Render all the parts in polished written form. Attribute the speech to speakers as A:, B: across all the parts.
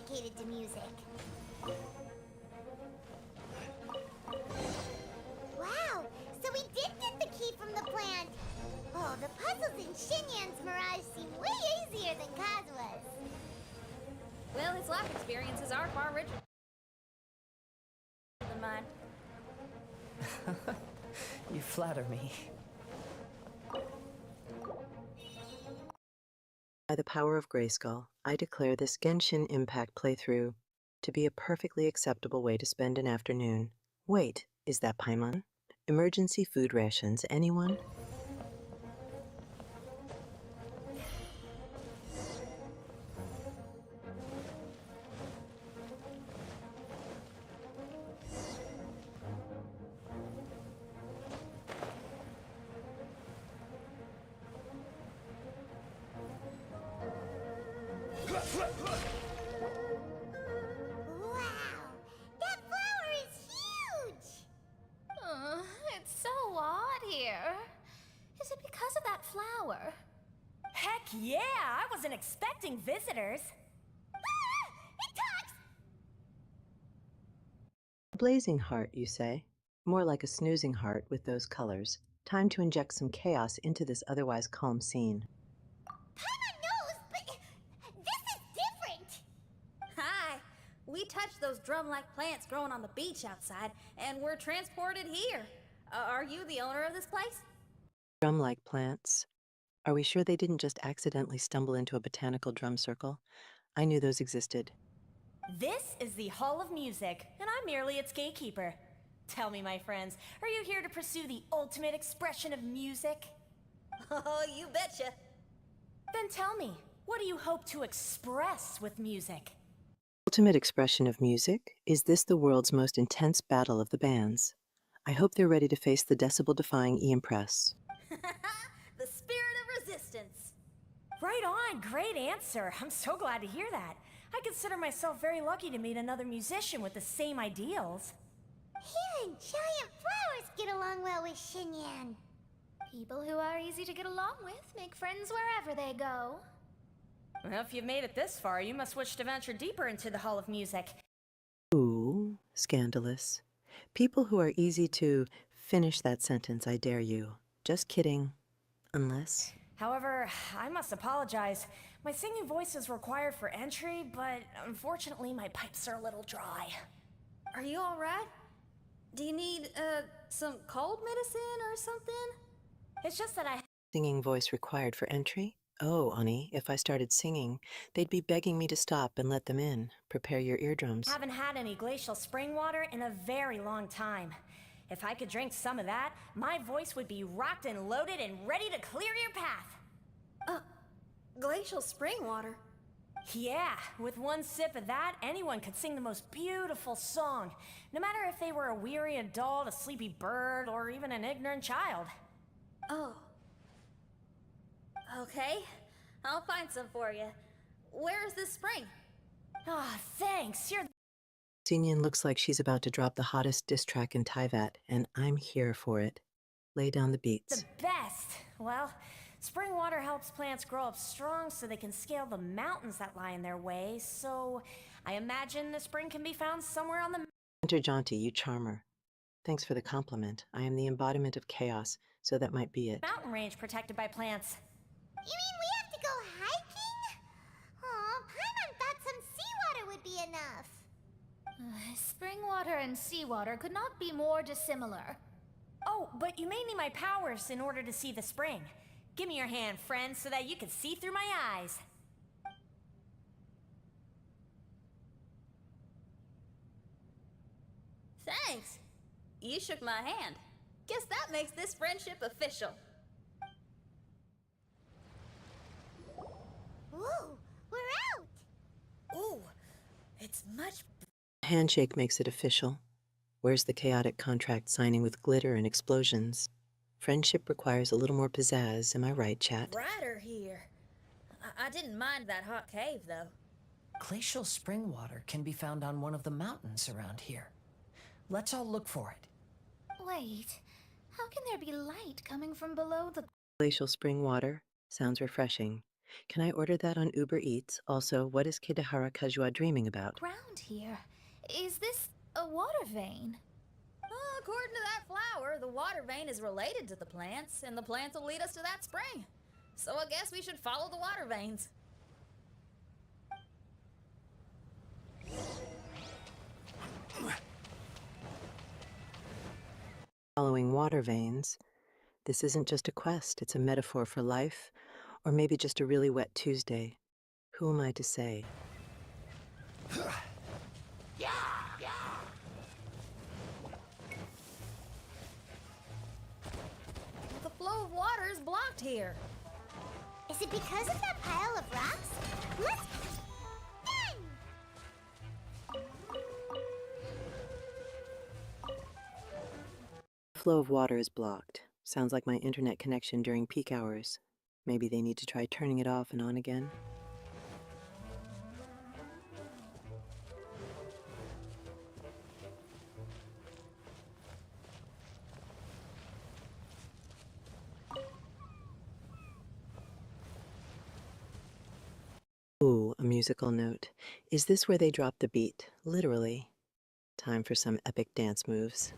A: dedicated to music. Wow, so we did get the key from the plant. Oh, the puzzles in Xinyan's Mirage seem way easier than Kazua's.
B: Well, his life experiences are far richer than mine.
C: You flatter me.
D: By the power of Grayskull, I declare this Genshin Impact playthrough to be a perfectly acceptable way to spend an afternoon. Wait, is that Paimon? Emergency food rations, anyone?
A: Wow, that flower is huge!
B: It's so odd here. Is it because of that flower?
E: Heck yeah! I wasn't expecting visitors.
A: Ah! It talks!
D: A blazing heart, you say? More like a snoozing heart with those colors. Time to inject some chaos into this otherwise calm scene.
A: Paimon knows, but this is different!
B: Hi! We touched those drum-like plants growing on the beach outside, and we're transported here. Are you the owner of this place?
D: Drum-like plants. Are we sure they didn't just accidentally stumble into a botanical drum circle? I knew those existed.
E: This is the Hall of Music, and I'm merely its gatekeeper. Tell me, my friends, are you here to pursue the ultimate expression of music?
B: Oh, you betcha.
E: Then tell me, what do you hope to express with music?
D: Ultimate expression of music? Is this the world's most intense battle of the bands? I hope they're ready to face the decibel-defying Empress.
B: The spirit of resistance.
E: Right on, great answer. I'm so glad to hear that. I consider myself very lucky to meet another musician with the same ideals.
A: Here, giant flowers get along well with Xinyan.
F: People who are easy to get along with make friends wherever they go.
E: Well, if you've made it this far, you must wish to venture deeper into the Hall of Music.
D: Ooh, scandalous. People who are easy to finish that sentence, I dare you. Just kidding. Unless...
E: However, I must apologize. My singing voice is required for entry, but unfortunately my pipes are a little dry.
B: Are you alright? Do you need, some cold medicine or something?
E: It's just that I...
D: Singing voice required for entry? Oh, Ani, if I started singing, they'd be begging me to stop and let them in. Prepare your eardrums.
E: haven't had any glacial spring water in a very long time. If I could drink some of that, my voice would be rocked and loaded and ready to clear your path.
B: Glacial spring water?
E: Yeah, with one sip of that, anyone could sing the most beautiful song, no matter if they were a weary adult, a sleepy bird, or even an ignorant child.
B: Oh. Okay, I'll find some for you. Where is this spring?
E: Ah, thanks, you're...
D: Xinyan looks like she's about to drop the hottest diss track in Taivat, and I'm here for it. Lay down the beats.
E: the best. Well, spring water helps plants grow up strong so they can scale the mountains that lie in their way, so I imagine the spring can be found somewhere on the...
D: Enter Jaunty, you charmer. Thanks for the compliment. I am the embodiment of chaos, so that might be it.
E: mountain range protected by plants.
A: You mean we have to go hiking? Aw, Paimon thought some seawater would be enough.
F: Spring water and seawater could not be more dissimilar.
E: Oh, but you may need my powers in order to see the spring. Give me your hand, friend, so that you can see through my eyes.
B: Thanks. You shook my hand. Guess that makes this friendship official.
A: Ooh, we're out!
B: Ooh, it's much...
D: Handshake makes it official. Where's the chaotic contract signing with glitter and explosions? Friendship requires a little more pizzazz, am I right, chat?
B: brighter here. I didn't mind that hot cave, though.
C: Glacial spring water can be found on one of the mountains around here. Let's all look for it.
F: Wait, how can there be light coming from below the...
D: Glacial spring water? Sounds refreshing. Can I order that on Uber Eats? Also, what is Kidahara Kajua dreaming about?
F: Ground here. Is this a water vein?
B: According to that flower, the water vein is related to the plants, and the plants will lead us to that spring. So I guess we should follow the water veins.
D: Following water veins. This isn't just a quest, it's a metaphor for life, or maybe just a really wet Tuesday. Who am I to say?
B: The flow of water is blocked here.
A: Is it because of that pile of rocks? Let's... Done!
D: The flow of water is blocked. Sounds like my internet connection during peak hours. Maybe they need to try turning it off and on again. Ooh, a musical note. Is this where they drop the beat? Literally. Time for some epic dance moves.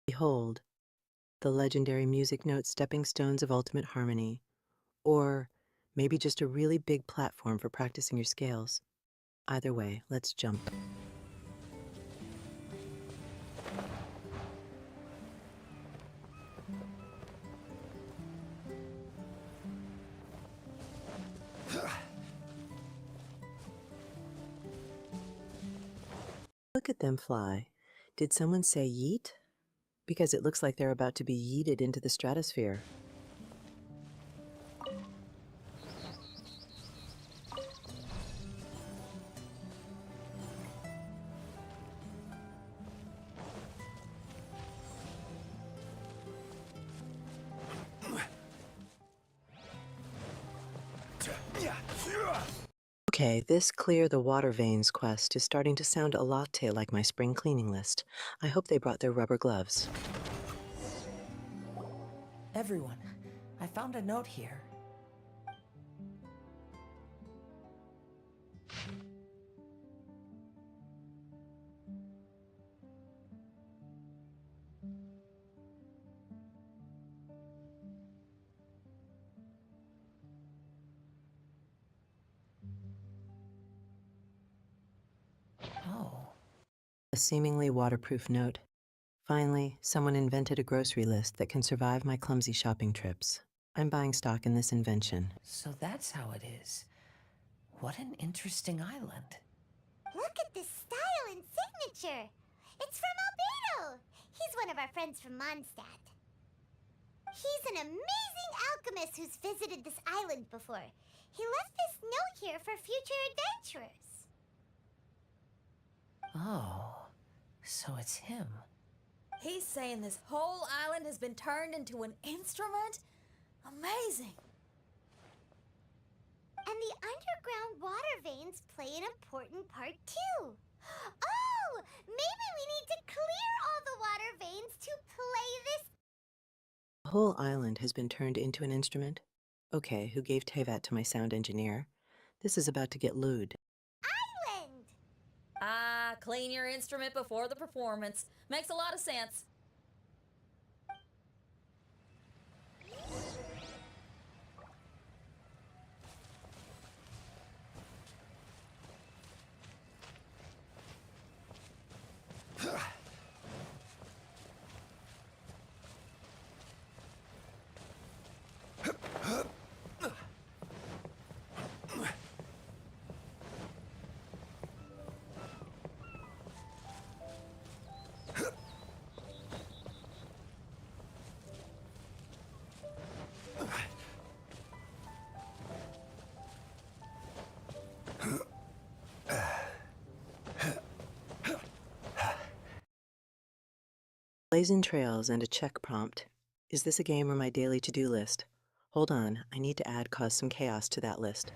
D: Behold, the legendary music note stepping stones of ultimate harmony. Or maybe just a really big platform for practicing your scales. Either way, let's jump. Look at them fly. Did someone say yeet? Because it looks like they're about to be yeeted into the stratosphere. Okay, this clear the water veins quest is starting to sound a latte like my spring cleaning list. I hope they brought their rubber gloves.
C: Everyone, I found a note here. Oh.
D: A seemingly waterproof note. Finally, someone invented a grocery list that can survive my clumsy shopping trips. I'm buying stock in this invention.
C: So that's how it is. What an interesting island.
A: Look at this style and signature. It's from Albedo. He's one of our friends from Mondstadt. He's an amazing alchemist who's visited this island before. He left this note here for future adventurers.
C: Oh, so it's him.
B: He's saying this whole island has been turned into an instrument? Amazing.
A: And the underground water veins play an important part too. Oh, maybe we need to clear all the water veins to play this.
D: The whole island has been turned into an instrument? Okay, who gave Tevat to my sound engineer? This is about to get lewd.
A: Island!
B: Clean your instrument before the performance. Makes a lot of sense.
D: Blazing trails and a check prompt. Is this a game or my daily to-do list? Hold on, I need to add cause some chaos to that list.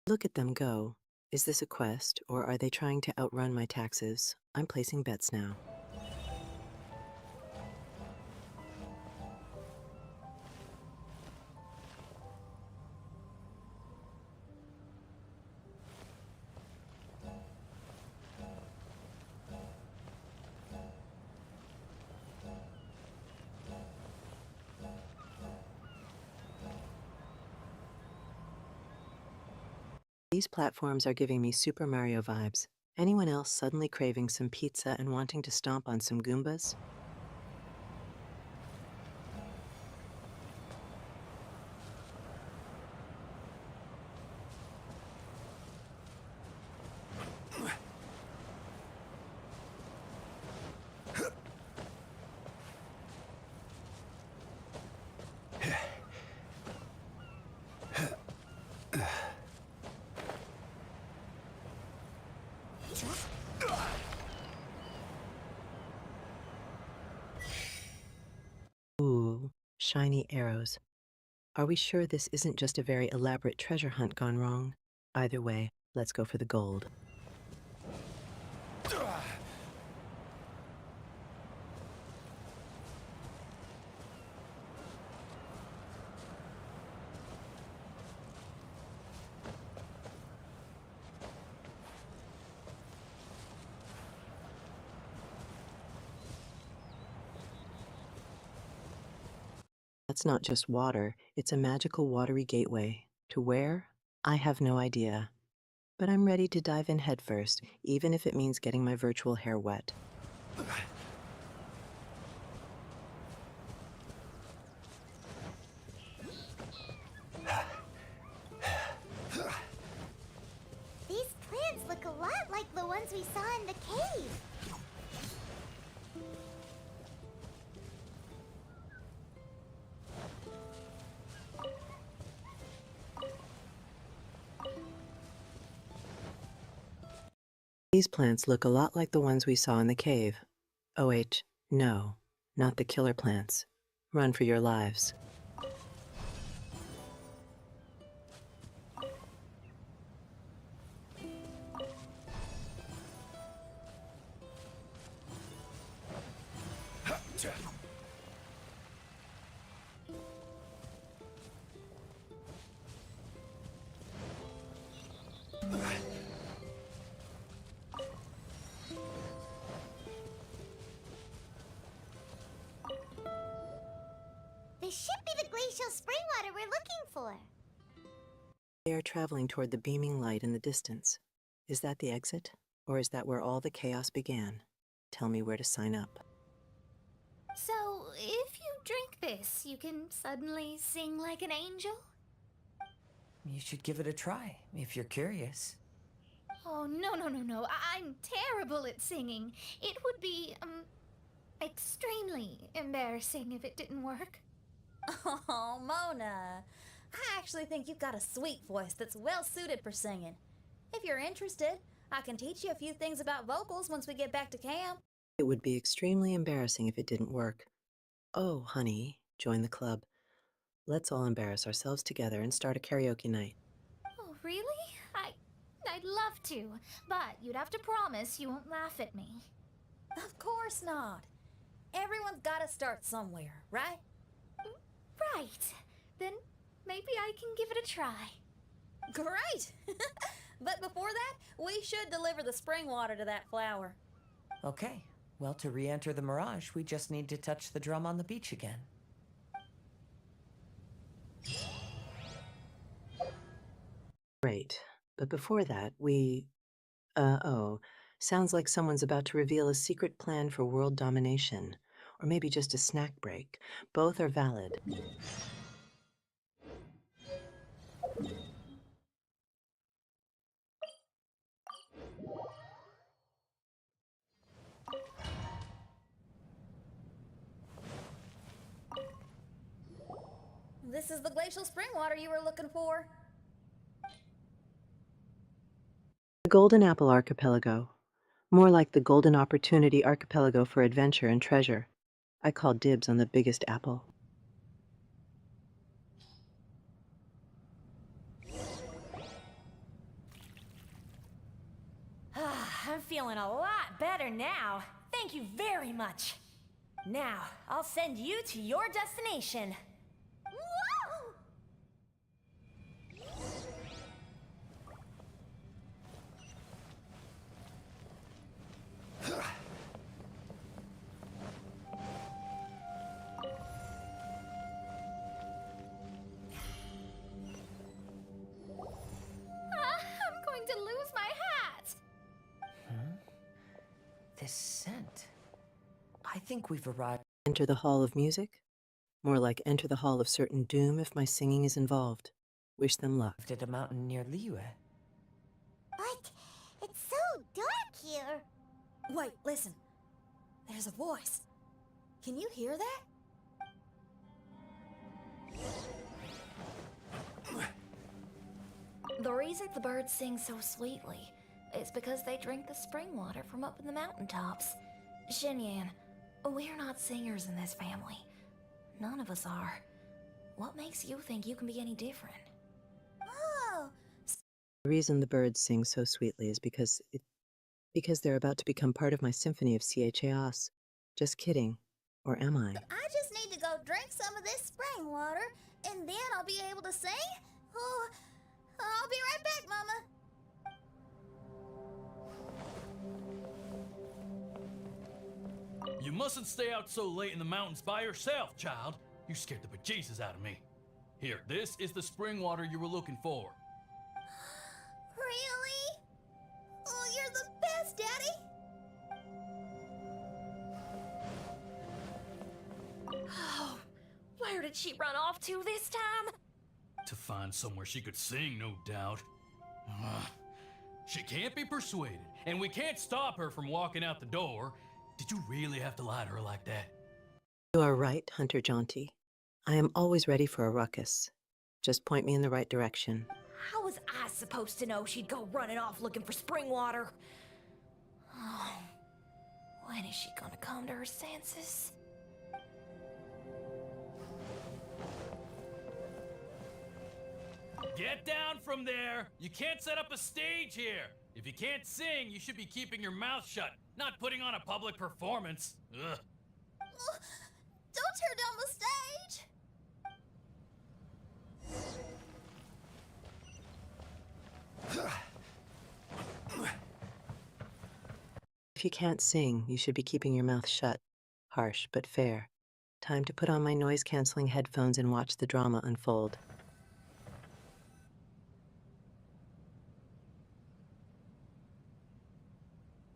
D: Look at them go. Is this a quest, or are they trying to outrun my taxes? I'm placing bets now. These platforms are giving me Super Mario vibes. Anyone else suddenly craving some pizza and wanting to stomp on some Goombas? Ooh, shiny arrows. Are we sure this isn't just a very elaborate treasure hunt gone wrong? Either way, let's go for the gold. That's not just water, it's a magical watery gateway. To where? I have no idea. But I'm ready to dive in headfirst, even if it means getting my virtual hair wet.
A: These plants look a lot like the ones we saw in the cave.
D: These plants look a lot like the ones we saw in the cave. Oh wait, no, not the killer plants. Run for your lives.
A: This should be the glacial spring water we're looking for.
D: They are traveling toward the beaming light in the distance. Is that the exit? Or is that where all the chaos began? Tell me where to sign up.
F: So, if you drink this, you can suddenly sing like an angel?
C: You should give it a try, if you're curious.
F: Oh, no. I'm terrible at singing. It would be, extremely embarrassing if it didn't work.
B: Oh, Mona. I actually think you've got a sweet voice that's well suited for singing. If you're interested, I can teach you a few things about vocals once we get back to camp.
D: It would be extremely embarrassing if it didn't work. Oh, honey, join the club. Let's all embarrass ourselves together and start a karaoke night.
F: Oh, really? I'd love to, but you'd have to promise you won't laugh at me.
B: Of course not. Everyone's got to start somewhere, right?
F: Right. Then maybe I can give it a try.
B: Great! But before that, we should deliver the spring water to that flower.
C: Okay, well, to re-enter the mirage, we just need to touch the drum on the beach again.
D: Great. But before that, sounds like someone's about to reveal a secret plan for world domination. Or maybe just a snack break. Both are valid.
B: this is the glacial spring water you were looking for.
D: The Golden Apple Archipelago. More like the Golden Opportunity Archipelago for adventure and treasure. I call dibs on the biggest apple.
E: I'm feeling a lot better now. Thank you very much. Now, I'll send you to your destination.
A: Whoa!
F: I'm going to lose my hat.
C: This scent. I think we've arrived.
D: Enter the Hall of Music? More like enter the Hall of Certain Doom if my singing is involved. Wish them luck.
C: At a mountain near Liyue.
A: But it's so dark here.
B: Wait, listen. There's a voice. Can you hear that? The reason the birds sing so sweetly is because they drink the spring water from up in the mountaintops. Xinyan, we're not singers in this family. None of us are. What makes you think you can be any different? Oh,
D: The reason the birds sing so sweetly is because they're about to become part of my symphony of chaos. Just kidding. Or am I?
B: I just need to go drink some of this spring water, and then I'll be able to sing. Oh, I'll be right back, Mama.
G: You mustn't stay out so late in the mountains by yourself, child. You scared the bejesus out of me. Here, this is the spring water you were looking for.
B: Really? Oh, you're the best, Daddy.
E: Oh, where did she run off to this time?
G: To find somewhere she could sing, no doubt. Ugh. She can't be persuaded, and we can't stop her from walking out the door. Did you really have to lie to her like that?
D: You are right, Hunter Jaunty. I am always ready for a ruckus. Just point me in the right direction.
E: How was I supposed to know she'd go running off looking for spring water? Oh, when is she gonna come to her senses?
G: Get down from there! You can't set up a stage here! If you can't sing, you should be keeping your mouth shut, not putting on a public performance. Ugh.
B: Don't tear down the stage.
D: If you can't sing, you should be keeping your mouth shut. Harsh, but fair. Time to put on my noise-canceling headphones and watch the drama unfold.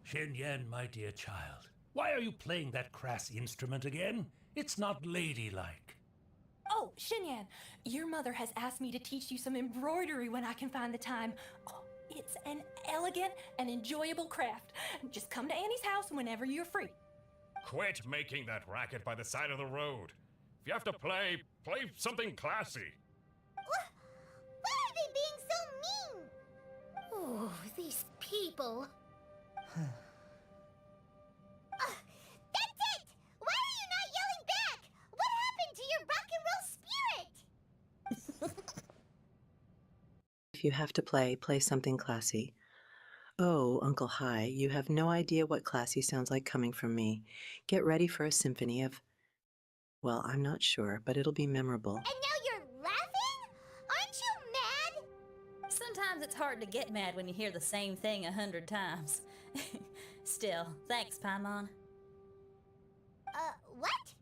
H: Xinyan, my dear child, why are you playing that crass instrument again? It's not ladylike.
I: Oh, Xinyan, your mother has asked me to teach you some embroidery when I can find the time. Oh, it's an elegant and enjoyable craft. Just come to Annie's house whenever you're free.
J: Quit making that racket by the side of the road. If you have to play something classy.
A: Why are they being so mean?
F: Oh, these people.
A: That's it! Why are you not yelling back? What happened to your rock and roll spirit?
D: If you have to play something classy. Oh, Uncle Hi, you have no idea what classy sounds like coming from me. Get ready for a symphony of... Well, I'm not sure, but it'll be memorable.
A: And now you're laughing? Aren't you mad?
B: Sometimes it's hard to get mad when you hear the same thing 100 times. Still, thanks, Paimon.
A: What?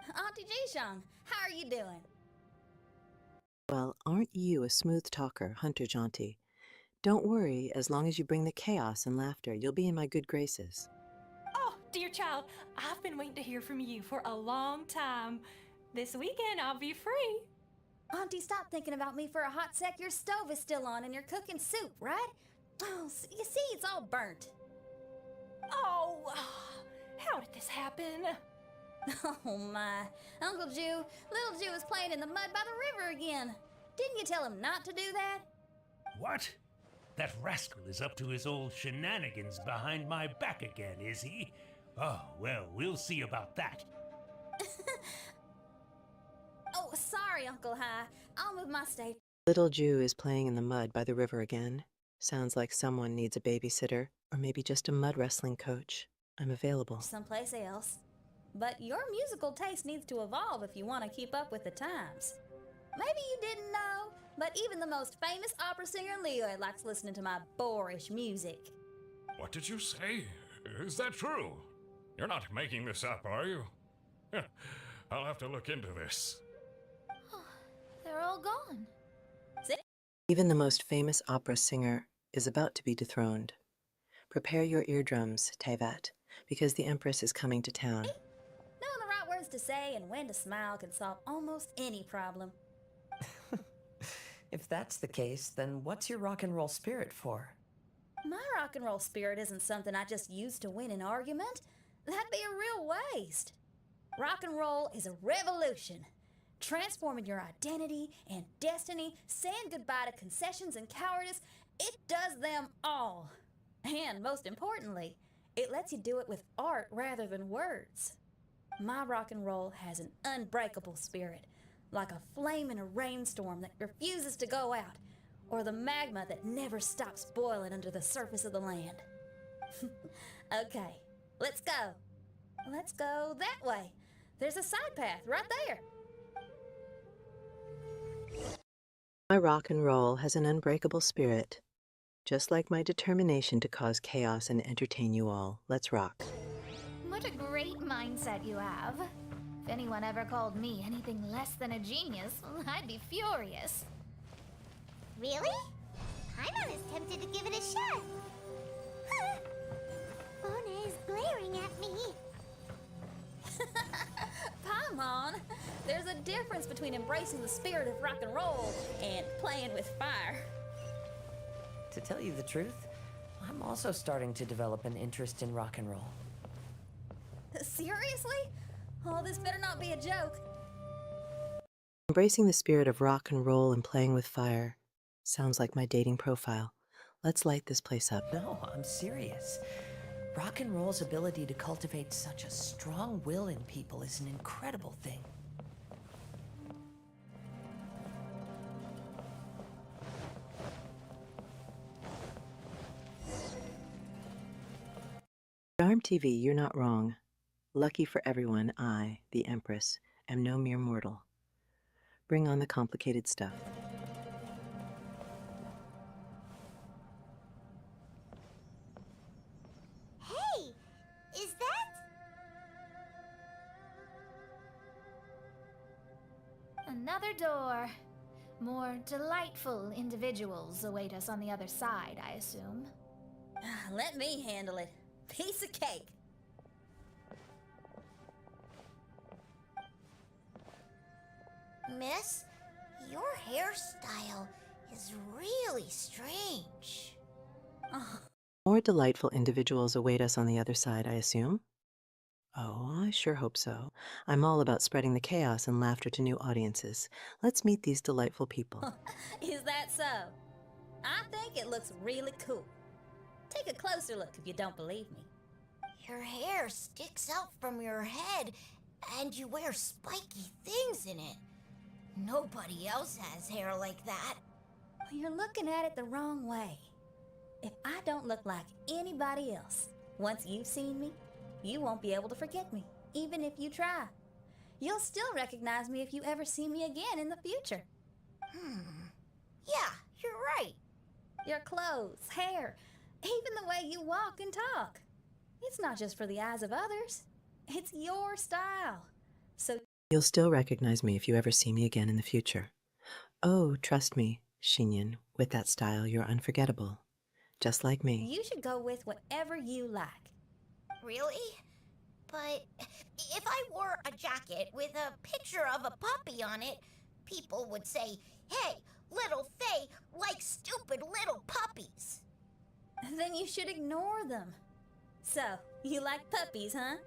B: Auntie Jishang, how are you doing?
D: Well, aren't you a smooth talker, Hunter Jaunty? Don't worry, as long as you bring the chaos and laughter, you'll be in my good graces.
I: Oh, dear child, I've been waiting to hear from you for a long time. This weekend I'll be free.
B: Auntie, stop thinking about me for a hot sec. Your stove is still on and you're cooking soup, right? Oh, you see, it's all burnt.
I: Oh, how did this happen?
K: Oh my. Uncle Jew, little Jew is playing in the mud by the river again. Didn't you tell him not to do that?
H: What? That rascal is up to his old shenanigans behind my back again, is he? Oh, well, we'll see about that.
K: Oh, sorry, Uncle High. I'll move my stage
D: Little Jew is playing in the mud by the river again. Sounds like someone needs a babysitter, or maybe just a mud wrestling coach. I'm available.
K: someplace else. But your musical taste needs to evolve if you want to keep up with the times. Maybe you didn't know, but even the most famous opera singer Leo likes listening to my boorish music.
J: What did you say? Is that true? You're not making this up, are you? I'll have to look into this.
F: They're all gone.
D: Even the most famous opera singer is about to be dethroned. Prepare your eardrums, Tevat, because the Empress is coming to town.
K: Knowing the right words to say and when to smile can solve almost any problem.
C: If that's the case, then what's your rock and roll spirit for?
K: My rock and roll spirit isn't something I just use to win an argument. That'd be a real waste. Rock and roll is a revolution. Transforming your identity and destiny, saying goodbye to concessions and cowardice, it does them all. And most importantly, it lets you do it with art rather than words. My rock and roll has an unbreakable spirit, like a flame in a rainstorm that refuses to go out, or the magma that never stops boiling under the surface of the land. Okay, let's go. Let's go that way. There's a side path right there.
D: My rock and roll has an unbreakable spirit. Just like my determination to cause chaos and entertain you all. Let's rock.
F: What a great mindset you have. If anyone ever called me anything less than a genius, I'd be furious.
A: Really? I'm as tempted to give it a shot. Fauna is glaring at me.
K: Paimon, there's a difference between embracing the spirit of rock and roll and playing with fire.
C: To tell you the truth, I'm also starting to develop an interest in rock and roll.
K: Seriously? Oh, this better not be a joke.
D: Embracing the spirit of rock and roll and playing with fire. Sounds like my dating profile. Let's light this place up.
C: No, I'm serious. Rock and roll's ability to cultivate such a strong will in people is an incredible thing.
D: Charm TV, you're not wrong. Lucky for everyone, I, the Empress, am no mere mortal. Bring on the complicated stuff.
A: Hey, is that...
F: Another door. More delightful individuals await us on the other side, I assume.
K: Let me handle it. Piece of cake.
A: Miss, your hairstyle is really strange.
D: More delightful individuals await us on the other side, I assume? Oh, I sure hope so. I'm all about spreading the chaos and laughter to new audiences. Let's meet these delightful people.
K: Is that so? I think it looks really cool. Take a closer look if you don't believe me.
A: Your hair sticks out from your head, and you wear spiky things in it. Nobody else has hair like that.
K: You're looking at it the wrong way. If I don't look like anybody else, once you've seen me, you won't be able to forget me, even if you try. You'll still recognize me if you ever see me again in the future.
A: Yeah, you're right.
K: Your clothes, hair, even the way you walk and talk. It's not just for the eyes of others. It's your style. So
D: You'll still recognize me if you ever see me again in the future. Oh, trust me, Xinyan, with that style, you're unforgettable. Just like me.
K: you should go with whatever you like.
A: Really? But if I wore a jacket with a picture of a puppy on it, people would say, "Hey, little Faye likes stupid little puppies."
K: Then you should ignore them. So, you like puppies, huh?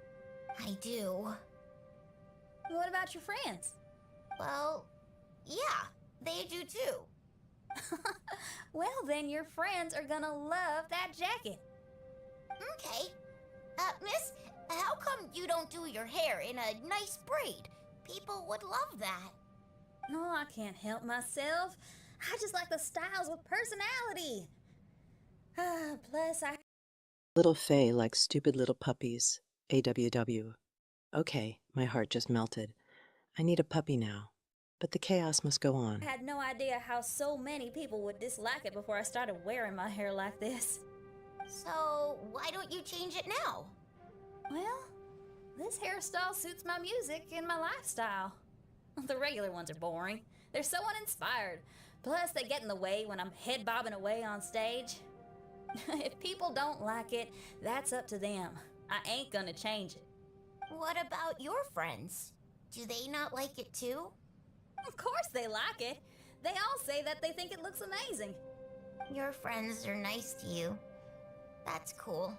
A: I do.
K: What about your friends?
B: Well, yeah, they do too.
K: Well, then your friends are gonna love that jacket.
B: Okay. Miss, how come you don't do your hair in a nice braid? People would love that.
K: No, I can't help myself. I just like the styles with personality. Plus,
D: Little Faye likes stupid little puppies. AWW. Okay, my heart just melted. I need a puppy now. But the chaos must go on.
K: had no idea how so many people would dislike it before I started wearing my hair like this.
B: So, why don't you change it now?
K: Well, this hairstyle suits my music and my lifestyle. The regular ones are boring. They're so uninspired. Plus, they get in the way when I'm head bobbing away on stage. If people don't like it, that's up to them. I ain't gonna change it.
B: What about your friends? Do they not like it too?
K: Of course they like it. They all say that they think it looks amazing.
B: Your friends are nice to you. That's cool.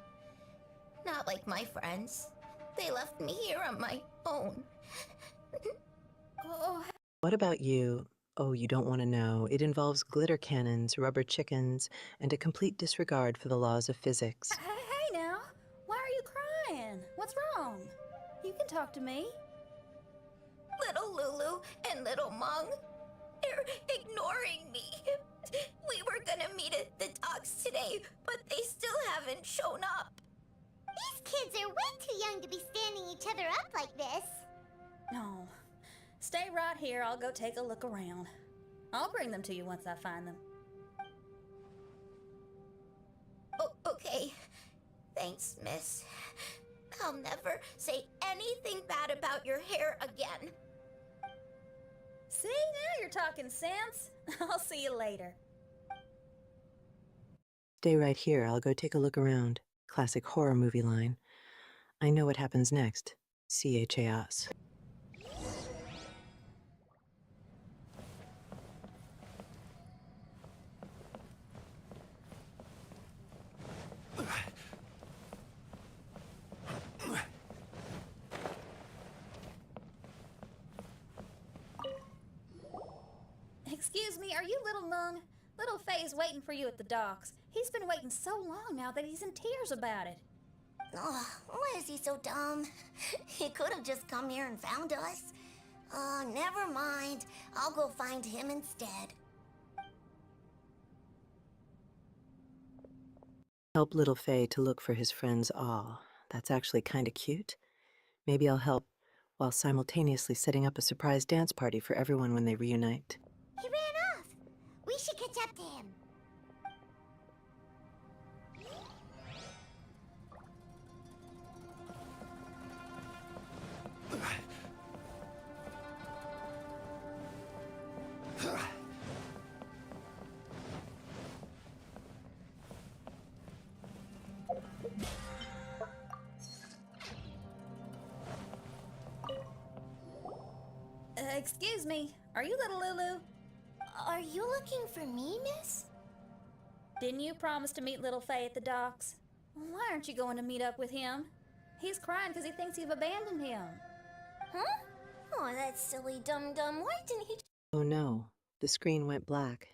B: Not like my friends. They left me here on my own.
D: What about you? Oh, you don't want to know. It involves glitter cannons, rubber chickens, and a complete disregard for the laws of physics.
K: Hey now, why are you crying? What's wrong? You can talk to me.
B: Little Lulu and little Mung, they're ignoring me. We were gonna meet at the docks today, but they still haven't shown up.
A: These kids are way too young to be standing each other up like this.
K: No. Stay right here, I'll go take a look around. I'll bring them to you once I find them.
B: Oh, okay. Thanks, miss. I'll never say anything bad about your hair again.
K: See, now you're talking sense. I'll see you later.
D: Stay right here. I'll go take a look around. Classic horror movie line. I know what happens next. CHAOS.
K: Excuse me, are you Little Mung? Little Faye's waiting for you at the docks. He's been waiting so long now that he's in tears about it.
B: Oh, why is he so dumb? He could have just come here and found us. Never mind. I'll go find him instead.
D: Help little Faye to look for his friend's awe. That's actually kind of cute. Maybe I'll help while simultaneously setting up a surprise dance party for everyone when they reunite.
A: He ran off. We should catch up to him.
K: Excuse me, are you Little Lulu?
B: Are you looking for me, miss?
K: Didn't you promise to meet Little Faye at the docks? Why aren't you going to meet up with him? He's crying because he thinks you've abandoned him.
B: Huh? Oh, that silly dum-dum. Why didn't he...
D: Oh no, the screen went black.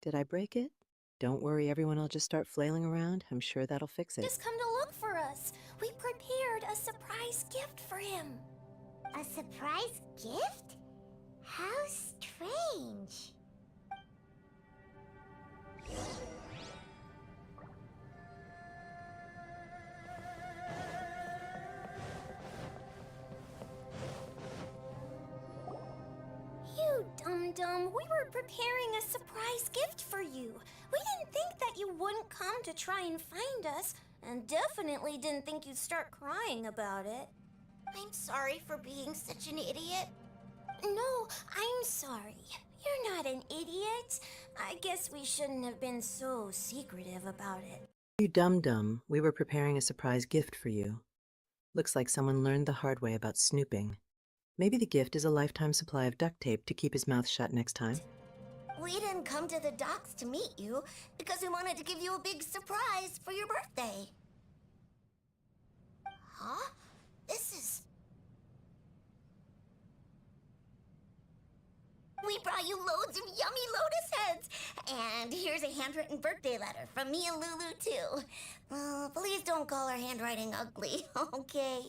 D: Did I break it? Don't worry, everyone, I'll just start flailing around. I'm sure that'll fix it.
B: Just come to look for us. We prepared a surprise gift for him.
A: A surprise gift? How strange.
B: You dum-dum. We were preparing a surprise gift for you. We didn't think that you wouldn't come to try and find us, and definitely didn't think you'd start crying about it. I'm sorry for being such an idiot. No, I'm sorry. You're not an idiot. I guess we shouldn't have been so secretive about it.
D: You dum-dum, we were preparing a surprise gift for you. Looks like someone learned the hard way about snooping. Maybe the gift is a lifetime supply of duct tape to keep his mouth shut next time.
B: We didn't come to the docks to meet you because we wanted to give you a big surprise for your birthday. Huh? This is...
A: We brought you loads of yummy lotus heads. And here's a handwritten birthday letter from me and Lulu, too. Please don't call her handwriting ugly, okay?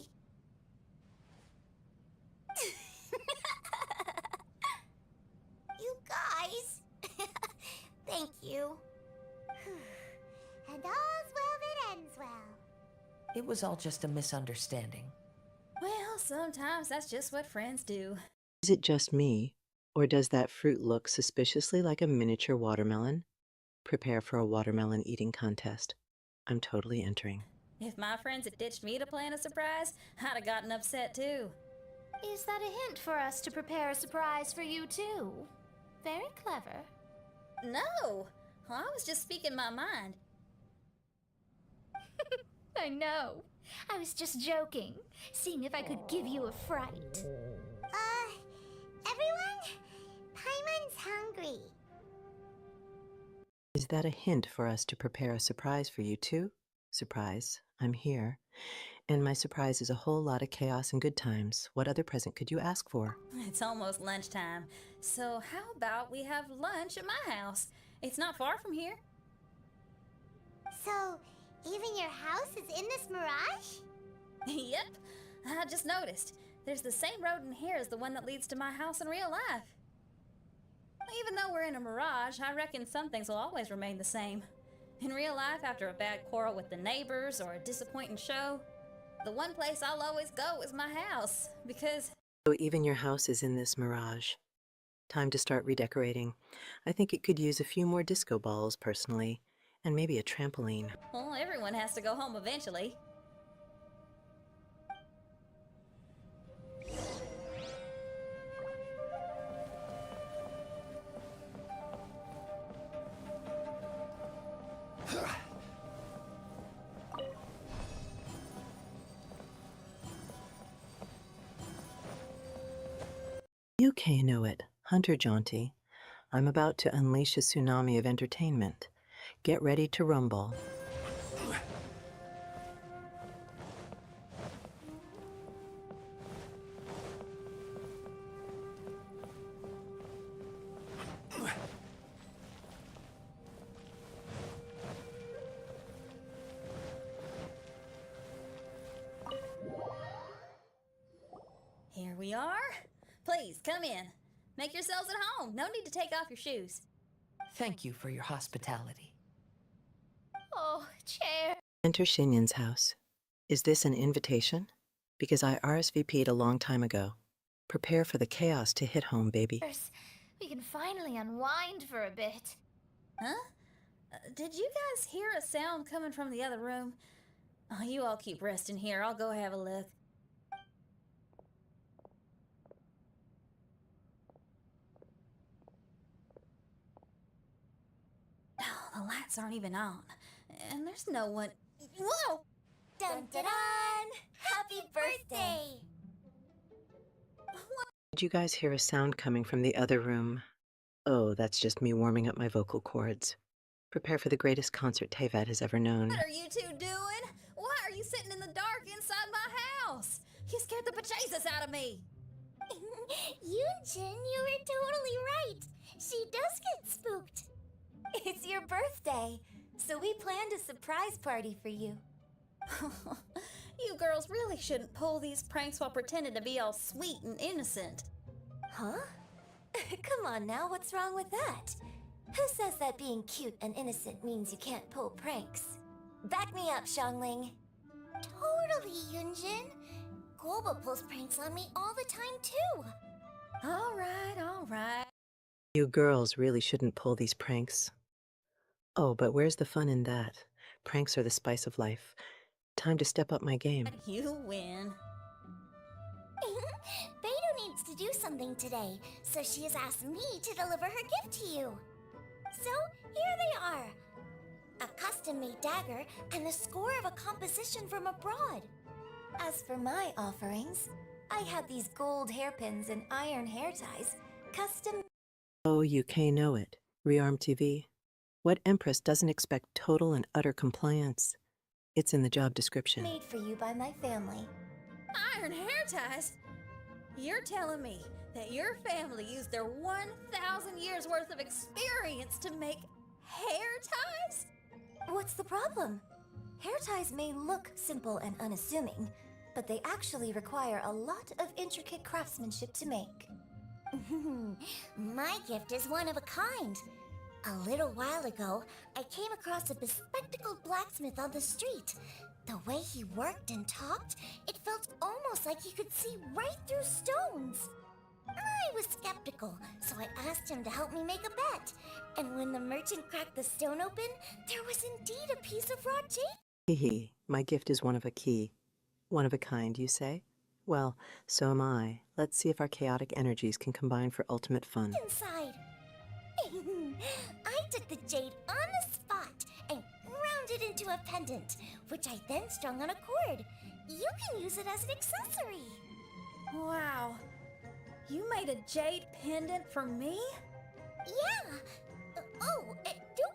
A: You guys. Thank you. And all's well that ends well.
C: It was all just a misunderstanding.
K: Well, sometimes that's just what friends do.
D: Is it just me, or does that fruit look suspiciously like a miniature watermelon? Prepare for a watermelon eating contest. I'm totally entering.
K: If my friends had ditched me to plan a surprise, I'd have gotten upset too.
F: Is that a hint for us to prepare a surprise for you, too? Very clever.
K: No! I was just speaking my mind.
F: I know. I was just joking, seeing if I could give you a fright.
A: Everyone? Paimon's hungry.
D: Is that a hint for us to prepare a surprise for you too? Surprise, I'm here. And my surprise is a whole lot of chaos and good times. What other present could you ask for?
K: It's almost lunchtime, so how about we have lunch at my house? It's not far from here.
A: So, even your house is in this mirage?
K: Yep, I just noticed. There's the same road in here as the one that leads to my house in real life. Even though we're in a mirage, I reckon some things will always remain the same. In real life, after a bad quarrel with the neighbors or a disappointing show, the one place I'll always go is my house, because...
D: So even your house is in this mirage. Time to start redecorating. I think it could use a few more disco balls, personally, and maybe a trampoline.
K: well, everyone has to go home eventually.
D: You know it, Hunter Jaunty. I'm about to unleash a tsunami of entertainment. Get ready to rumble.
K: Here we are. Please, come in. Make yourselves at home. No need to take off your shoes.
C: Thank you for your hospitality.
F: Oh, chair.
D: Enter Xinyan's house. Is this an invitation? Because I RSVP'd a long time ago. Prepare for the chaos to hit home, baby.
F: We can finally unwind for a bit.
K: Huh? Did you guys hear a sound coming from the other room? Oh, you all keep resting here. I'll go have a look. Oh, the lights aren't even on. And there's no one... Whoa!
A: Dun dun dun! Happy birthday!
D: Did you guys hear a sound coming from the other room? Oh, that's just me warming up my vocal cords. Prepare for the greatest concert Tevat has ever known.
K: What are you two doing? Why are you sitting in the dark inside my house? You scared the bejesus out of me.
A: Yunjin, you were totally right. She does get spooked. It's your birthday, so we planned a surprise party for you.
K: You girls really shouldn't pull these pranks while pretending to be all sweet and innocent.
A: Huh? Come on now, what's wrong with that? Who says that being cute and innocent means you can't pull pranks? Back me up, Xiangling. Totally, Yunjin. Guoba pulls pranks on me all the time, too.
K: All right.
D: You girls really shouldn't pull these pranks. Oh, but where's the fun in that? Pranks are the spice of life. Time to step up my game.
K: You win.
A: Beidou needs to do something today, so she has asked me to deliver her gift to you. So, here they are. A custom-made dagger and the score of a composition from abroad. As for my offerings, I have these gold hairpins and iron hair ties, custom...
D: Oh, you know it. Rearm TV. What Empress doesn't expect total and utter compliance? It's in the job description.
A: made for you by my family.
K: Iron hair ties? You're telling me that your family used their 1,000 years worth of experience to make hair ties?
B: What's the problem? Hair ties may look simple and unassuming, but they actually require a lot of intricate craftsmanship to make.
A: My gift is one of a kind. A little while ago, I came across a bespectacled blacksmith on the street. The way he worked and talked, it felt almost like he could see right through stones. I was skeptical, so I asked him to help me make a bet. And when the merchant cracked the stone open, there was indeed a piece of raw jade.
D: Hee hee, my gift is one of a key. One of a kind, you say? Well, so am I. Let's see if our chaotic energies can combine for ultimate fun.
A: Inside. I took the jade on the spot and ground it into a pendant, which I then strung on a cord. You can use it as an accessory.
K: Wow. You made a jade pendant for me?
A: Yeah. Don't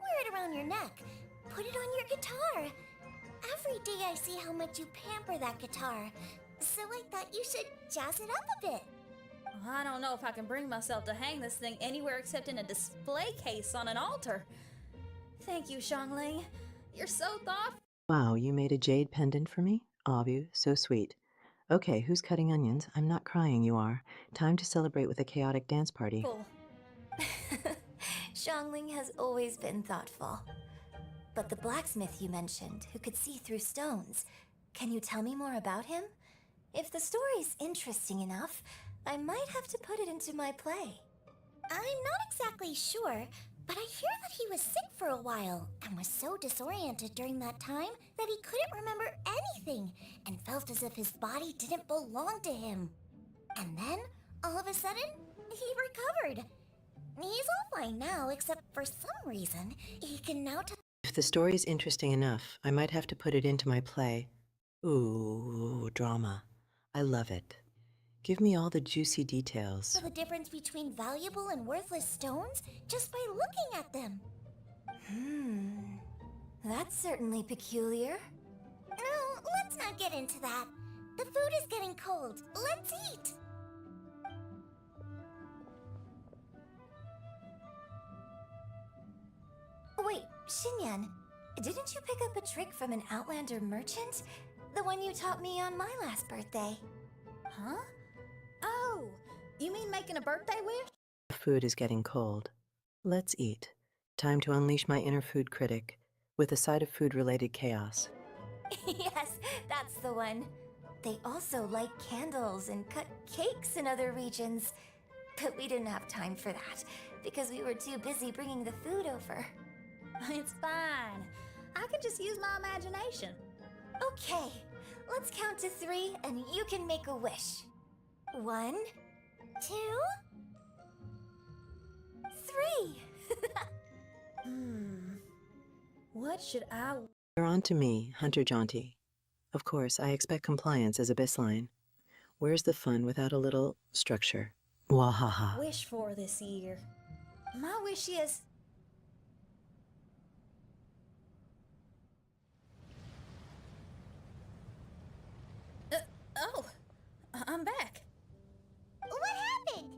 A: wear it around your neck. Put it on your guitar. Every day I see how much you pamper that guitar, so I thought you should jazz it up a bit.
K: I don't know if I can bring myself to hang this thing anywhere except in a display case on an altar. Thank you, Xiangling. You're so thoughtful.
D: Wow, you made a jade pendant for me? Aw of you, so sweet. Okay, who's cutting onions? I'm not crying, you are. Time to celebrate with a chaotic dance party.
B: Xiangling has always been thoughtful. But the blacksmith you mentioned, who could see through stones, can you tell me more about him? If the story's interesting enough, I might have to put it into my play.
A: I'm not exactly sure, but I hear that he was sick for a while and was so disoriented during that time that he couldn't remember anything and felt as if his body didn't belong to him. And then, all of a sudden, he recovered. He's all fine now, except for some reason, he can now
D: If the story's interesting enough, I might have to put it into my play. Ooh, drama. I love it. Give me all the juicy details.
A: tell the difference between valuable and worthless stones just by looking at them.
B: That's certainly peculiar.
A: No, let's not get into that. The food is getting cold. Let's eat.
B: Wait, Xinyan, didn't you pick up a trick from an Outlander merchant? The one you taught me on my last birthday.
K: Huh? Oh, you mean making a birthday wish?
D: The food is getting cold. Let's eat. Time to unleash my inner food critic with a side of food-related chaos.
B: Yes, that's the one. They also light candles and cut cakes in other regions. But we didn't have time for that, because we were too busy bringing the food over.
K: It's fine. I can just use my imagination.
B: Okay, let's count to 3 and you can make a wish. 1, 2, 3.
K: What should I...
D: You're on to me, Hunter Jaunty. Of course, I expect compliance as a baseline. Where's the fun without a little structure? Wahaha.
K: wish for this year? My wish is... I'm back.
A: What happened?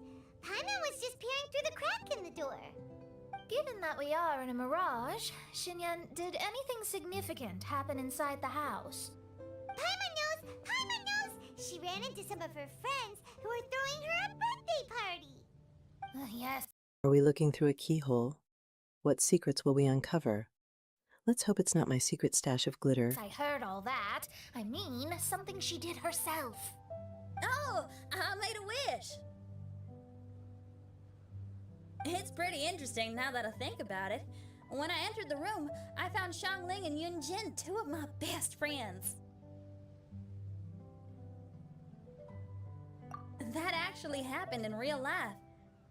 A: Paimon was just peering through the crack in the door.
F: Given that we are in a mirage, Xinyan, did anything significant happen inside the house?
A: Paimon knows! Paimon knows! She ran into some of her friends who were throwing her a birthday party.
F: Yes.
D: Are we looking through a keyhole? What secrets will we uncover? Let's hope it's not my secret stash of glitter.
F: I heard all that. I mean, something she did herself.
K: Oh, I made a wish. It's pretty interesting now that I think about it. When I entered the room, I found Xiangling and Yunjin, 2 of my best friends. That actually happened in real life.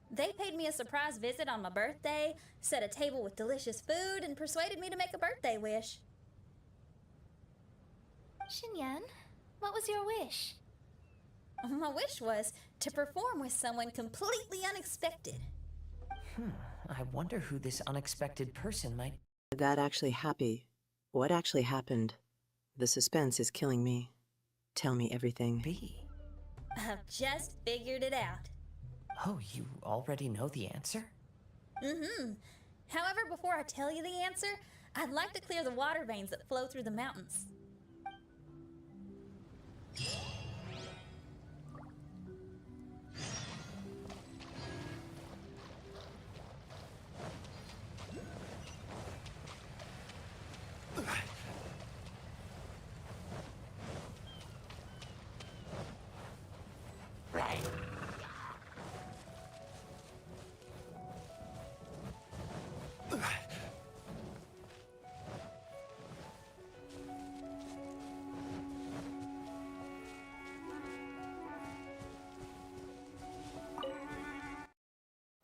K: They paid me a surprise visit on my birthday, set a table with delicious food, and persuaded me to make a birthday wish.
F: Xinyan, what was your wish?
K: My wish was to perform with someone completely unexpected.
C: I wonder who this unexpected person might...
D: That actually happy. What actually happened? The suspense is killing me. Tell me everything.
C: be.
K: I've just figured it out.
C: Oh, you already know the answer?
K: Mm-hmm. However, before I tell you the answer, I'd like to clear the water veins that flow through the mountains.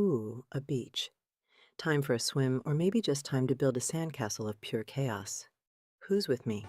D: Ooh, a beach. Time for a swim, or maybe just time to build a sandcastle of pure chaos. Who's with me?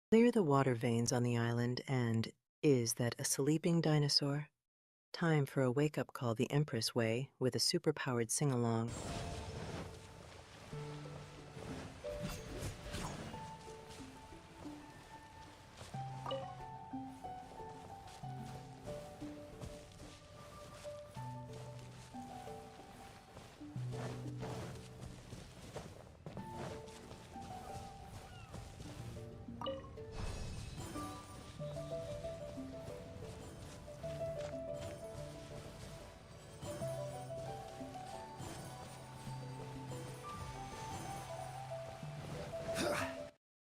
D: Clear the water veins on the island and is that a sleeping dinosaur? Time for a wake-up call the Empress way with a superpowered sing-along.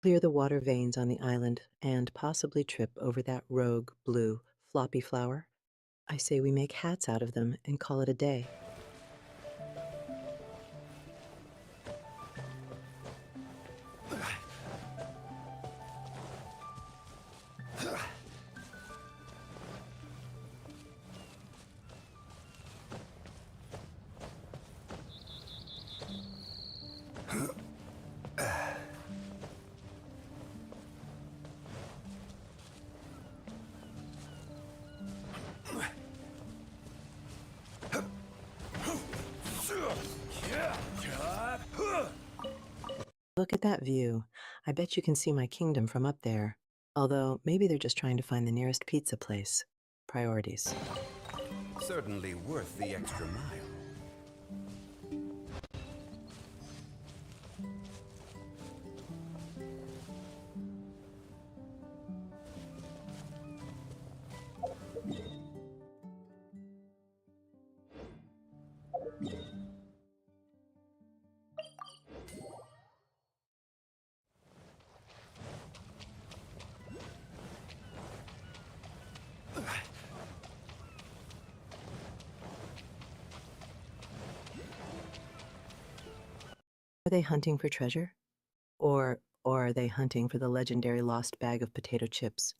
D: Clear the water veins on the island and possibly trip over that rogue blue floppy flower. I say we make hats out of them and call it a day. Look at that view. I bet you can see my kingdom from up there. Although, maybe they're just trying to find the nearest pizza place. Priorities.
L: Certainly worth the extra mile.
D: Are they hunting for treasure? Or are they hunting for the legendary lost bag of potato chips?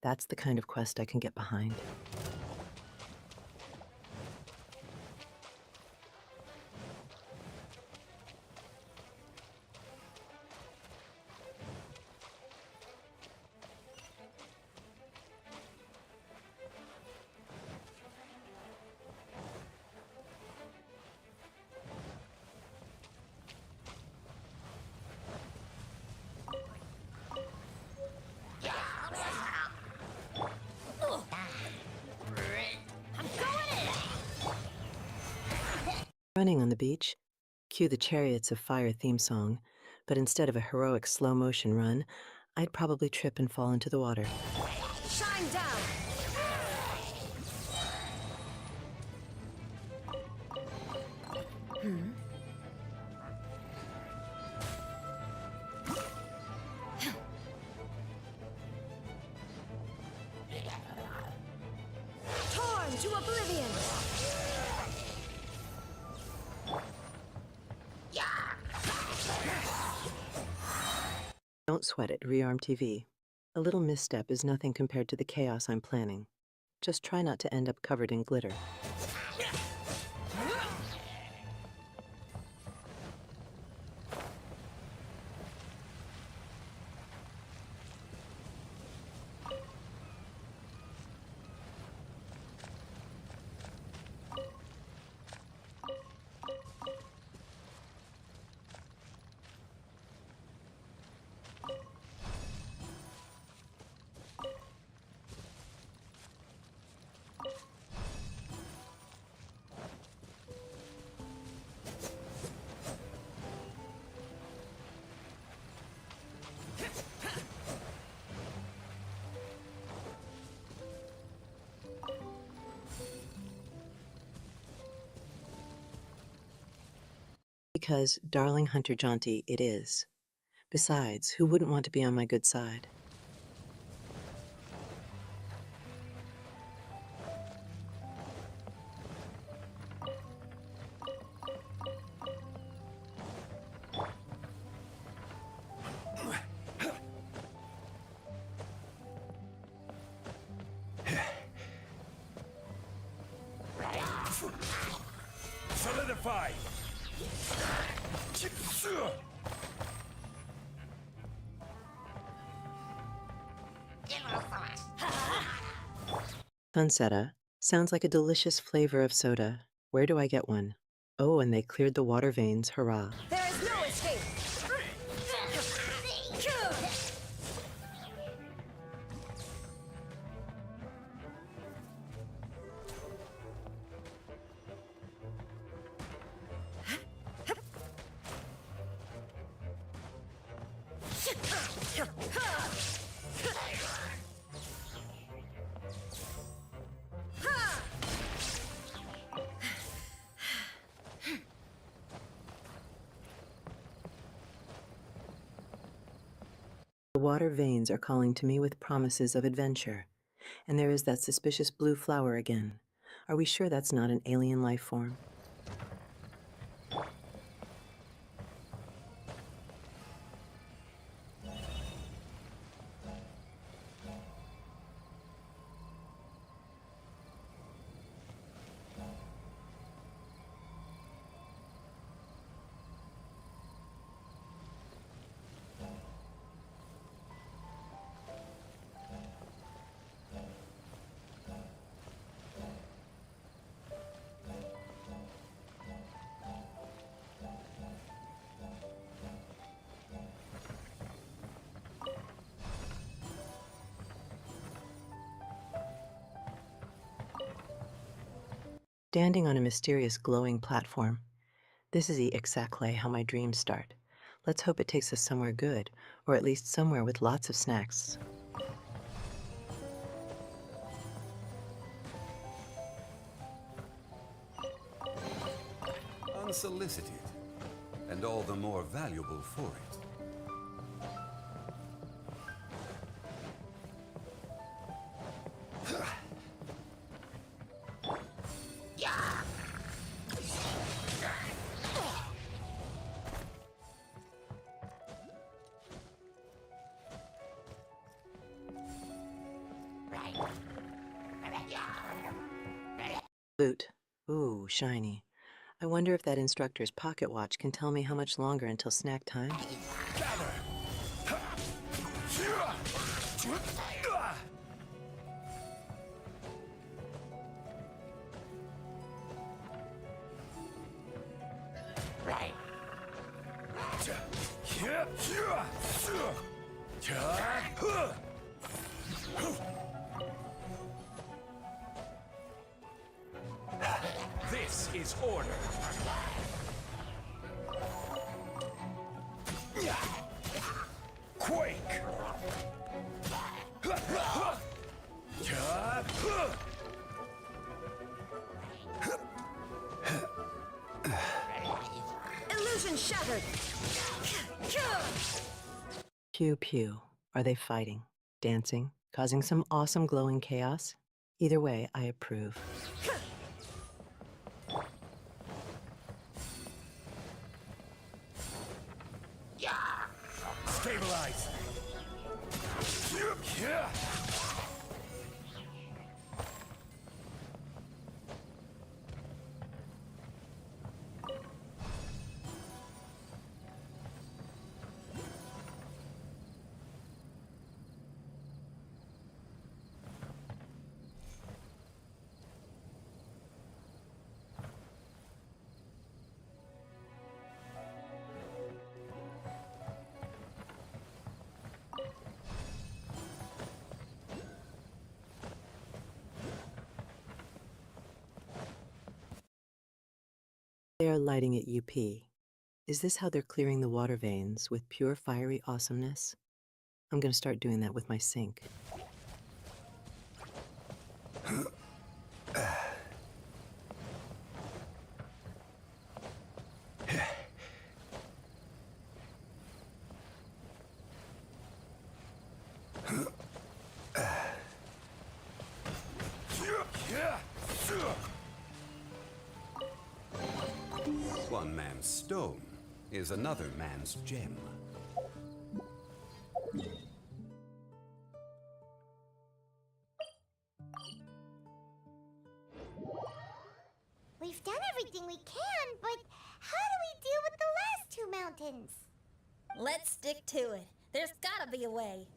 D: That's the kind of quest I can get behind. Running on the beach, cue the Chariots of Fire theme song, but instead of a heroic slow-motion run, I'd probably trip and fall into the water.
K: Shine down!
D: Don't sweat it, Rearm TV. A little misstep is nothing compared to the chaos I'm planning. Just try not to end up covered in glitter. Because, darling Hunter Jaunty, it is. Besides, who wouldn't want to be on my good side?
H: Solidify!
D: Sunsetta sounds like a delicious flavor of soda. Where do I get one? Oh, and they cleared the water veins, hurrah.
K: There is no escape.
D: The water veins are calling to me with promises of adventure. And there is that suspicious blue flower again. Are we sure that's not an alien life form? Standing on a mysterious glowing platform. This is exactly how my dreams start. Let's hope it takes us somewhere good, or at least somewhere with lots of snacks.
L: Unsolicited, and all the more valuable for it.
D: Loot. Ooh, shiny. I wonder if that instructor's pocket watch can tell me how much longer until snack time.
H: This is order. Quake.
K: Illusion shattered.
D: Pew pew. Are they fighting? Dancing? Causing some awesome glowing chaos? Either way, I approve.
H: Stabilize.
D: They are lighting at UP. Is this how they're clearing the water veins with pure fiery awesomeness? I'm gonna start doing that with my sink.
L: One man's stone is another man's gem.
A: We've done everything we can, but how do we deal with the last two mountains?
K: Let's stick to it. There's gotta be a way.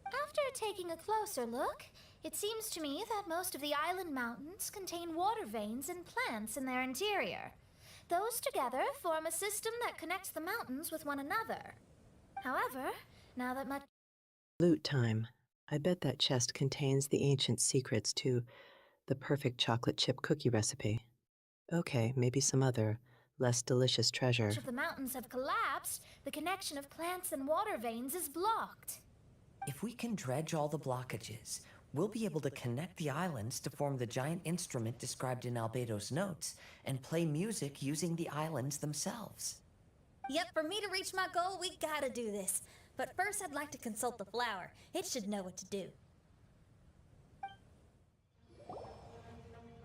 F: After taking a closer look, it seems to me that most of the island mountains contain water veins and plants in their interior. Those together form a system that connects the mountains with one another. However, now that much
D: Loot time. I bet that chest contains the ancient secrets to the perfect chocolate chip cookie recipe. Okay, maybe some other, less delicious treasure.
F: of the mountains have collapsed, the connection of plants and water veins is blocked.
C: If we can dredge all the blockages, we'll be able to connect the islands to form the giant instrument described in Albedo's notes and play music using the islands themselves.
K: Yep, for me to reach my goal, we gotta do this. But first, I'd like to consult the flower. It should know what to do.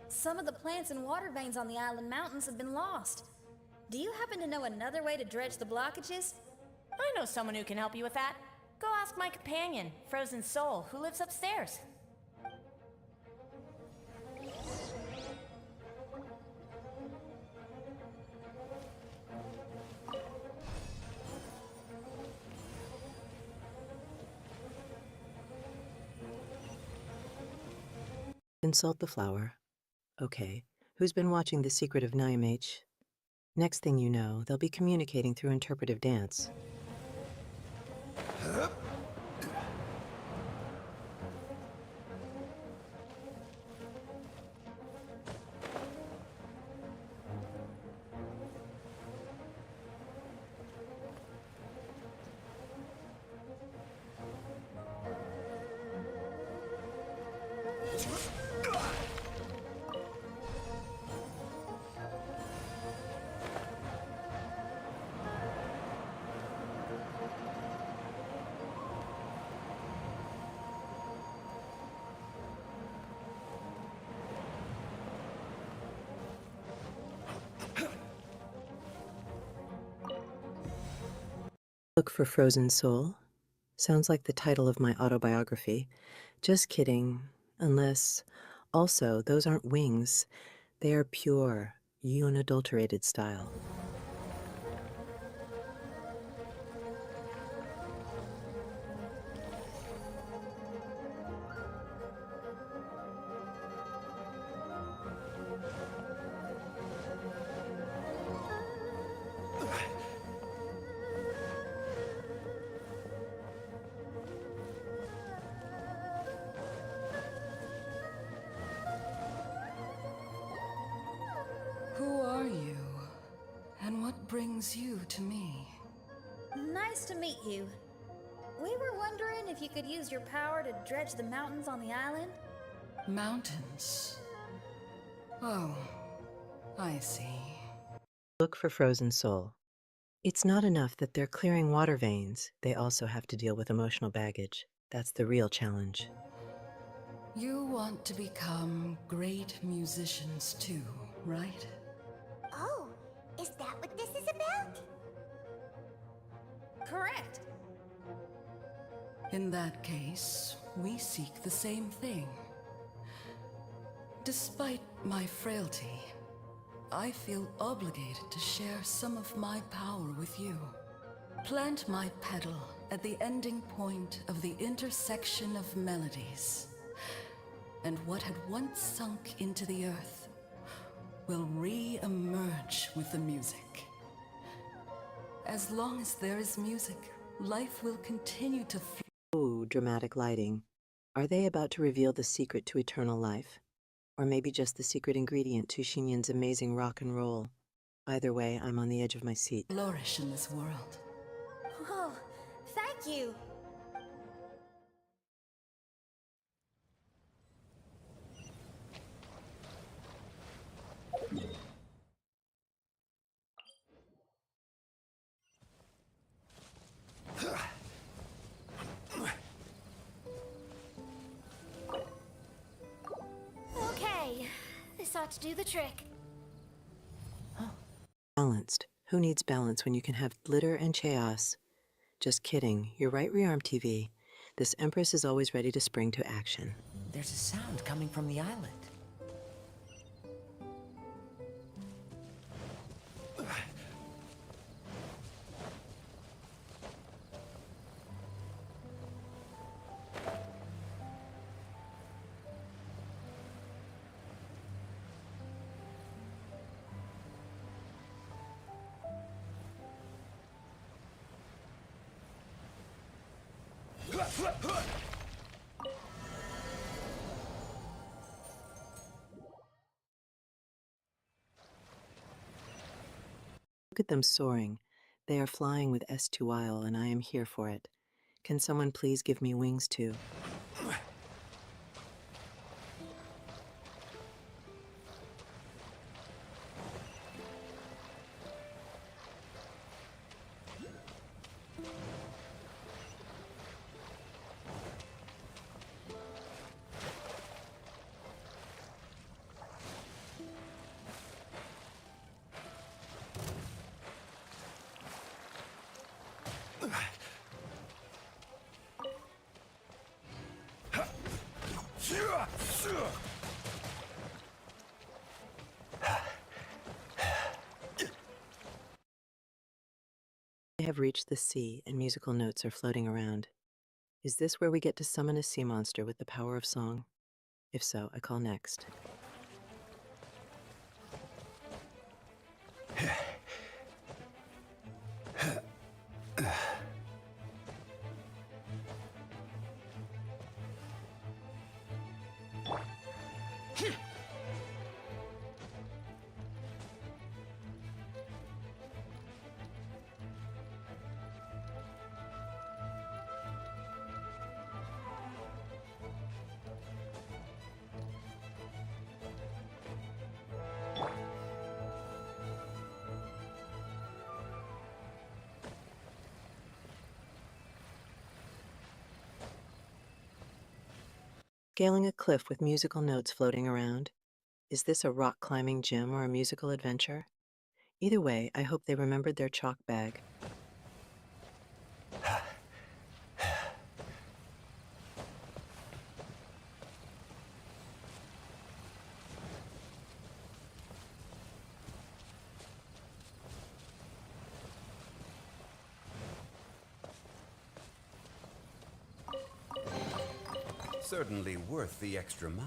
K: Some of the plants and water veins on the island mountains have been lost. Do you happen to know another way to dredge the blockages?
E: I know someone who can help you with that. Go ask my companion, Frozen Soul, who lives upstairs.
D: Consult the flower. Okay, who's been watching The Secret of Niamh? Next thing you know, they'll be communicating through interpretive dance. Look for Frozen Soul. Sounds like the title of my autobiography. Just kidding. Unless, also, those aren't wings. They are pure, unadulterated style.
M: Who are you? And what brings you to me?
K: Nice to meet you. We were wondering if you could use your power to dredge the mountains on the island?
M: Mountains. Oh, I see.
D: Look for Frozen Soul. It's not enough that they're clearing water veins. They also have to deal with emotional baggage. That's the real challenge.
M: You want to become great musicians too, right?
A: Oh, is that what this is about?
K: Correct.
M: In that case, we seek the same thing. Despite my frailty, I feel obligated to share some of my power with you. Plant my petal at the ending point of the intersection of melodies, and what had once sunk into the earth will re-emerge with the music. As long as there is music, life will continue to flow.
D: Ooh, dramatic lighting. Are they about to reveal the secret to eternal life? Or maybe just the secret ingredient to Xinyan's amazing rock and roll? Either way, I'm on the edge of my seat.
M: Flourish in this world.
E: Oh, thank you.
F: Okay, this ought to do the trick.
D: Balanced. Who needs balance when you can have glitter and chaos? Just kidding. You're right, Rearm TV. This Empress is always ready to spring to action.
C: There's a sound coming from the island.
D: Look at them soaring. They are flying with S2Ile, and I am here for it. Can someone please give me wings too? I have reached the sea, and musical notes are floating around. Is this where we get to summon a sea monster with the power of song? If so, I call next. Scaling a cliff with musical notes floating around. Is this a rock climbing gym or a musical adventure? Either way, I hope they remembered their chalk bag.
L: Certainly worth the extra mile.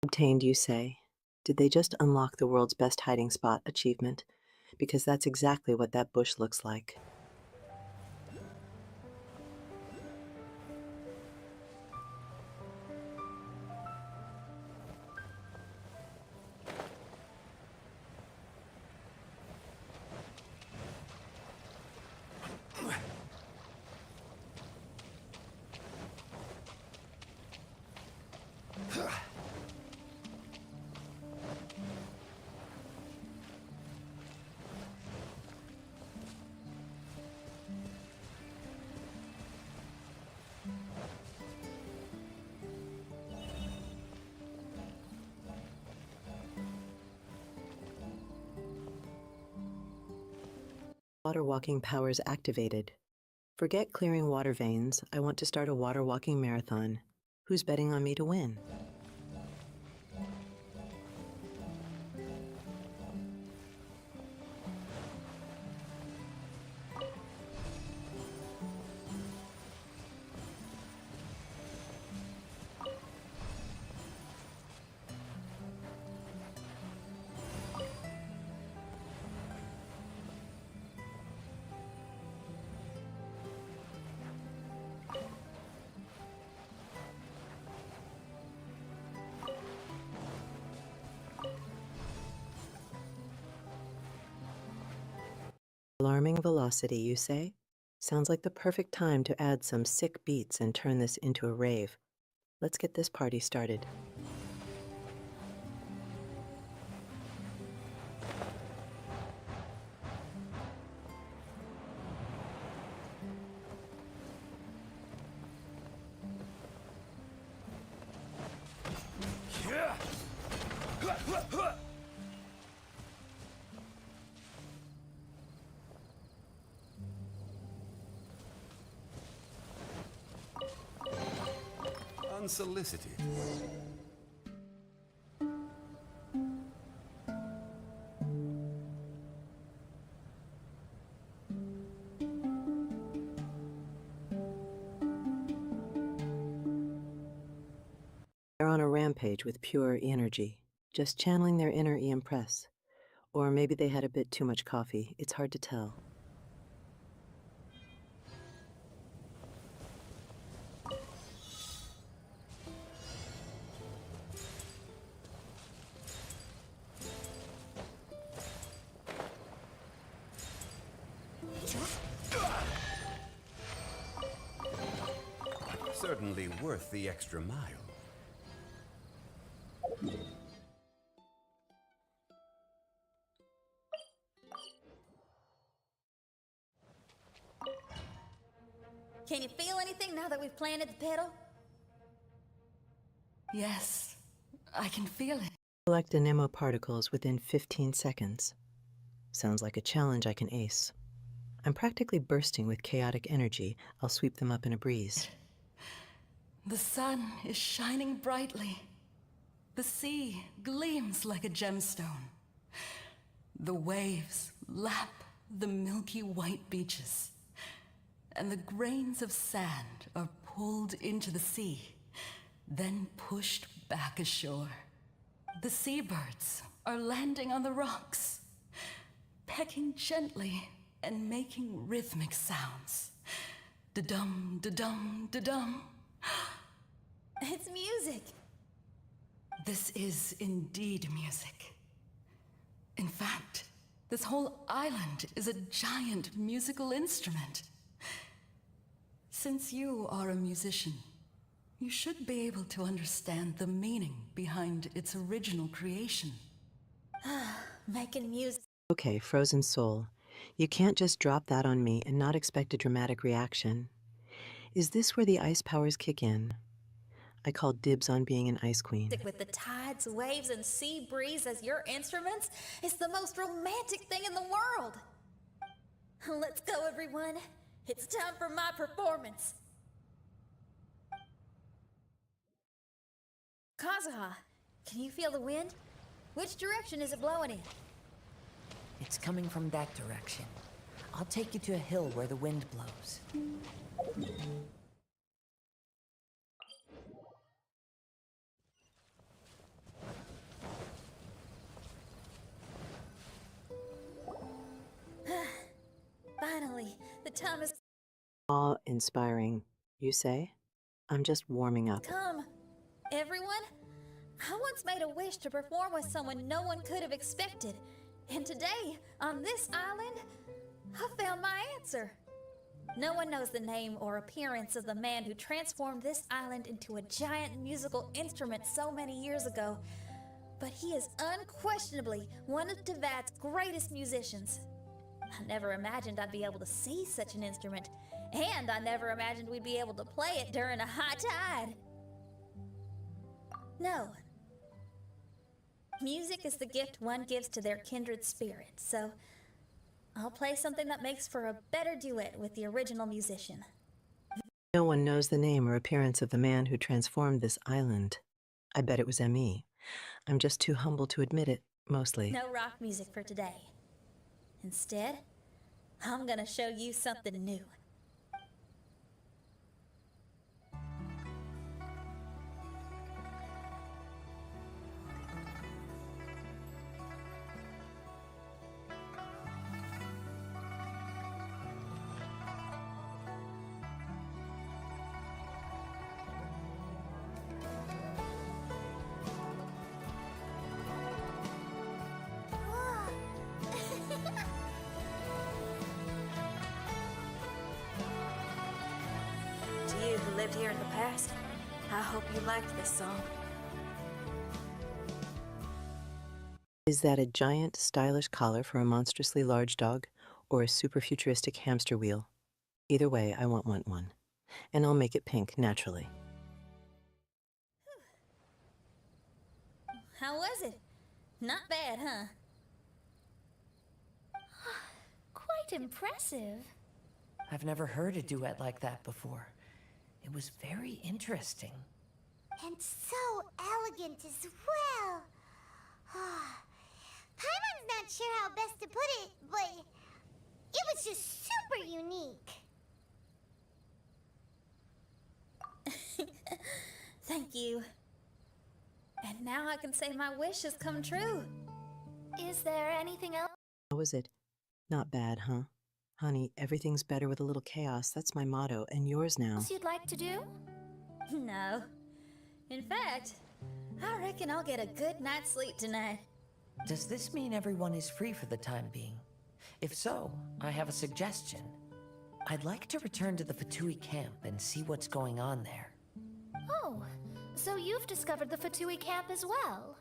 D: Obtained, you say? Did they just unlock the world's best hiding spot achievement? Because that's exactly what that bush looks like. Water walking powers activated. Forget clearing water veins. I want to start a water walking marathon. Who's betting on me to win? Alarming velocity, you say? Sounds like the perfect time to add some sick beats and turn this into a rave. Let's get this party started.
L: Unsolicited.
D: They're on a rampage with pure energy, just channeling their inner Empress. Or maybe they had a bit too much coffee. It's hard to tell.
L: Certainly worth the extra mile.
K: Can you feel anything now that we've planted the pedal?
M: Yes, I can feel it.
D: Collect anemo particles within 15 seconds. Sounds like a challenge I can ace. I'm practically bursting with chaotic energy. I'll sweep them up in a breeze.
M: The sun is shining brightly. The sea gleams like a gemstone. The waves lap the milky white beaches. And the grains of sand are pulled into the sea, then pushed back ashore. The seabirds are landing on the rocks, pecking gently and making rhythmic sounds. Da-dum, da-dum, da-dum.
K: It's music.
M: This is indeed music. In fact, this whole island is a giant musical instrument. Since you are a musician, you should be able to understand the meaning behind its original creation.
K: Making music.
D: Okay, frozen soul. You can't just drop that on me and not expect a dramatic reaction. Is this where the ice powers kick in? I call dibs on being an ice queen.
K: With the tides, waves, and sea breeze as your instruments, it's the most romantic thing in the world. Let's go, everyone. It's time for my performance. Kazuha, can you feel the wind? Which direction is it blowing in?
C: It's coming from that direction. I'll take you to a hill where the wind blows.
K: Finally, the time is
D: Awe-inspiring, you say? I'm just warming up.
K: come. Everyone, I once made a wish to perform with someone no one could have expected. And today, on this island, I found my answer. No one knows the name or appearance of the man who transformed this island into a giant musical instrument so many years ago, but he is unquestionably one of Teyvat's greatest musicians. I never imagined I'd be able to see such an instrument, and I never imagined we'd be able to play it during a high tide. No. Music is the gift one gives to their kindred spirit, so I'll play something that makes for a better duet with the original musician.
D: No one knows the name or appearance of the man who transformed this island. I bet it was M.E. I'm just too humble to admit it, mostly.
K: No rock music for today. Instead, I'm gonna show you something new.
N: To you who lived here in the past, I hope you liked this song.
D: Is that a giant, stylish collar for a monstrously large dog, or a super futuristic hamster wheel? Either way, I want one. And I'll make it pink, naturally.
K: How was it? Not bad, huh?
F: Quite impressive.
C: I've never heard a duet like that before. It was very interesting.
A: And so elegant as well. Paimon's not sure how best to put it, but it was just super unique.
K: Thank you. And now I can say my wish has come true.
F: Is there anything else
D: How was it? Not bad, huh? Honey, everything's better with a little chaos. That's my motto, and yours now.
F: you'd like to do?
K: No. In fact, I reckon I'll get a good night's sleep tonight.
C: Does this mean everyone is free for the time being? If so, I have a suggestion. I'd like to return to the Fatui camp and see what's going on there.
F: Oh, so you've discovered the Fatui camp as well?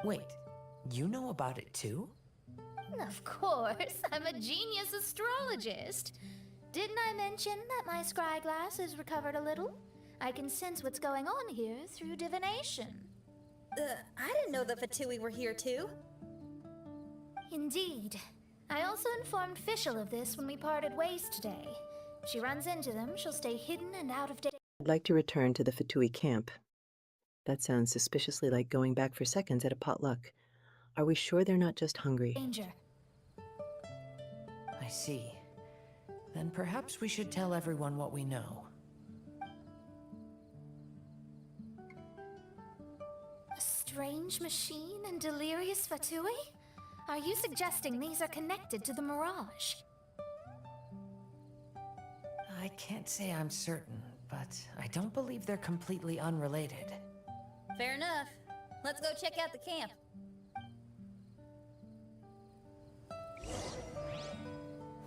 C: Wait, you know about it too?
F: Of course, I'm a genius astrologist. Didn't I mention that my scry glass has recovered a little? I can sense what's going on here through divination.
K: I didn't know the Fatui were here too.
F: Indeed. I also informed Fischl of this when we parted ways today. If she runs into them, she'll stay hidden and out of date.
D: I'd like to return to the Fatui camp. That sounds suspiciously like going back for seconds at a potluck. Are we sure they're not just hungry?
F: Danger.
C: I see. Then perhaps we should tell everyone what we know.
F: A strange machine and delirious Fatui? Are you suggesting these are connected to the Mirage?
C: I can't say I'm certain, but I don't believe they're completely unrelated.
K: Fair enough. Let's go check out the camp.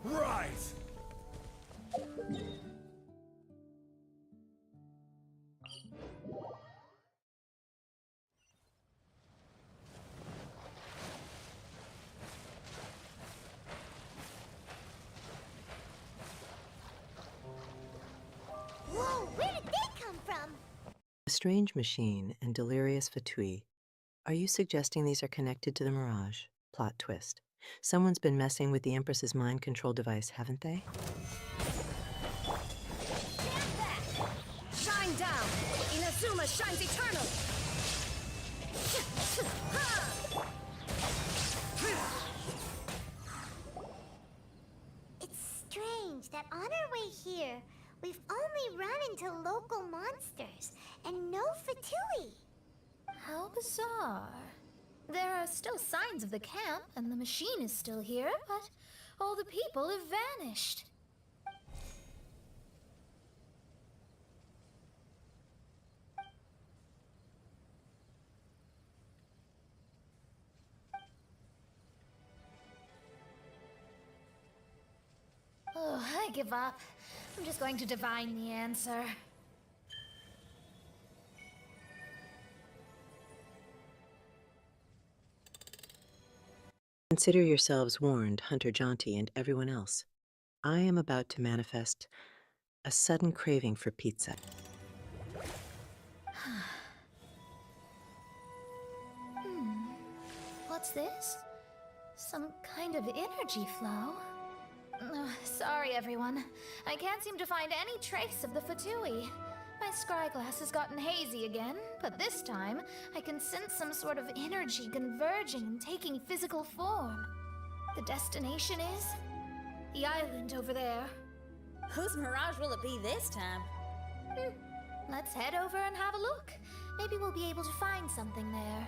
J: Right!
A: Whoa, where did they come from?
D: A strange machine and delirious Fatui. Are you suggesting these are connected to the Mirage? Plot twist. Someone's been messing with the Empress's mind control device, haven't they?
N: Shine down! Inazuma shines eternal!
A: It's strange that on our way here, we've only run into local monsters and no Fatui.
F: How bizarre. There are still signs of the camp, and the machine is still here, but all the people have vanished. Oh, I give up. I'm just going to divine the answer.
D: Consider yourselves warned, Hunter Jaunty and everyone else. I am about to manifest a sudden craving for pizza.
F: What's this? Some kind of energy flow. Sorry, everyone. I can't seem to find any trace of the Fatui. My scry glass has gotten hazy again, but this time I can sense some sort of energy converging and taking physical form. The destination is the island over there.
K: Whose mirage will it be this time?
F: Let's head over and have a look. Maybe we'll be able to find something there.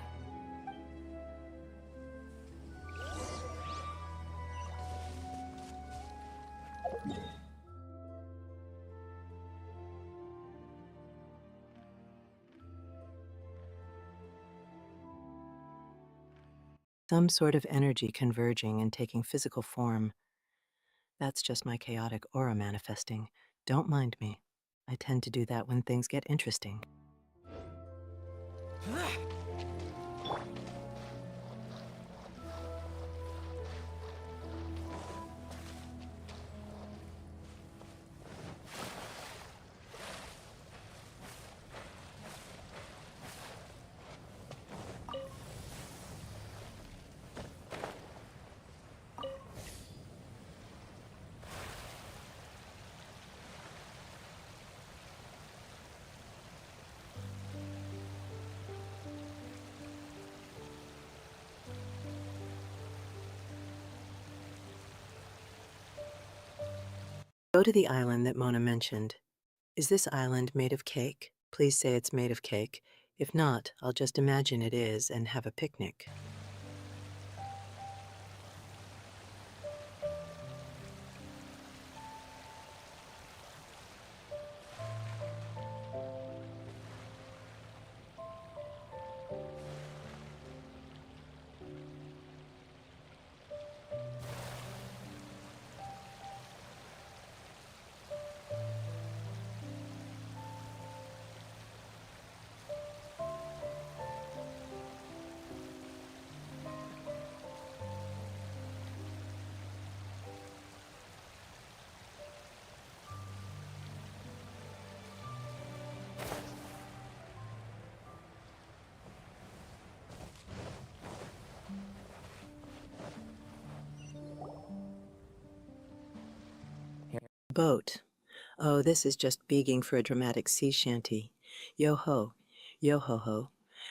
D: Some sort of energy converging and taking physical form. That's just my chaotic aura manifesting. Don't mind me. I tend to do that when things get interesting. Go to the island that Mona mentioned. Is this island made of cake? Please say it's made of cake. If not, I'll just imagine it is and have a picnic. Boat. Oh, this is just begging for a dramatic sea shanty. Yo-ho, yo-ho-ho.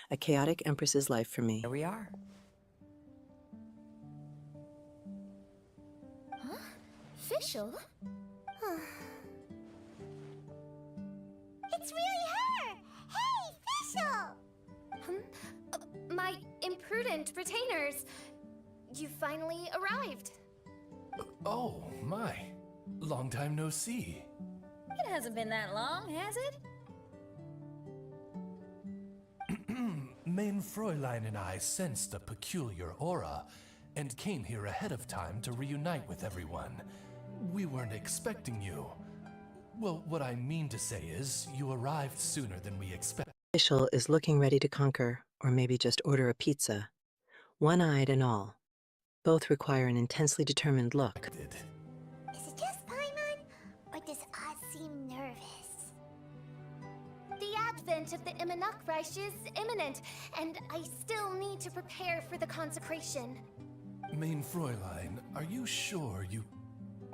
D: A chaotic empress's life for me.
C: Here we are.
F: Huh? Fischl?
A: It's really her! Hey, Fischl!
F: My imprudent retainers. You finally arrived.
O: Oh, my. Long time no see.
K: It hasn't been that long, has it?
O: Main Fräulein and I sensed a peculiar aura and came here ahead of time to reunite with everyone. We weren't expecting you. Well, what I mean to say is, you arrived sooner than we expected.
D: Fischl is looking ready to conquer, or maybe just order a pizza. One-eyed and all. Both require an intensely determined look.
A: Is it just Paimon, or does Oz seem nervous?
F: The advent of the Immanok is imminent, and I still need to prepare for the consecration.
O: Main Fräulein, are you sure you...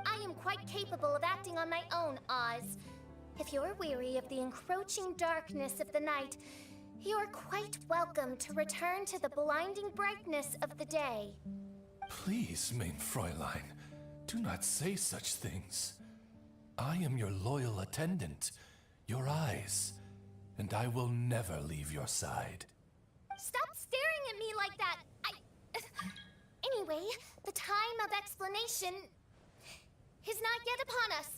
F: I am quite capable of acting on my own, Oz. If you're weary of the encroaching darkness of the night, you're quite welcome to return to the blinding brightness of the day.
O: Please, Main Fräulein, do not say such things. I am your loyal attendant, your eyes, and I will never leave your side.
F: Stop staring at me like that! Anyway, the time of explanation is not yet upon us.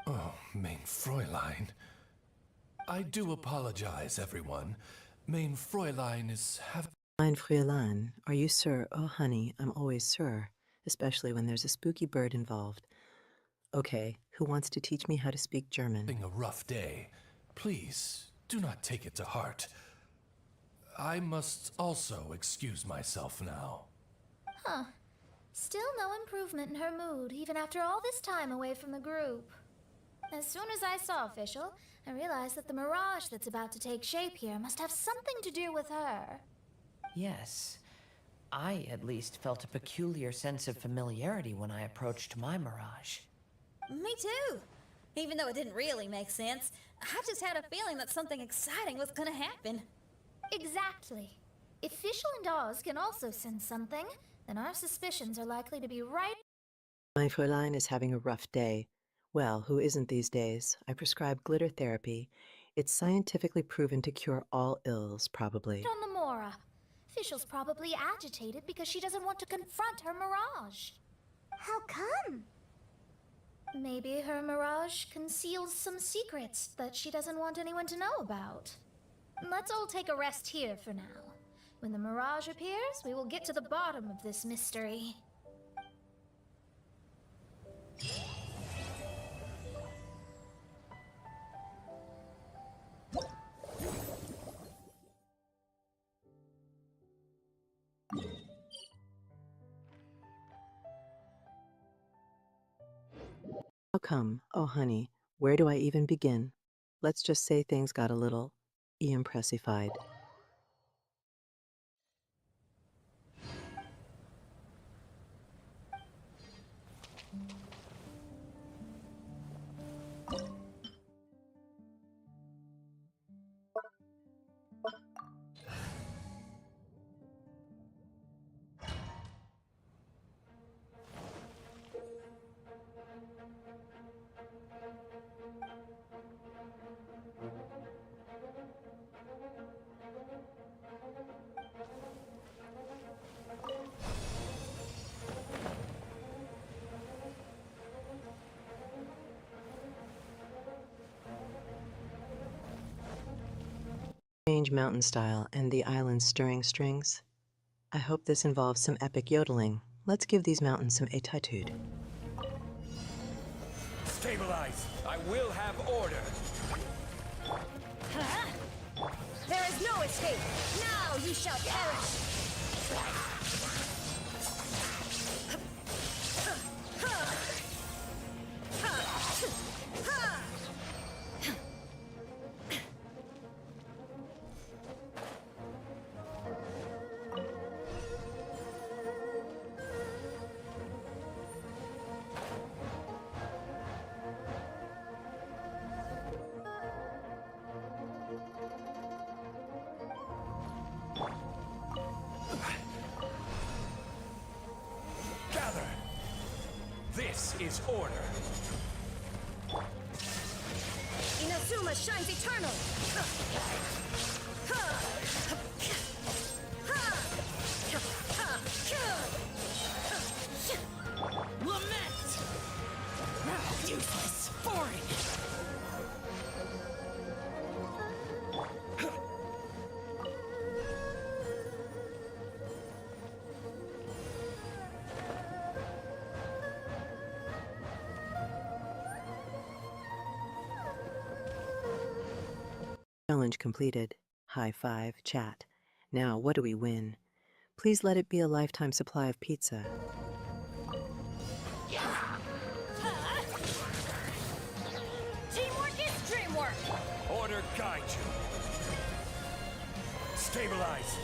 O: Oh, Main Fräulein. I do apologize, everyone. Main Fräulein is having...
D: Mein Fräulein, are you sir? Oh, honey, I'm always sir, especially when there's a spooky bird involved. Okay, who wants to teach me how to speak German?
O: A rough day. Please, do not take it to heart. I must also excuse myself now.
F: Huh. Still no improvement in her mood, even after all this time away from the group. As soon as I saw Fischl, I realized that the mirage that's about to take shape here must have something to do with her.
C: Yes. I, at least, felt a peculiar sense of familiarity when I approached my mirage.
K: Me too. Even though it didn't really make sense, I just had a feeling that something exciting was gonna happen.
F: Exactly. If Fischl and Oz can also sense something, then our suspicions are likely to be right.
D: My Fräulein is having a rough day. Well, who isn't these days? I prescribe glitter therapy. It's scientifically proven to cure all ills, probably.
F: On the Mora. Fischl's probably agitated because she doesn't want to confront her mirage.
A: How come?
F: Maybe her mirage conceals some secrets that she doesn't want anyone to know about. Let's all take a rest here for now. When the mirage appears, we will get to the bottom of this mystery.
D: How come? Oh, honey, where do I even begin? Let's just say things got a little empressified. Strange mountain style and the island's stirring strings. I hope this involves some epic yodeling. Let's give these mountains some etude.
P: Stabilize! I will have order!
K: There is no escape! Now you shall perish!
P: Gather! This is order!
K: Inazuma shines eternal!
P: Lament! Useless! Boring!
D: Challenge completed. High five, chat. Now, what do we win? Please let it be a lifetime supply of pizza.
K: Teamwork is dreamwork!
P: Order guide you! Stabilize!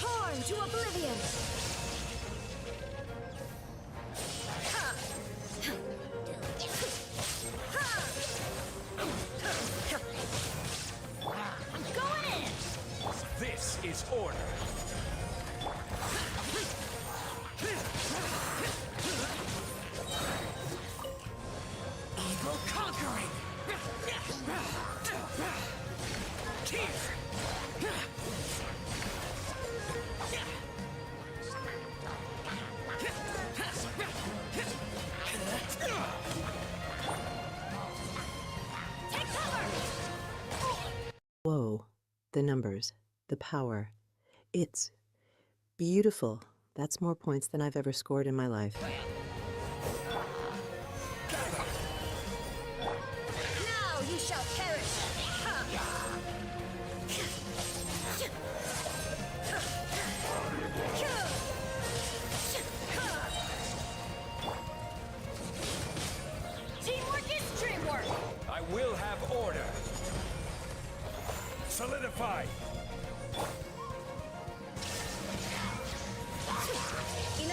K: Torn to oblivion!
P: I'm going in! This is order! Evil conquering!
D: Whoa, the numbers, the power. It's beautiful. That's more points than I've ever scored in my life.
K: Now you shall perish! Teamwork is dreamwork!
P: I will have order! Solidify!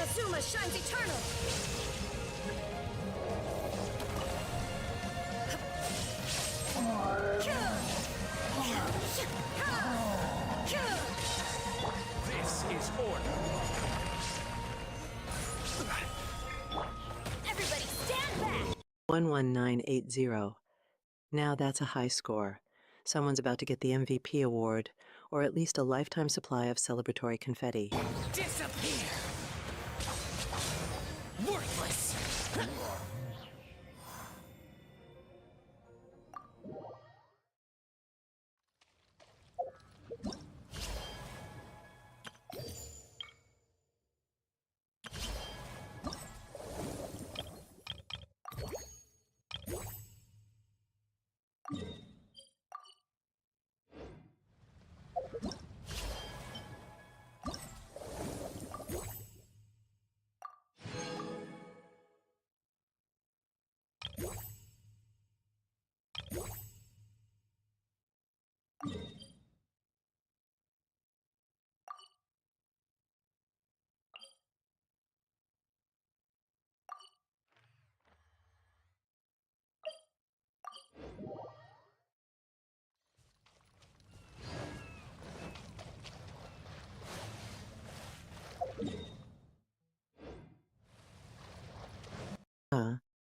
K: Azuma shines eternal!
P: This is order.
K: Everybody stand back!
D: 11980. Now that's a high score. Someone's about to get the MVP award, or at least a lifetime supply of celebratory confetti.
P: Disappear! Worthless!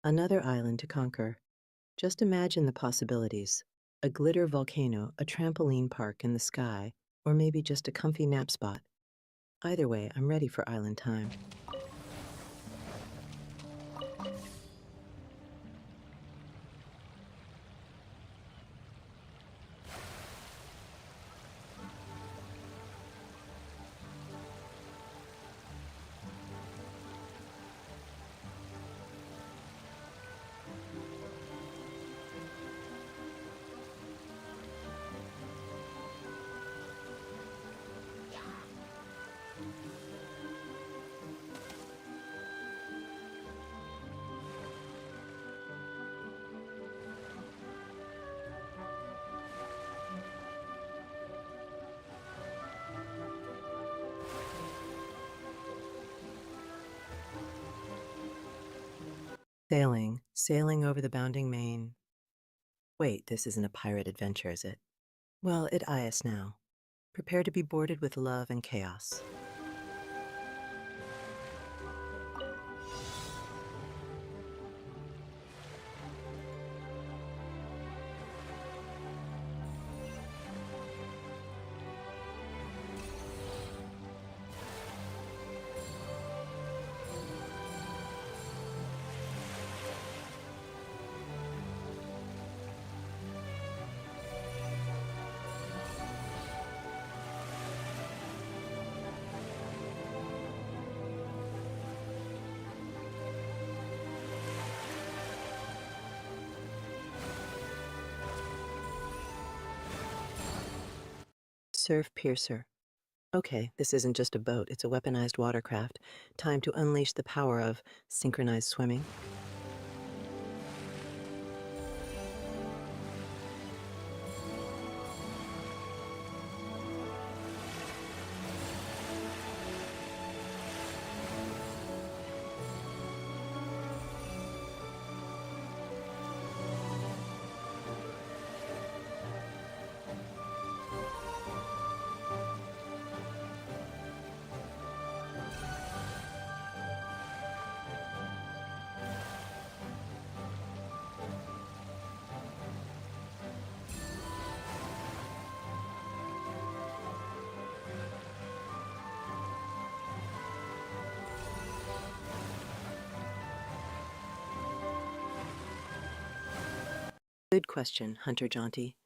D: Another island to conquer. Just imagine the possibilities. A glitter volcano, a trampoline park in the sky, or maybe just a comfy nap spot. Either way, I'm ready for island time. Sailing over the bounding main. Wait, this isn't a pirate adventure, is it? Well, it eye us now. Prepare to be boarded with love and chaos. Surf Piercer. Okay, this isn't just a boat, it's a weaponized watercraft. Time to unleash the power of synchronized swimming. Good question, Hunter Jaunty.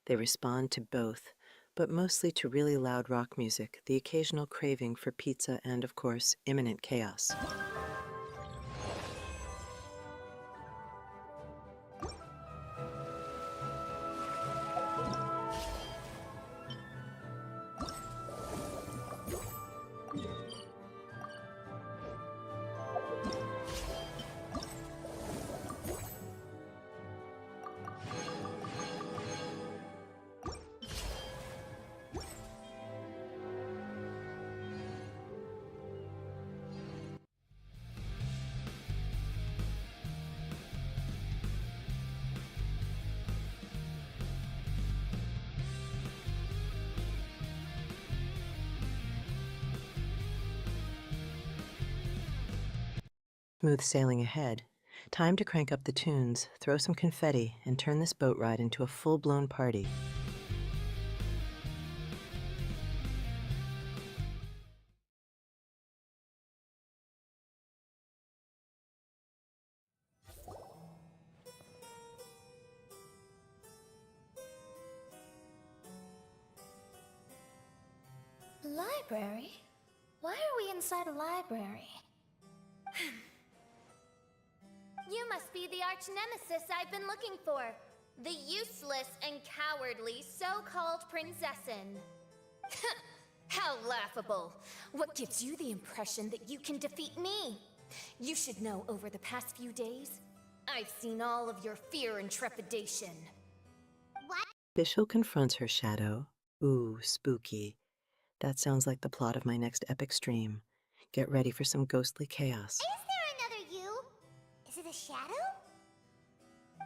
D: They respond to both, but mostly to really loud rock music, the occasional craving for pizza, and, of course, imminent chaos. Smooth sailing ahead. Time to crank up the tunes, throw some confetti, and turn this boat ride into a full-blown party.
F: Library? Why are we inside a library?
A: You must be the arch nemesis I've been looking for. The useless and cowardly so-called princessin.
B: How laughable! What gives you the impression that you can defeat me? You should know over the past few days, I've seen all of your fear and trepidation.
A: What?
D: Official confronts her shadow. Ooh, spooky. That sounds like the plot of my next epic stream. Get ready for some ghostly chaos.
A: Is there another you? Is it a shadow?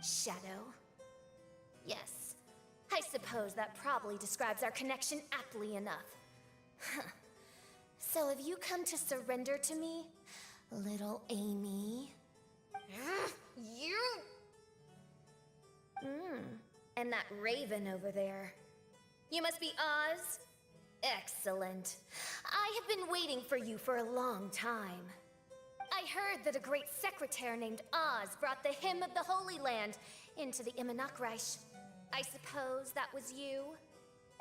B: Shadow? Yes. I suppose that probably describes our connection aptly enough. So have you come to surrender to me, little Amy? You? And that raven over there. You must be Oz? Excellent. I have been waiting for you for a long time. I heard that a great secretary named Oz brought the hymn of the Holy Land into the Immonakreich. I suppose that was you?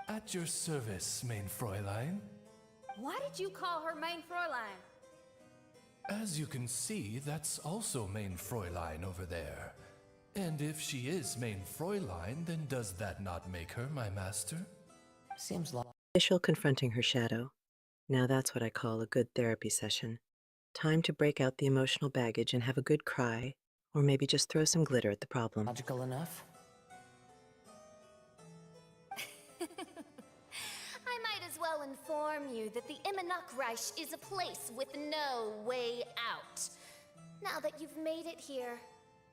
O: At your service, mein Fräulein.
K: Why did you call her Main Fräulein?
O: As you can see, that's also mein Fräulein over there. And if she is mein Fräulein, then does that not make her my master?
C: Seems like
D: Official confronting her shadow. Now that's what I call a good therapy session. Time to break out the emotional baggage and have a good cry, or maybe just throw some glitter at the problem.
C: logical enough.
B: I might as well inform you that the Immonakreich is a place with no way out. Now that you've made it here,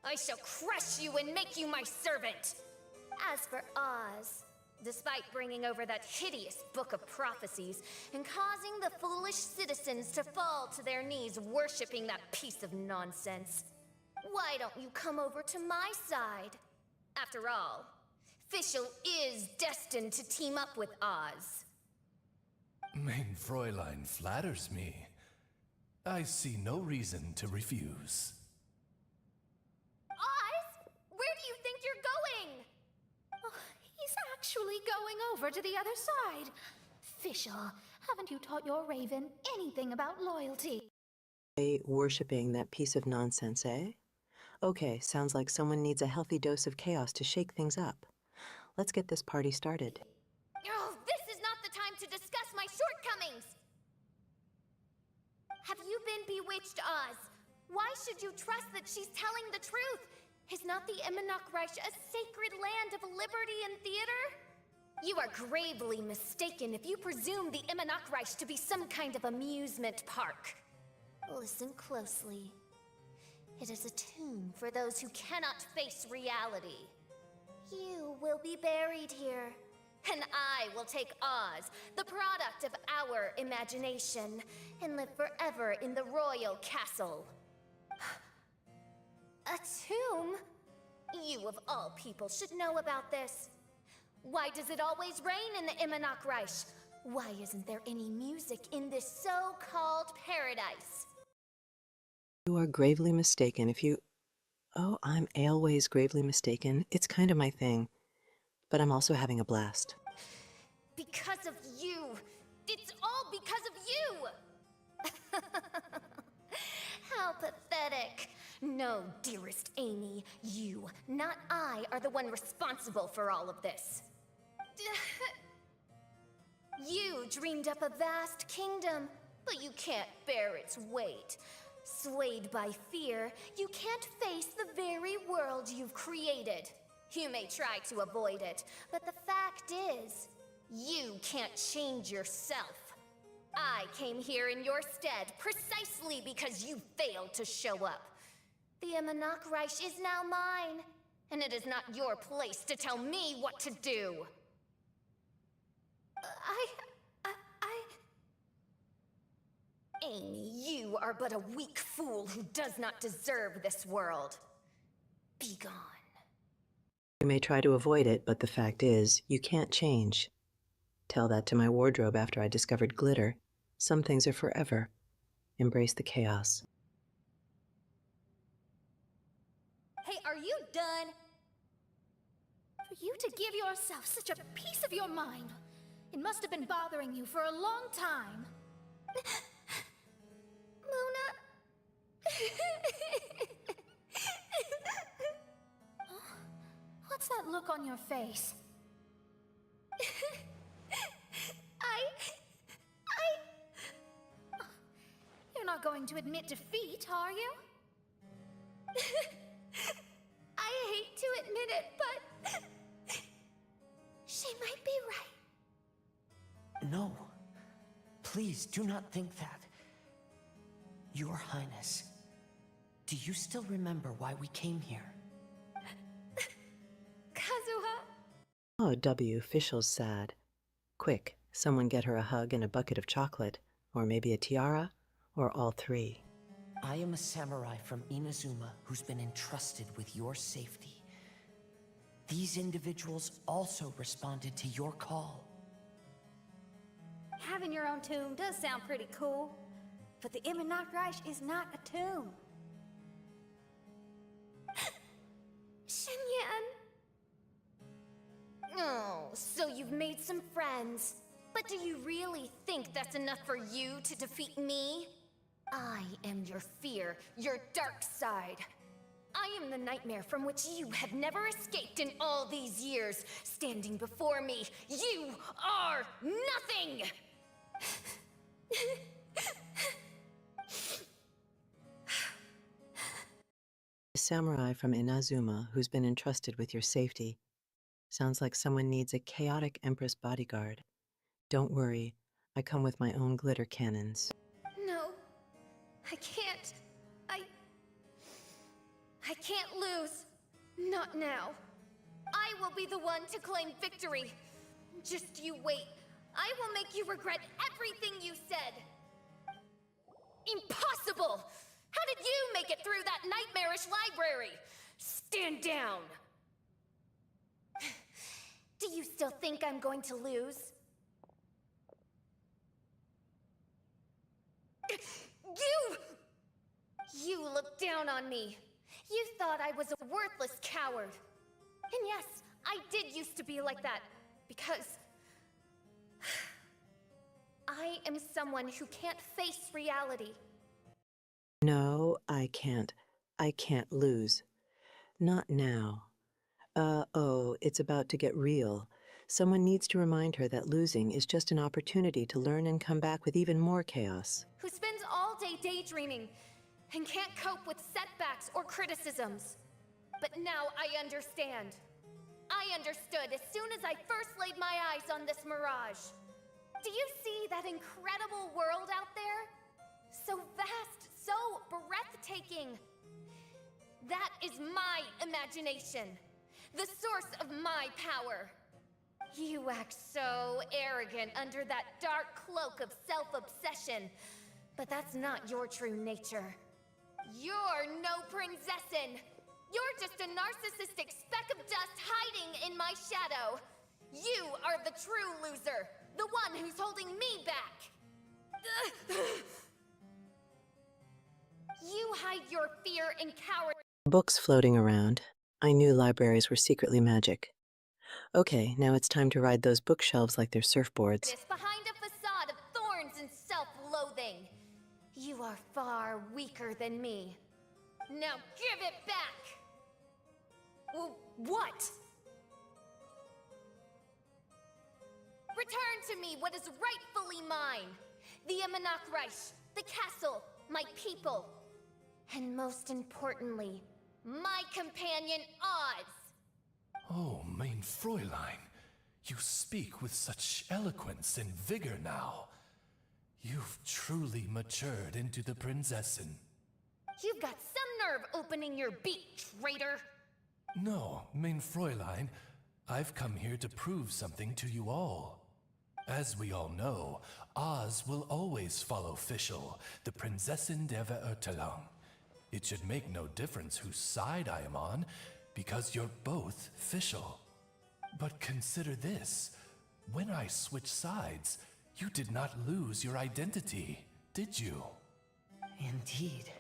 B: I shall crush you and make you my servant. As for Oz, despite bringing over that hideous book of prophecies and causing the foolish citizens to fall to their knees worshipping that piece of nonsense, why don't you come over to my side? After all, Fischl is destined to team up with Oz.
O: Mein Fräulein flatters me. I see no reason to refuse.
B: Oz? Where do you think you're going?
F: He's actually going over to the other side. Fischl, haven't you taught your raven anything about loyalty?
D: Worshipping that piece of nonsense, eh? Okay, sounds like someone needs a healthy dose of chaos to shake things up. Let's get this party started.
B: Oh, this is not the time to discuss my shortcomings! Have you been bewitched, Oz? Why should you trust that she's telling the truth? Is not the Immonakreich a sacred land of liberty and theater? You are gravely mistaken if you presume the Immonakreich to be some kind of amusement park. Listen closely. It is a tomb for those who cannot face reality. You will be buried here, and I will take Oz, the product of our imagination, and live forever in the royal castle. A tomb? You of all people should know about this. Why does it always rain in the Immonakreich? Why isn't there any music in this so-called paradise?
D: You are gravely mistaken if you... Oh, I'm always gravely mistaken. It's kind of my thing. But I'm also having a blast.
B: Because of you! It's all because of you! How pathetic! No, dearest Amy, you, not I, are the one responsible for all of this. You dreamed up a vast kingdom, but you can't bear its weight. Swayed by fear, you can't face the very world you've created. You may try to avoid it, but the fact is, you can't change yourself. I came here in your stead precisely because you failed to show up. The Immonakreich is now mine, and it is not your place to tell me what to do. Amy, you are but a weak fool who does not deserve this world. Be gone.
D: You may try to avoid it, but the fact is, you can't change. Tell that to my wardrobe after I discovered glitter. Some things are forever. Embrace the chaos.
K: Hey, are you done?
F: For you to give yourself such a piece of your mind, it must have been bothering you for a long time.
B: Luna.
F: What's that look on your face? You're not going to admit defeat, are you?
B: I hate to admit it, but she might be right.
C: No. Please do not think that. Your Highness, do you still remember why we came here?
B: Kazuha.
D: Oh, W. Fischl's sad. Quick, someone get her a hug and a bucket of chocolate. Or maybe a tiara? Or all three.
C: I am a samurai from Inazuma who's been entrusted with your safety. These individuals also responded to your call.
K: Having your own tomb does sound pretty cool, but the Immonakreich is not a tomb.
B: Shenyan. Oh, so you've made some friends. But do you really think that's enough for you to defeat me? I am your fear, your dark side. I am the nightmare from which you have never escaped in all these years. Standing before me, you are nothing!
D: A samurai from Inazuma who's been entrusted with your safety. Sounds like someone needs a chaotic Empress bodyguard. Don't worry, I come with my own glitter cannons.
B: No, I can't. I can't lose. Not now. I will be the one to claim victory. Just you wait. I will make you regret everything you said. Impossible! How did you make it through that nightmarish library? Stand down. Do you still think I'm going to lose? You looked down on me. You thought I was a worthless coward. And yes, I did used to be like that, because I am someone who can't face reality.
D: No, I can't. I can't lose. Not now. Oh, it's about to get real. Someone needs to remind her that losing is just an opportunity to learn and come back with even more chaos.
B: Who spends all day daydreaming and can't cope with setbacks or criticisms. But now I understand. I understood as soon as I first laid my eyes on this mirage. Do you see that incredible world out there? So vast, so breathtaking. That is my imagination, the source of my power. You act so arrogant under that dark cloak of self-obsession, but that's not your true nature. You're no prinzessin. You're just a narcissistic speck of dust hiding in my shadow. You are the true loser, the one who's holding me back. You hide your fear and cowardice.
D: Books floating around. I knew libraries were secretly magic. Okay, now it's time to ride those bookshelves like they're surfboards.
B: Behind a facade of thorns and self-loathing. You are far weaker than me. Now give it back! What? Return to me what is rightfully mine. The Immonakreich, the castle, my people, and most importantly, my companion Oz.
O: Oh, mein Fräulein, you speak with such eloquence and vigor now. You've truly matured into the Prinzessin.
B: You've got some nerve opening your beak, traitor!
O: No, mein Fräulein, I've come here to prove something to you all. As we all know, Oz will always follow Fischl, the Prinzessin der Verurteilung. It should make no difference whose side I am on, because you're both Fischl. But consider this. When I switched sides, you did not lose your identity, did you?
C: Indeed.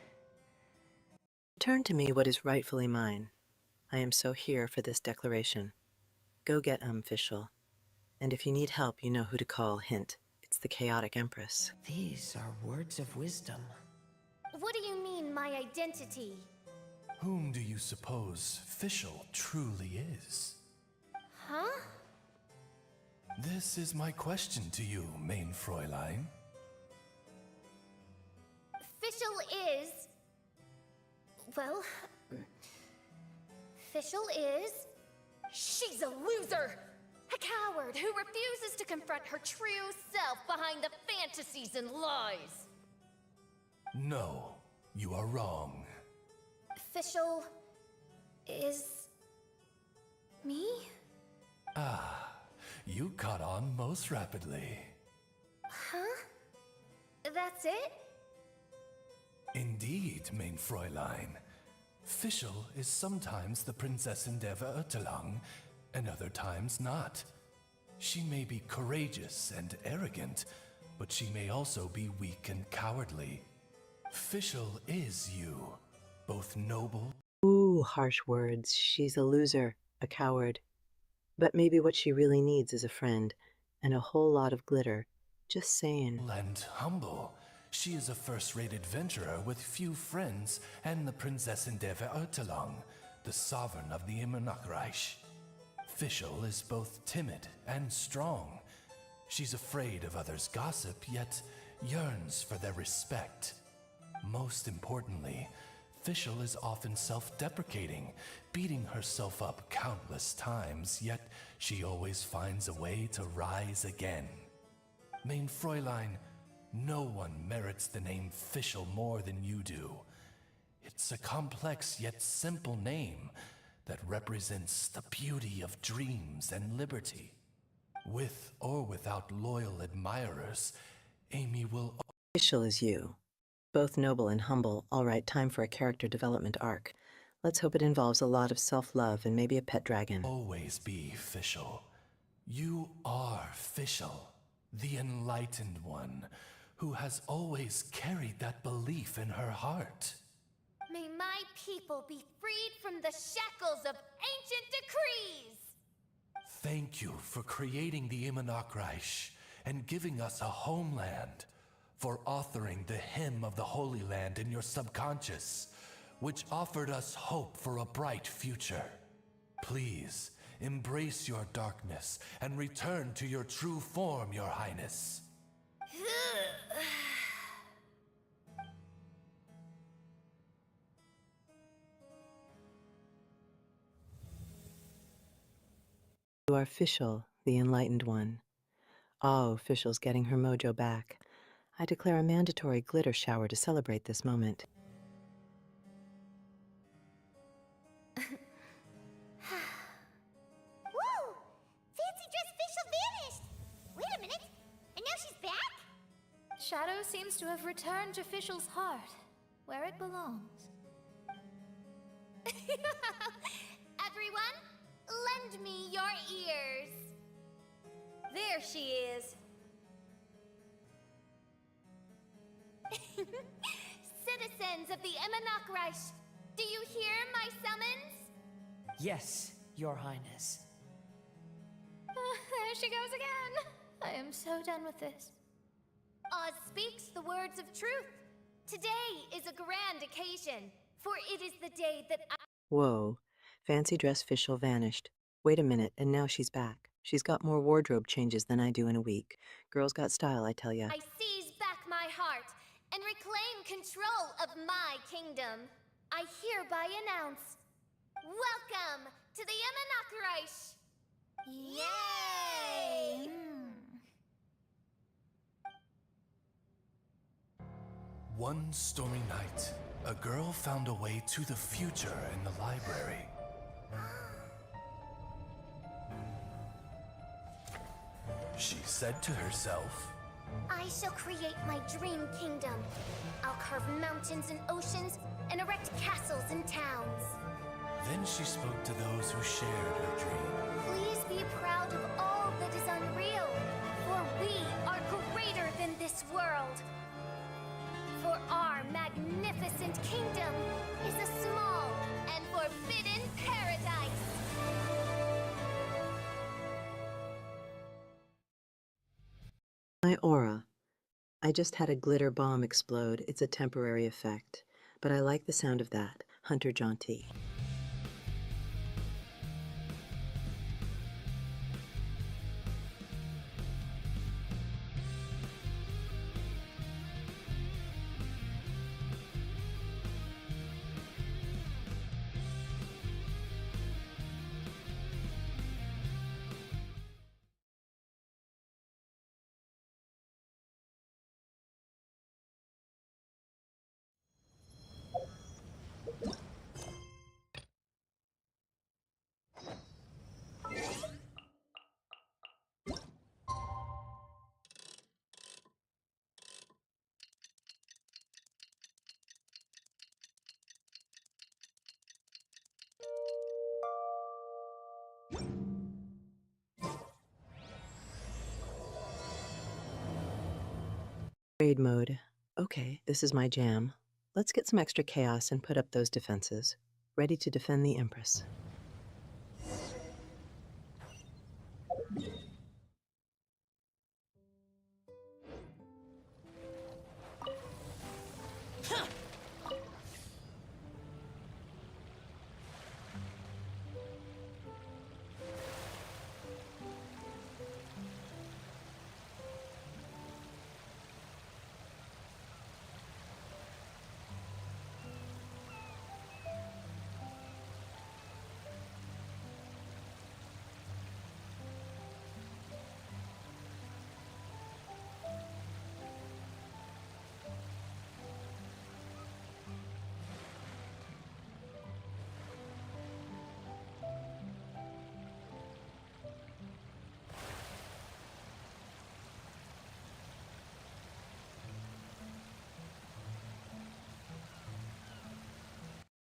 D: Return to me what is rightfully mine. I am so here for this declaration. Go get Fischl. And if you need help, you know who to call. Hint, it's the chaotic Empress.
C: These are words of wisdom.
A: What do you mean, my identity?
O: Whom do you suppose Fischl truly is?
A: Huh?
O: This is my question to you, mein Fräulein.
A: Fischl is... Well... Fischl is...
F: She's a loser! A coward who refuses to confront her true self behind the fantasies and lies.
O: No, you are wrong.
A: Fischl is... me?
O: Ah, you caught on most rapidly.
A: Huh? That's it?
O: Indeed, mein Fräulein. Fischl is sometimes the Prinzessin der Verurteilung, and other times not. She may be courageous and arrogant, but she may also be weak and cowardly. Fischl is you, both noble...
D: Ooh, harsh words. She's a loser, a coward. But maybe what she really needs is a friend, and a whole lot of glitter. Just saying.
O: And humble. She is a first-rate adventurer with few friends, and the Prinzessin der Verurteilung, the sovereign of the Immernachtreich. Fischl is both timid and strong. She's afraid of others' gossip, yet yearns for their respect. Most importantly, Fischl is often self-deprecating, beating herself up countless times, yet she always finds a way to rise again. Mein Fräulein, no one merits the name Fischl more than you do. It's a complex yet simple name that represents the beauty of dreams and liberty. With or without loyal admirers, Amy will...
D: Fischl is you. Both noble and humble. All right, time for a character development arc. Let's hope it involves a lot of self-love and maybe a pet dragon.
O: Always be Fischl. You are Fischl, the enlightened one, who has always carried that belief in her heart.
A: May my people be freed from the shackles of ancient decrees!
O: Thank you for creating the Immernachtreich and giving us a homeland, for authoring the hymn of the Holy Land in your subconscious, which offered us hope for a bright future. Please, embrace your darkness and return to your true form, Your Highness.
D: You are Fischl, the enlightened one. Oh, Fischl's getting her mojo back. I declare a mandatory glitter shower to celebrate this moment.
A: Woo! Fancy dress Fischl vanished! Wait a minute, and now she's back?
F: Shadow seems to have returned to Fischl's heart, where it belongs.
A: Everyone, lend me your ears.
E: There she is.
A: Citizens of the Immernachtreich, do you hear my summons?
C: Yes, Your Highness.
F: There she goes again. I am so done with this.
A: Oz speaks the words of truth. Today is a grand occasion, for it is the day that
D: Whoa, fancy dress Fischl vanished. Wait a minute, and now she's back. She's got more wardrobe changes than I do in a week. Girl's got style, I tell ya.
A: I seize back my heart and reclaim control of my kingdom. I hereby announce, welcome to the Immernachtreich! Yay!
O: One stormy night, a girl found a way to the future in the library. She said to herself,
F: I shall create my dream kingdom. I'll carve mountains and oceans and erect castles and towns.
O: Then she spoke to those who shared her dream.
F: Please be proud of all that is unreal, for we are greater than this world. For our magnificent kingdom is a small and forbidden paradise.
D: My aura. I just had a glitter bomb explode. It's a temporary effect, but I like the sound of that. Hunter Jaunty. Raid mode. Okay, this is my jam. Let's get some extra chaos and put up those defenses. Ready to defend the Empress.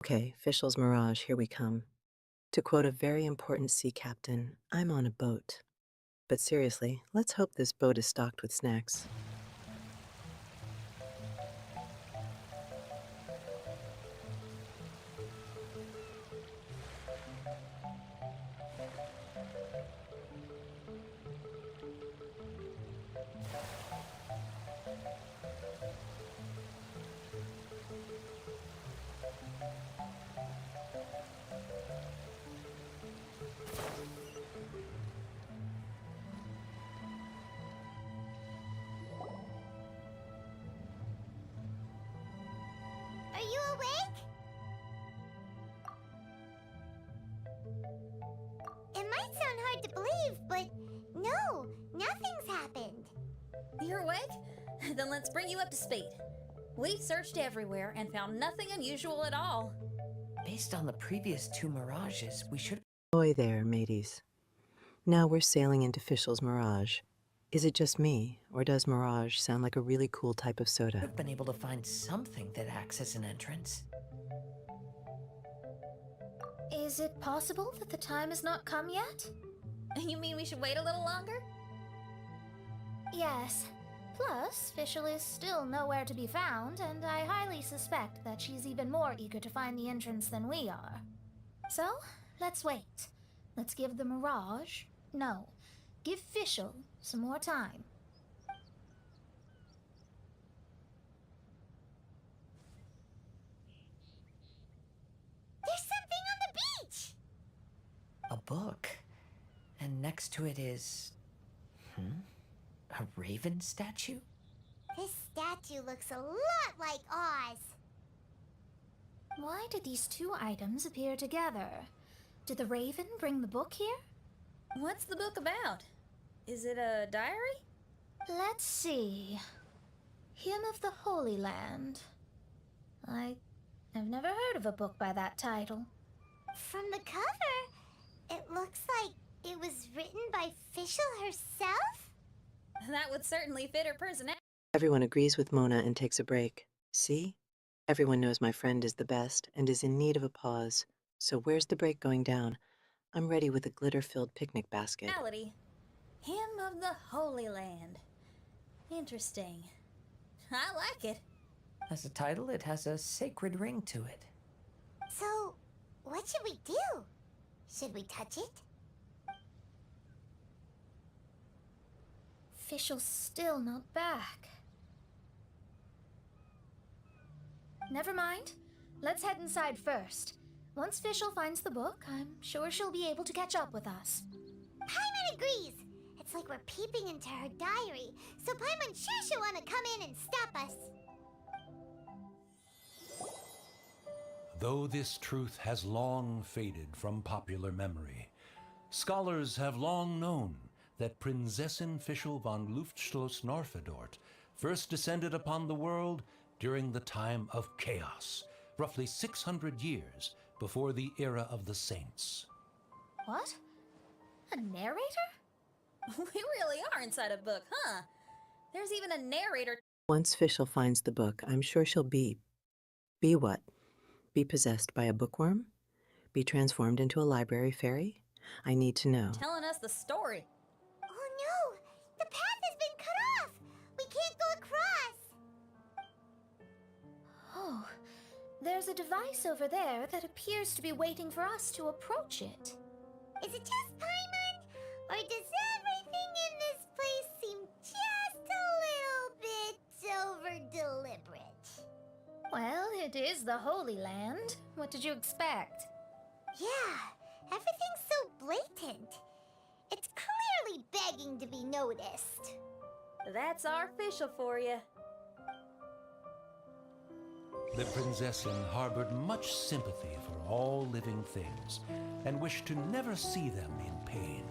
D: Okay, Fischl's Mirage, here we come. To quote a very important sea captain, I'm on a boat. But seriously, let's hope this boat is stocked with snacks.
A: Are you awake? It might sound hard to believe, but no, nothing's happened.
K: You're awake? Then let's bring you up to speed. We've searched everywhere and found nothing unusual at all.
C: Based on the previous two mirages, we should
D: Boy there, mateys. Now we're sailing into Fischl's Mirage. Is it just me, or does Mirage sound like a really cool type of soda?
C: have been able to find something that acts as an entrance.
F: Is it possible that the time has not come yet?
K: You mean we should wait a little longer?
F: Yes. Plus, Fischl is still nowhere to be found, and I highly suspect that she's even more eager to find the entrance than we are. So, let's wait. Let's give the Mirage... No, give Fischl some more time.
A: There's something on the beach!
C: A book. And next to it is... a raven statue?
A: This statue looks a lot like Oz.
F: Why did these two items appear together? Did the raven bring the book here?
K: What's the book about? Is it a diary?
F: Let's see. Hymn of the Holy Land. I've never heard of a book by that title.
A: From the cover, it looks like it was written by Fischl herself?
K: That would certainly fit her personality.
D: Everyone agrees with Mona and takes a break. See? Everyone knows my friend is the best and is in need of a pause. So where's the break going down? I'm ready with a glitter-filled picnic basket.
K: Hymn of the Holy Land. Interesting. I like it.
C: As a title, it has a sacred ring to it.
A: So, what should we do? Should we touch it?
F: Fischl's still not back. Never mind. Let's head inside first. Once Fischl finds the book, I'm sure she'll be able to catch up with us.
A: Paimon agrees! It's like we're peeping into her diary, so Paimon sure she'll want to come in and stop us.
P: Though this truth has long faded from popular memory, scholars have long known that Prinzessin Fischl von Luftschloss Norfedort first descended upon the world during the time of chaos, roughly 600 years before the era of the saints.
F: What? A narrator?
K: We really are inside a book, huh? There's even a narrator.
D: Once Fischl finds the book, I'm sure she'll be what? Be possessed by a bookworm? Be transformed into a library fairy? I need to know.
K: Telling us the story.
A: Oh no! The path has been cut off! We can't go across!
F: Oh, there's a device over there that appears to be waiting for us to approach it.
A: Is it just Paimon? Or does everything in this place seem just a little bit over-deliberate?
F: Well, it is the Holy Land. What did you expect?
A: Yeah, everything's so blatant. It's clearly begging to be noticed.
K: That's our Fischl for you.
P: The Prinzessin harbored much sympathy for all living things and wished to never see them in pain.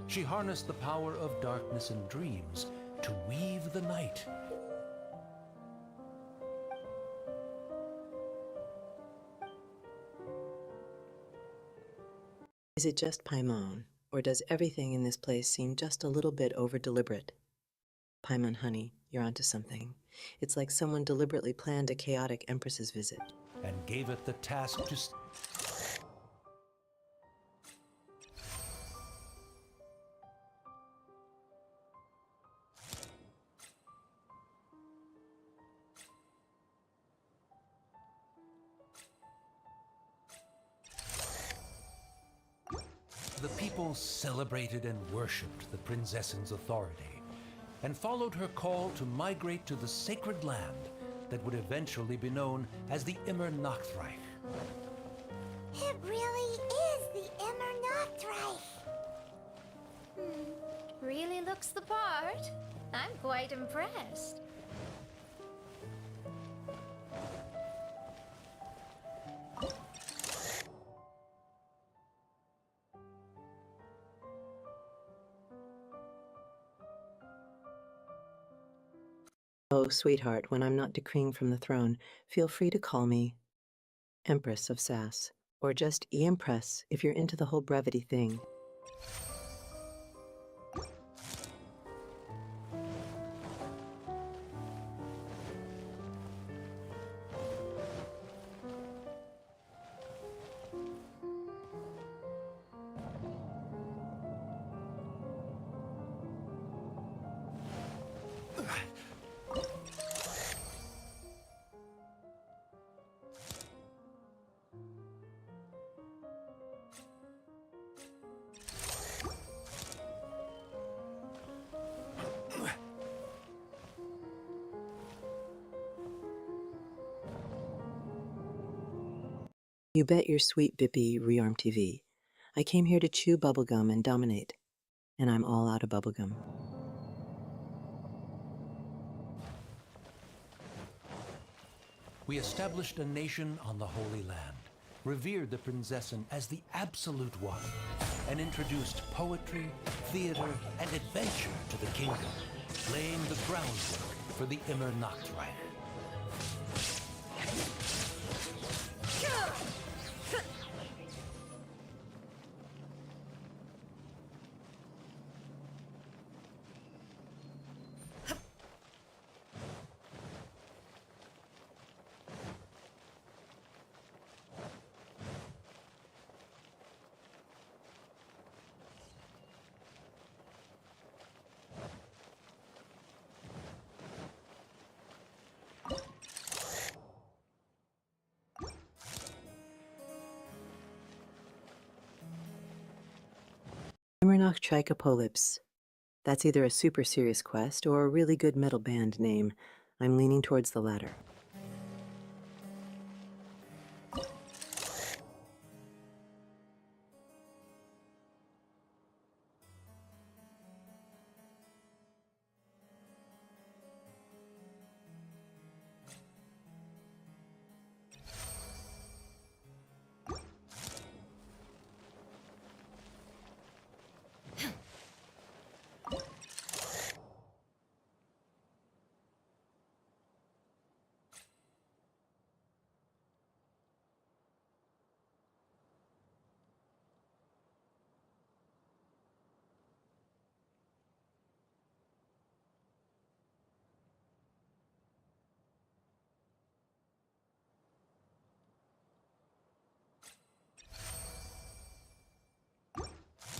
P: She harnessed the power of darkness and dreams to weave the night.
D: Is it just Paimon, or does everything in this place seem just a little bit over-deliberate? Paimon, honey, you're onto something. It's like someone deliberately planned a chaotic Empress's visit.
P: And gave it the task to... The people celebrated and worshipped the Prinzessin's authority, and followed her call to migrate to the sacred land that would eventually be known as the Immer Nachtreich.
A: It really is the Immer Nachtreich.
F: Really looks the part. I'm quite impressed.
D: Oh, sweetheart, when I'm not decreeing from the throne, feel free to call me Empress of Sass, or just Empress if you're into the whole brevity thing. You bet your sweet bippy Rearm TV. I came here to chew bubblegum and dominate, and I'm all out of bubblegum.
P: We established a nation on the Holy Land, revered the Prinzessin as the absolute one, and introduced poetry, theater, and adventure to the kingdom, laying the groundwork for the Immer Nachtreich.
D: Immernachtschikapolyps. That's either a super serious quest or a really good metal band name. I'm leaning towards the latter.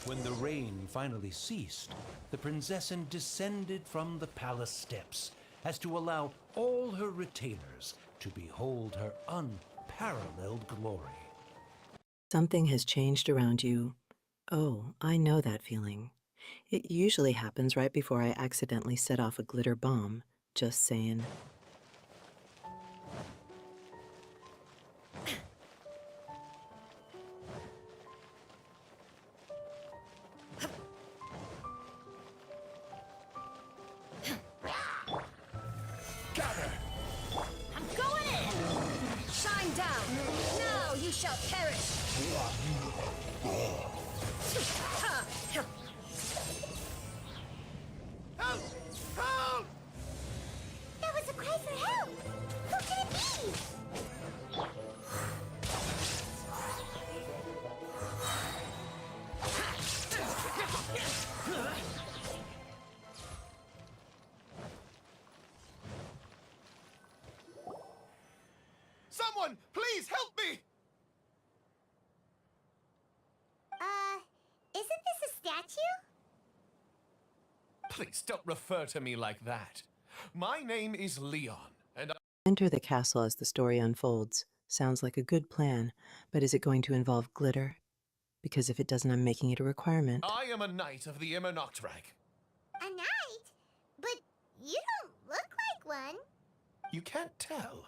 P: When the rain finally ceased, the Prinzessin descended from the palace steps as to allow all her retainers to behold her unparalleled glory.
D: Something has changed around you. Oh, I know that feeling. It usually happens right before I accidentally set off a glitter bomb. Just saying.
K: I'm going in! Shine down! Now you shall perish!
A: Help! Help! That was a cry for help! Who could it be?
Q: Someone, please help me!
A: Isn't this a statue?
Q: Please don't refer to me like that. My name is Leon, and
D: Enter the castle as the story unfolds. Sounds like a good plan, but is it going to involve glitter? Because if it doesn't, I'm making it a requirement.
Q: I am a knight of the Immernachtreich.
A: A knight? But you don't look like one.
Q: You can't tell.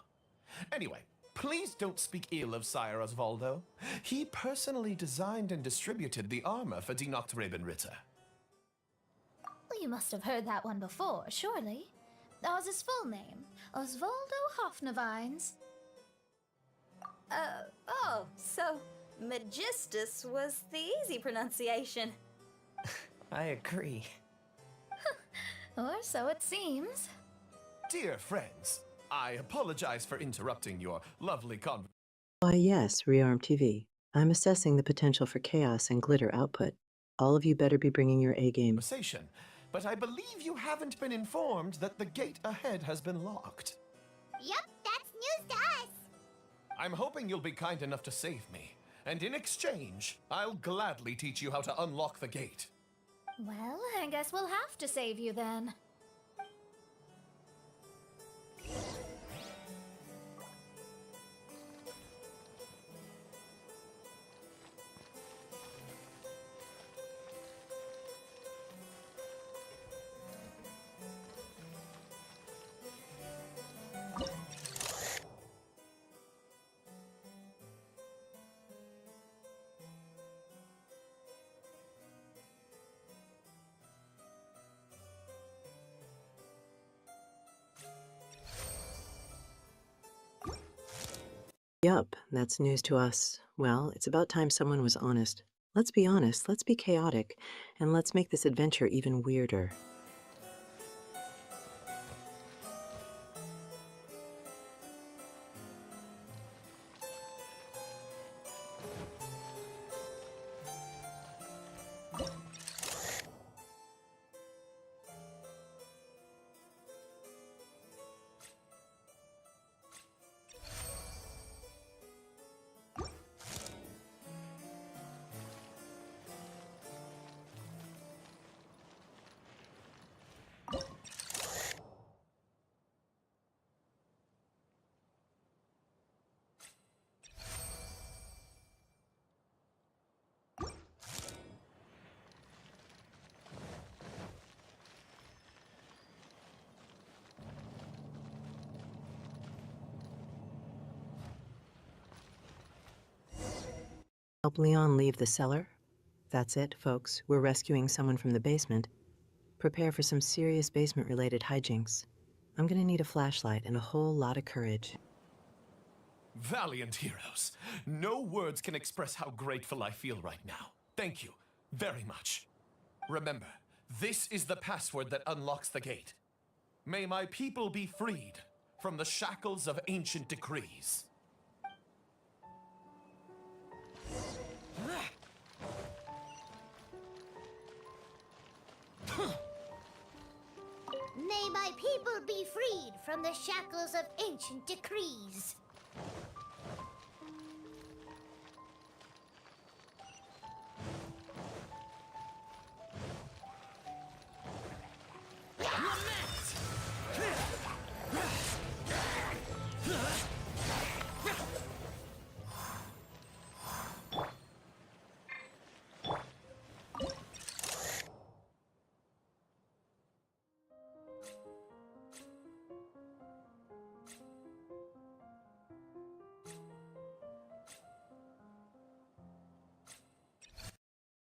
Q: Anyway, please don't speak ill of Sire Osvaldo. He personally designed and distributed the armor for Die Nachtrebenritter.
F: Well, you must have heard that one before, surely. That was his full name, Osvaldo Hofnevines.
K: Oh, so Magistus was the easy pronunciation.
C: I agree.
F: Or so it seems.
Q: Dear friends, I apologize for interrupting your lovely conversation.
D: Why, yes, Rearm TV. I'm assessing the potential for chaos and glitter output. All of you better be bringing your A-game.
Q: But I believe you haven't been informed that the gate ahead has been locked.
A: Yup, that's news to us.
Q: I'm hoping you'll be kind enough to save me, and in exchange, I'll gladly teach you how to unlock the gate.
F: Well, I guess we'll have to save you then.
D: Yup, that's news to us. Well, it's about time someone was honest. Let's be honest, let's be chaotic, and let's make this adventure even weirder. Help Leon leave the cellar? That's it, folks. We're rescuing someone from the basement. Prepare for some serious basement-related hijinks. I'm gonna need a flashlight and a whole lot of courage.
Q: Valiant heroes. No words can express how grateful I feel right now. Thank you very much. Remember, this is the password that unlocks the gate. May my people be freed from the shackles of ancient decrees.
A: May my people be freed from the shackles of ancient decrees.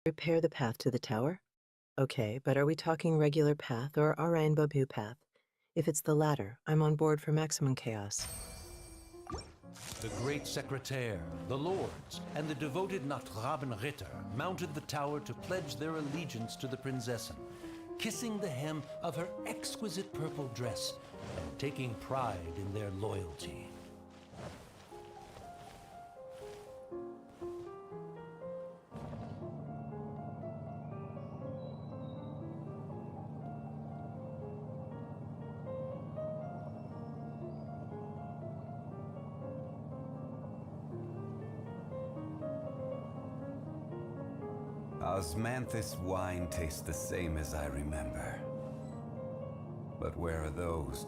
D: Repair the path to the tower? Okay, but are we talking regular path or our rainbow path? If it's the latter, I'm on board for maximum chaos.
P: The great secretaire, the lords, and the devoted Ritter mounted the tower to pledge their allegiance to the Prinzessin, kissing the hem of her exquisite purple dress and taking pride in their loyalty.
L: Osmanthus wine tastes the same as I remember. But where are those?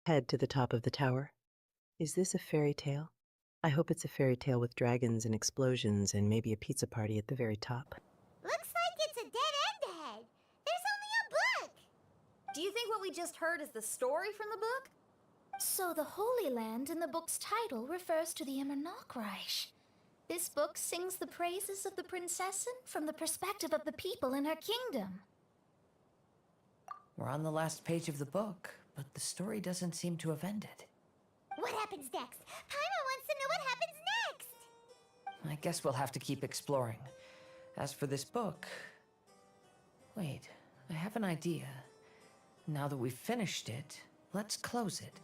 D: Head to the top of the tower. Is this a fairy tale? I hope it's a fairy tale with dragons and explosions and maybe a pizza party at the very top.
A: Looks like it's a dead end ahead. There's only a book.
K: Do you think what we just heard is the story from the book?
F: So the Holy Land in the book's title refers to the Reich. This book sings the praises of the Prinzessin from the perspective of the people in her kingdom.
C: We're on the last page of the book, but the story doesn't seem to have ended.
A: What happens next? Paimon wants to know what happens next.
C: I guess we'll have to keep exploring. As for this book... Wait, I have an idea. Now that we've finished it, let's close it.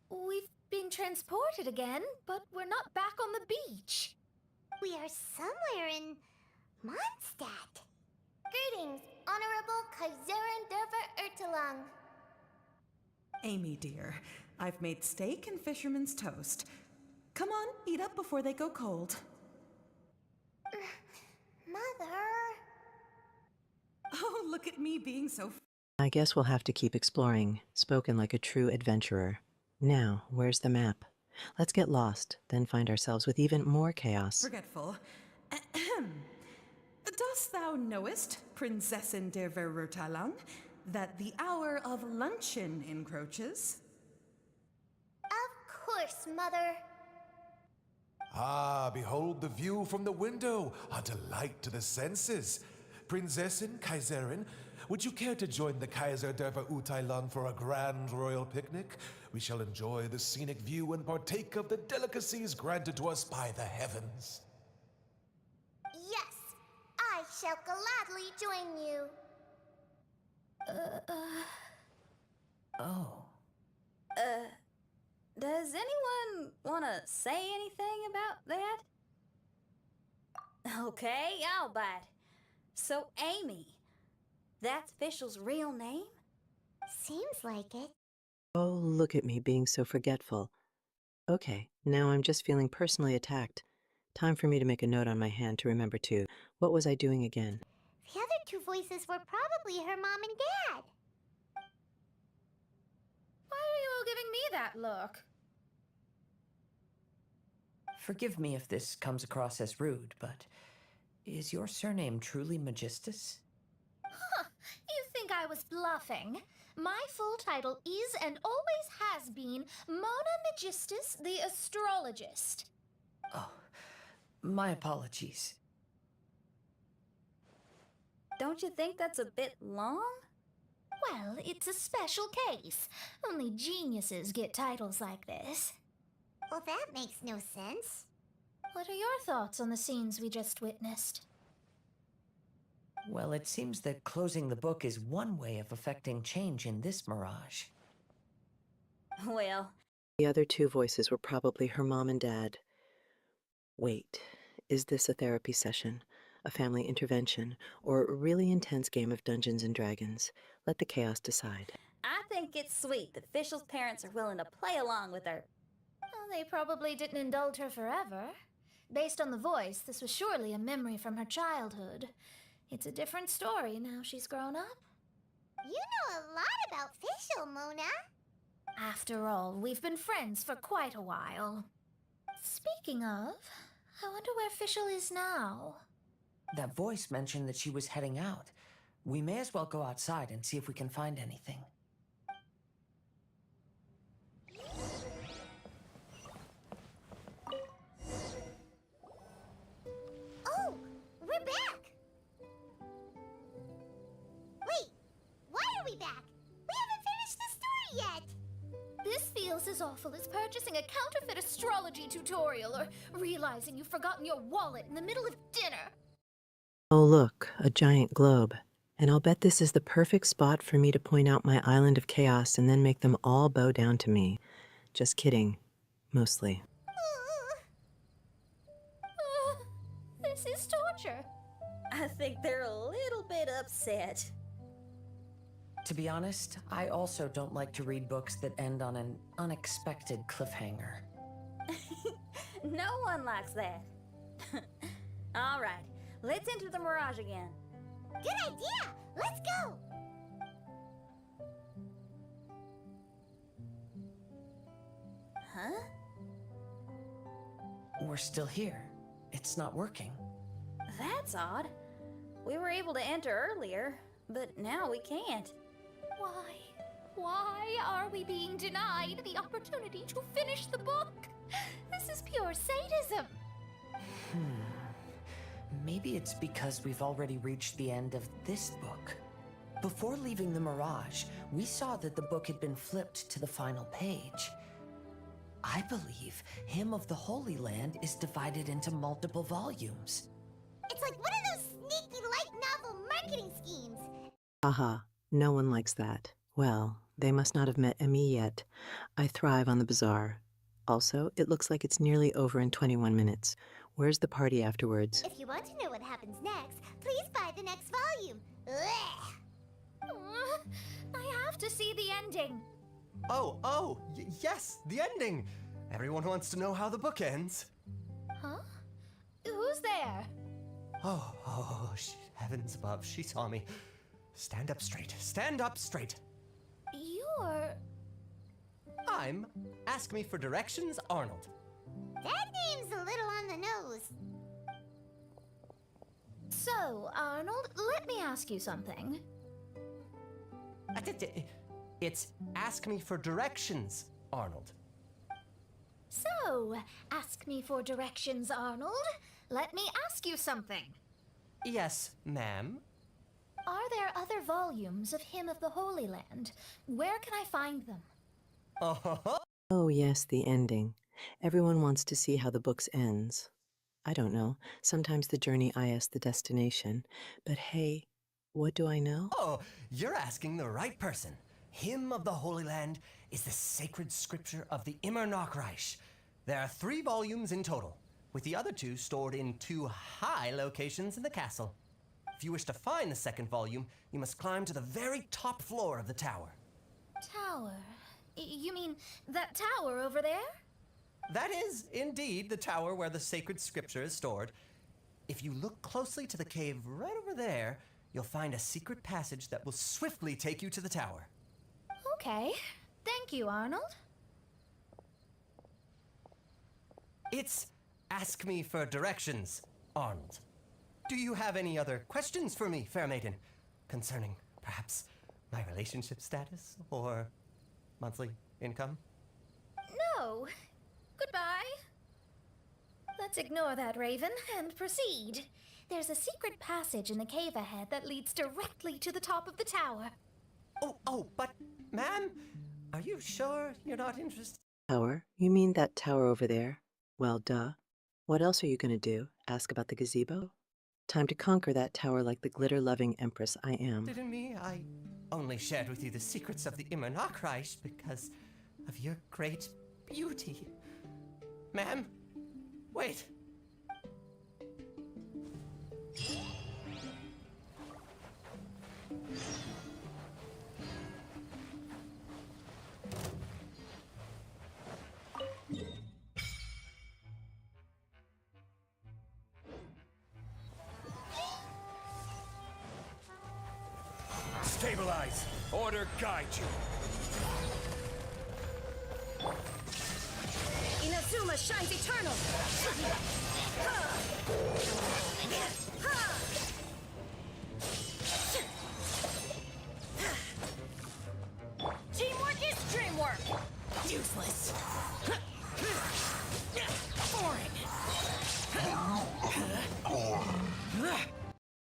F: We've been transported again, but we're not back on the beach.
A: We are somewhere in Mondstadt. Greetings, Honorable Kaiserin Derver Ertelang.
R: Amy, dear, I've made steak and fisherman's toast. Come on, eat up before they go cold.
A: Mother...
R: Oh, look at me being so...
D: I guess we'll have to keep exploring, spoken like a true adventurer. Now, where's the map? Let's get lost, then find ourselves with even more chaos.
R: Forgetful. Ahem. Dost thou knowest, Prinzessin der Verurteilung, that the hour of luncheon encroaches?
A: Of course, Mother.
S: Ah, behold the view from the window, a delight to the senses. Prinzessin, Kaiserin, would you care to join the Kaiser der Verurteilung for a grand royal picnic? We shall enjoy the scenic view and partake of the delicacies granted to us by the heavens.
A: Yes, I shall gladly join you.
C: Oh.
K: Does anyone want to say anything about that? Okay, I'll bite. So, Amy, that's Fischl's real name?
A: Seems like it.
D: Oh, look at me being so forgetful. Okay, now I'm just feeling personally attacked. Time for me to make a note on my hand to remember too. What was I doing again?
A: The other two voices were probably her mom and dad.
F: Why are you all giving me that look?
C: Forgive me if this comes across as rude, but is your surname truly Magistus?
F: Huh, you think I was bluffing? My full title is and always has been Mona Magistus the Astrologist.
C: Oh, my apologies.
K: Don't you think that's a bit long?
F: Well, it's a special case. Only geniuses get titles like this.
A: Well, that makes no sense.
F: What are your thoughts on the scenes we just witnessed?
C: Well, it seems that closing the book is one way of affecting change in this mirage.
K: Well,
D: the other two voices were probably her mom and dad. Wait, is this a therapy session, a family intervention, or a really intense game of Dungeons and Dragons? Let the chaos decide.
K: I think it's sweet that Fischl's parents are willing to play along with her.
F: Well, they probably didn't indulge her forever. Based on the voice, this was surely a memory from her childhood. It's a different story now she's grown up.
A: You know a lot about Fischl, Mona.
F: After all, we've been friends for quite a while. Speaking of, I wonder where Fischl is now.
C: That voice mentioned that she was heading out. We may as well go outside and see if we can find anything.
A: Oh, we're back! Wait, why are we back? We haven't finished the story yet!
F: This feels as awful as purchasing a counterfeit astrology tutorial or realizing you've forgotten your wallet in the middle of dinner.
D: Oh look, a giant globe. And I'll bet this is the perfect spot for me to point out my island of chaos and then make them all bow down to me. Just kidding. Mostly.
F: This is torture.
K: I think they're a little bit upset.
C: To be honest, I also don't like to read books that end on an unexpected cliffhanger.
K: No one likes that. All right, let's enter the mirage again.
A: Good idea! Let's go!
K: Huh?
C: We're still here. It's not working.
K: That's odd. We were able to enter earlier, but now we can't.
F: Why? Why are we being denied the opportunity to finish the book? This is pure sadism.
C: Maybe it's because we've already reached the end of this book. Before leaving the Mirage, we saw that the book had been flipped to the final page. I believe Hymn of the Holy Land is divided into multiple volumes.
A: It's like one of those sneaky light novel marketing schemes.
D: Haha, no one likes that. Well, they must not have met Emmy yet. I thrive on the bizarre. Also, it looks like it's nearly over in 21 minutes. Where's the party afterwards?
A: If you want to know what happens next, please buy the next volume.
F: I have to see the ending.
T: Yes, the ending. Everyone wants to know how the book ends.
F: Huh? Who's there?
T: Heavens above, she saw me. Stand up straight, stand up straight.
F: You're...
T: I'm Ask Me for Directions, Arnold.
A: That name's a little on the nose.
F: So, Arnold, let me ask you something.
T: It's Ask Me for Directions, Arnold.
F: So, ask me for directions, Arnold. Let me ask you something.
T: Yes, ma'am.
F: Are there other volumes of Hymn of the Holy Land? Where can I find them?
D: Oh yes, the ending. Everyone wants to see how the book ends. I don't know. Sometimes the journey IS the destination. But hey, what do I know?
T: Oh, you're asking the right person. Hymn of the Holy Land is the sacred scripture of the Immernochreich. There are 3 volumes in total, with the other 2 stored in 2 high locations in the castle. If you wish to find the second volume, you must climb to the very top floor of the tower.
F: Tower? You mean that tower over there?
T: That is, indeed, the tower where the sacred scripture is stored. If you look closely to the cave right over there, you'll find a secret passage that will swiftly take you to the tower.
F: Okay. Thank you, Arnold.
T: It's ask me for directions, Arnold. Do you have any other questions for me, fair maiden? Concerning, perhaps, my relationship status or monthly income?
F: No. Goodbye. Let's ignore that, Raven, and proceed. There's a secret passage in the cave ahead that leads directly to the top of the tower.
T: But, ma'am, are you sure you're not interested?
D: Tower? You mean that tower over there? Well, duh. What else are you gonna do? Ask about the gazebo? Time to conquer that tower like the glitter-loving empress I am.
T: In me, I only shared with you the secrets of the Immernachtreich because of your great beauty. Ma'am, wait.
J: Stabilize. Order guide you.
K: Inazuma shines eternal!
E: Teamwork is dreamwork! Useless.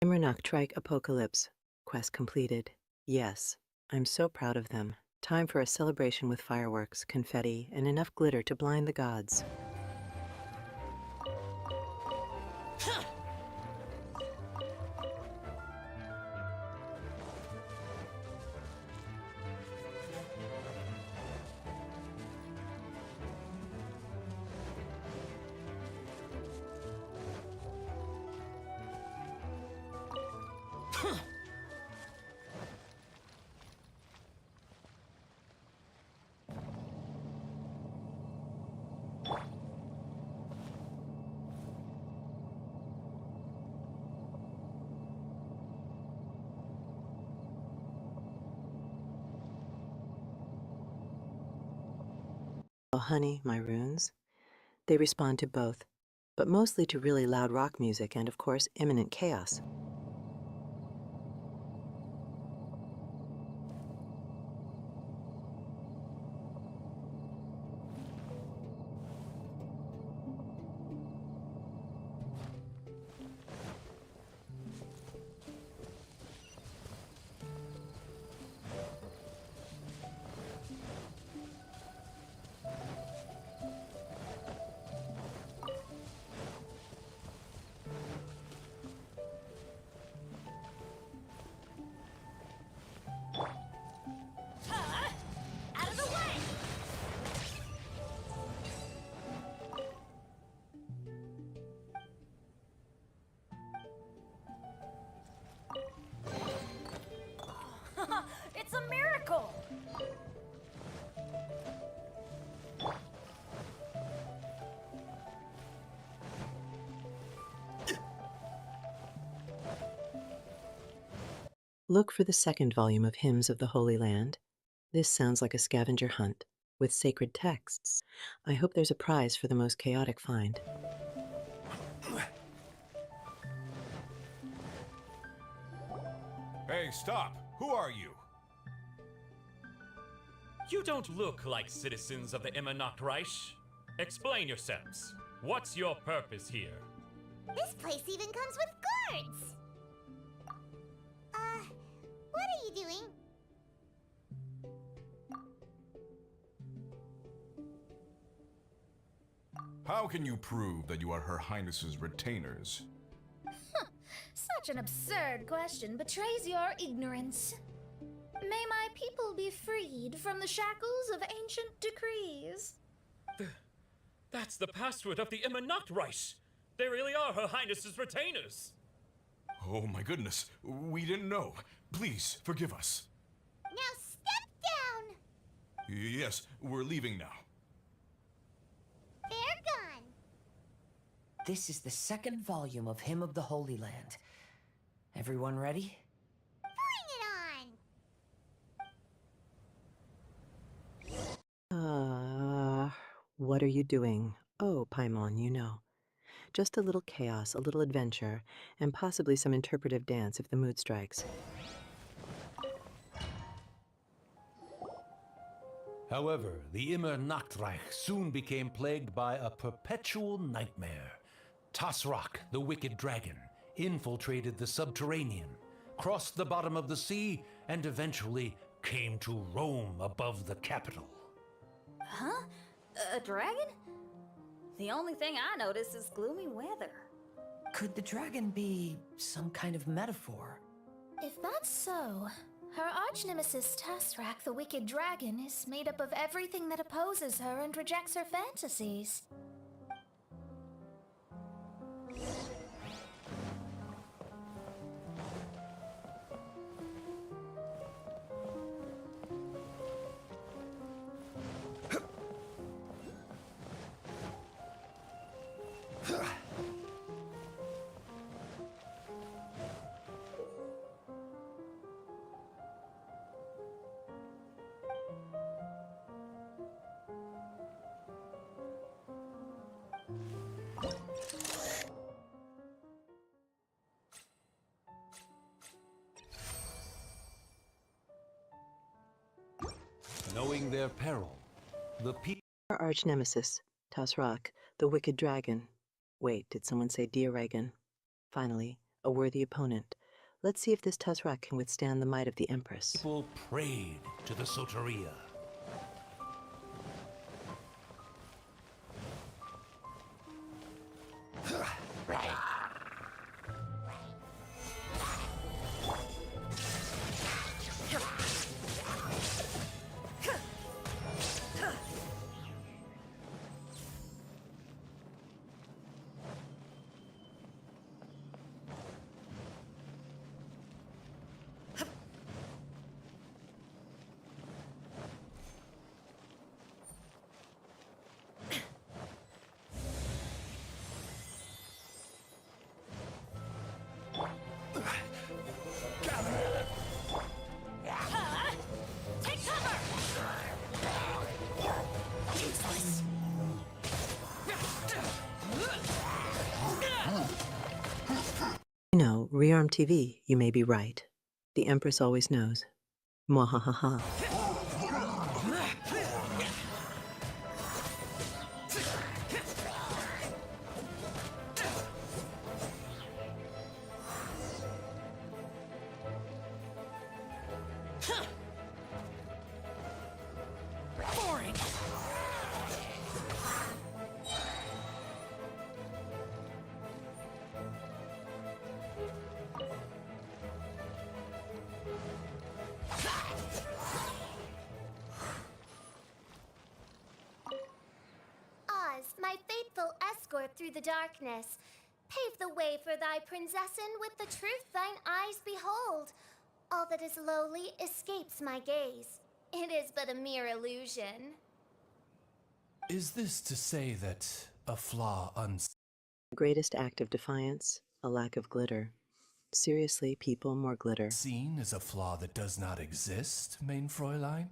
D: Immernachtreich Apocalypse. Quest completed. Yes, I'm so proud of them. Time for a celebration with fireworks, confetti, and enough glitter to blind the gods. Oh, honey, my runes. They respond to both, but mostly to really loud rock music and, of course, imminent chaos.
E: Out of the way! It's a miracle!
D: Look for the second volume of Hymns of the Holy Land. This sounds like a scavenger hunt, with sacred texts. I hope there's a prize for the most chaotic find.
J: Hey, stop! Who are you?
U: You don't look like citizens of the Immernachtreich. Explain yourselves. What's your purpose here?
A: This place even comes with guards! What are you doing?
J: How can you prove that you are Her Highness's retainers?
F: Such an absurd question betrays your ignorance. May my people be freed from the shackles of ancient decrees.
U: That's the password of the Immernachtreich. They really are Her Highness's retainers.
J: Oh my goodness, we didn't know. Please, forgive us.
A: Now step down!
J: Yes, we're leaving now.
A: They're gone.
C: This is the second volume of Hymn of the Holy Land. Everyone ready?
D: What are you doing? Oh, Paimon, you know. Just a little chaos, a little adventure, and possibly some interpretive dance if the mood strikes.
P: However, the Immer Nachtreich soon became plagued by a perpetual nightmare. Tasrak, the wicked dragon, infiltrated the subterranean, crossed the bottom of the sea, and eventually came to roam above the capital.
K: Huh? A dragon? The only thing I notice is gloomy weather.
C: Could the dragon be some kind of metaphor?
F: If that's so, her arch-nemesis Tasrak, the wicked dragon, is made up of everything that opposes her and rejects her fantasies.
P: Knowing their peril, the people...
D: Our arch-nemesis, Tasrak, the wicked dragon. Wait, did someone say dear Reagan? Finally, a worthy opponent. Let's see if this Tasrak can withstand the might of the Empress.
P: People prayed to the Soteria.
D: You know, rearm TV, you may be right. The Empress always knows. Mwahaha.
E: Boring.
A: Oz, my faithful escort through the darkness, pave the way for thy princessen with the truth thine eyes behold. All that is lowly escapes my gaze. It is but a mere illusion.
O: Is this to say that a flaw
D: The greatest act of defiance, a lack of glitter. Seriously, people, more glitter.
O: Seen is a flaw that does not exist, mein Fräulein?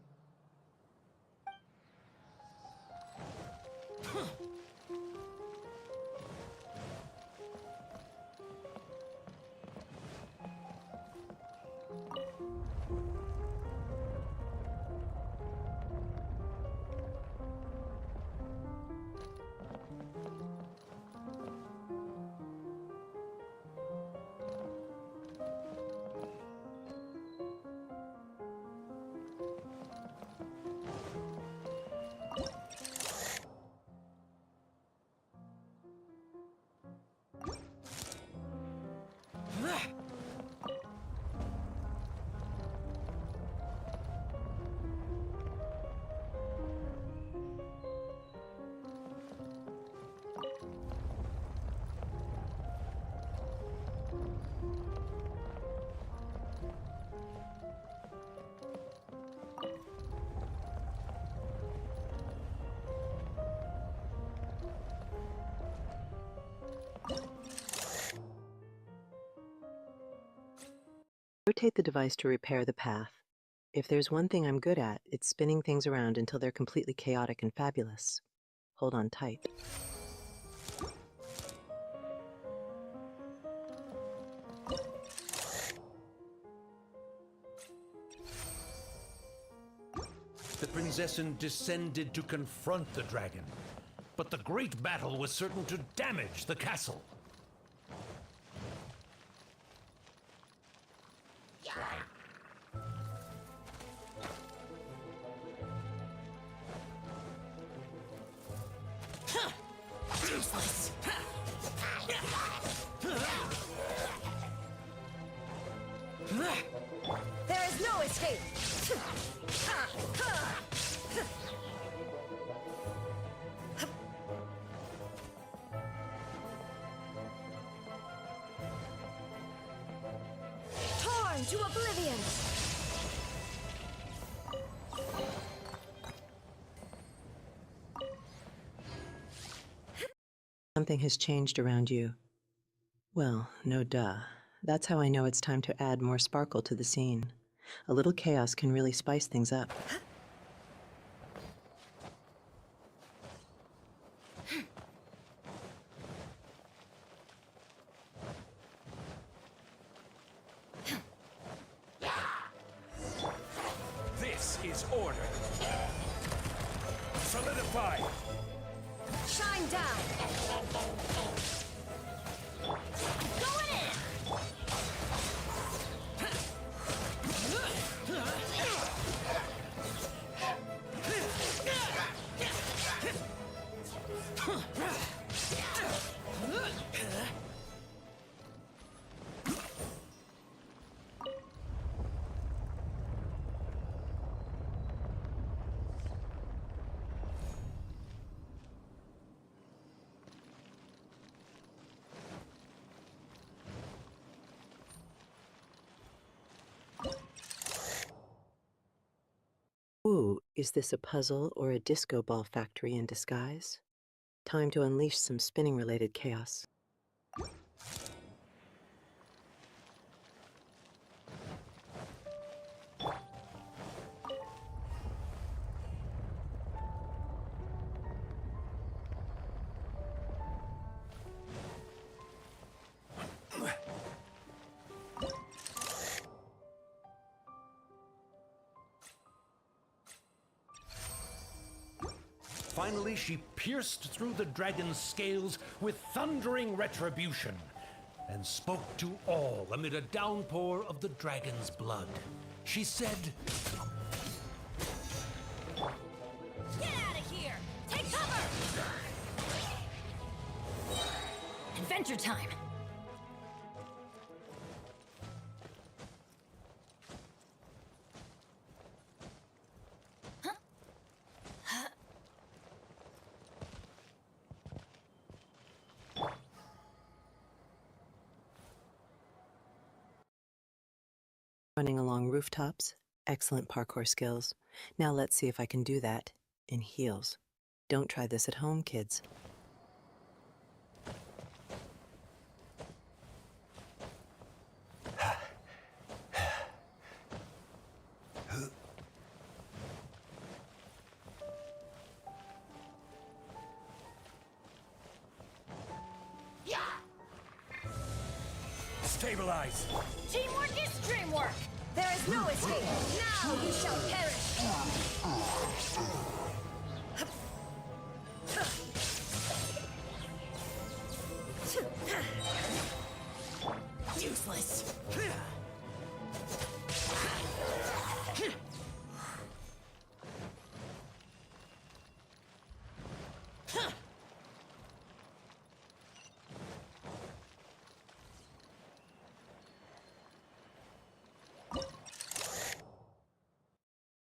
D: Rotate the device to repair the path. If there's one thing I'm good at, it's spinning things around until they're completely chaotic and fabulous. Hold on tight.
P: The Prinzessin descended to confront the dragon, but the great battle was certain to damage the castle.
A: Useless.
K: There is no escape! Torn to oblivion!
D: Something has changed around you. Well, no duh. That's how I know it's time to add more sparkle to the scene. A little chaos can really spice things up.
H: This is order. Solidify.
K: Shine down! Going in!
D: Ooh, is this a puzzle or a disco ball factory in disguise? Time to unleash some spinning-related chaos.
P: Finally, she pierced through the dragon's scales with thundering retribution and spoke to all amid a downpour of the dragon's blood. She said,
E: Get out of here! Take cover! Adventure time!
D: Running along rooftops, excellent parkour skills. Now let's see if I can do that in heels. Don't try this at home, kids.
H: Stabilize.
E: Teamwork is dreamwork!
K: There is no escape! Now you shall perish!
E: Useless!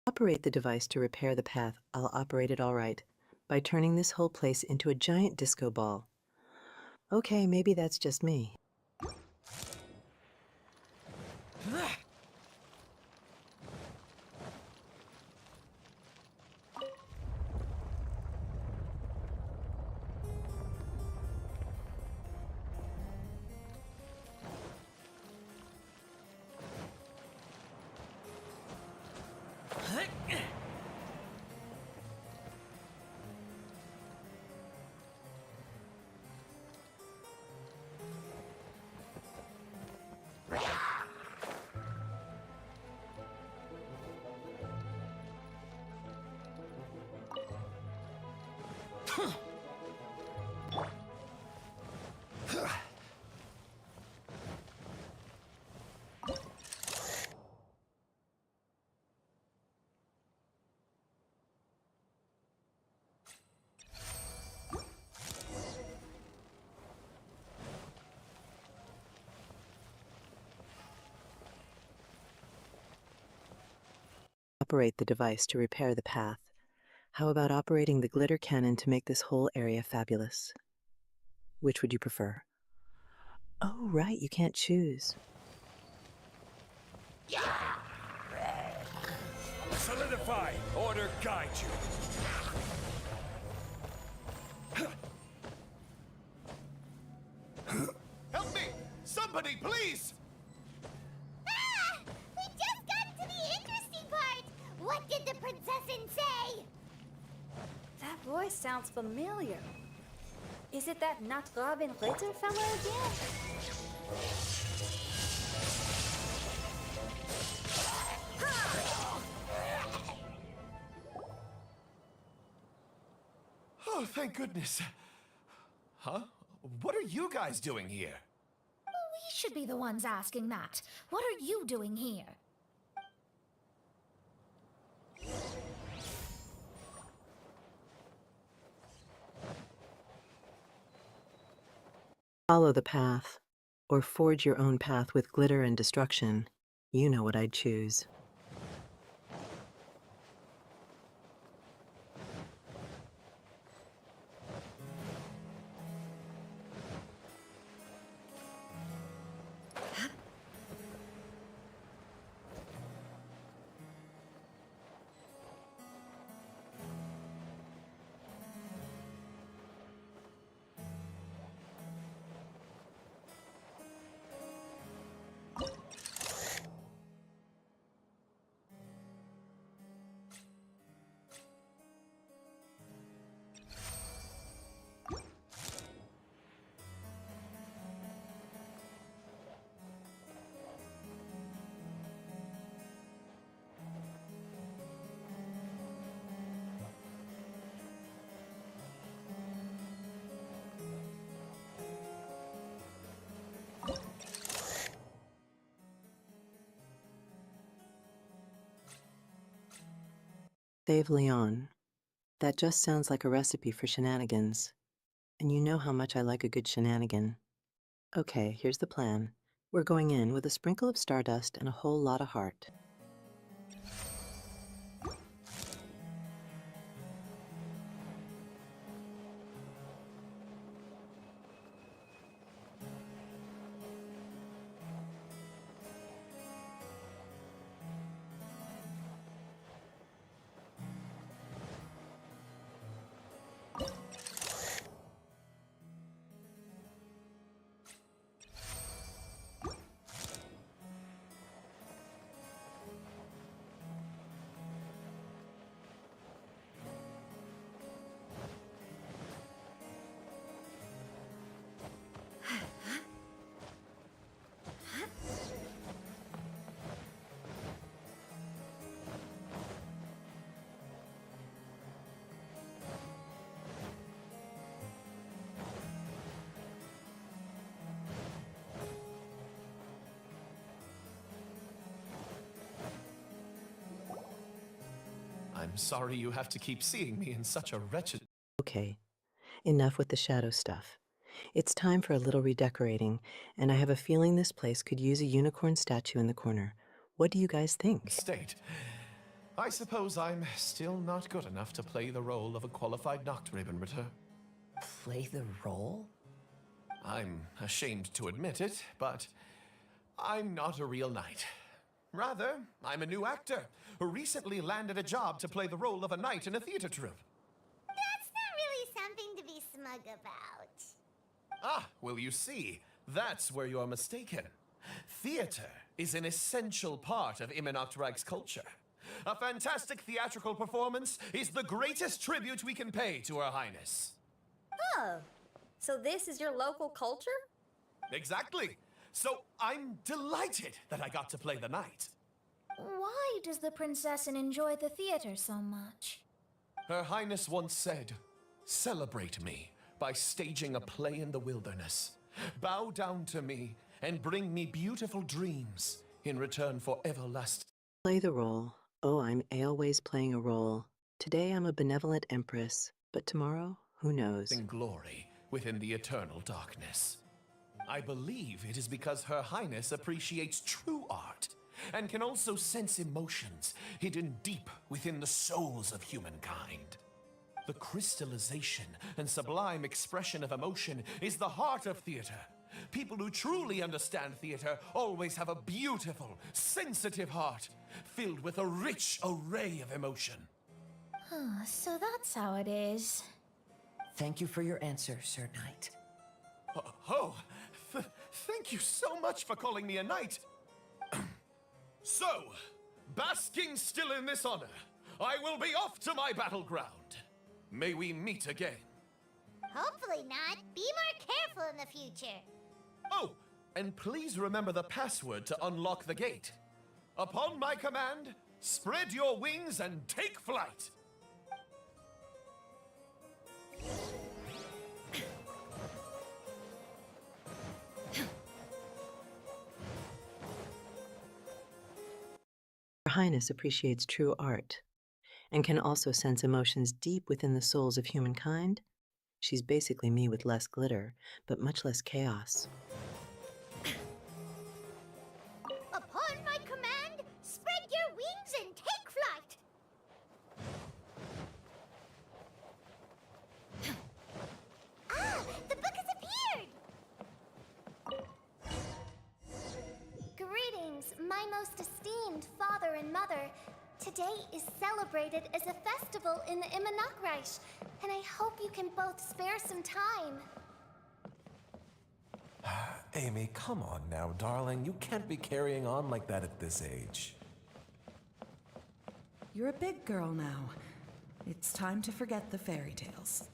D: Operate the device to repair the path. I'll operate it all right, by turning this whole place into a giant disco ball. Okay, maybe that's just me. Operate the device to repair the path. How about operating the glitter cannon to make this whole area fabulous? Which would you prefer? Oh, right, you can't choose.
G: Solidify! Order guide you!
Q: Help me! Somebody, please!
A: Ah! We just got to the interesting part! What did the princessin say?
K: That voice sounds familiar. Is it that not Robin Ritter fellow again?
Q: Oh, thank goodness. Huh? What are you guys doing here?
F: We should be the ones asking that. What are you doing here?
D: Follow the path, or forge your own path with glitter and destruction. You know what I'd choose. Save Leon. That just sounds like a recipe for shenanigans. And you know how much I like a good shenanigan. Okay, here's the plan. We're going in with a sprinkle of stardust and a whole lot of heart.
Q: I'm sorry you have to keep seeing me in such a wretched...
D: Okay, enough with the shadow stuff. It's time for a little redecorating, and I have a feeling this place could use a unicorn statue in the corner. What do you guys think?
Q: state. I suppose I'm still not good enough to play the role of a qualified Noctribenritter.
C: Play the role?
Q: I'm ashamed to admit it, but I'm not a real knight. Rather, I'm a new actor who recently landed a job to play the role of a knight in a theater troupe.
A: That's not really something to be smug about.
Q: Ah, well, you see, that's where you're mistaken. Theater is an essential part of Immernachtreich's culture. A fantastic theatrical performance is the greatest tribute we can pay to Her Highness.
K: Oh, so this is your local culture?
Q: Exactly. So I'm delighted that I got to play the knight.
F: Why does the princessin enjoy the theater so much?
Q: Her Highness once said, "Celebrate me by staging a play in the wilderness. Bow down to me and bring me beautiful dreams in return for everlasting..."
D: Play the role. Oh, I'm always playing a role. Today I'm a benevolent empress, but tomorrow, who knows?
Q: Glory within the eternal darkness. I believe it is because Her Highness appreciates true art and can also sense emotions hidden deep within the souls of humankind. The crystallization and sublime expression of emotion is the heart of theater. People who truly understand theater always have a beautiful, sensitive heart, filled with a rich array of emotion.
F: So that's how it is.
C: Thank you for your answer, Sir Knight.
Q: Thank you so much for calling me a knight. So, basking still in this honor, I will be off to my battleground. May we meet again.
A: Hopefully not. Be more careful in the future.
Q: Oh, and please remember the password to unlock the gate. Upon my command, spread your wings and take flight.
D: Her Highness appreciates true art and can also sense emotions deep within the souls of humankind. She's basically me with less glitter, but much less chaos.
A: Upon my command, spread your wings and take flight. The book has appeared! Greetings, my most esteemed father and mother. Today is celebrated as a festival in the Immernachtreich, and I hope you can both spare some time.
S: Amy, come on now, darling. You can't be carrying on like that at this age.
R: You're a big girl now. It's time to forget the fairy tales.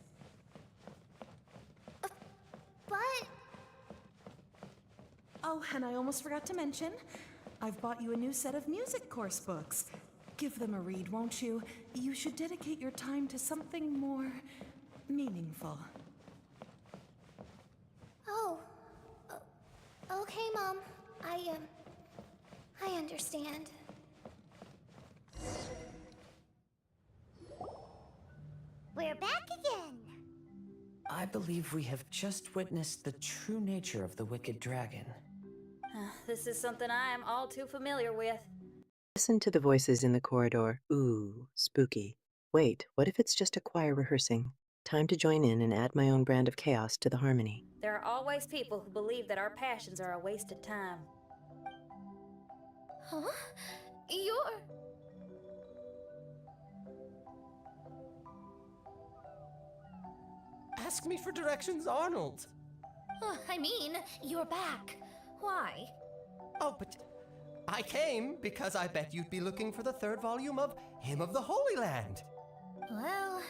A: But...
R: Oh, and I almost forgot to mention, I've bought you a new set of music course books. Give them a read, won't you? You should dedicate your time to something more meaningful.
A: Oh. Okay, Mom. I understand. We're back again.
C: I believe we have just witnessed the true nature of the wicked dragon.
K: This is something I am all too familiar with.
D: Listen to the voices in the corridor. Ooh, spooky. Wait, what if it's just a choir rehearsing? Time to join in and add my own brand of chaos to the harmony.
K: There are always people who believe that our passions are a waste of time.
F: Huh? You're...
T: Ask me for directions, Arnold.
F: I mean, you're back. Why?
T: Oh, but I came because I bet you'd be looking for the third volume of Hymn of the Holy Land.
F: Well,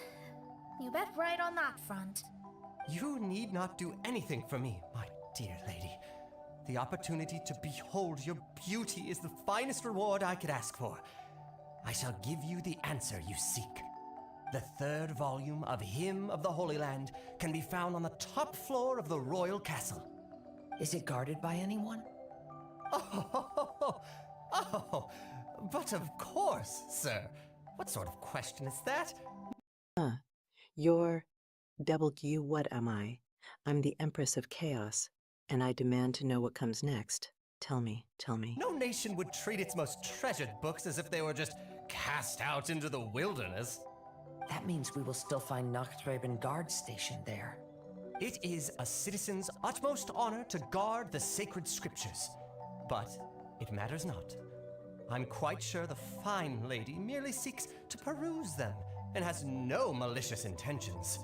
F: you bet right on that front.
T: You need not do anything for me, my dear lady. The opportunity to behold your beauty is the finest reward I could ask for. I shall give you the answer you seek. The third volume of Hymn of the Holy Land can be found on the top floor of the royal castle.
C: Is it guarded by anyone?
T: Oh, but of course, sir. What sort of question is that?
D: You're... W, what am I? I'm the Empress of Chaos, and I demand to know what comes next. Tell me, tell me.
T: No nation would treat its most treasured books as if they were just cast out into the wilderness.
C: That means we will still find Nachthreben guard stationed there.
T: It is a citizen's utmost honor to guard the sacred scriptures. But it matters not. I'm quite sure the fine lady merely seeks to peruse them and has no malicious intentions.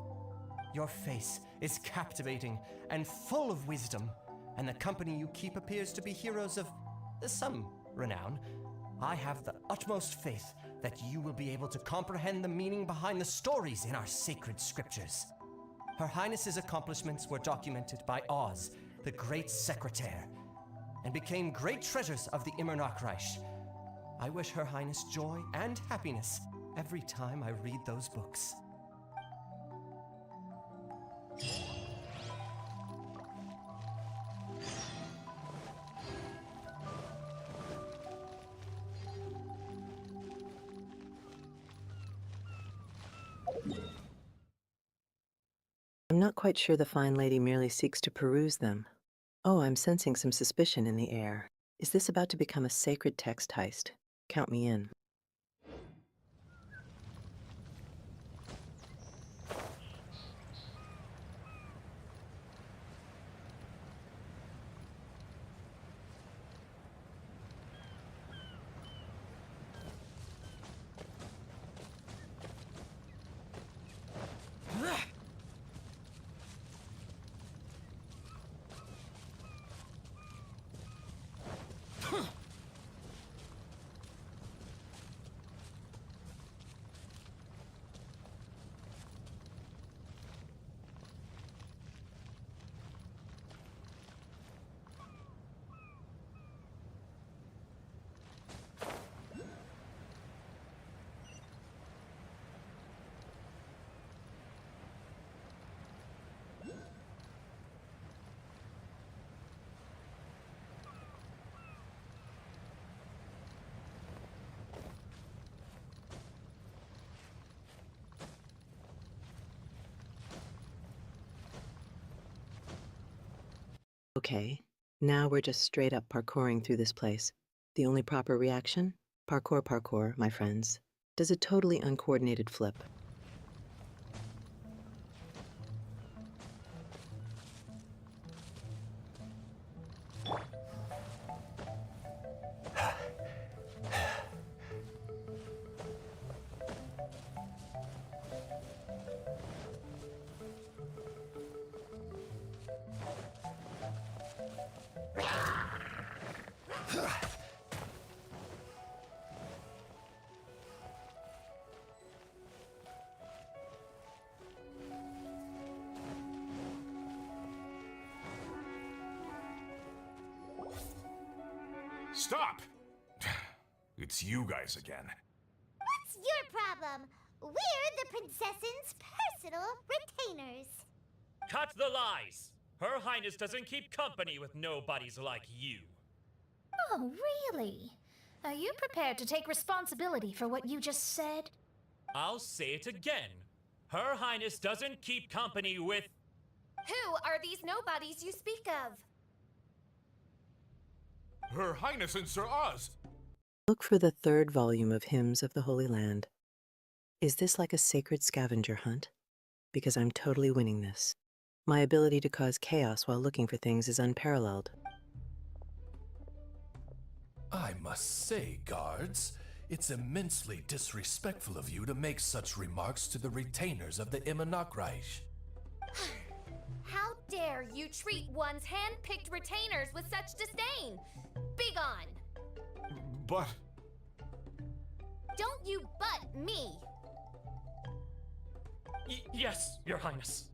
T: Your face is captivating and full of wisdom, and the company you keep appears to be heroes of some renown. I have the utmost faith that you will be able to comprehend the meaning behind the stories in our sacred scriptures. Her Highness's accomplishments were documented by Oz, the great secretaire, and became great treasures of the Immernachtreich. I wish Her Highness joy and happiness every time I read those books.
D: I'm not quite sure the fine lady merely seeks to peruse them. Oh, I'm sensing some suspicion in the air. Is this about to become a sacred text heist? Count me in. Okay, now we're just straight up parkouring through this place. The only proper reaction? Parkour, my friends. Does a totally uncoordinated flip.
J: Stop! It's you guys again.
A: What's your problem? We're the princess's personal retainers.
U: Cut the lies! Her Highness doesn't keep company with nobodies like you.
F: Oh, really? Are you prepared to take responsibility for what you just said?
U: I'll say it again. Her Highness doesn't keep company with...
I: Who are these nobodies you speak of?
J: Her Highness and Sir Oz!
D: Look for the third volume of Hymns of the Holy Land. Is this like a sacred scavenger hunt? Because I'm totally winning this. My ability to cause chaos while looking for things is unparalleled.
O: I must say, guards, it's immensely disrespectful of you to make such remarks to the retainers of the Immernachtreich.
I: How dare you treat one's hand-picked retainers with such disdain? Begone!
J: But...
I: Don't you butt me!
U: Yes, Your Highness.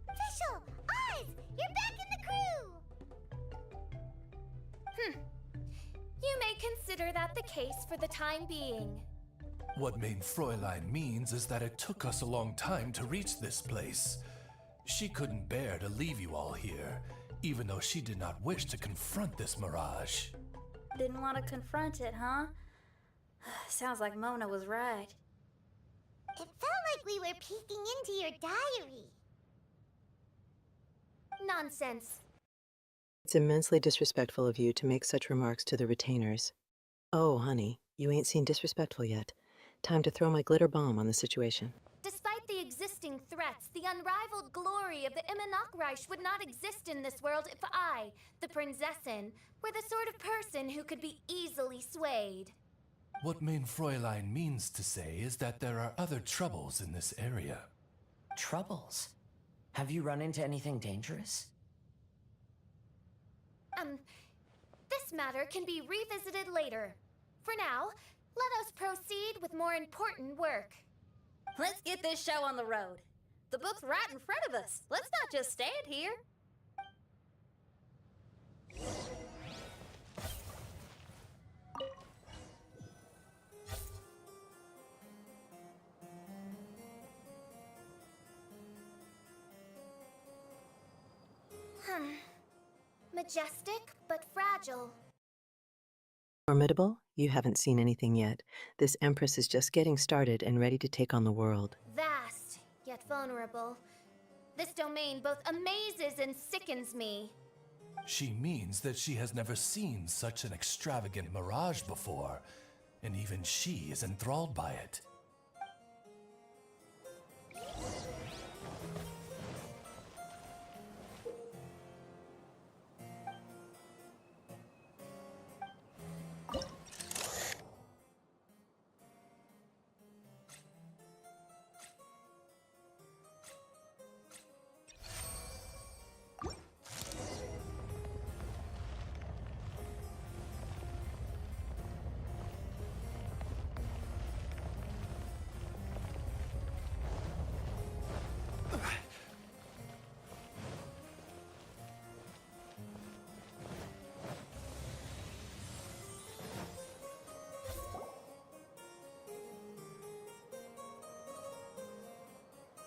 A: Fischl! Oz! You're back in the crew!
I: You may consider that the case for the time being.
O: What Mein Fräulein means is that it took us a long time to reach this place. She couldn't bear to leave you all here, even though she did not wish to confront this mirage.
K: Didn't want to confront it, huh? Sounds like Mona was right.
A: It felt like we were peeking into your diary.
I: Nonsense.
D: It's immensely disrespectful of you to make such remarks to the retainers. Oh, honey, you ain't seen disrespectful yet. Time to throw my glitter bomb on the situation.
I: Despite the existing threats, the unrivaled glory of the Immernachtreich would not exist in this world if I, the Prinzessin, were the sort of person who could be easily swayed.
O: What Mein Fräulein means to say is that there are other troubles in this area.
C: Troubles? Have you run into anything dangerous?
I: This matter can be revisited later. For now, let us proceed with more important work.
K: Let's get this show on the road. The book's right in front of us. Let's not just stand here.
I: Majestic, but fragile.
D: Formidable? You haven't seen anything yet. This Empress is just getting started and ready to take on the world.
I: Vast, yet vulnerable. This domain both amazes and sickens me.
O: She means that she has never seen such an extravagant mirage before, and even she is enthralled by it.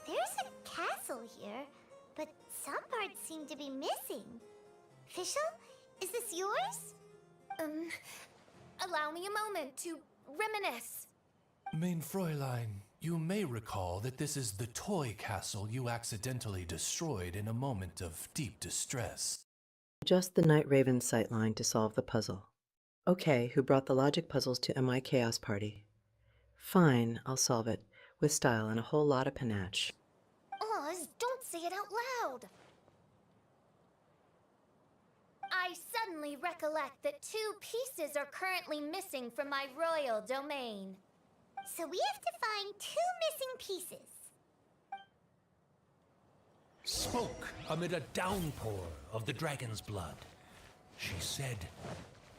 A: There's a castle here, but some parts seem to be missing. Fischl, is this yours?
I: Allow me a moment to reminisce.
O: Mein Fräulein, you may recall that this is the toy castle you accidentally destroyed in a moment of deep distress.
D: Adjust the Night Raven's sightline to solve the puzzle. Okay, who brought the logic puzzles to MI Chaos Party? Fine, I'll solve it, with style and a whole lot of panache.
I: Oz, don't say it out loud. I suddenly recollect that 2 pieces are currently missing from my royal domain.
A: So we have to find 2 missing pieces.
H: Spoke amid a downpour of the dragon's blood. She said,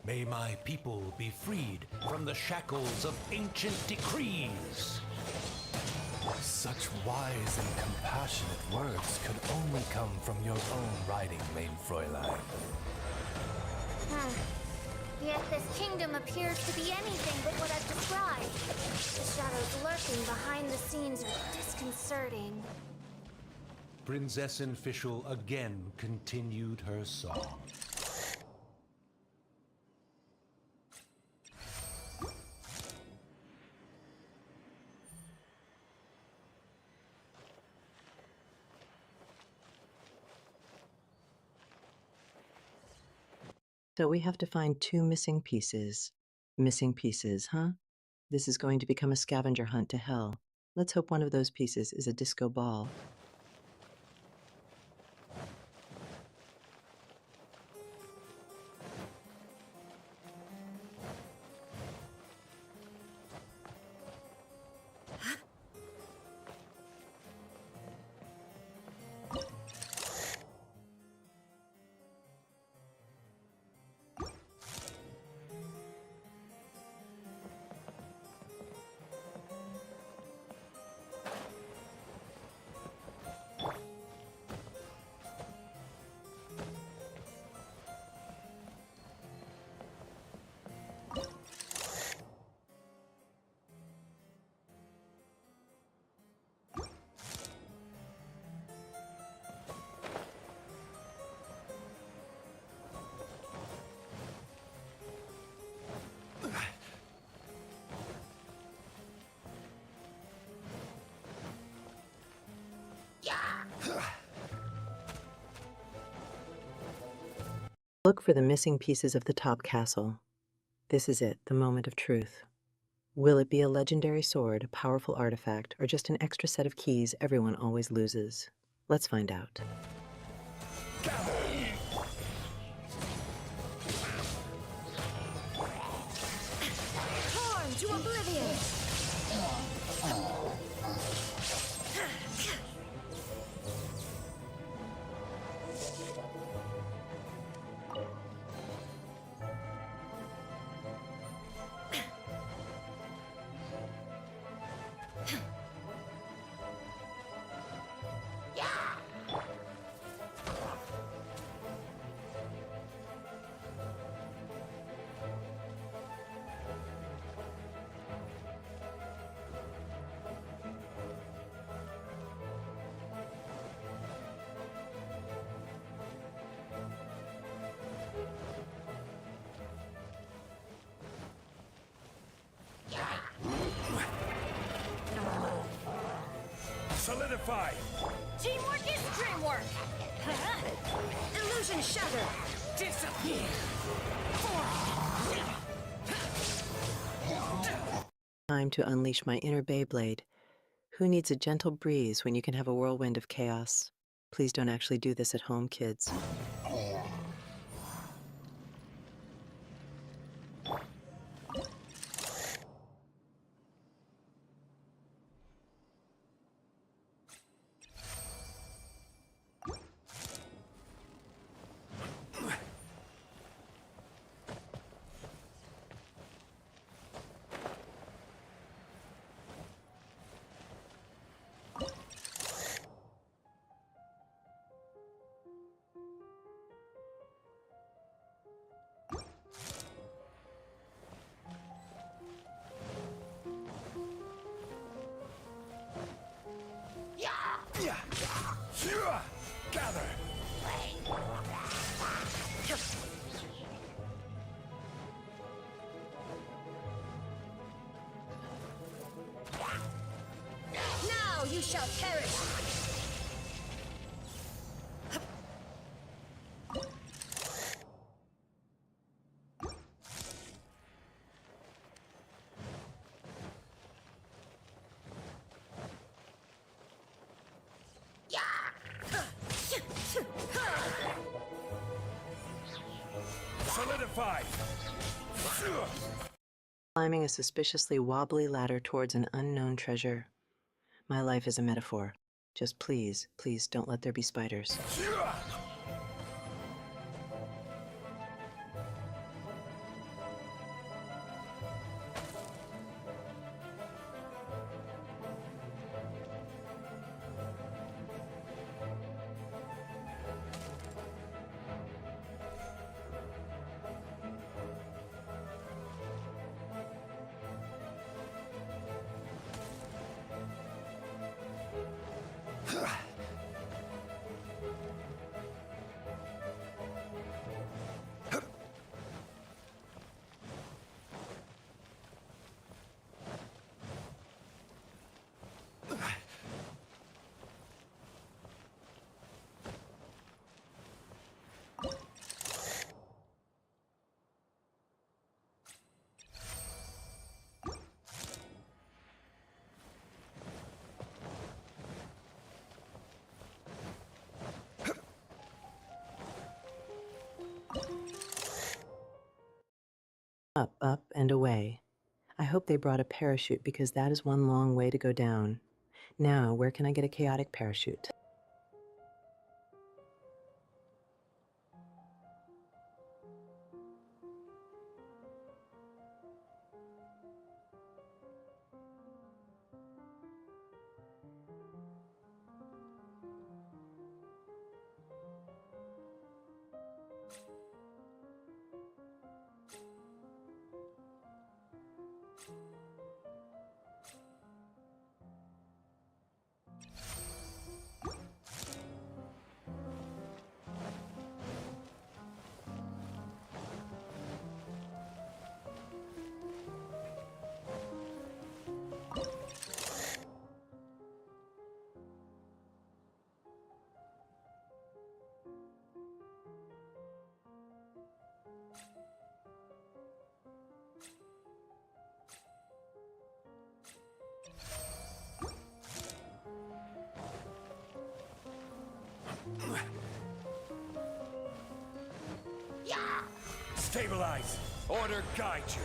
H: "May my people be freed from the shackles of ancient decrees."
O: Such wise and compassionate words could only come from your own writing, Mein Fräulein.
I: Yet this kingdom appears to be anything but what I've described. The shadows lurking behind the scenes are disconcerting.
P: Prinzessin Fischl again continued her song.
D: So we have to find 2 missing pieces. Missing pieces, huh? This is going to become a scavenger hunt to hell. Let's hope one of those pieces is a disco ball. Look for the missing pieces of the top castle. This is it, the moment of truth. Will it be a legendary sword, a powerful artifact, or just an extra set of keys everyone always loses? Let's find out.
I: Torn to oblivion!
G: Solidify!
E: Teamwork is dreamwork! Illusion shattered!
G: Disappear!
D: Time to unleash my inner Beyblade. Who needs a gentle breeze when you can have a whirlwind of chaos? Please don't actually do this at home, kids.
G: Gather!
K: Now you shall perish!
G: Solidify!
D: Climbing a suspiciously wobbly ladder towards an unknown treasure. My life is a metaphor. Just please, please don't let there be spiders. Up, up, and away. I hope they brought a parachute because that is one long way to go down. Now, where can I get a chaotic parachute?
G: Stabilize! Order guide you!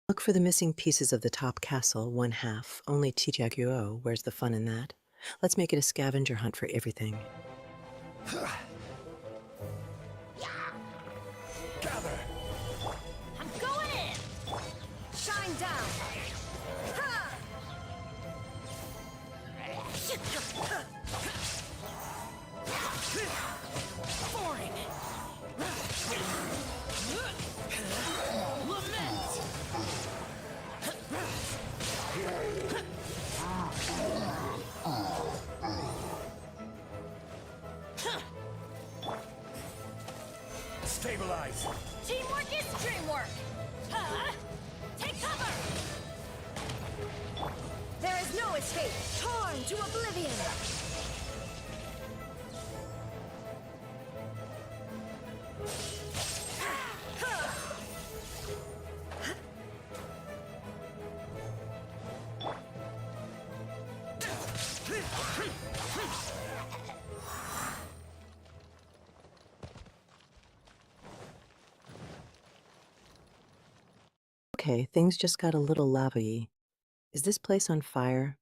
G: Look for the missing pieces of the top castle, one half. Only Tijaguo. Where's the fun in that? Let's make it a scavenger hunt for everything. Gather!
E: I'm going in! Shine down! Ha! Boring! Lament!
M: Stabilize!
E: Teamwork is dreamwork! Huh? Take cover!
N: There is no escape! Torn to oblivion!
D: Okay, things just got a little lava-y. Is this place on fire?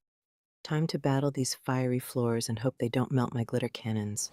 D: Time to battle these fiery floors and hope they don't melt my glitter cannons.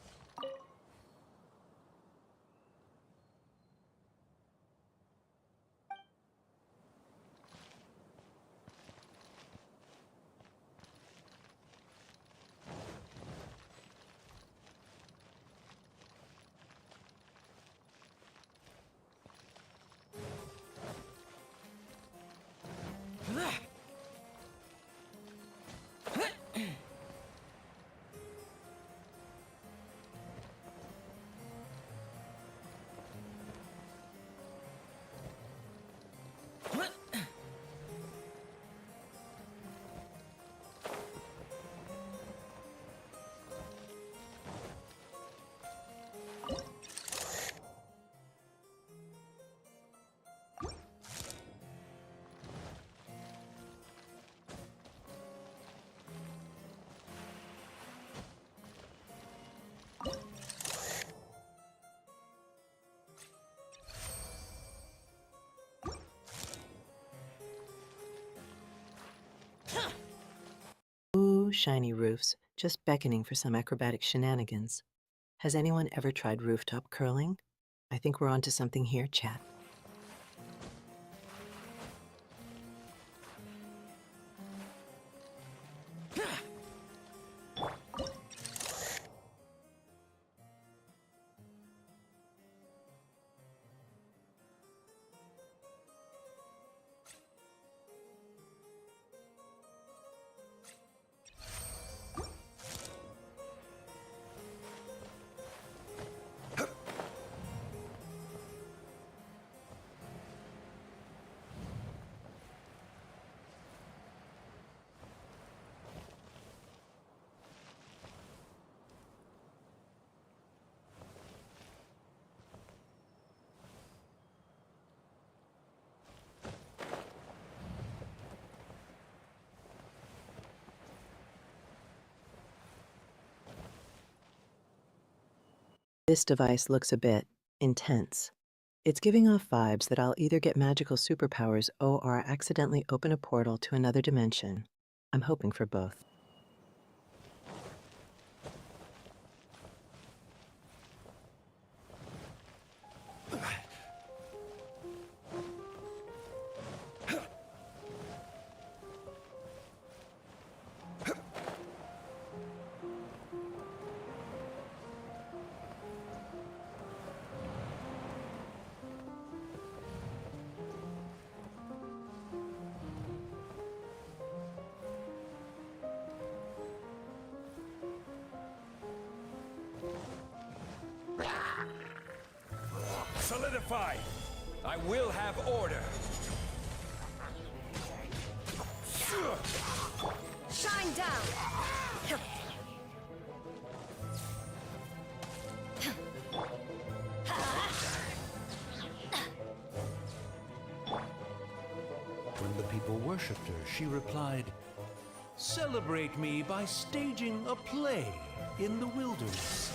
D: Ooh, shiny roofs, just beckoning for some acrobatic shenanigans. Has anyone ever tried rooftop curling? I think we're onto something here, chat. This device looks a bit intense. It's giving off vibes that I'll either get magical superpowers or accidentally open a portal to another dimension. I'm hoping for both.
M: Solidify! I will have order!
N: Shine down!
P: When the people worshipped her, she replied, "Celebrate me by staging a play in the wilderness.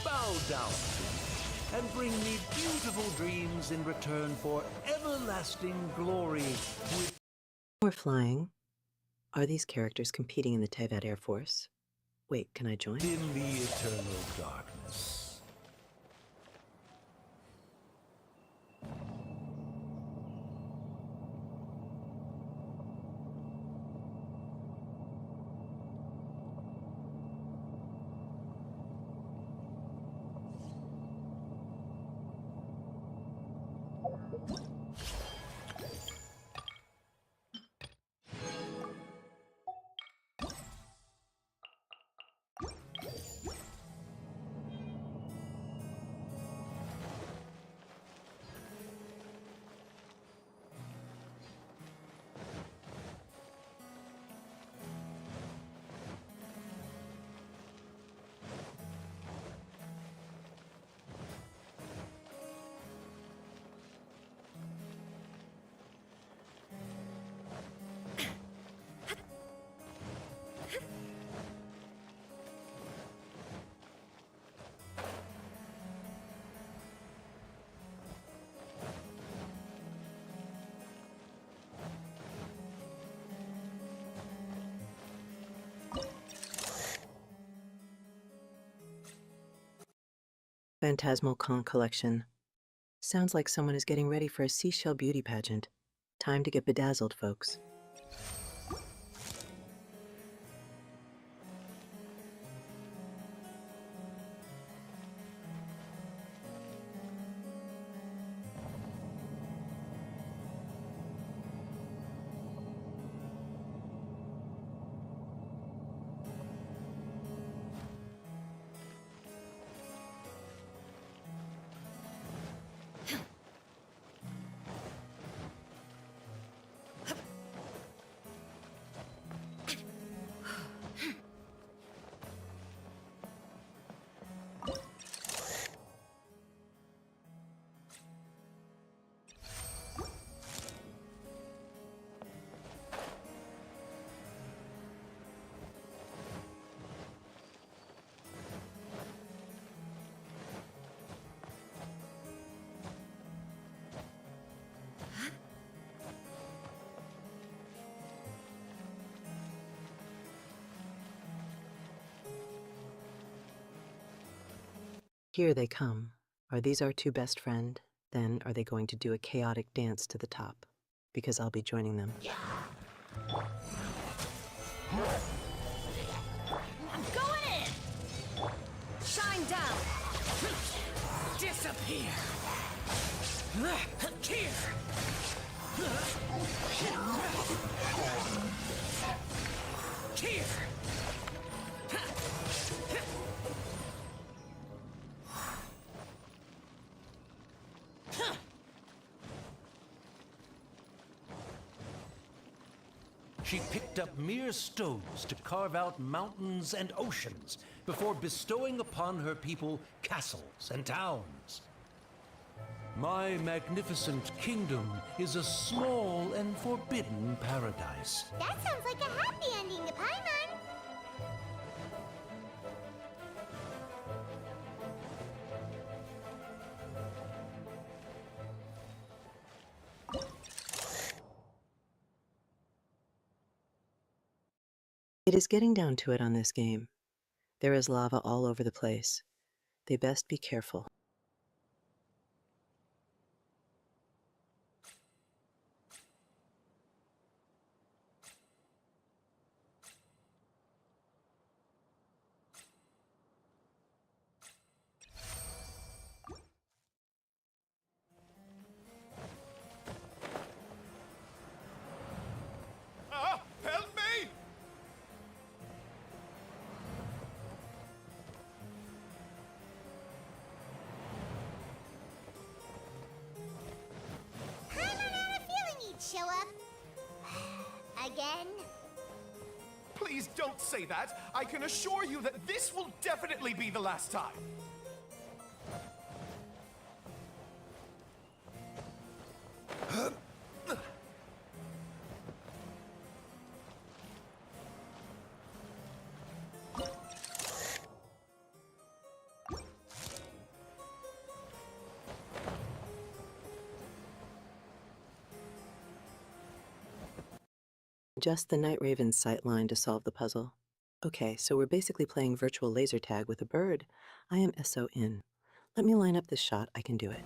P: Bow down to me and bring me beautiful dreams in return for everlasting glory with..."
D: We're flying. Are these characters competing in the Tevat Air Force? Wait, can I join?
P: In the eternal darkness.
D: Phantasmal Con Collection. Sounds like someone is getting ready for a seashell beauty pageant. Time to get bedazzled, folks. Here they come. Are these our two best friend? Then are they going to do a chaotic dance to the top? Because I'll be joining them.
E: I'm going in! Shine down! Disappear! Here! Here!
P: She picked up mere stones to carve out mountains and oceans before bestowing upon her people castles and towns. My magnificent kingdom is a small and forbidden paradise.
A: That sounds like a happy ending to Paimon.
D: It is getting down to it on this game. There is lava all over the place. They best be careful.
Q: Help me!
A: Paimon had a feeling he'd show up. Again?
Q: Please don't say that. I can assure you that this will definitely be the last time.
D: Just the Night Raven's sight line to solve the puzzle. Okay, so we're basically playing virtual laser tag with a bird. I am SO in. Let me line up this shot. I can do it.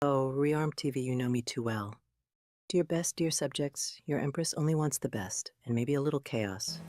D: Oh, rearmed TV, you know me too well. Do your best, dear subjects. Your Empress only wants the best, and maybe a little chaos.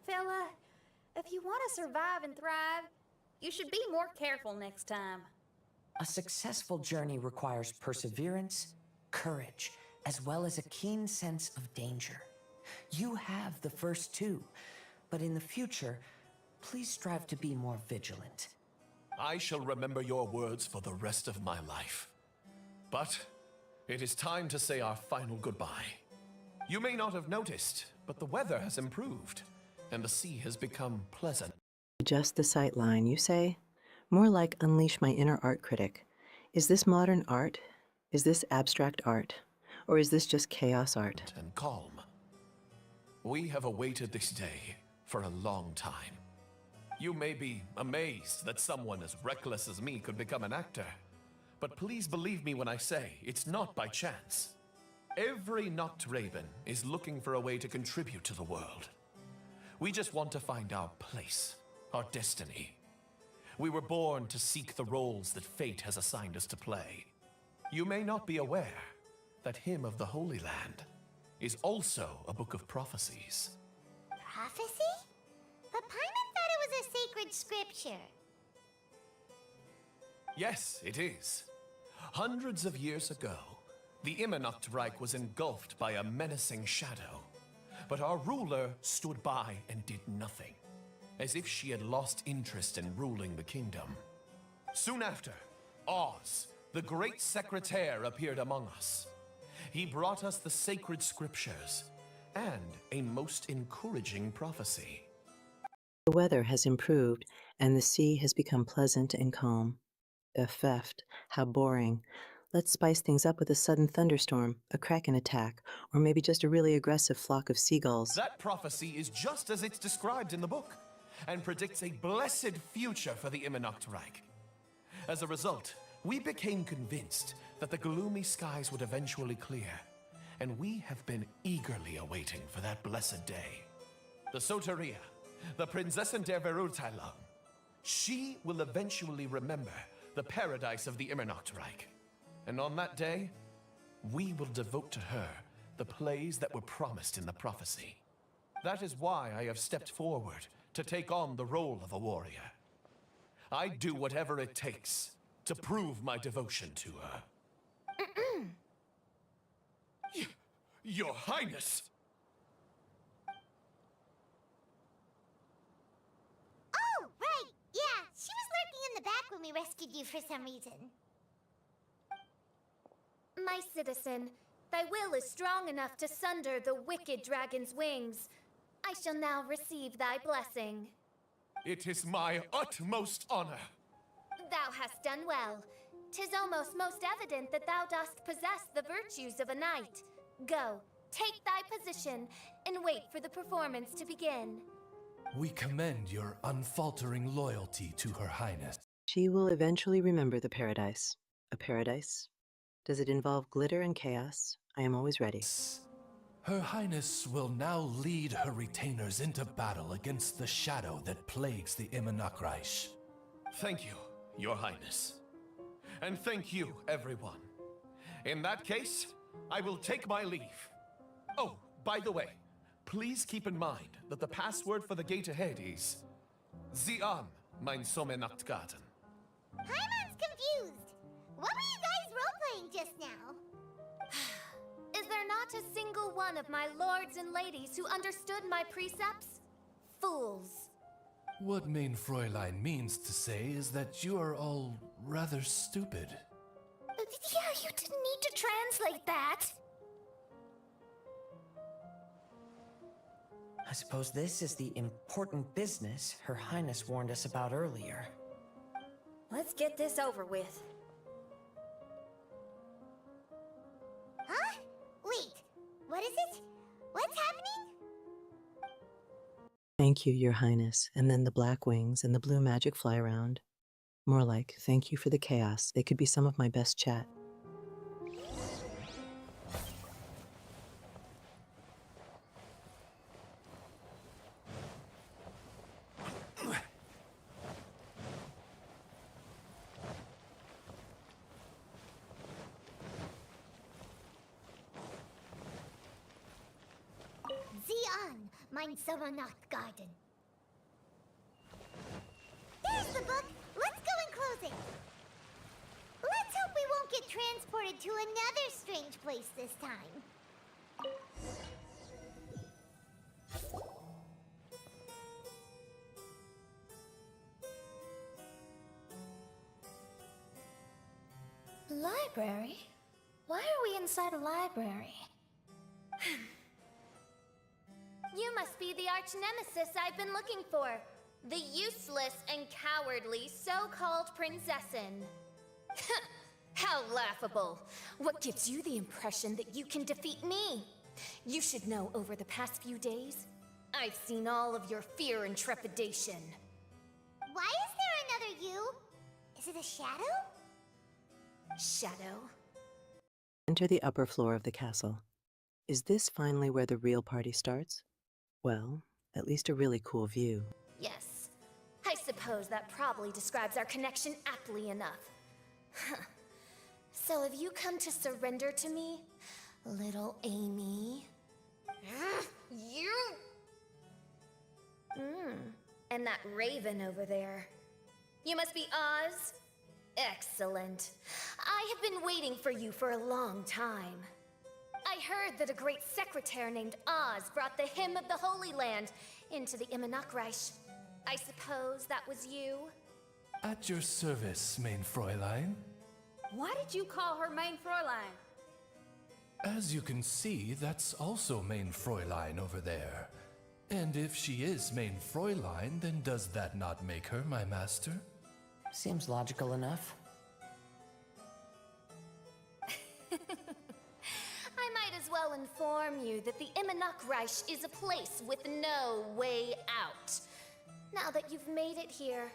K: Fella, if you want to survive and thrive, you should be more careful next time.
C: A successful journey requires perseverance, courage, as well as a keen sense of danger. You have the first two, but in the future, please strive to be more vigilant.
Q: I shall remember your words for the rest of my life. But it is time to say our final goodbye. You may not have noticed, but the weather has improved, and the sea has become pleasant.
D: Adjust the sight line, you say? More like unleash my inner art critic. Is this modern art? Is this abstract art? Or is this just chaos art?
Q: And calm. We have awaited this day for a long time. You may be amazed that someone as reckless as me could become an actor, but please believe me when I say it's not by chance. Every Noct Raven is looking for a way to contribute to the world. We just want to find our place, our destiny. We were born to seek the roles that fate has assigned us to play. You may not be aware that Hymn of the Holy Land is also a book of prophecies.
A: Prophecy? But Paimon thought it was a sacred scripture.
Q: Yes, it is. Hundreds of years ago, the Immernacht Reich was engulfed by a menacing shadow. But our ruler stood by and did nothing, as if she had lost interest in ruling the kingdom. Soon after, Oz, the great secretaire, appeared among us. He brought us the sacred scriptures and a most encouraging prophecy.
D: The weather has improved, and the sea has become pleasant and calm. Effeft, how boring. Let's spice things up with a sudden thunderstorm, a kraken attack, or maybe just a really aggressive flock of seagulls.
Q: That prophecy is just as it's described in the book, and predicts a blessed future for the Immernacht Reich. As a result, we became convinced that the gloomy skies would eventually clear, and we have been eagerly awaiting for that blessed day. The Soteria, the Prinzessin der Viralvideos, she will eventually remember the paradise of the Immernacht Reich. And on that day, we will devote to her the plays that were promised in the prophecy. That is why I have stepped forward to take on the role of a warrior. I'd do whatever it takes to prove my devotion to her. Your Highness!
A: Oh, right! Yeah, she was lurking in the back when we rescued you for some reason.
I: My citizen, thy will is strong enough to sunder the wicked dragon's wings. I shall now receive thy blessing.
Q: It is my utmost honor.
I: Thou hast done well. 'Tis almost most evident that thou dost possess the virtues of a knight. Go, take thy position, and wait for the performance to begin.
O: We commend your unfaltering loyalty to Her Highness.
D: She will eventually remember the paradise. A paradise? Does it involve glitter and chaos? I am always ready.
O: Her Highness will now lead her retainers into battle against the shadow that plagues the Immernacht Reich.
Q: Thank you, Your Highness. And thank you, everyone. In that case, I will take my leave. Oh, by the way, please keep in mind that the password for the gate ahead is Sie an, mein Sommernachtgarten.
A: Paimon's confused. What were you guys role-playing just now?
I: Is there not a single one of my lords and ladies who understood my precepts? Fools.
O: What Mein Fräulein means to say is that you are all rather stupid.
F: Yeah, you didn't need to translate that.
C: I suppose this is the important business Her Highness warned us about earlier.
K: Let's get this over with.
A: Huh? Wait, what is it? What's happening?
D: Thank you, Your Highness, and then the black wings and the blue magic fly around. More like, thank you for the chaos. They could be some of my best chat.
A: Zion, mein Sommernacht garden. There's the book. Let's go and close it. Let's hope we won't get transported to another strange place this time.
F: Library? Why are we inside a library?
I: You must be the arch nemesis I've been looking for. The useless and cowardly so-called Prinzessin. How laughable. What gives you the impression that you can defeat me? You should know over the past few days, I've seen all of your fear and trepidation.
A: Why is there another you? Is it a shadow?
I: Shadow?
D: Enter the upper floor of the castle. Is this finally where the real party starts? Well, at least a really cool view.
I: Yes. I suppose that probably describes our connection aptly enough. So have you come to surrender to me, little Amy? You! And that raven over there. You must be Oz? Excellent. I have been waiting for you for a long time. I heard that a great secretary named Oz brought the hymn of the Holy Land into the Immernachtreich. I suppose that was you?
O: At your service, mein Fräulein.
K: Why did you call her main Fräulein?
O: As you can see, that's also mein Fräulein over there. And if she is mein Fräulein, then does that not make her my master?
C: Seems logical enough.
I: I might as well inform you that the Immernachtreich is a place with no way out. Now that you've made it here,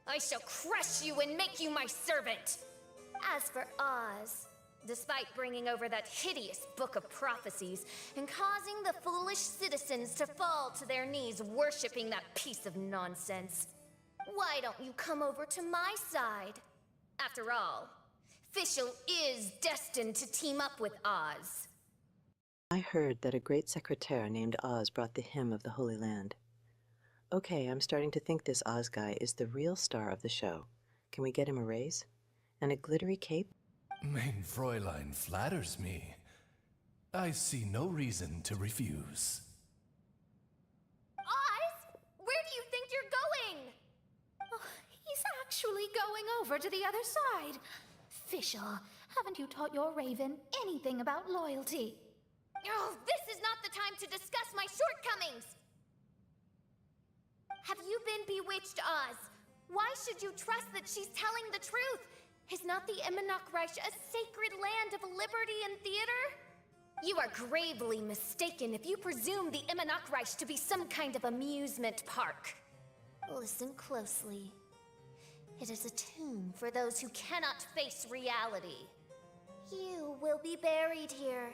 I: I shall crush you and make you my servant. As for Oz, despite bringing over that hideous book of prophecies and causing the foolish citizens to fall to their knees worshipping that piece of nonsense, why don't you come over to my side? After all, Fischl is destined to team up with Oz.
D: I heard that a great secretary named Oz brought the hymn of the Holy Land. Okay, I'm starting to think this Oz guy is the real star of the show. Can we get him a raise? And a glittery cape?
O: Mein Fräulein flatters me. I see no reason to refuse.
I: Oz? Where do you think you're going?
F: Oh, he's actually going over to the other side. Fischl, haven't you taught your raven anything about loyalty?
I: Oh, this is not the time to discuss my shortcomings! Have you been bewitched, Oz? Why should you trust that she's telling the truth? Is not the Immernachtreich a sacred land of liberty and theater? You are gravely mistaken if you presume the Immernachtreich to be some kind of amusement park. Listen closely. It is a tomb for those who cannot face reality. You will be buried here,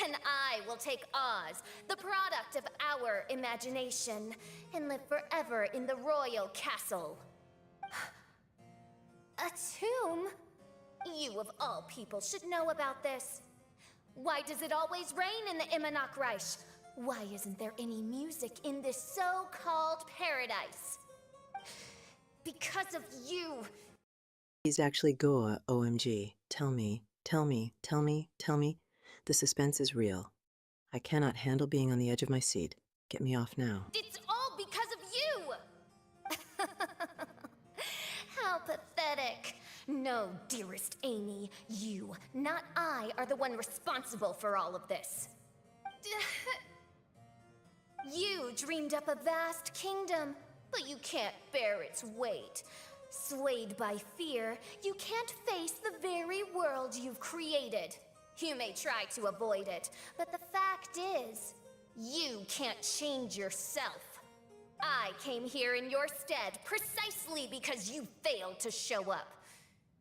I: and I will take Oz, the product of our imagination, and live forever in the royal castle. A tomb? You of all people should know about this. Why does it always rain in the Immernachtreich? Why isn't there any music in this so-called paradise? Because of you.
D: He's actually Goa, OMG. Tell me, tell me, tell me, tell me. The suspense is real. I cannot handle being on the edge of my seat. Get me off now.
I: It's all because of you! How pathetic. No, dearest Amy, you, not I, are the one responsible for all of this. You dreamed up a vast kingdom, but you can't bear its weight. Swayed by fear, you can't face the very world you've created. You may try to avoid it, but the fact is, you can't change yourself. I came here in your stead precisely because you failed to show up.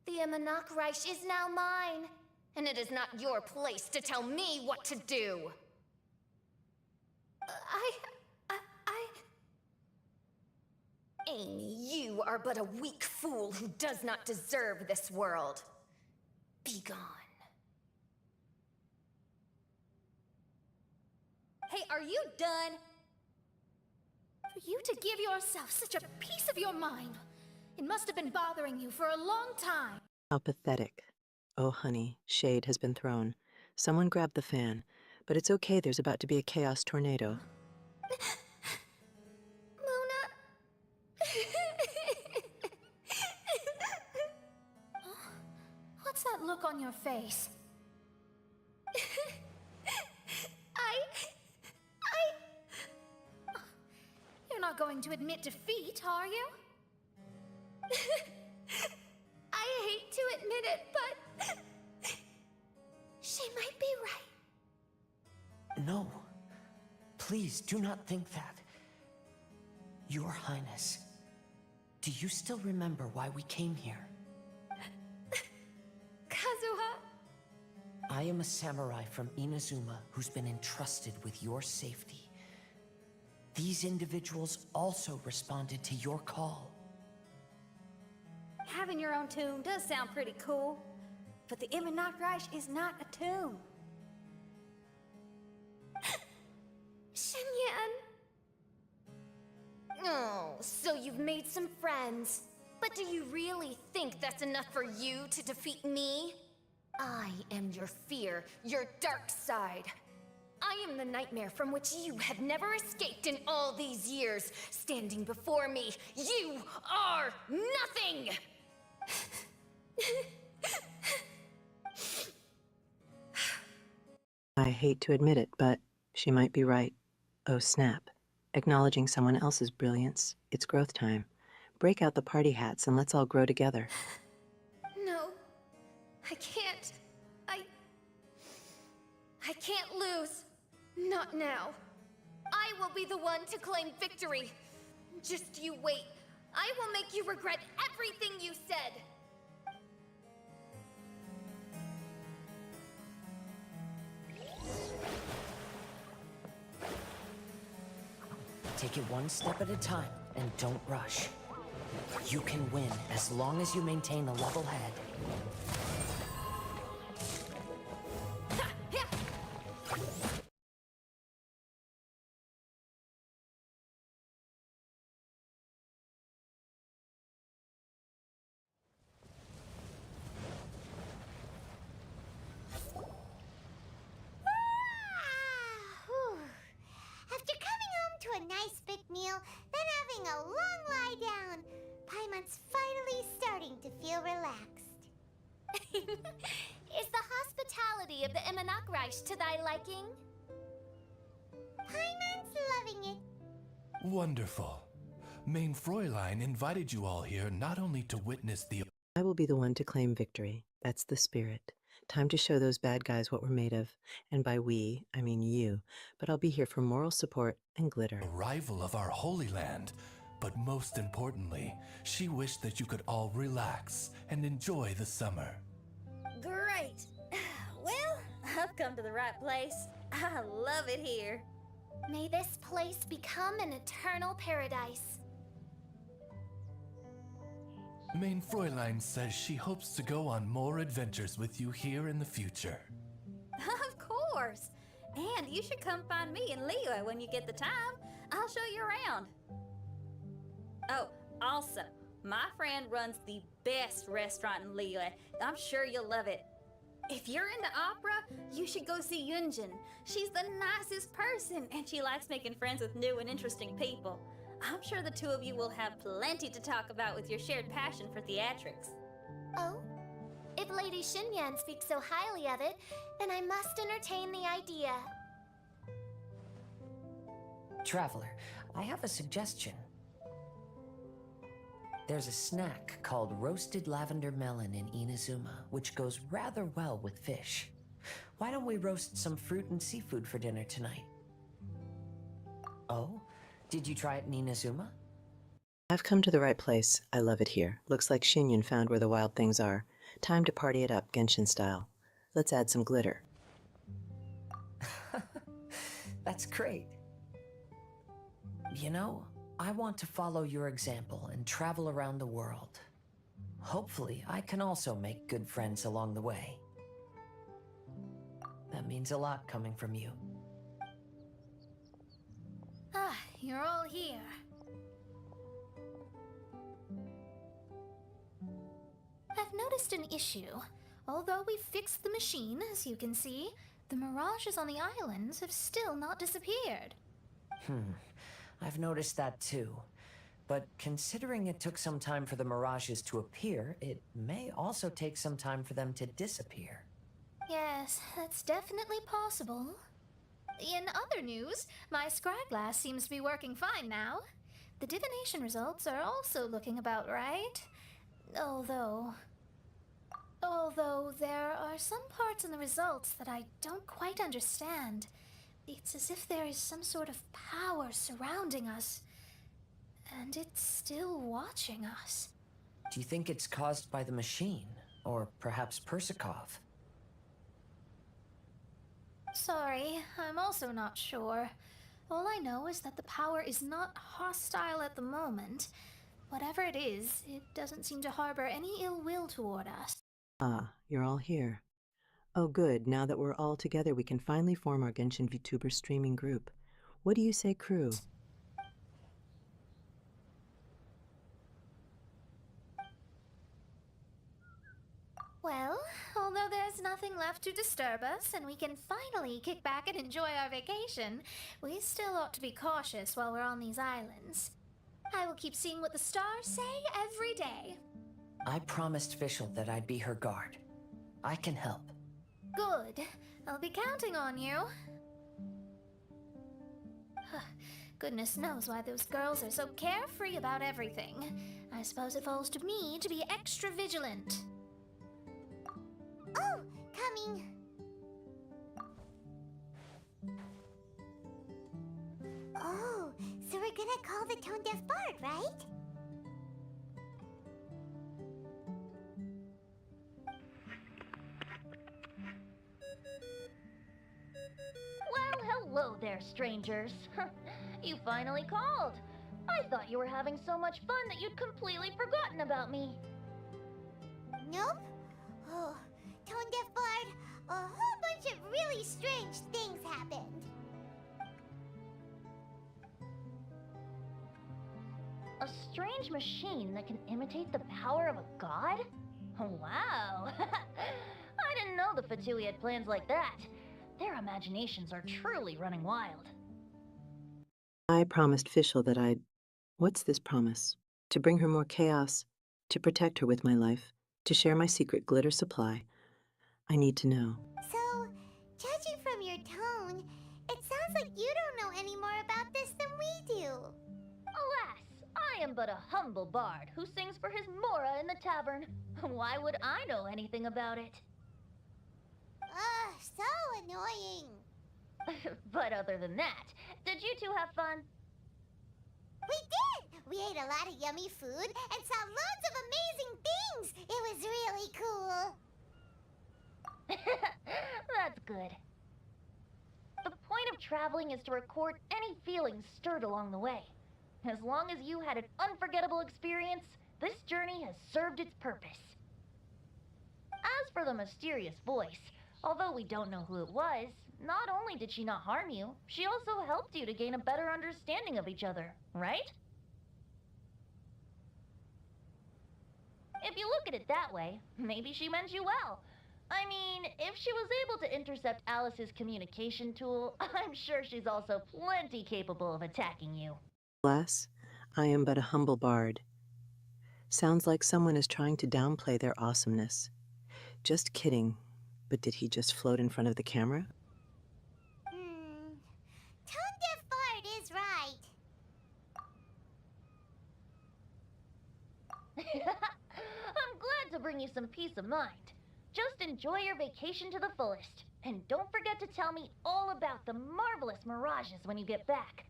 I: The Empress is now mine, and it is not your place to tell me what to do. Amy, you are but a weak fool who does not deserve this world. Be gone.
K: Hey, are you done?
F: For you to give yourself such a piece of your mind, it must have been bothering you for a long time.
D: How pathetic. Oh, honey, shade has been thrown. Someone grab the fan. But it's okay, there's about to be a chaos tornado.
F: What's that look on your face? You're not going to admit defeat, are you?
I: I hate to admit it, but she might be right.
C: No. Please do not think that. Your Highness, do you still remember why we came here?
I: Kazuha?
C: I am a samurai from Inazuma who's been entrusted with your safety. These individuals also responded to your call.
K: Having your own tomb does sound pretty cool, but the Empress is not a tomb.
I: Shenyan. Oh, so you've made some friends. But do you really think that's enough for you to defeat me? I am your fear, your dark side. I am the nightmare from which you have never escaped in all these years. Standing before me, you are nothing!
D: I hate to admit it, but she might be right. Oh, snap. Acknowledging someone else's brilliance. It's growth time. Break out the party hats and let's all grow together.
I: No, I can't. I can't lose. Not now. I will be the one to claim victory. Just you wait. I will make you regret everything you said.
C: Take it one step at a time and don't rush. You can win as long as you maintain a level head.
A: After coming home to a nice big meal, then having a long lie down, Paimon's finally starting to feel relaxed.
I: Is the hospitality of the Empress to thy liking?
A: Paimon's loving it.
O: Wonderful. Main Fräulein invited you all here not only to witness the...
D: I will be the one to claim victory. That's the spirit. Time to show those bad guys what we're made of. And by we, I mean you. But I'll be here for moral support and glitter.
O: Arrival of our Holy Land. But most importantly, she wished that you could all relax and enjoy the summer.
K: Great. Well, I've come to the right place. I love it here.
I: May this place become an eternal paradise.
O: Main Fräulein says she hopes to go on more adventures with you here in the future.
K: Of course. And you should come find me and Leo when you get the time. I'll show you around. Oh, also, my friend runs the best restaurant in Leo. I'm sure you'll love it. If you're into opera, you should go see Yunjin. She's the nicest person, and she likes making friends with new and interesting people. I'm sure the two of you will have plenty to talk about with your shared passion for theatrics.
I: Oh? If Lady Xinyan speaks so highly of it, then I must entertain the idea.
C: Traveler, I have a suggestion. There's a snack called roasted lavender melon in Inazuma, which goes rather well with fish. Why don't we roast some fruit and seafood for dinner tonight? Oh? Did you try it in Inazuma?
D: I've come to the right place. I love it here. Looks like Shinyon found where the wild things are. Time to party it up, Genshin style. Let's add some glitter.
C: That's great. You know, I want to follow your example and travel around the world. Hopefully, I can also make good friends along the way. That means a lot coming from you.
F: Ah, you're all here. I've noticed an issue. Although we've fixed the machine, as you can see, the mirages on the islands have still not disappeared.
C: I've noticed that too. But considering it took some time for the mirages to appear, it may also take some time for them to disappear.
F: Yes, that's definitely possible. In other news, my scryglass seems to be working fine now. The divination results are also looking about right. Although there are some parts in the results that I don't quite understand. It's as if there is some sort of power surrounding us, and it's still watching us.
C: Do you think it's caused by the machine, or perhaps Persikov?
F: Sorry, I'm also not sure. All I know is that the power is not hostile at the moment. Whatever it is, it doesn't seem to harbor any ill will toward us.
D: Ah, you're all here. Oh good, now that we're all together we can finally form our Genshin VTuber streaming group. What do you say, crew?
F: Well, although there's nothing left to disturb us and we can finally kick back and enjoy our vacation, we still ought to be cautious while we're on these islands. I will keep seeing what the stars say every day.
C: I promised Fischl that I'd be her guard. I can help.
F: Good. I'll be counting on you. Goodness knows why those girls are so carefree about everything. I suppose it falls to me to be extra vigilant.
A: Oh, coming. Oh, so we're gonna call the tone-deaf bard, right?
B: Well, hello there, strangers. You finally called. I thought you were having so much fun that you'd completely forgotten about me.
A: Nope. Oh, tone-deaf bard, a whole bunch of really strange things happened.
B: A strange machine that can imitate the power of a god? Wow! I didn't know the Fatui had plans like that. Their imaginations are truly running wild.
D: I promised Fischl that I'd... What's this promise? To bring her more chaos, to protect her with my life, to share my secret glitter supply. I need to know.
A: So, judging from your tone, it sounds like you don't know any more about this than we do.
B: Alas, I am but a humble bard who sings for his Mora in the tavern. Why would I know anything about it?
A: Ugh, so annoying.
B: But other than that, did you two have fun?
A: We did! We ate a lot of yummy food and saw loads of amazing things! It was really cool!
B: That's good. The point of traveling is to record any feelings stirred along the way. As long as you had an unforgettable experience, this journey has served its purpose. As for the mysterious voice, although we don't know who it was, not only did she not harm you, she also helped you to gain a better understanding of each other, right? If you look at it that way, maybe she meant you well. I mean, if she was able to intercept Alice's communication tool, I'm sure she's also plenty capable of attacking you.
D: Alas, I am but a humble bard. Sounds like someone is trying to downplay their awesomeness. Just kidding, but did he just float in front of the camera?
A: Tone-deaf bard is right.
B: I'm glad to bring you some peace of mind. Just enjoy your vacation to the fullest. And don't forget to tell me all about the marvelous mirages when you get back.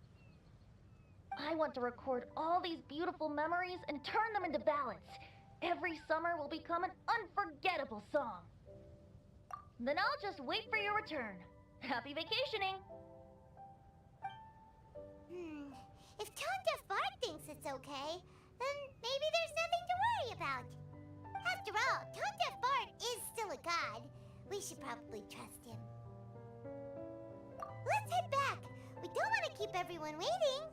B: I want to record all these beautiful memories and turn them into ballads. Every summer will become an unforgettable song. Then I'll just wait for your return. Happy vacationing!
A: If Tone Deaf Bard thinks it's okay, then maybe there's nothing to worry about. After all, Tone Deaf Bard is still a god. We should probably trust him. Let's head back. We don't want to keep everyone waiting.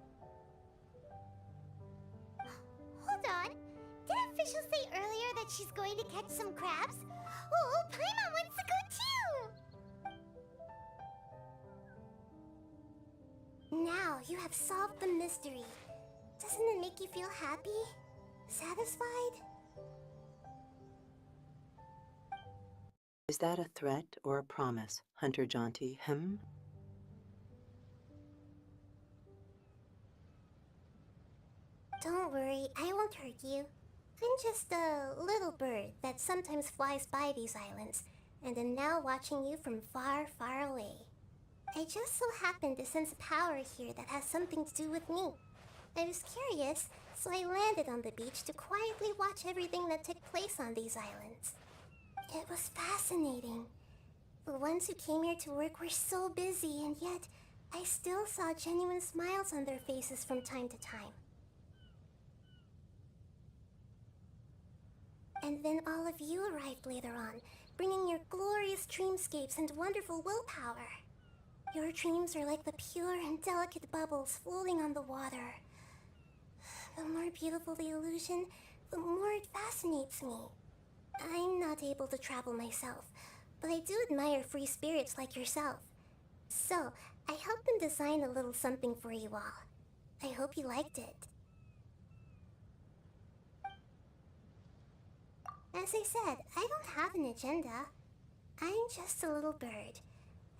A: Hold on. Did officials say earlier that she's going to catch some crabs? Oh, Paimon wants to go too! Now you have solved the mystery. Doesn't it make you feel happy? Satisfied?
D: Is that a threat or a promise, Hunter Jaunty?
A: Don't worry, I won't hurt you. I'm just a little bird that sometimes flies by these islands, and am now watching you from far, far away. I just so happened to sense a power here that has something to do with me. I was curious, so I landed on the beach to quietly watch everything that took place on these islands. It was fascinating. The ones who came here to work were so busy, and yet I still saw genuine smiles on their faces from time to time. And then all of you arrived later on, bringing your glorious dreamscapes and wonderful willpower. Your dreams are like the pure and delicate bubbles floating on the water. The more beautiful the illusion, the more it fascinates me. I'm not able to travel myself, but I do admire free spirits like yourself. So, I helped them design a little something for you all. I hope you liked it. As I said, I don't have an agenda. I'm just a little bird.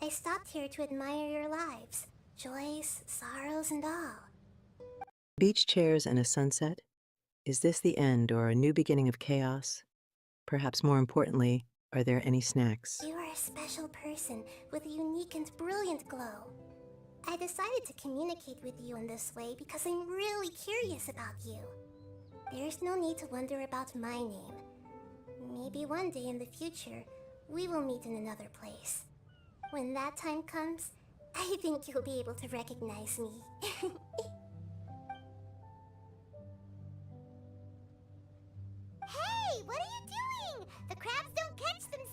A: I stopped here to admire your lives, joys, sorrows, and all.
D: Beach chairs and a sunset? Is this the end or a new beginning of chaos? Perhaps more importantly, are there any snacks?
A: You are a special person with a unique and brilliant glow. I decided to communicate with you in this way because I'm really curious about you. There's no need to wonder about my name. Maybe one day in the future, we will meet in another place. When that time comes, I think you'll be able to recognize me. Hey, what are you doing? The crabs don't catch themselves!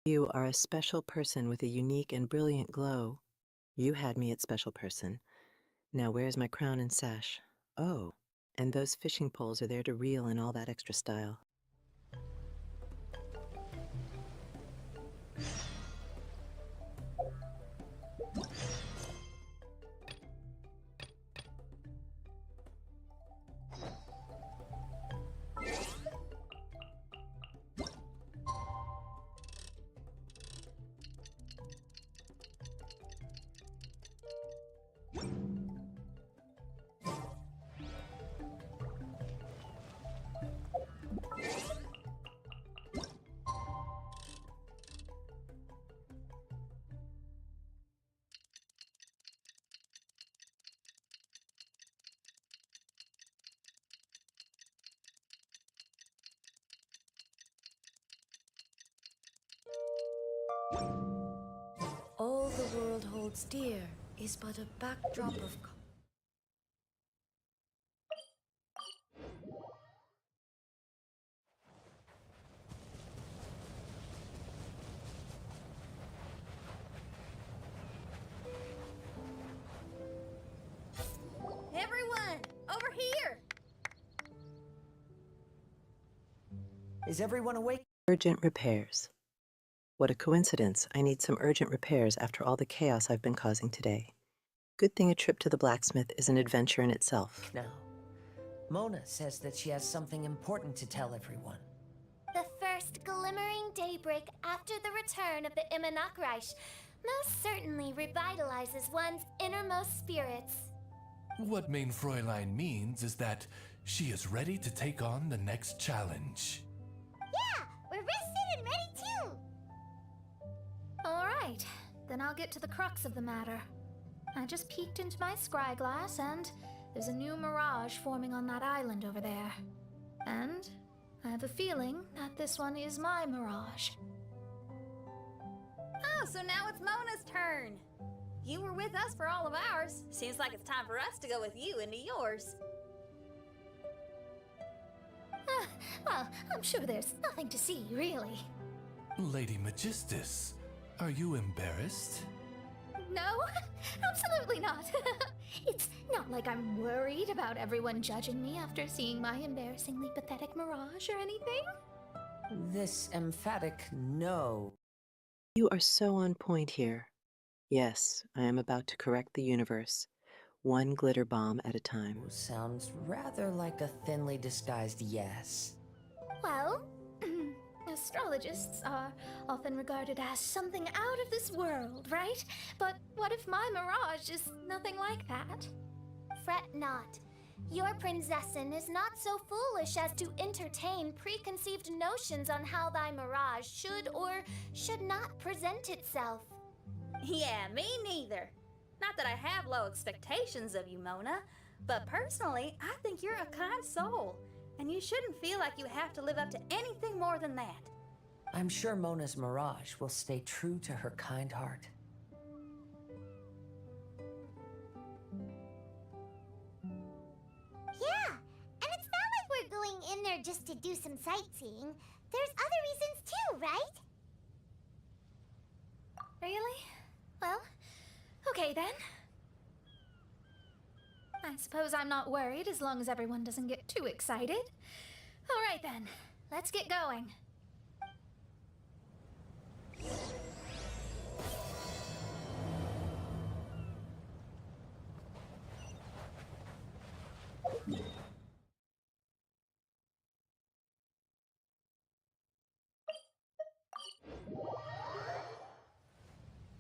D: You are a special person with a unique and brilliant glow. You had me at special person. Now where's my crown and sash? Oh, and those fishing poles are there to reel in all that extra style.
N: All the world holds dear is but a backdrop of...
C: Is everyone awake?
D: Urgent repairs. What a coincidence. I need some urgent repairs after all the chaos I've been causing today. Good thing a trip to the blacksmith is an adventure in itself.
C: No. Mona says that she has something important to tell everyone.
I: The first glimmering daybreak after the return of the Immernachtreich most certainly revitalizes one's innermost spirits.
O: What Main Fräulein means is that she is ready to take on the next challenge.
A: Yeah, we're rested and ready too.
F: All right, then I'll get to the crux of the matter. I just peeked into my scry glass and there's a new mirage forming on that island over there. And I have a feeling that this one is my mirage.
K: Oh, so now it's Mona's turn. You were with us for all of ours. Seems like it's time for us to go with you into yours.
F: Well, I'm sure there's nothing to see, really.
O: Lady Magistus, are you embarrassed?
F: No, absolutely not. It's not like I'm worried about everyone judging me after seeing my embarrassingly pathetic mirage or anything.
C: This emphatic no.
D: You are so on point here. Yes, I am about to correct the universe, one glitter bomb at a time.
C: Sounds rather like a thinly disguised yes.
F: Well, astrologists are often regarded as something out of this world, right? But what if my mirage is nothing like that?
I: Fret not. Your Prinzessin is not so foolish as to entertain preconceived notions on how thy mirage should or should not present itself.
K: Yeah, me neither. Not that I have low expectations of you, Mona, but personally, I think you're a kind soul, and you shouldn't feel like you have to live up to anything more than that.
C: I'm sure Mona's mirage will stay true to her kind heart.
A: Yeah, and it's not like we're going in there just to do some sightseeing. There's other reasons too, right?
F: Really? Well, okay then. I suppose I'm not worried as long as everyone doesn't get too excited. All right then, let's get going.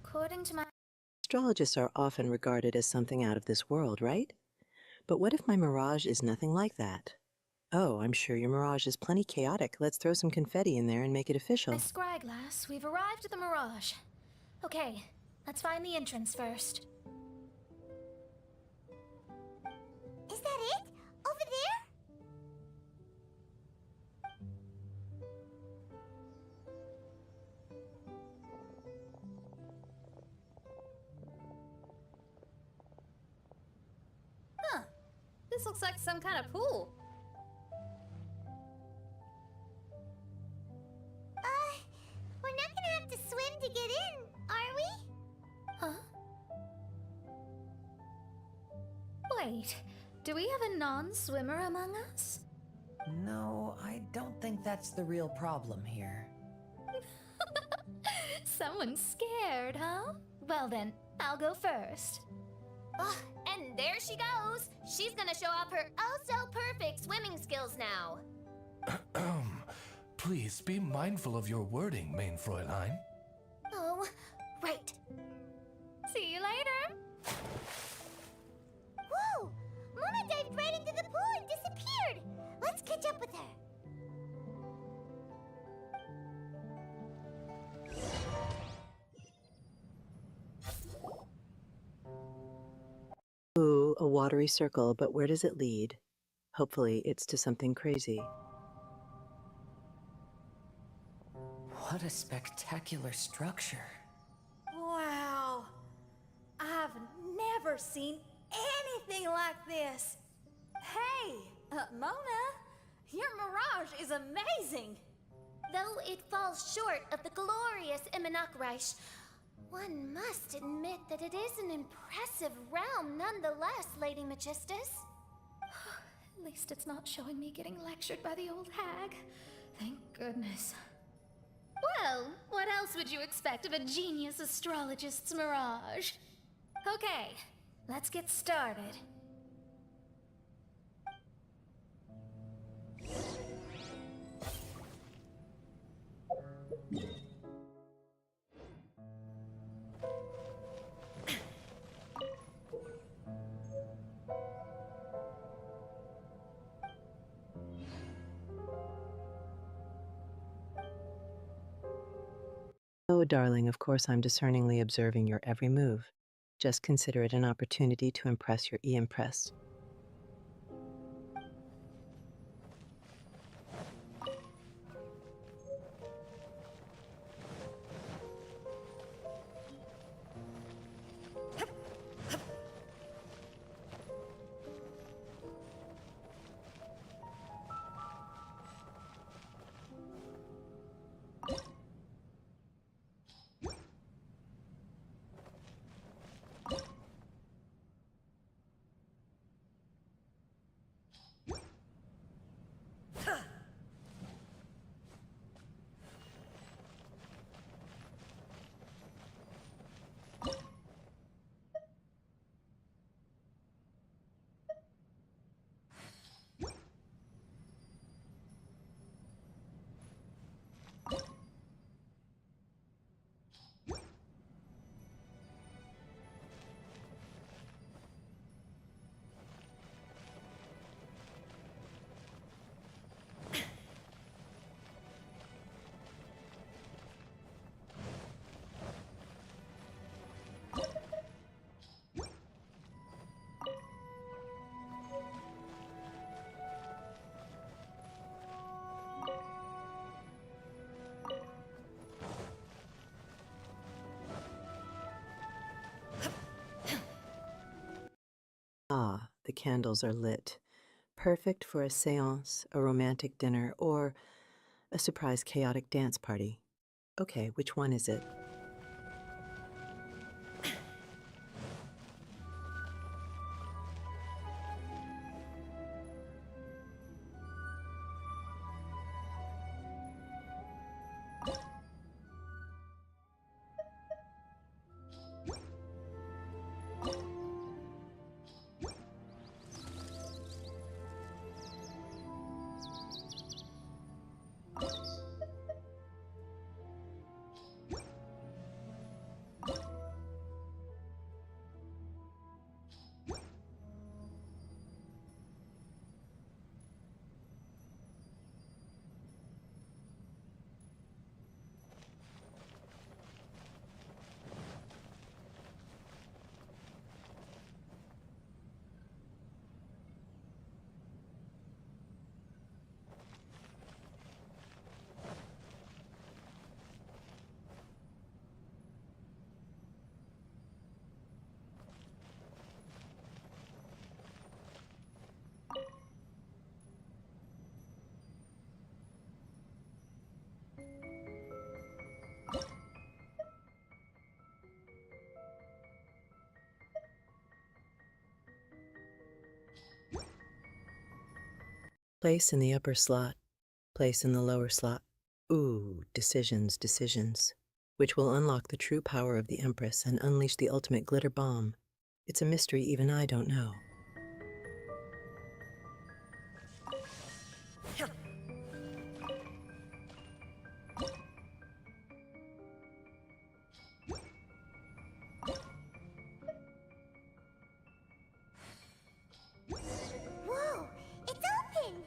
F: According to my...
D: Astrologists are often regarded as something out of this world, right? But what if my mirage is nothing like that? Oh, I'm sure your mirage is plenty chaotic. Let's throw some confetti in there and make it official.
F: My scry glass, we've arrived at the mirage. Okay, let's find the entrance first.
A: Is that it? Over there?
K: Huh. This looks like some kind of pool.
A: We're not gonna have to swim to get in, are we?
F: Huh? Wait, do we have a non-swimmer among us?
C: No, I don't think that's the real problem here.
F: Someone's scared, huh? Well then, I'll go first.
I: And there she goes. She's gonna show off her oh-so-perfect swimming skills now.
O: Please be mindful of your wording, Main Fräulein.
I: Oh, right.
F: See you later.
A: Whoa! Mona dived right into the pool and disappeared. Let's catch up with her.
D: Ooh, a watery circle, but where does it lead? Hopefully, it's to something crazy.
C: What a spectacular structure.
K: Wow. I've never seen anything like this. Hey, Mona, your mirage is amazing.
I: Though it falls short of the glorious Immernachtreich, one must admit that it is an impressive realm nonetheless, Lady Magistus.
F: At least it's not showing me getting lectured by the old hag. Thank goodness. Well, what else would you expect of a genius astrologist's mirage? Okay, let's get started.
D: Oh, darling, of course I'm discerningly observing your every move. Just consider it an opportunity to impress your E-Empress. Ah, the candles are lit. Perfect for a séance, a romantic dinner, or a surprise chaotic dance party. Okay, which one is it? Place in the upper slot, place in the lower slot. Ooh, decisions, decisions. Which will unlock the true power of the Empress and unleash the ultimate glitter bomb. It's a mystery even I don't know.
A: Whoa, it's open!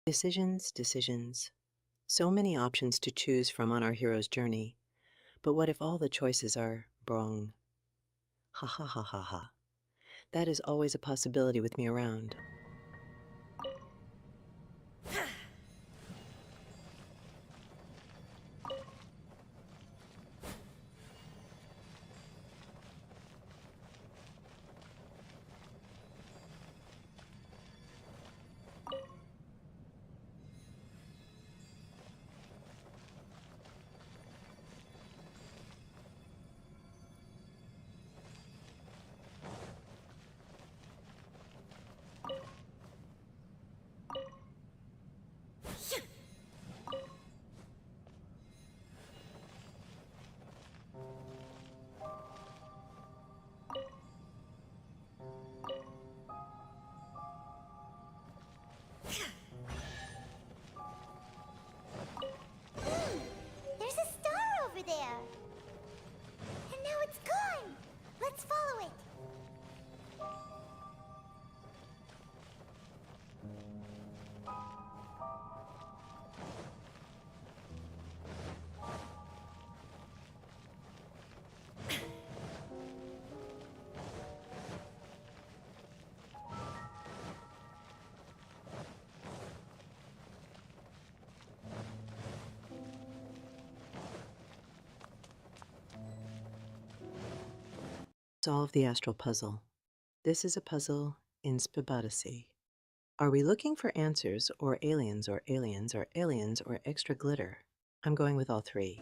D: Decisions, decisions. So many options to choose from on our hero's journey. But what if all the choices are wrong? Ha ha ha ha ha. That is always a possibility with me around.
A: There's a star over there. And now it's gone. Let's follow it.
D: Solve the astral puzzle. This is a puzzle in Spabadacy. Are we looking for answers, or aliens, or aliens, or aliens, or extra glitter? I'm going with all three.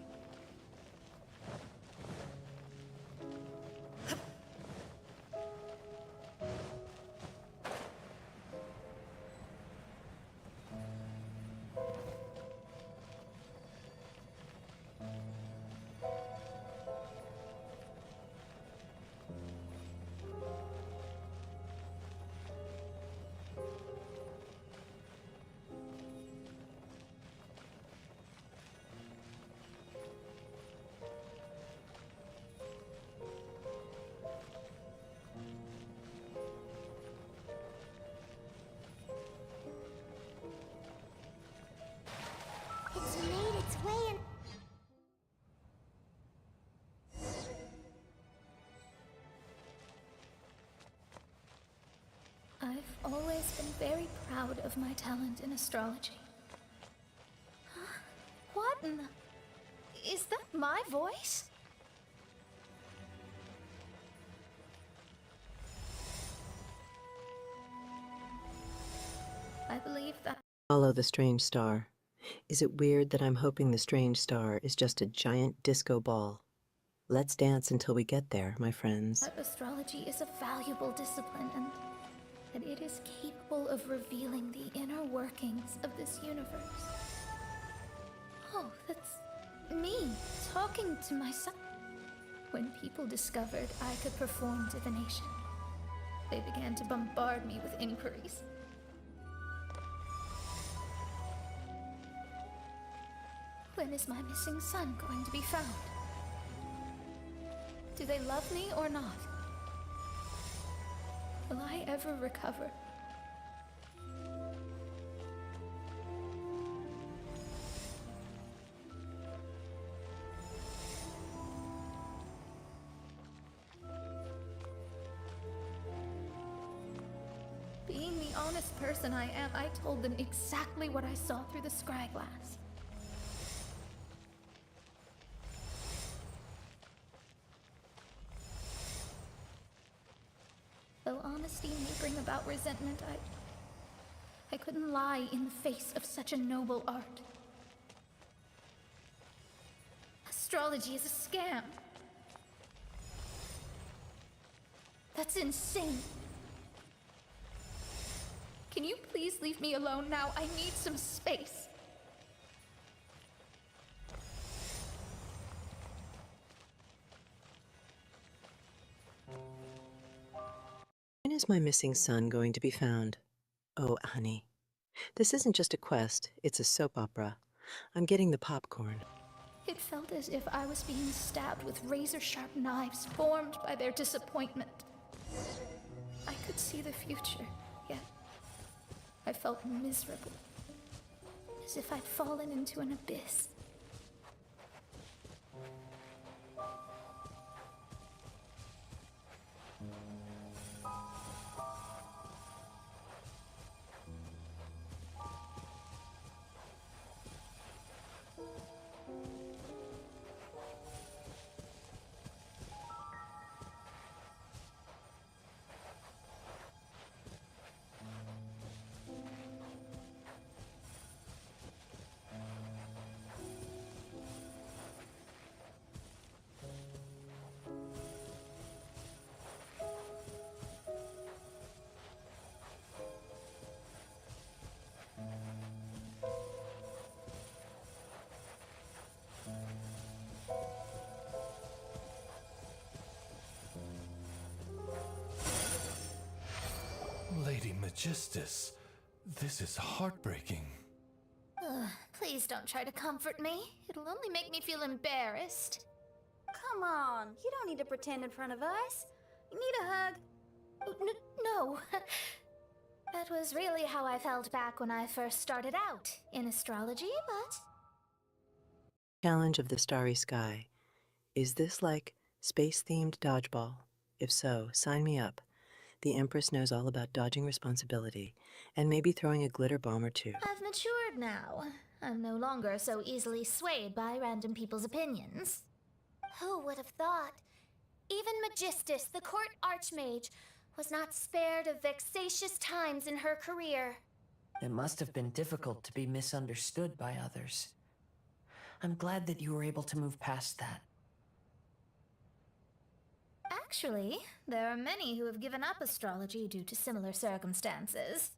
A: It's made its way in.
F: I've always been very proud of my talent in astrology. Huh? What in the... Is that my voice? I believe that...
D: Follow the strange star. Is it weird that I'm hoping the strange star is just a giant disco ball? Let's dance until we get there, my friends.
F: that astrology is a valuable discipline and that it is capable of revealing the inner workings of this universe. Oh, that's me talking to myself. When people discovered I could perform divination, they began to bombard me with inquiries. When is my missing son going to be found? Do they love me or not? Will I ever recover? Being the honest person I am, I told them exactly what I saw through the scry glass. Though honesty may bring about resentment, I couldn't lie in the face of such a noble art. Astrology is a scam. That's insane. Can you please leave me alone now? I need some space.
D: When is my missing son going to be found? Oh, honey. This isn't just a quest, it's a soap opera. I'm getting the popcorn.
F: It felt as if I was being stabbed with razor-sharp knives formed by their disappointment. I could see the future, yet I felt miserable. as if I'd fallen into an abyss.
O: Lady Magistus, this is heartbreaking.
F: Please don't try to comfort me. It'll only make me feel embarrassed.
K: Come on, you don't need to pretend in front of us. You need a hug.
F: No. That was really how I felt back when I first started out in astrology, but...
D: Challenge of the Starry Sky. Is this like space-themed dodgeball? If so, sign me up. The Empress knows all about dodging responsibility, and maybe throwing a glitter bomb or two.
F: I've matured now. I'm no longer so easily swayed by random people's opinions.
I: Who would have thought? Even Magistus, the court archmage, was not spared of vexatious times in her career.
C: It must have been difficult to be misunderstood by others. I'm glad that you were able to move past that.
F: Actually, there are many who have given up astrology due to similar circumstances.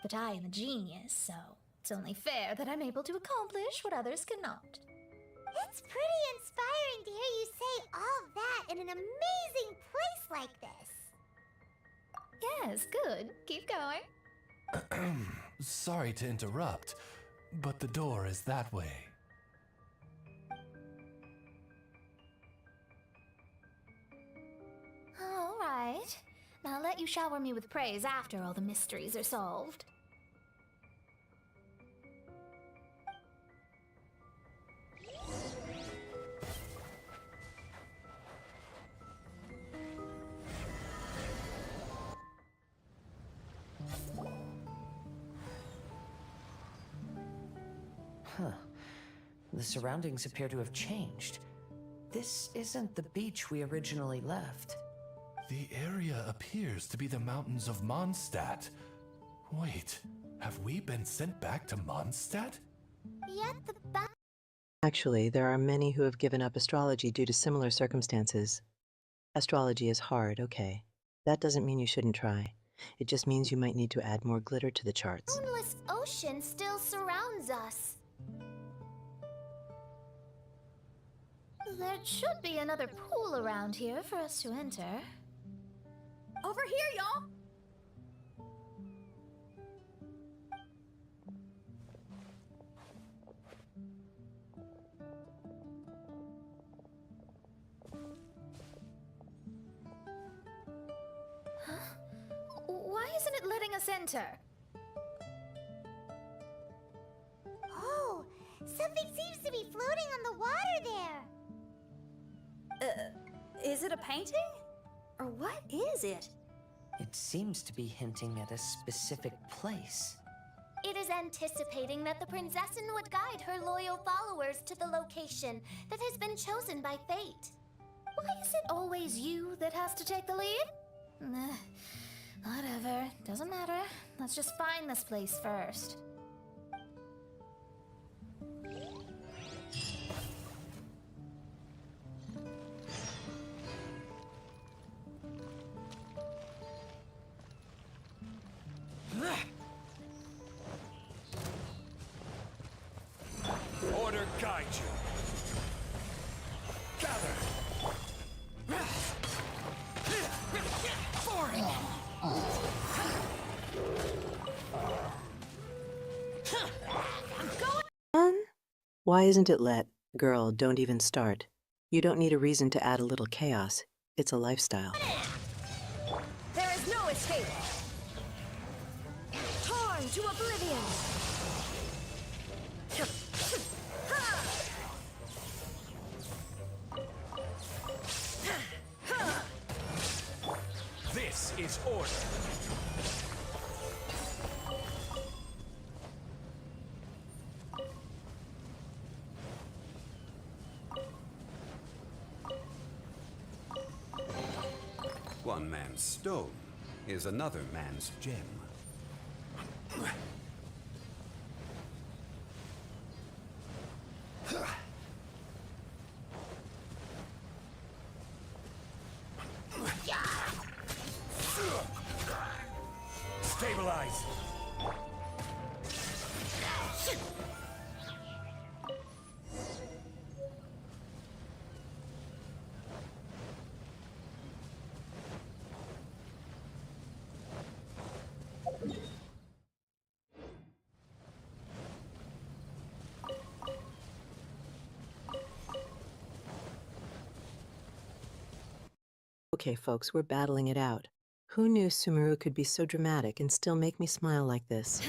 F: But I am a genius, so it's only fair that I'm able to accomplish what others cannot.
A: It's pretty inspiring to hear you say all that in an amazing place like this.
F: Yes, good. Keep going.
O: Sorry to interrupt, but the door is that way.
F: All right. I'll let you shower me with praise after all the mysteries are solved.
C: Huh. The surroundings appear to have changed. This isn't the beach we originally left.
O: The area appears to be the mountains of Mondstadt. Wait, have we been sent back to Mondstadt?
A: Yet the back...
D: Actually, there are many who have given up astrology due to similar circumstances. Astrology is hard, okay. That doesn't mean you shouldn't try. It just means you might need to add more glitter to the charts.
I: Boundless ocean still surrounds us.
F: There should be another pool around here for us to enter.
K: Over here, y'all!
F: Why isn't it letting us enter?
A: Oh, something seems to be floating on the water there.
K: Is it a painting? Or what is it?
C: It seems to be hinting at a specific place.
I: It is anticipating that the Prinzessin would guide her loyal followers to the location that has been chosen by fate.
F: Why is it always you that has to take the lead? Whatever, doesn't matter. Let's just find this place first.
M: Order guide you. Gather.
D: Why isn't it let? Girl, don't even start. You don't need a reason to add a little chaos. It's a lifestyle.
K: There is no escape. Torn to oblivion.
M: This is order.
L: One man's stone is another man's gem.
M: Stabilize.
D: Okay, folks, we're battling it out. Who knew Sumeru could be so dramatic and still make me smile like this?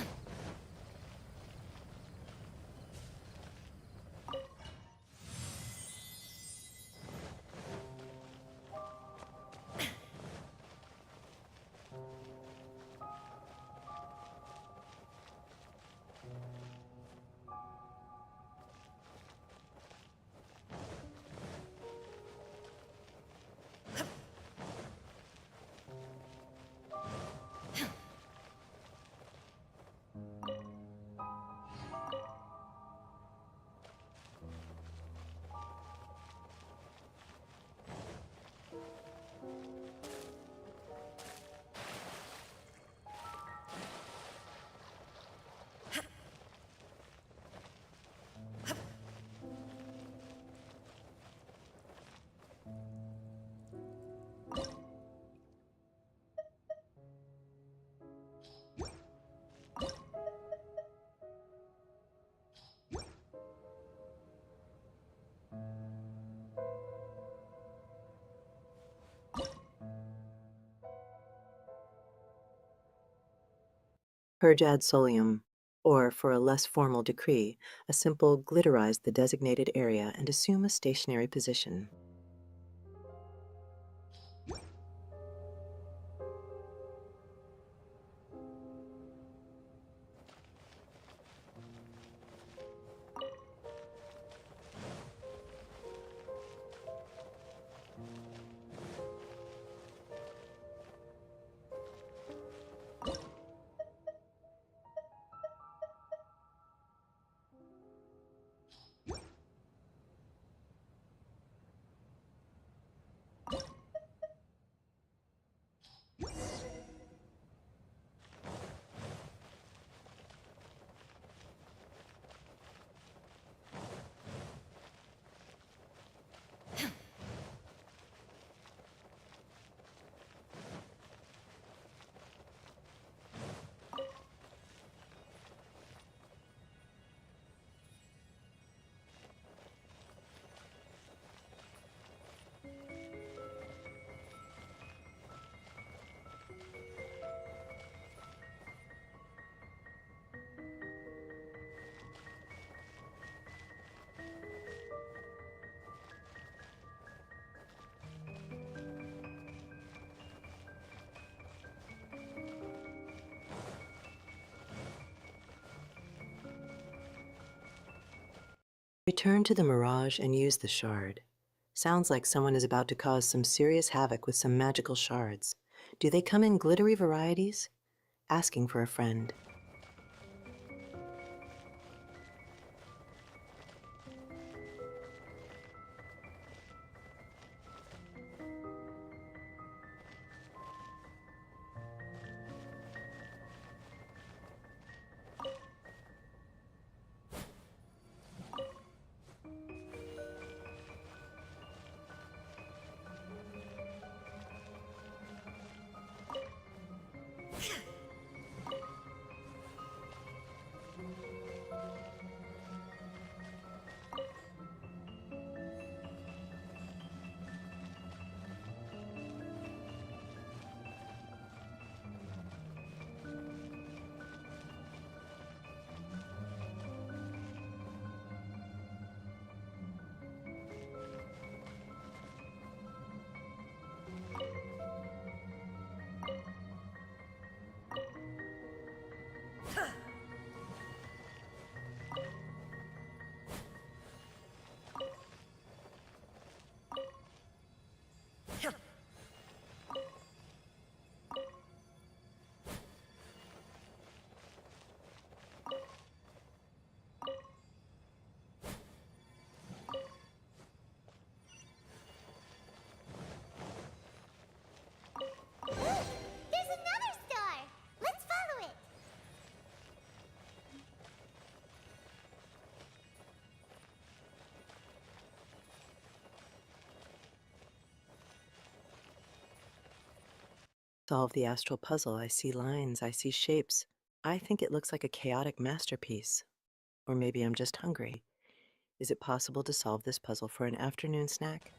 D: Purge ad solium, or for a less formal decree, a simple glitterize the designated area and assume a stationary position. Return to the Mirage and use the shard. Sounds like someone is about to cause some serious havoc with some magical shards. Do they come in glittery varieties? Asking for a friend. Solve the astral puzzle. I see lines, I see shapes. I think it looks like a chaotic masterpiece. Or maybe I'm just hungry. Is it possible to solve this puzzle for an afternoon snack?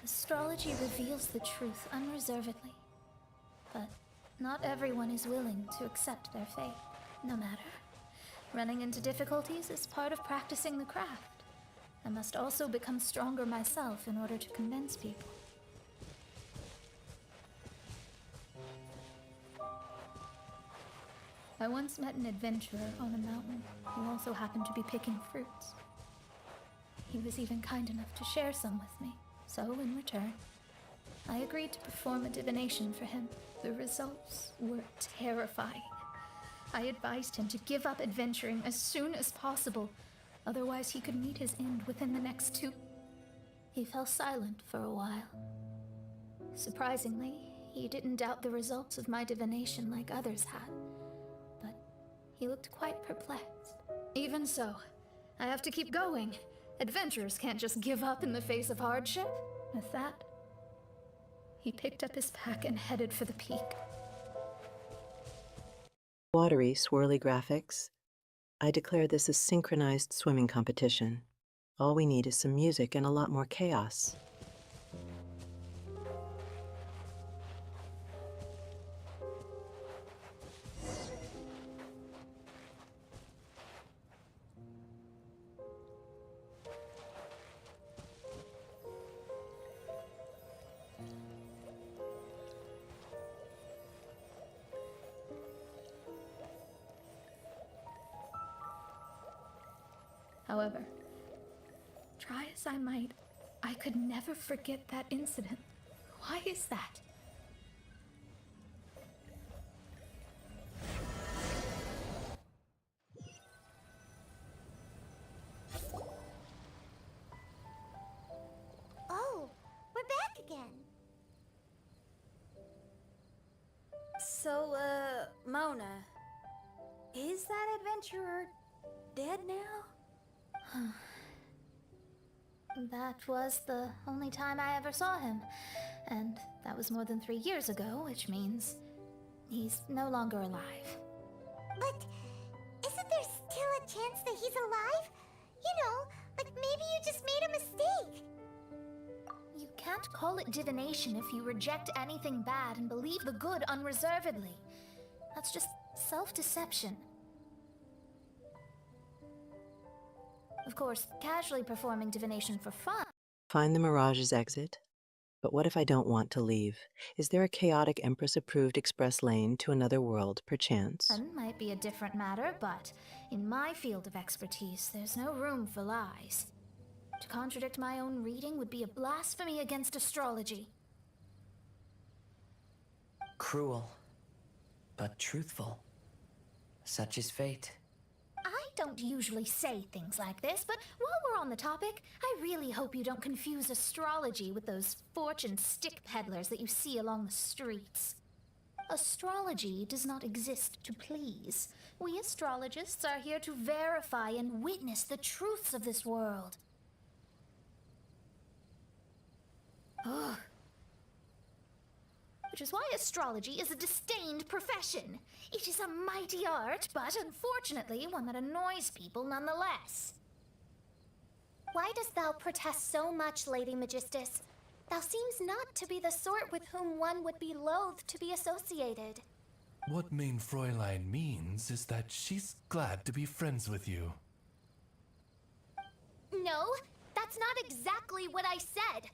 F: Astrology reveals the truth unreservedly. But not everyone is willing to accept their fate, no matter. Running into difficulties is part of practicing the craft. I must also become stronger myself in order to convince people. I once met an adventurer on a mountain who also happened to be picking fruits. He was even kind enough to share some with me, so in return, I agreed to perform a divination for him. The results were terrifying. I advised him to give up adventuring as soon as possible, otherwise he could meet his end within the next 2. He fell silent for a while. Surprisingly, he didn't doubt the results of my divination like others had, but he looked quite perplexed. Even so, I have to keep going. Adventurers can't just give up in the face of hardship. With that, he picked up his pack and headed for the peak.
D: Watery, swirly graphics. I declare this a synchronized swimming competition. All we need is some music and a lot more chaos.
F: However, try as I might, I could never forget that incident. Why is that?
A: Oh, we're back again.
K: So, Mona, is that adventurer dead now?
F: That was the only time I ever saw him, and that was more than 3 years ago, which means he's no longer alive.
A: But isn't there still a chance that he's alive? You know, like maybe you just made a mistake.
F: You can't call it divination if you reject anything bad and believe the good unreservedly. That's just self-deception. Of course, casually performing divination for fun.
D: Find the Mirage's exit. But what if I don't want to leave? Is there a chaotic Empress-approved express lane to another world, perchance?
F: Might be a different matter, but in my field of expertise, there's no room for lies. To contradict my own reading would be a blasphemy against astrology.
C: Cruel, but truthful. Such is fate.
F: I don't usually say things like this, but while we're on the topic, I really hope you don't confuse astrology with those fortune stick peddlers that you see along the streets. Astrology does not exist to please. We astrologists are here to verify and witness the truths of this world. Ugh. Which is why astrology is a disdained profession. It is a mighty art, but unfortunately one that annoys people nonetheless.
I: Why dost thou protest so much, Lady Magistus? Thou seems not to be the sort with whom one would be loath to be associated.
O: What Main Fräulein means is that she's glad to be friends with you.
I: No, that's not exactly what I said.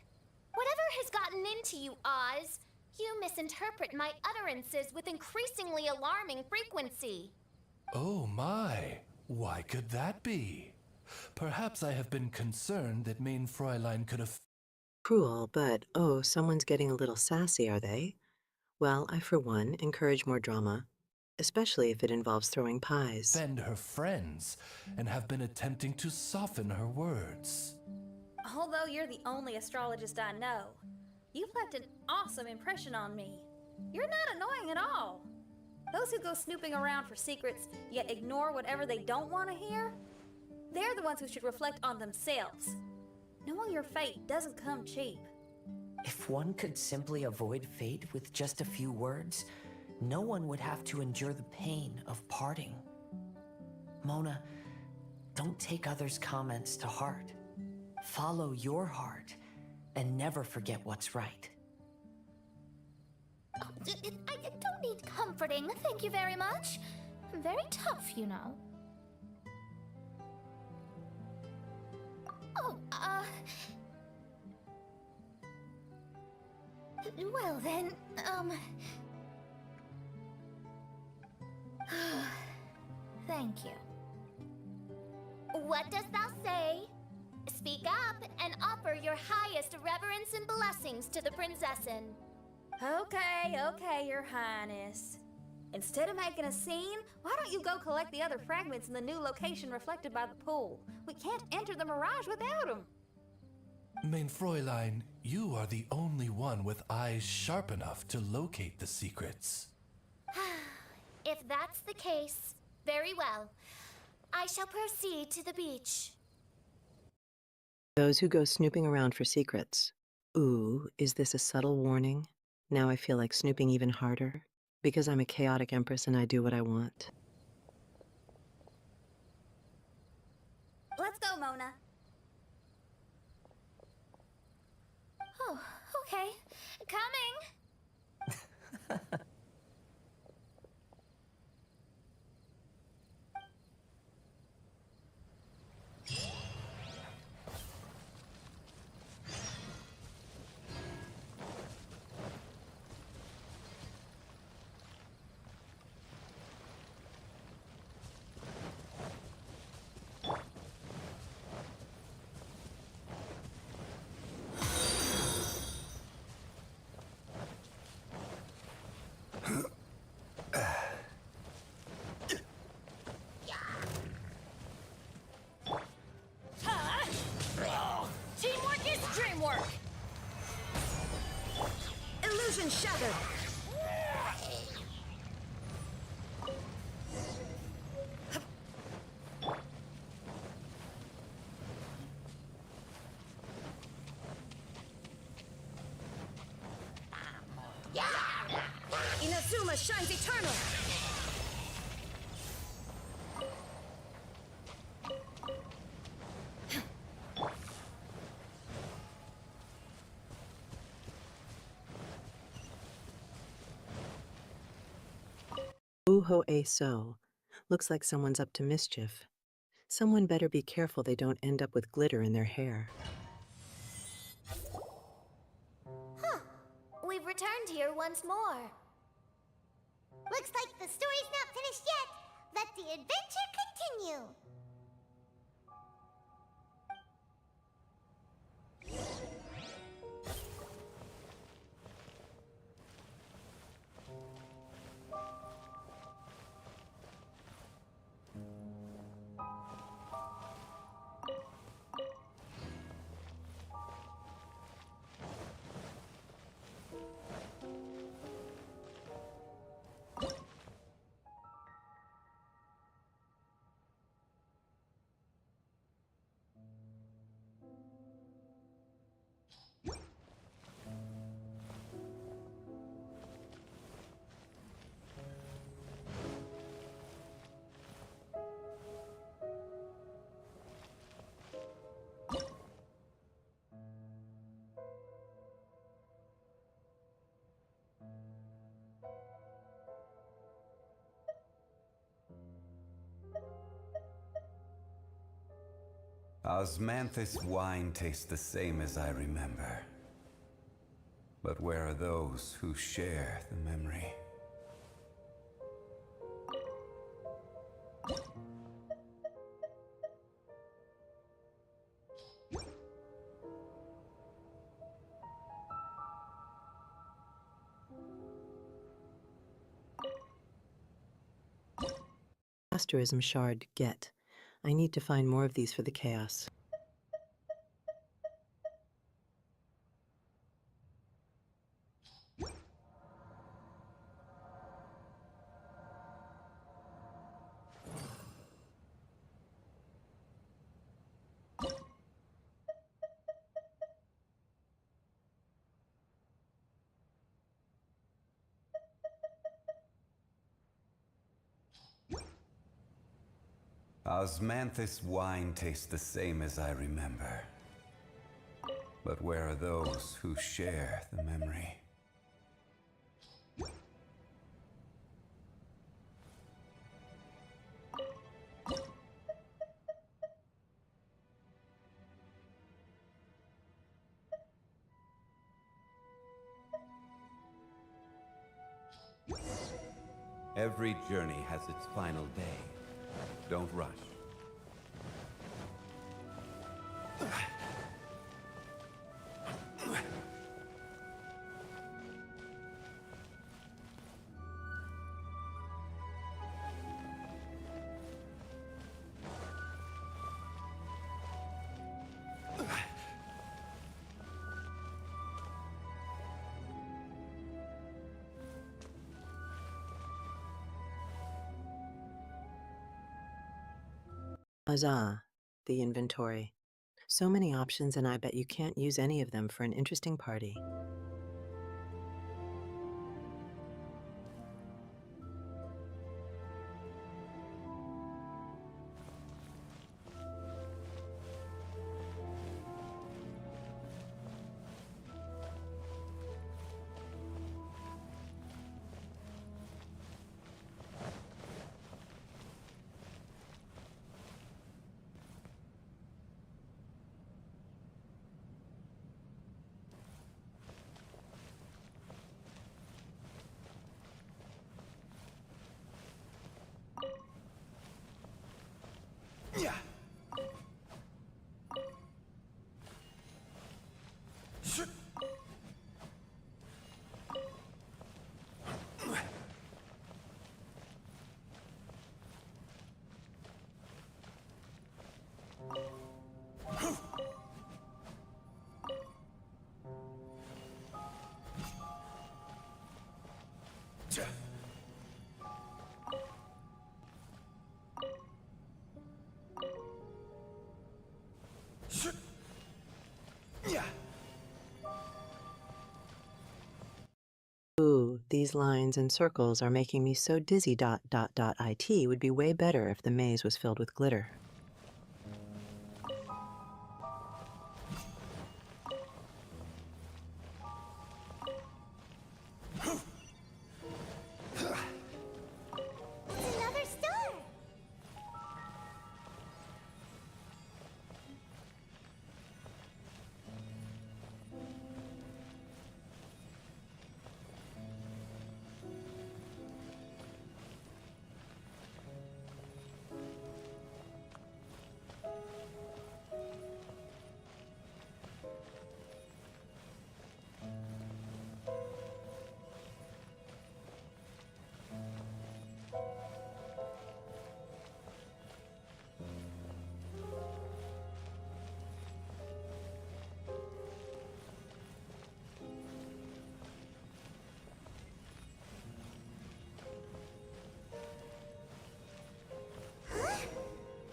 I: Whatever has gotten into you, Oz, you misinterpret my utterances with increasingly alarming frequency.
O: Oh my, why could that be? Perhaps I have been concerned that Main Fräulein could have...
D: Cruel, but oh, someone's getting a little sassy, are they? Well, I for one encourage more drama. especially if it involves throwing pies.
O: Offend her friends and have been attempting to soften her words.
K: Although you're the only astrologist I know, you've left an awesome impression on me. You're not annoying at all. Those who go snooping around for secrets, yet ignore whatever they don't want to hear, they're the ones who should reflect on themselves. Knowing your fate doesn't come cheap.
C: If one could simply avoid fate with just a few words, no one would have to endure the pain of parting. Mona, don't take others' comments to heart. Follow your heart and never forget what's right.
F: Oh, I don't need comforting, thank you very much. I'm very tough, you know. Oh, well then, thank you.
I: What dost thou say? Speak up and offer your highest reverence and blessings to the princessin.
K: Okay, Your Highness. Instead of making a scene, why don't you go collect the other fragments in the new location reflected by the pool? We can't enter the mirage without them.
O: Mein Fräulein, you are the only one with eyes sharp enough to locate the secrets.
I: If that's the case, very well. I shall proceed to the beach.
D: Those who go snooping around for secrets. Ooh, is this a subtle warning? Now I feel like snooping even harder, because I'm a chaotic empress and I do what I want.
K: Let's go, Mona.
F: Oh, okay. Coming!
E: Teamwork is dreamwork! Illusion shattered! Inazuma shines eternal!
D: Ooh-ho-eh-so. Looks like someone's up to mischief. Someone better be careful they don't end up with glitter in their hair.
I: Huh. We've returned here once more.
A: Looks like the story's not finished yet. Let the adventure continue.
L: Osmanthus wine tastes the same as I remember. But where are those who share the memory?
D: Asterism shard get. I need to find more of these for the chaos.
L: Osmanthus wine tastes the same as I remember. But where are those who share the memory? Every journey has its final day. Don't rush.
D: Huzzah, the inventory. So many options, and I bet you can't use any of them for an interesting party. Ooh, these lines and circles are making me so dizzy. It would be way better if the maze was filled with glitter.
A: Another star!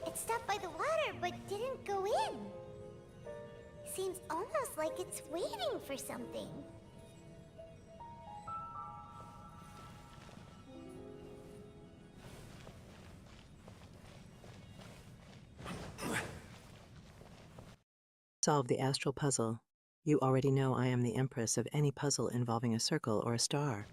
A: It stopped by the water, but didn't go in. Seems almost like it's waiting for something.
D: Solve the astral puzzle. You already know I am the empress of any puzzle involving a circle or a star.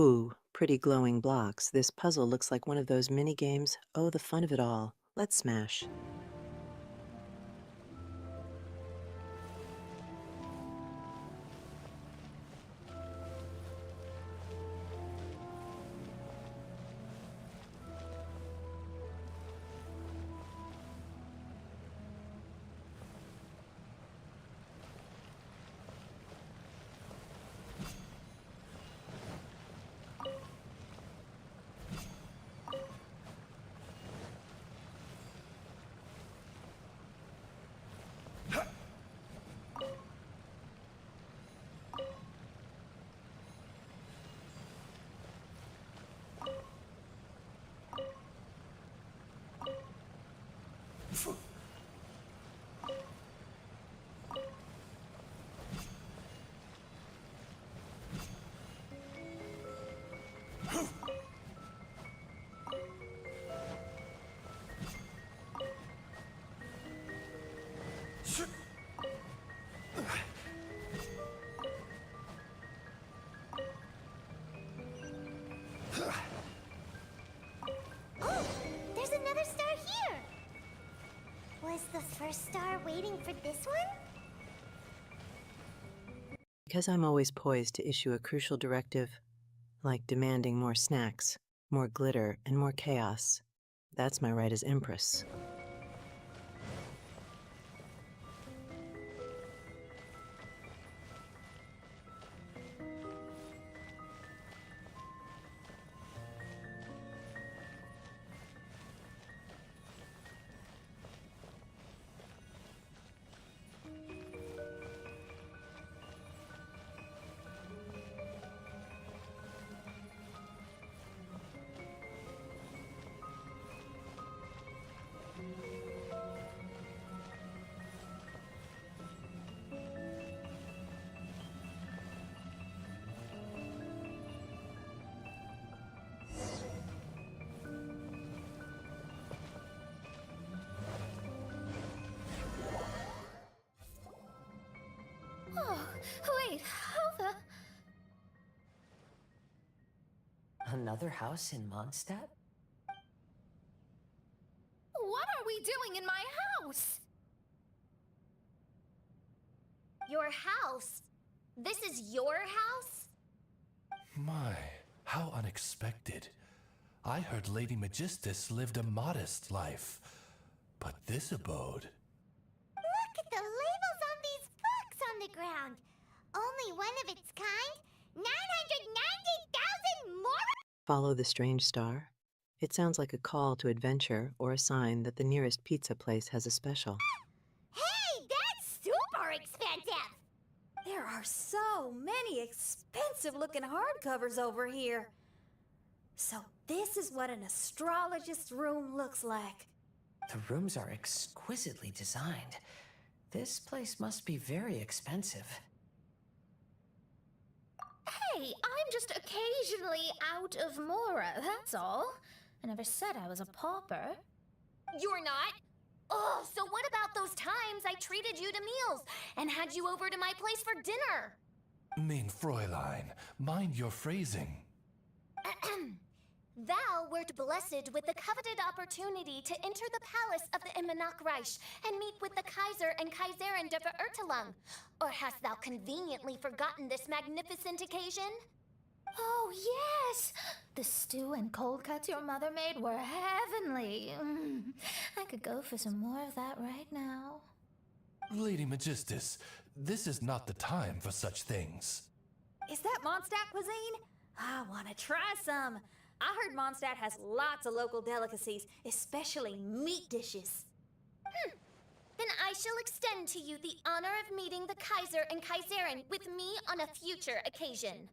D: Ooh, pretty glowing blocks. This puzzle looks like one of those mini games. Oh, the fun of it all. Let's smash.
A: Oh, there's another star here! Was the first star waiting for this one?
D: Because I'm always poised to issue a crucial directive, like demanding more snacks, more glitter, and more chaos. That's my right as Empress.
F: Oh, wait, how the...
C: Another house in Mondstadt?
F: What are we doing in my house?
I: Your house? This is your house?
O: My, how unexpected. I heard Lady Magistus lived a modest life, but this abode...
A: Look at the labels on these books on the ground. Only one of its kind? 990,000 more?
D: Follow the strange star? It sounds like a call to adventure or a sign that the nearest pizza place has a special.
A: Hey, that's super expensive!
K: There are so many expensive-looking hardcovers over here. So this is what an astrologist's room looks like.
C: The rooms are exquisitely designed. This place must be very expensive.
F: Hey, I'm just occasionally out of Mora, that's all. I never said I was a pauper.
I: You're not? Oh, so what about those times I treated you to meals and had you over to my place for dinner?
O: Mein Fräulein, mind your phrasing.
I: Thou wert blessed with the coveted opportunity to enter the palace of the Immernoch Reich and meet with the Kaiser and Kaiserin der Verurteilung. Or hast thou conveniently forgotten this magnificent occasion?
F: Oh, yes! The stew and cold cuts your mother made were heavenly. I could go for some more of that right now.
O: Lady Magistus, this is not the time for such things.
K: Is that Mondstadt cuisine? I want to try some. I heard Mondstadt has lots of local delicacies, especially meat dishes.
I: Then I shall extend to you the honor of meeting the Kaiser and Kaiserin with me on a future occasion.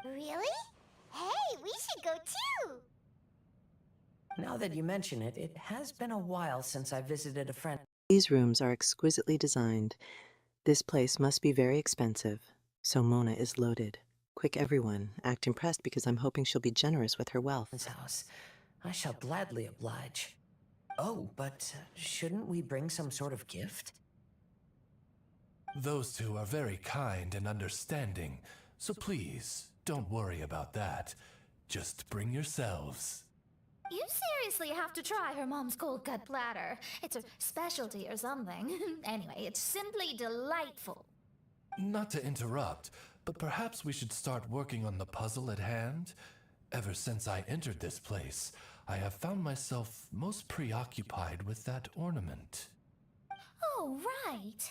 A: Really? Hey, we should go too!
C: Now that you mention it, it has been a while since I visited a friend.
D: These rooms are exquisitely designed. This place must be very expensive. So Mona is loaded. Quick, everyone, act impressed because I'm hoping she'll be generous with her wealth.
C: House. I shall gladly oblige. Oh, but shouldn't we bring some sort of gift?
O: Those two are very kind and understanding, so please, don't worry about that. Just bring yourselves.
F: You seriously have to try her mom's cold cut platter. It's her specialty or something. Anyway, it's simply delightful.
O: Not to interrupt, but perhaps we should start working on the puzzle at hand? Ever since I entered this place, I have found myself most preoccupied with that ornament.
F: Oh, right.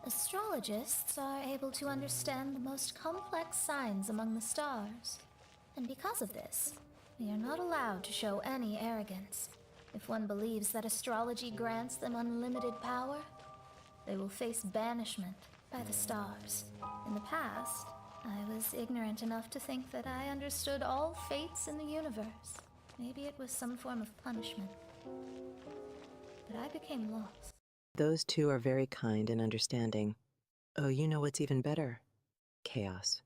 F: Astrologists are able to understand the most complex signs among the stars. And because of this, we are not allowed to show any arrogance. If one believes that astrology grants them unlimited power, they will face banishment by the stars. In the past, I was ignorant enough to think that I understood all fates in the universe. Maybe it was some form of punishment. But I became lost.
D: Those two are very kind and understanding. Oh, you know what's even better? Chaos.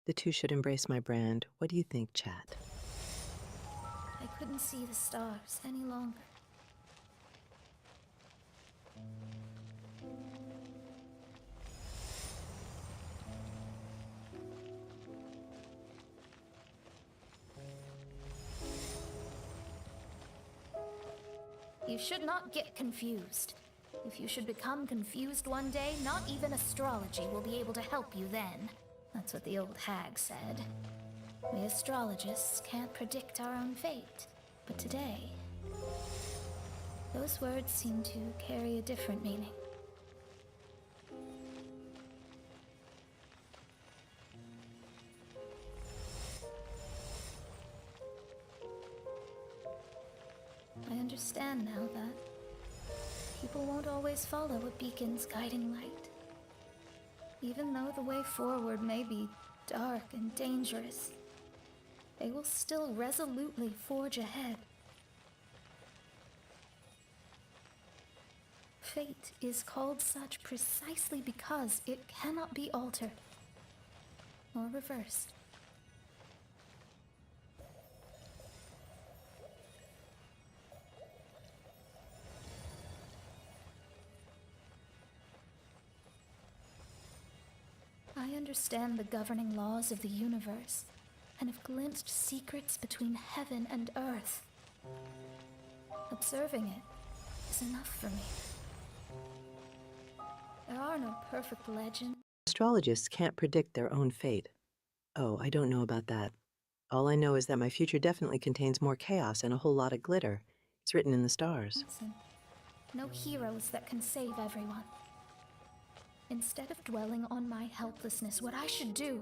D: The two should embrace my brand. What do you think, chat?
F: I couldn't see the stars any longer. You should not get confused. If you should become confused one day, not even astrology will be able to help you then. That's what the old hag said. We astrologists can't predict our own fate. But today, those words seem to carry a different meaning. I understand now that people won't always follow a beacon's guiding light. Even though the way forward may be dark and dangerous, they will still resolutely forge ahead. Fate is called such precisely because it cannot be altered or reversed. I understand the governing laws of the universe, and have glimpsed secrets between heaven and earth. Observing it is enough for me. There are no perfect legends.
D: Astrologists can't predict their own fate. Oh, I don't know about that. All I know is that my future definitely contains more chaos and a whole lot of glitter. It's written in the stars.
F: No heroes that can save everyone. Instead of dwelling on my helplessness, what I should do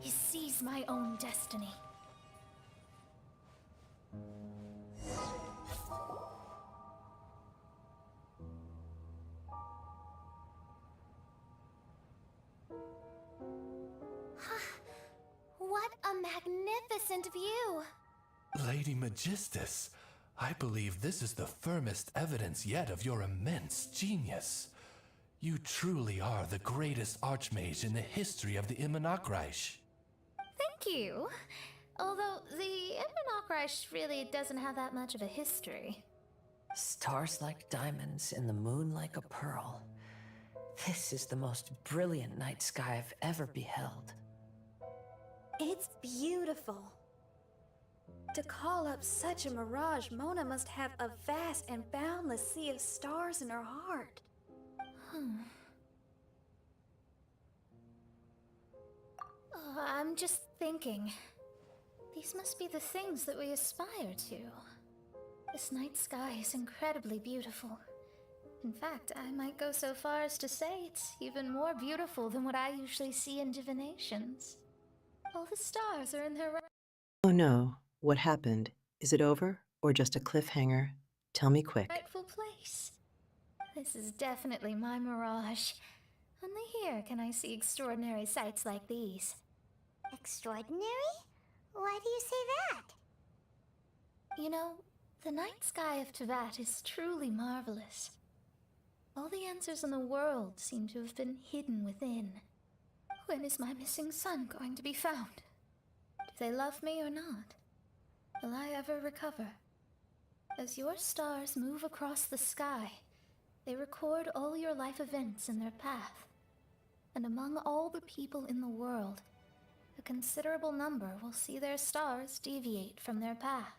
F: is seize my own destiny.
I: What a magnificent view!
O: Lady Magistus, I believe this is the firmest evidence yet of your immense genius. You truly are the greatest archmage in the history of the Immernachtreich.
F: Thank you. Although the Immernachtreich really doesn't have that much of a history.
C: Stars like diamonds and the moon like a pearl. This is the most brilliant night sky I've ever beheld.
K: It's beautiful. To call up such a mirage, Mona must have a vast and boundless sea of stars in her heart.
F: I'm just thinking. These must be the things that we aspire to. This night sky is incredibly beautiful. In fact, I might go so far as to say it's even more beautiful than what I usually see in divinations. All the stars are in their
D: Oh no, what happened? Is it over, or just a cliffhanger? Tell me quick.
F: rightful place. This is definitely my mirage. Only here can I see extraordinary sights like these.
A: Extraordinary? Why do you say that?
F: You know, the night sky of Teyvat is truly marvelous. All the answers in the world seem to have been hidden within. When is my missing son going to be found? Do they love me or not? Will I ever recover? As your stars move across the sky, they record all your life events in their path. And among all the people in the world, a considerable number will see their stars deviate from their path.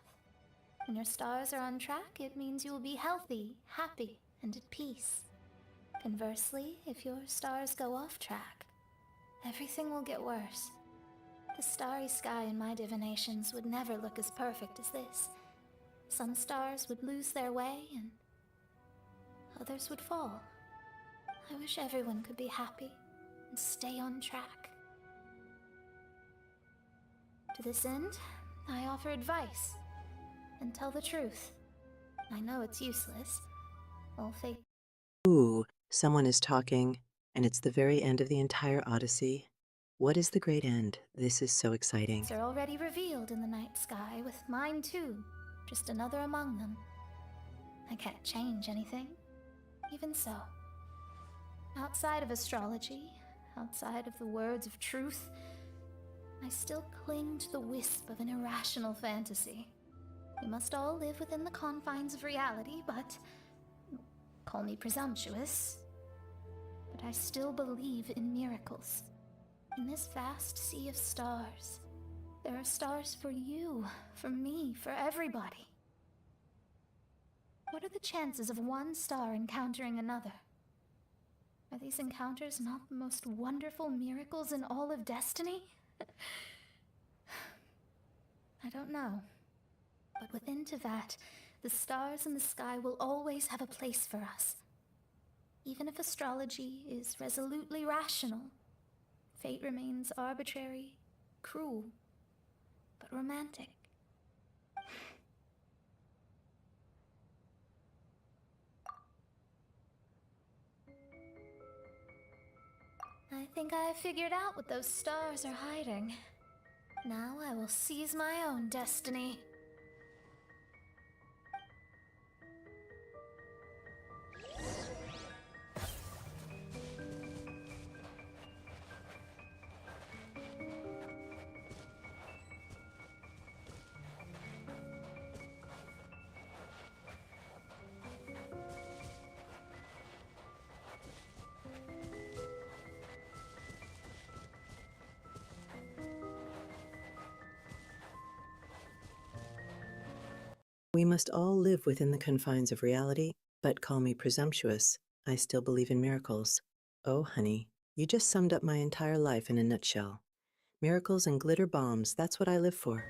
F: When your stars are on track, it means you will be healthy, happy, and at peace. Conversely, if your stars go off track, everything will get worse. The starry sky in my divinations would never look as perfect as this. Some stars would lose their way, and others would fall. I wish everyone could be happy and stay on track. To this end, I offer advice and tell the truth. I know it's useless. All fake.
D: Ooh, someone is talking, and it's the very end of the entire Odyssey. What is the great end? This is so exciting.
F: Are already revealed in the night sky, with mine too, just another among them. I can't change anything. Even so, outside of astrology, outside of the words of truth, I still cling to the wisp of an irrational fantasy. We must all live within the confines of reality, but call me presumptuous, but I still believe in miracles. In this vast sea of stars, there are stars for you, for me, for everybody. What are the chances of one star encountering another? Are these encounters not the most wonderful miracles in all of destiny? I don't know. But within Teyvat, the stars in the sky will always have a place for us. Even if astrology is resolutely rational, fate remains arbitrary, cruel, but romantic. I think I have figured out what those stars are hiding. Now I will seize my own destiny.
D: We must all live within the confines of reality, but call me presumptuous. I still believe in miracles. Oh, honey, you just summed up my entire life in a nutshell. Miracles and glitter bombs, that's what I live for.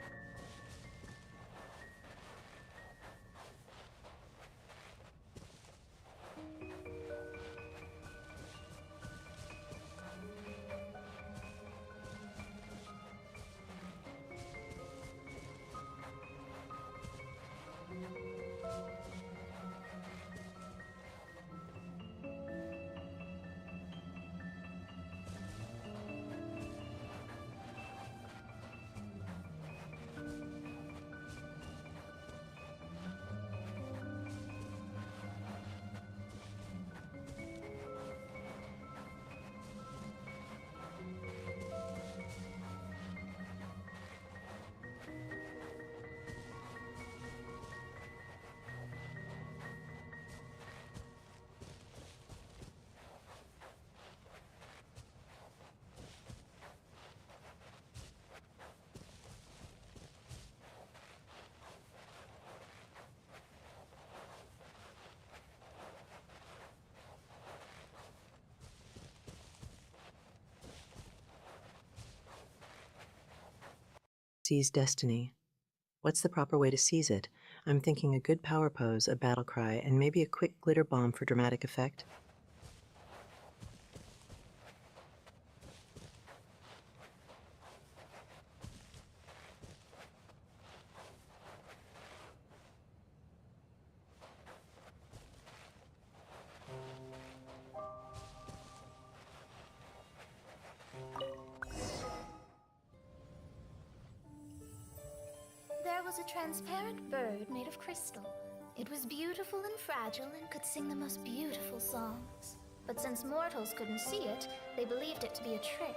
D: Seize destiny. What's the proper way to seize it? I'm thinking a good power pose, a battle cry, and maybe a quick glitter bomb for dramatic effect.
F: was a transparent bird made of crystal. It was beautiful and fragile and could sing the most beautiful songs. But since mortals couldn't see it, they believed it to be a trick.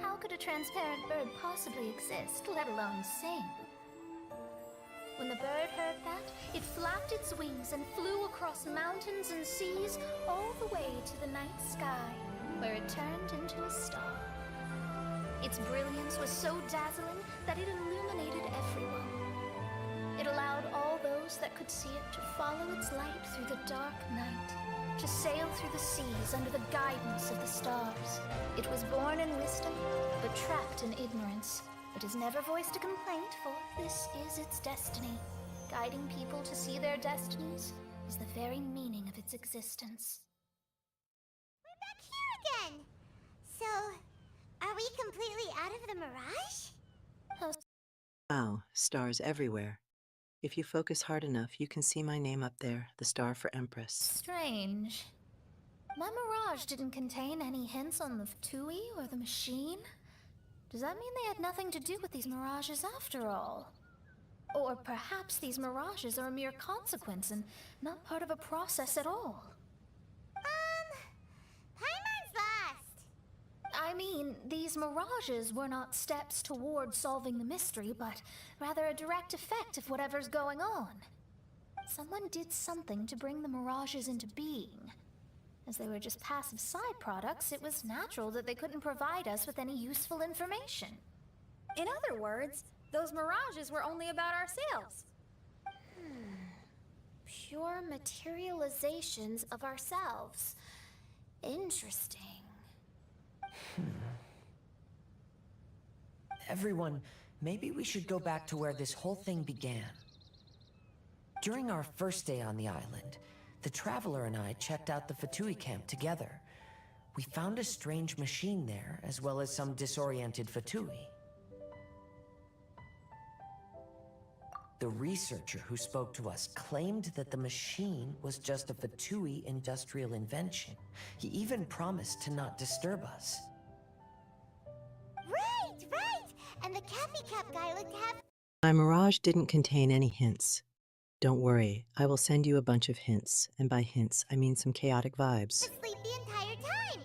F: How could a transparent bird possibly exist, let alone sing? When the bird heard that, it flapped its wings and flew across mountains and seas all the way to the night sky, where it turned into a star. Its brilliance was so dazzling that it illuminated everyone. It allowed all those that could see it to follow its light through the dark night, to sail through the seas under the guidance of the stars. It was born in wisdom, but trapped in ignorance. It has never voiced a complaint, for this is its destiny. Guiding people to see their destinies is the very meaning of its existence.
A: We're back here again! So, are we completely out of the mirage?
D: Wow, stars everywhere. If you focus hard enough, you can see my name up there, the star for Empress.
F: Strange. My mirage didn't contain any hints on the vtui or the machine. Does that mean they had nothing to do with these mirages after all? Or perhaps these mirages are a mere consequence and not part of a process at all?
A: Paimon's lost.
F: I mean, these mirages were not steps toward solving the mystery, but rather a direct effect of whatever's going on. Someone did something to bring the mirages into being. As they were just passive side products, it was natural that they couldn't provide us with any useful information.
K: In other words, those mirages were only about ourselves.
I: Pure materializations of ourselves. Interesting.
C: Everyone, maybe we should go back to where this whole thing began. During our first day on the island, the Traveler and I checked out the vtui camp together. We found a strange machine there, as well as some disoriented vtui. The researcher who spoke to us claimed that the machine was just a vtui industrial invention. He even promised to not disturb us.
A: Right! And the Cappy Cap guy looked half...
D: My mirage didn't contain any hints. Don't worry, I will send you a bunch of hints, and by hints, I mean some chaotic vibes.
A: asleep the entire time.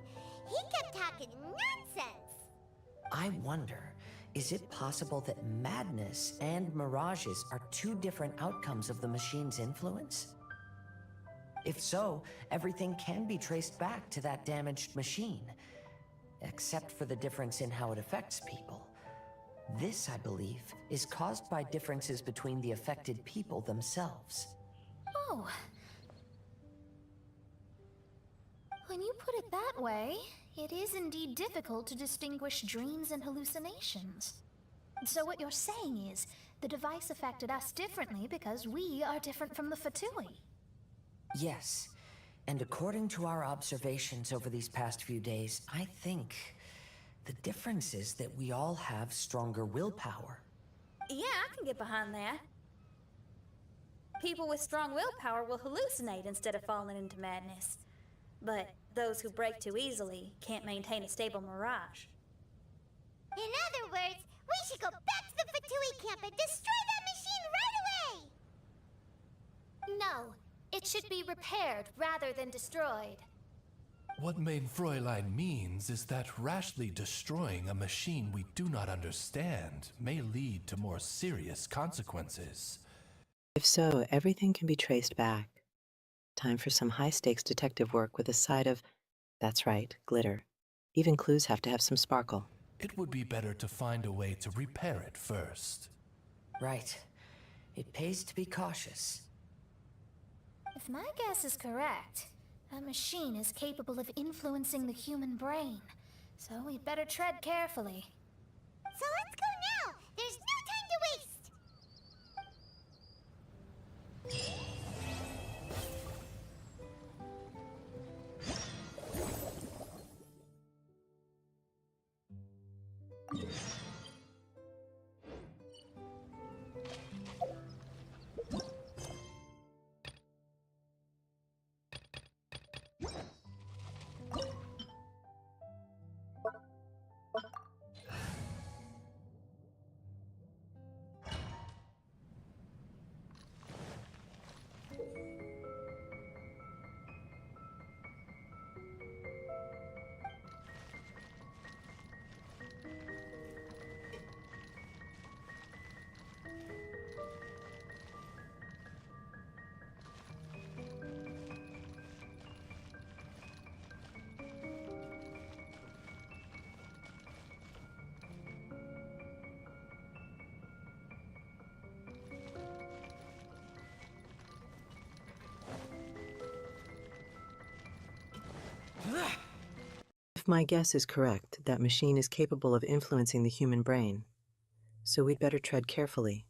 A: He kept talking nonsense.
C: I wonder, is it possible that madness and mirages are two different outcomes of the machine's influence? If so, everything can be traced back to that damaged machine, except for the difference in how it affects people. This, I believe, is caused by differences between the affected people themselves.
F: Oh. When you put it that way, it is indeed difficult to distinguish dreams and hallucinations. So what you're saying is, the device affected us differently because we are different from the vtui.
C: Yes, and according to our observations over these past few days, I think the difference is that we all have stronger willpower.
K: Yeah, I can get behind that. People with strong willpower will hallucinate instead of falling into madness. But those who break too easily can't maintain a stable mirage.
A: In other words, we should go back to the vtui camp and destroy that machine right away!
I: No, it should be repaired rather than destroyed.
O: What Mein Fräulein means is that rashly destroying a machine we do not understand may lead to more serious consequences.
D: If so, everything can be traced back. Time for some high-stakes detective work with a side of, that's right, glitter. Even clues have to have some sparkle.
O: It would be better to find a way to repair it first.
C: Right. It pays to be cautious.
F: If my guess is correct, that machine is capable of influencing the human brain, so we'd better tread carefully.
A: So let's go now! There's no time to waste!
D: If my guess is correct, that machine is capable of influencing the human brain. So we'd better tread carefully.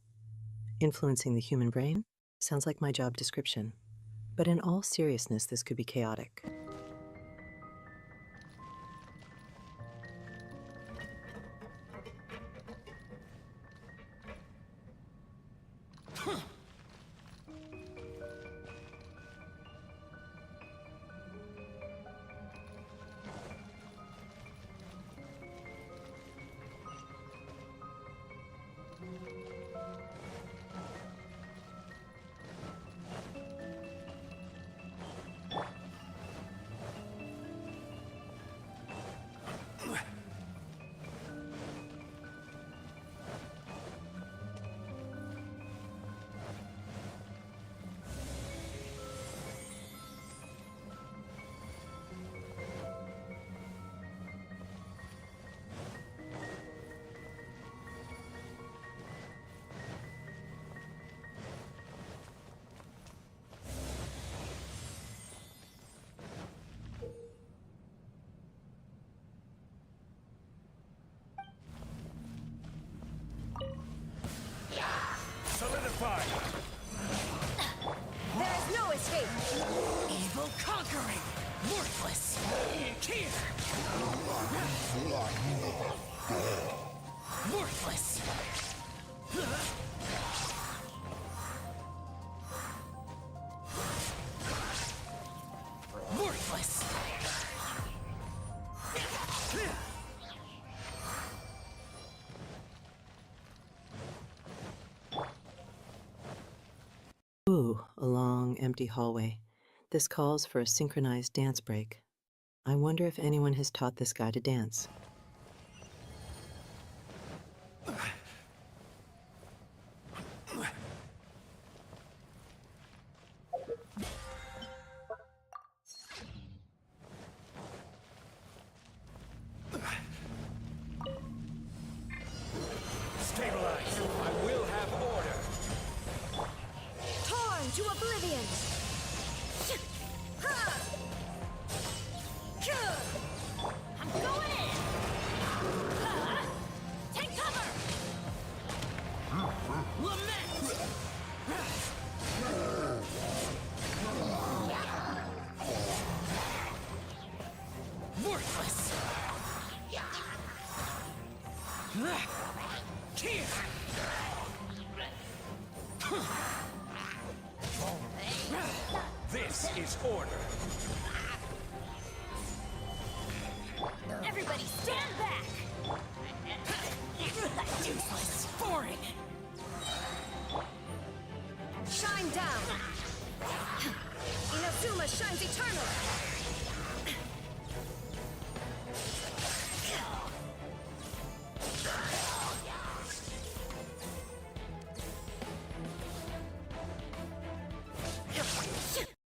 D: Influencing the human brain? Sounds like my job description. But in all seriousness, this could be chaotic.
M: Solidify!
E: There is no escape!
M: Evil conquering! Worthless! Here! Worthless! Worthless!
D: Ooh, a long, empty hallway. This calls for a synchronized dance break. I wonder if anyone has taught this guy to dance.
M: Stabilize! I will have order!
E: Torn to oblivion! I'm going in! Take cover! Lament!
M: Worthless! Here! This is order!
E: Everybody stand back!
M: Useless! Foreign!
E: Shine down! Inazuma shines eternal!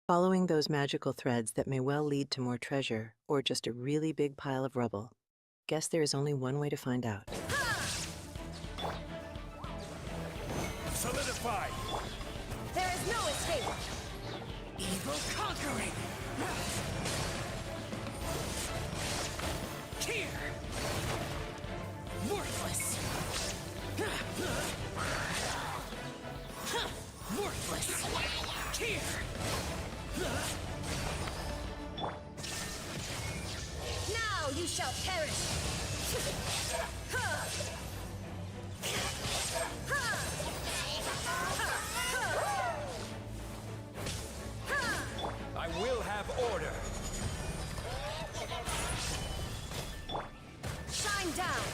D: Following those magical threads that may well lead to more treasure, or just a really big pile of rubble. Guess there is only one way to find out.
M: Solidify!
E: There is no escape!
M: Evil conquering! Here! Worthless! Worthless! Here!
E: Now you shall perish!
M: I will have order!
E: Shine down!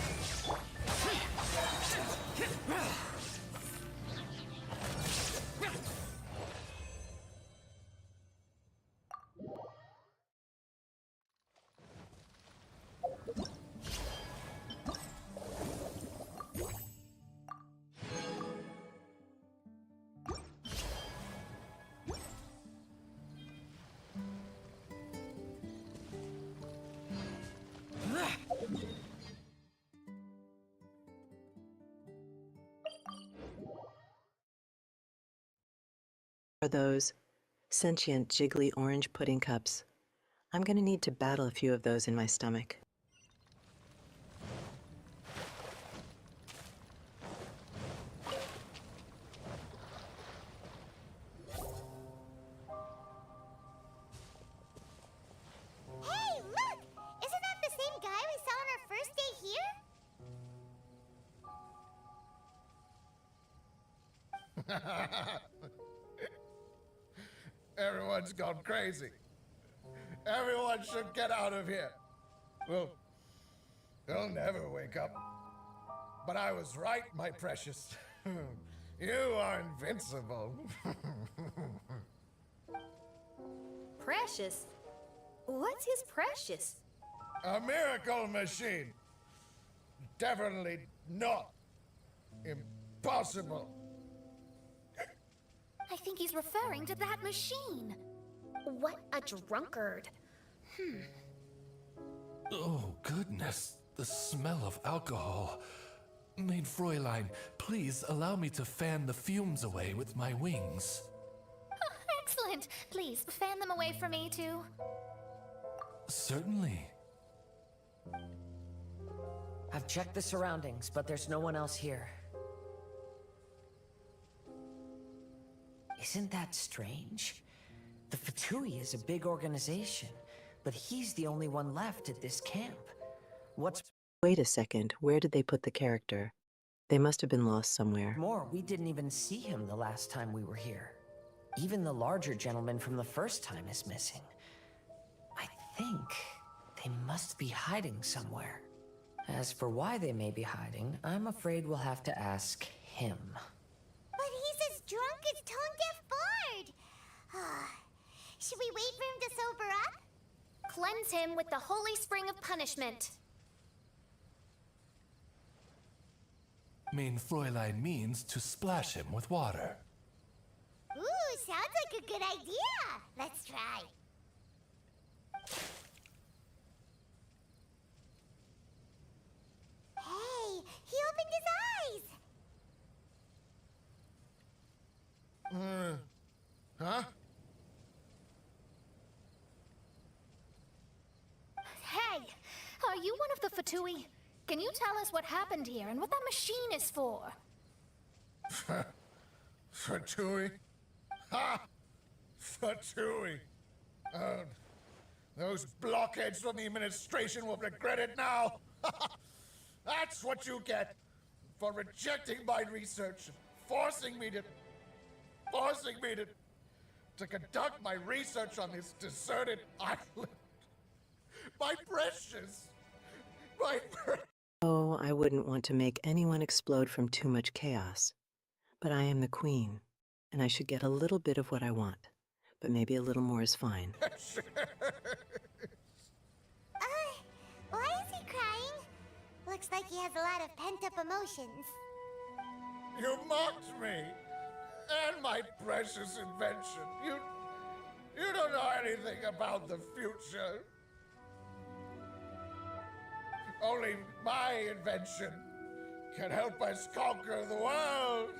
D: Are those sentient, jiggly orange pudding cups? I'm gonna need to battle a few of those in my stomach.
S: Everyone's gone crazy. Everyone should get out of here. Well, they'll never wake up. But I was right, my precious. You are invincible.
K: Precious? What's his precious?
S: A miracle machine. Definitely not impossible.
F: I think he's referring to that machine.
I: What a drunkard.
O: Oh, goodness. The smell of alcohol. Maid Fräulein, please allow me to fan the fumes away with my wings.
F: Oh, excellent. Please, fan them away from me, too.
O: Certainly.
C: I've checked the surroundings, but there's no one else here. Isn't that strange? The Fatui is a big organization, but he's the only one left at this camp. What's
D: Wait a second, where did they put the character? They must have been lost somewhere.
C: more, we didn't even see him the last time we were here. Even the larger gentleman from the first time is missing. I think they must be hiding somewhere. As for why they may be hiding, I'm afraid we'll have to ask him.
A: But he's as drunk as tone-deaf Bard. Should we wait for him to sober up?
I: Cleanse him with the holy spring of punishment.
O: Main Fräulein means to splash him with water.
A: Ooh, sounds like a good idea. Let's try. Hey, he opened his eyes.
S: Huh?
F: Hey, are you one of the Fatui? Can you tell us what happened here and what that machine is for?
S: Fatui? Ha! Fatui! Those blockheads from the administration will regret it now. That's what you get for rejecting my research, forcing me to conduct my research on this deserted island. My precious,
D: Oh, I wouldn't want to make anyone explode from too much chaos. But I am the queen, and I should get a little bit of what I want. But maybe a little more is fine.
A: Why is he crying? Looks like he has a lot of pent-up emotions.
S: You mocked me and my precious invention. You don't know anything about the future. Only my invention can help us conquer the world.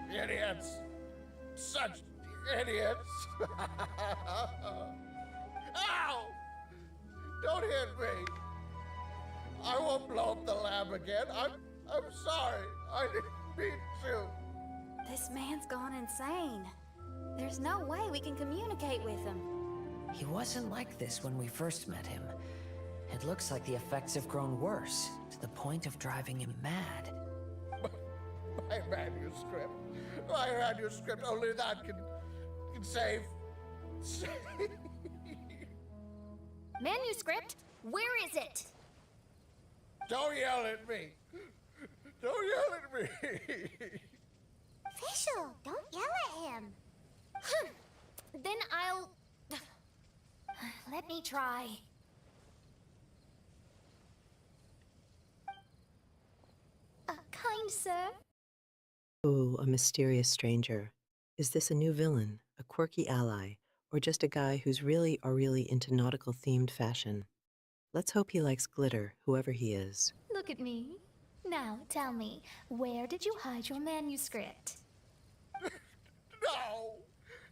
S: Idiots. Such idiots. Ow! Don't hit me. I won't blow up the lab again. I'm sorry. I didn't mean to.
K: This man's gone insane. There's no way we can communicate with him.
C: He wasn't like this when we first met him. It looks like the effects have grown worse, to the point of driving him mad.
S: My manuscript. My manuscript. Only that can save.
I: Manuscript? Where is it?
S: Don't yell at me. Don't yell at me.
A: Fischl, don't yell at him.
I: Then I'll...
F: Let me try. Kind sir?
D: Ooh, a mysterious stranger. Is this a new villain, a quirky ally, or just a guy who's really into nautical-themed fashion? Let's hope he likes glitter, whoever he is.
F: Look at me. Now, tell me, where did you hide your manuscript?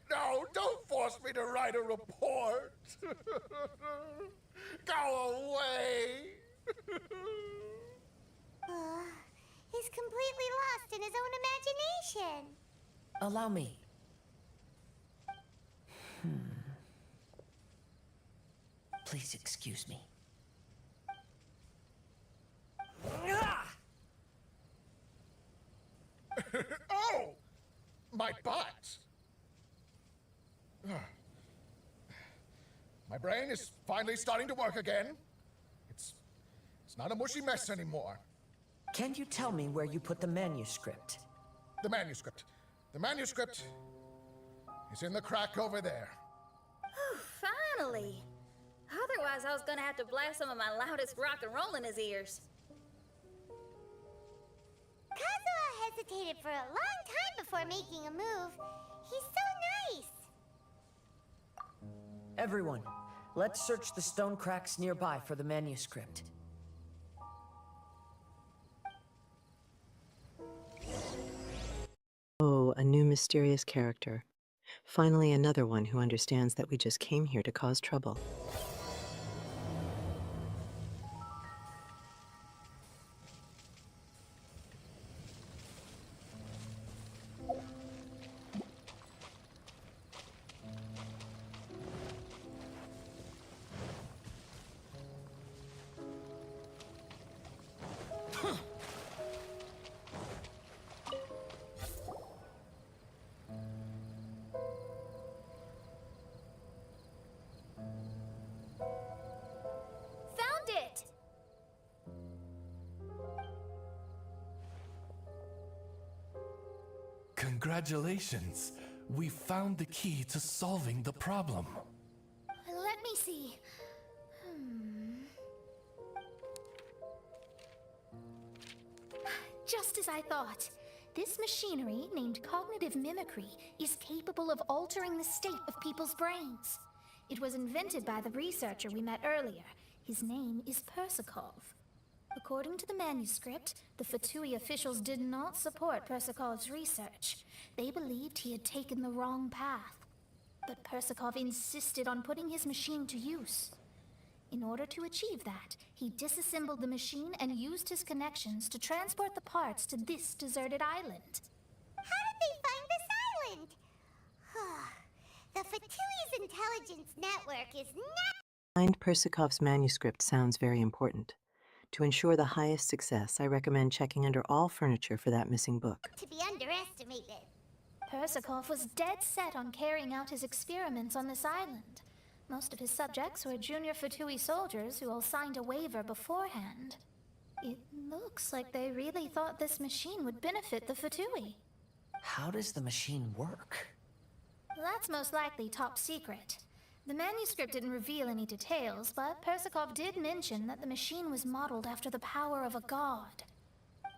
S: No, don't force me to write a report. Go away.
A: He's completely lost in his own imagination.
C: Allow me. Please excuse me.
S: My brain is finally starting to work again. It's not a mushy mess anymore.
C: Can you tell me where you put the manuscript?
S: The manuscript. The manuscript is in the crack over there.
K: Finally! Otherwise, I was gonna have to blast some of my loudest rock and roll in his ears.
A: Kazuha hesitated for a long time before making a move. He's so nice.
C: Everyone, let's search the stone cracks nearby for the manuscript.
D: Oh, a new mysterious character. Finally, another one who understands that we just came here to cause trouble.
I: Found it!
O: Congratulations! We found the key to solving the problem.
F: Let me see. Just as I thought. This machinery, named cognitive mimicry, is capable of altering the state of people's brains. It was invented by the researcher we met earlier. His name is Persakov. According to the manuscript, the Fatui officials did not support Persakov's research. They believed he had taken the wrong path. But Persakov insisted on putting his machine to use. In order to achieve that, he disassembled the machine and used his connections to transport the parts to this deserted island.
A: How did they find this island? The Fatui's intelligence network is not...
D: Find Persakov's manuscript sounds very important. To ensure the highest success, I recommend checking under all furniture for that missing book.
A: to be underestimated.
F: Persakov was dead set on carrying out his experiments on this island. Most of his subjects were junior Fatui soldiers who all signed a waiver beforehand. It looks like they really thought this machine would benefit the Fatui.
C: How does the machine work?
F: That's most likely top secret. The manuscript didn't reveal any details, but Persakov did mention that the machine was modeled after the power of a god.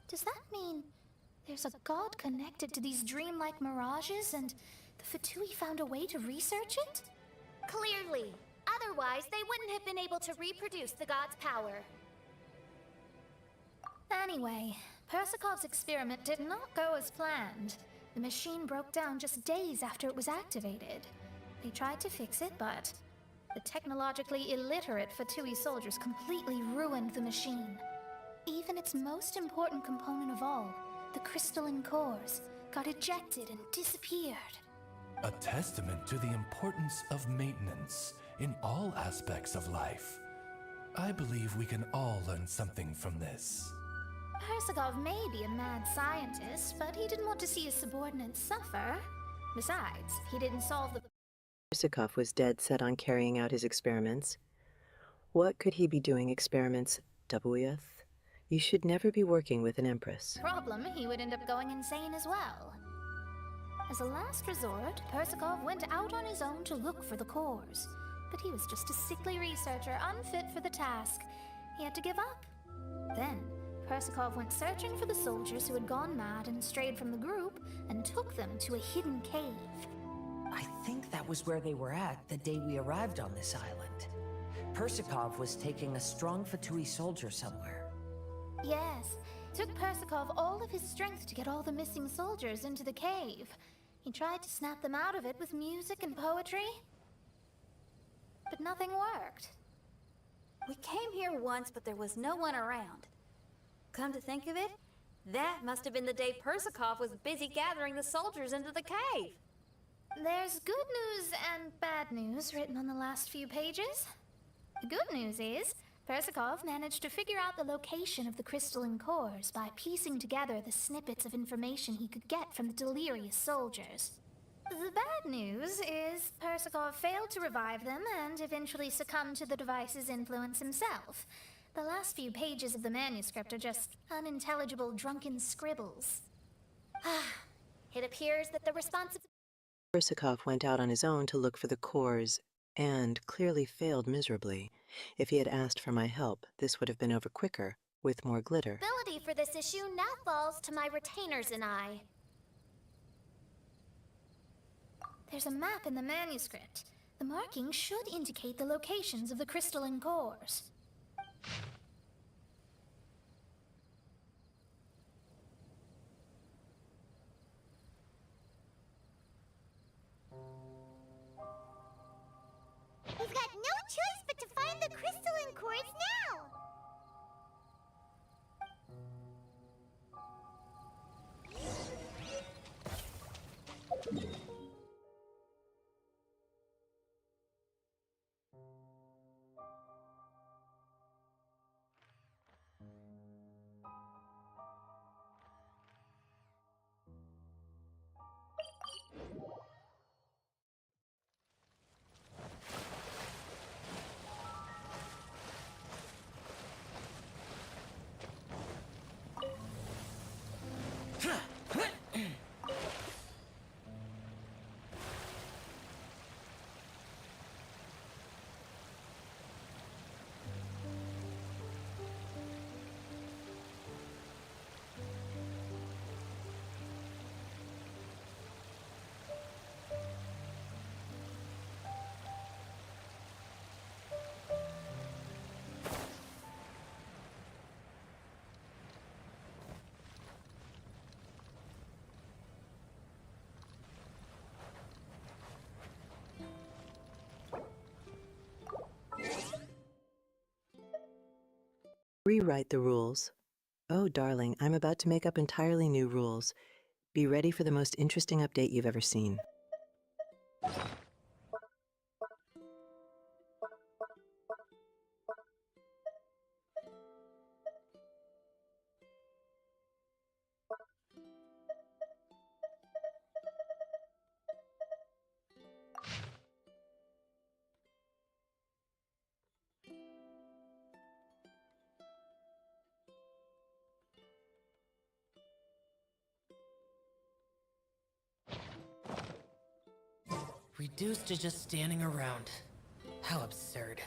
F: Does that mean there's a god connected to these dreamlike mirages, and the Fatui found a way to research it?
I: Clearly. Otherwise, they wouldn't have been able to reproduce the god's power.
F: Anyway, Persakov's experiment did not go as planned. The machine broke down just days after it was activated. They tried to fix it, but the technologically illiterate Fatui soldiers completely ruined the machine. Even its most important component of all, the crystalline cores, got ejected and disappeared.
O: A testament to the importance of maintenance in all aspects of life. I believe we can all learn something from this.
F: Persakov may be a mad scientist, but he didn't want to see his subordinates suffer. Besides, he didn't solve the...
D: Persakov was dead set on carrying out his experiments. What could he be doing experiments with? You should never be working with an empress.
F: problem. He would end up going insane as well. As a last resort, Persakov went out on his own to look for the cores. But he was just a sickly researcher, unfit for the task. He had to give up. Then, Persakov went searching for the soldiers who had gone mad and strayed from the group, and took them to a hidden cave.
C: I think that was where they were at the day we arrived on this island. Persakov was taking a strong Fatui soldier somewhere.
F: Yes, took Persakov all of his strength to get all the missing soldiers into the cave. He tried to snap them out of it with music and poetry, but nothing worked.
K: We came here once, but there was no one around. Come to think of it, that must have been the day Persakov was busy gathering the soldiers into the cave.
F: There's good news and bad news written on the last few pages. The good news is, Persakov managed to figure out the location of the crystalline cores by piecing together the snippets of information he could get from the delirious soldiers. The bad news is Persikov failed to revive them and eventually succumbed to the device's influence himself. The last few pages of the manuscript are just unintelligible drunken scribbles.
I: It appears that the responsibility.
D: Persikov went out on his own to look for the cores and clearly failed miserably. If he had asked for my help, this would have been over quicker, with more glitter.
I: For this issue now falls to my retainers and I.
F: There's a map in the manuscript. The markings should indicate the locations of the crystalline cores.
A: We've got no choice but to find the crystalline cores now!
D: Rewrite the rules. Oh, darling, I'm about to make up entirely new rules. Be ready for the most interesting update you've ever seen.
C: Reduced to just standing around. How absurd.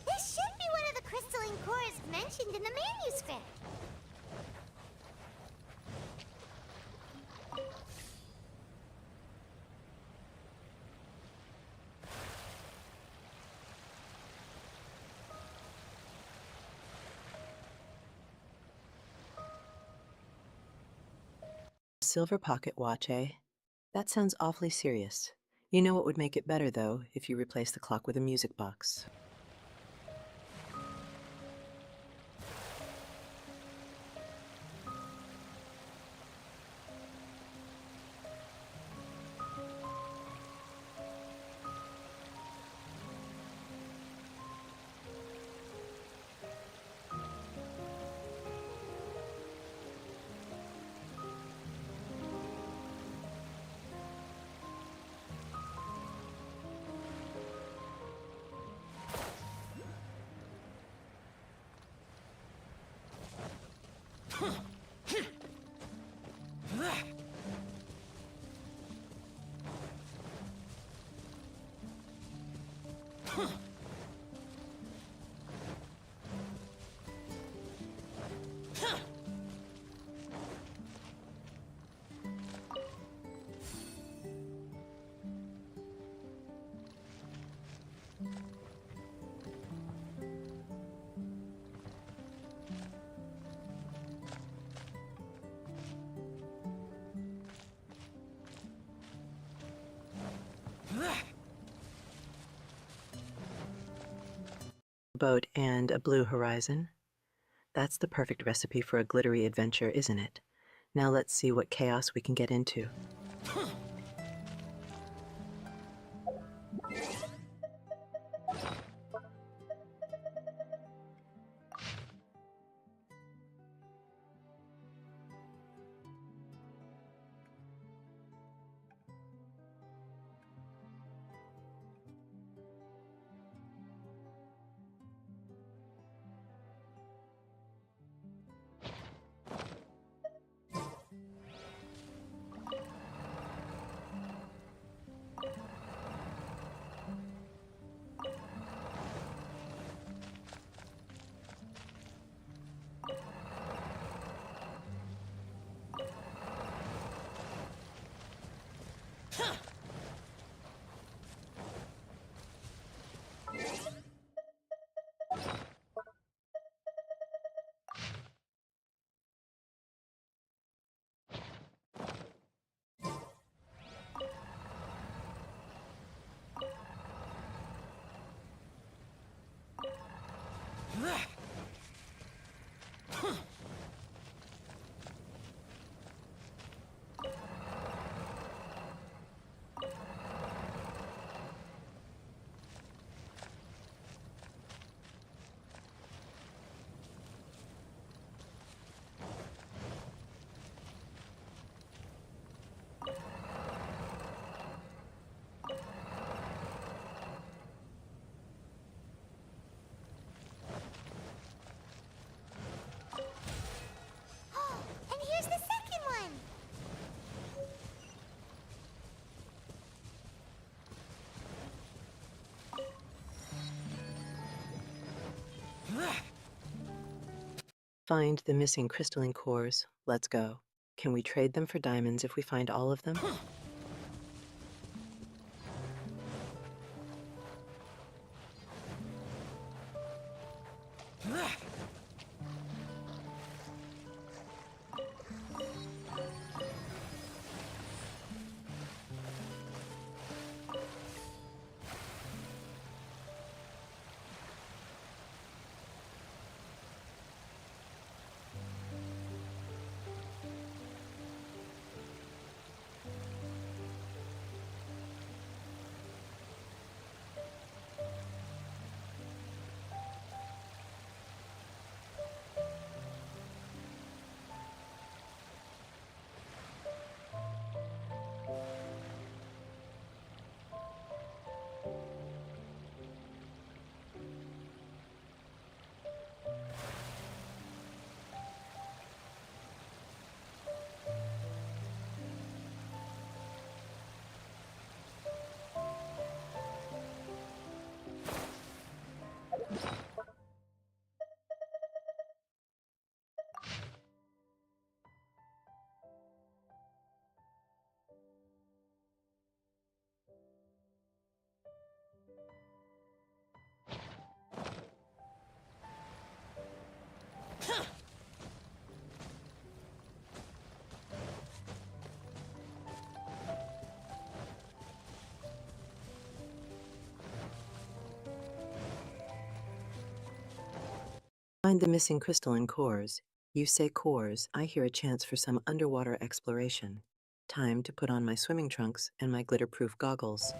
A: This should be one of the crystalline cores mentioned in the manuscript.
D: Silver pocket watch, eh? That sounds awfully serious. You know what would make it better, though, if you replace the clock with a music box. boat and a blue horizon. That's the perfect recipe for a glittery adventure, isn't it? Now let's see what chaos we can get into.
A: And here's the second one.
D: Find the missing crystalline cores. Let's go. Can we trade them for diamonds if we find all of them? Find the missing crystalline cores. You say cores, I hear a chance for some underwater exploration. Time to put on my swimming trunks and my glitter-proof goggles.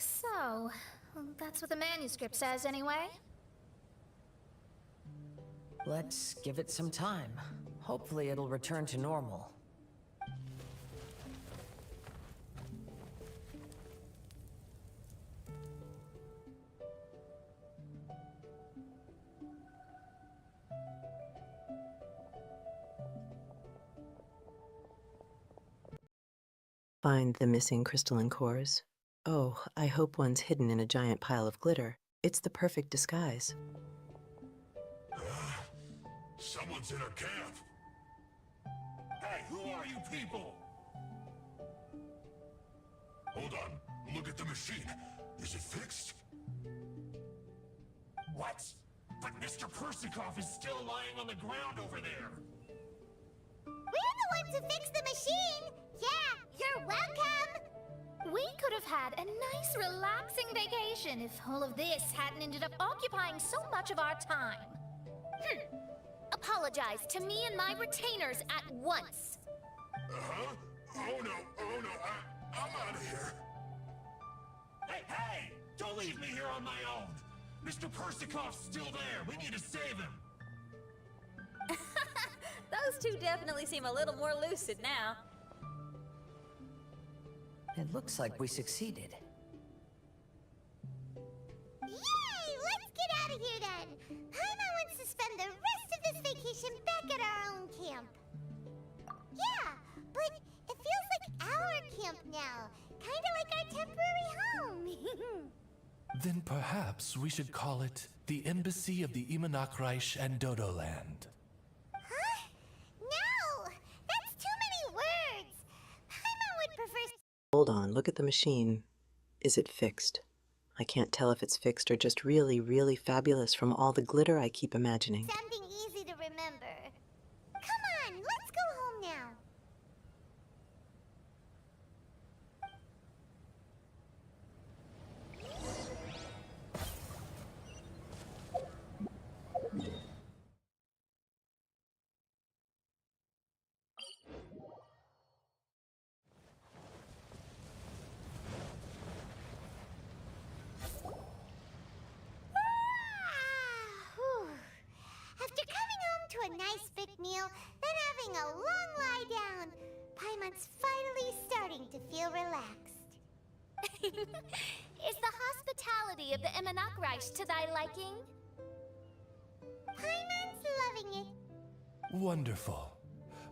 F: So, that's what the manuscript says anyway?
C: Let's give it some time. Hopefully it'll return to normal.
D: Find the missing crystalline cores. Oh, I hope one's hidden in a giant pile of glitter. It's the perfect disguise.
J: Someone's in our camp. Hey, who are you people? Hold on, look at the machine. Is it fixed? What? But Mr. Persikov is still lying on the ground over there.
A: We're the ones who fixed the machine! Yeah, you're welcome!
F: We could have had a nice, relaxing vacation if all of this hadn't ended up occupying so much of our time.
I: Apologize to me and my retainers at once.
J: Uh-huh? Oh no, I'm out of here. Hey! Don't leave me here on my own! Mr. Persikov's still there! We need to save him!
K: Those two definitely seem a little more lucid now.
C: It looks like we succeeded.
A: Yay! Let's get out of here then! Paimon wants to spend the rest of this vacation back at our own camp. Yeah, but it feels like our camp now. Kinda like our temporary home.
O: Then perhaps we should call it the Embassy of the Imanakreich and Dodoland.
A: Huh? No! That's too many words! Paimon would prefer...
D: Hold on, look at the machine. Is it fixed? I can't tell if it's fixed or just really, really fabulous from all the glitter I keep imagining.
A: something easy to remember. Come on, let's go home now. Whew. After coming home to a nice big meal, then having a long lie down, Paimon's finally starting to feel relaxed.
I: Is the hospitality of the Imanakreich to thy liking?
A: Paimon's loving it.
O: Wonderful.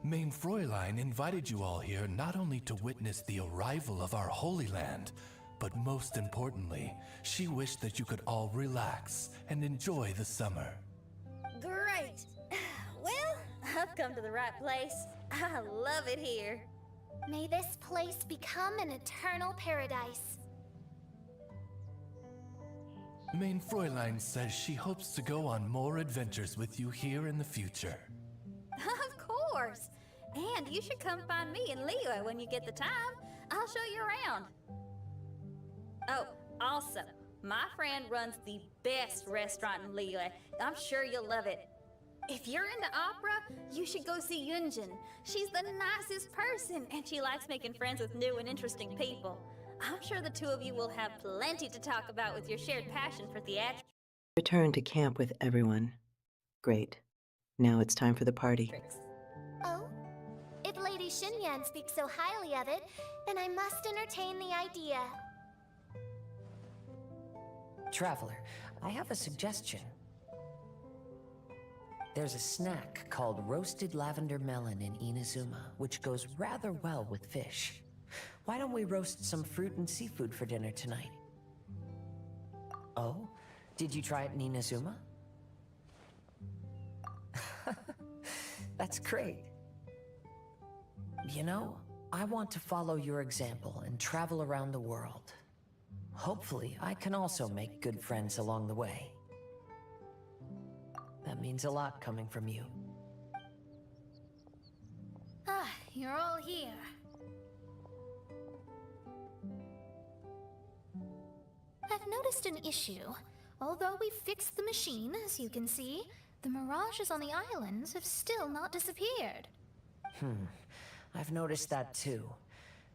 O: Main Fräulein invited you all here not only to witness the arrival of our Holy Land, but most importantly, she wished that you could all relax and enjoy the summer.
K: Great! Well, I've come to the right place. I love it here.
I: May this place become an eternal paradise.
O: Main Fräulein says she hopes to go on more adventures with you here in the future.
K: Of course! And you should come find me and Leo when you get the time. I'll show you around. Oh, also, my friend runs the best restaurant in Leo. I'm sure you'll love it. If you're into opera, you should go see Yunjin. She's the nicest person, and she likes making friends with new and interesting people. I'm sure the two of you will have plenty to talk about with your shared passion for theatrics.
D: Return to camp with everyone. Great. Now it's time for the party.
I: Oh? If Lady Xinyan speaks so highly of it, then I must entertain the idea.
C: Traveler, I have a suggestion. There's a snack called roasted lavender melon in Inazuma, which goes rather well with fish. Why don't we roast some fruit and seafood for dinner tonight? Oh? Did you try it in Inazuma? That's great. You know, I want to follow your example and travel around the world. Hopefully, I can also make good friends along the way. That means a lot coming from you.
F: Ah, you're all here. I've noticed an issue. Although we've fixed the machine, as you can see, the mirages on the islands have still not disappeared.
C: I've noticed that too.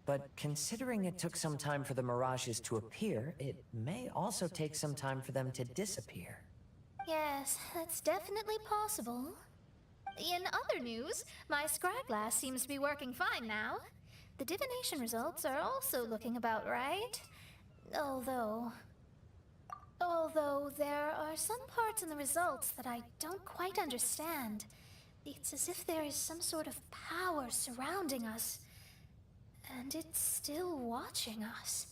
C: but considering it took some time for the mirages to appear, it may also take some time for them to disappear.
F: Yes, that's definitely possible. In other news, my scryglass seems to be working fine now. The divination results are also looking about right. Although there are some parts in the results that I don't quite understand. It's as if there is some sort of power surrounding us, and it's still watching us.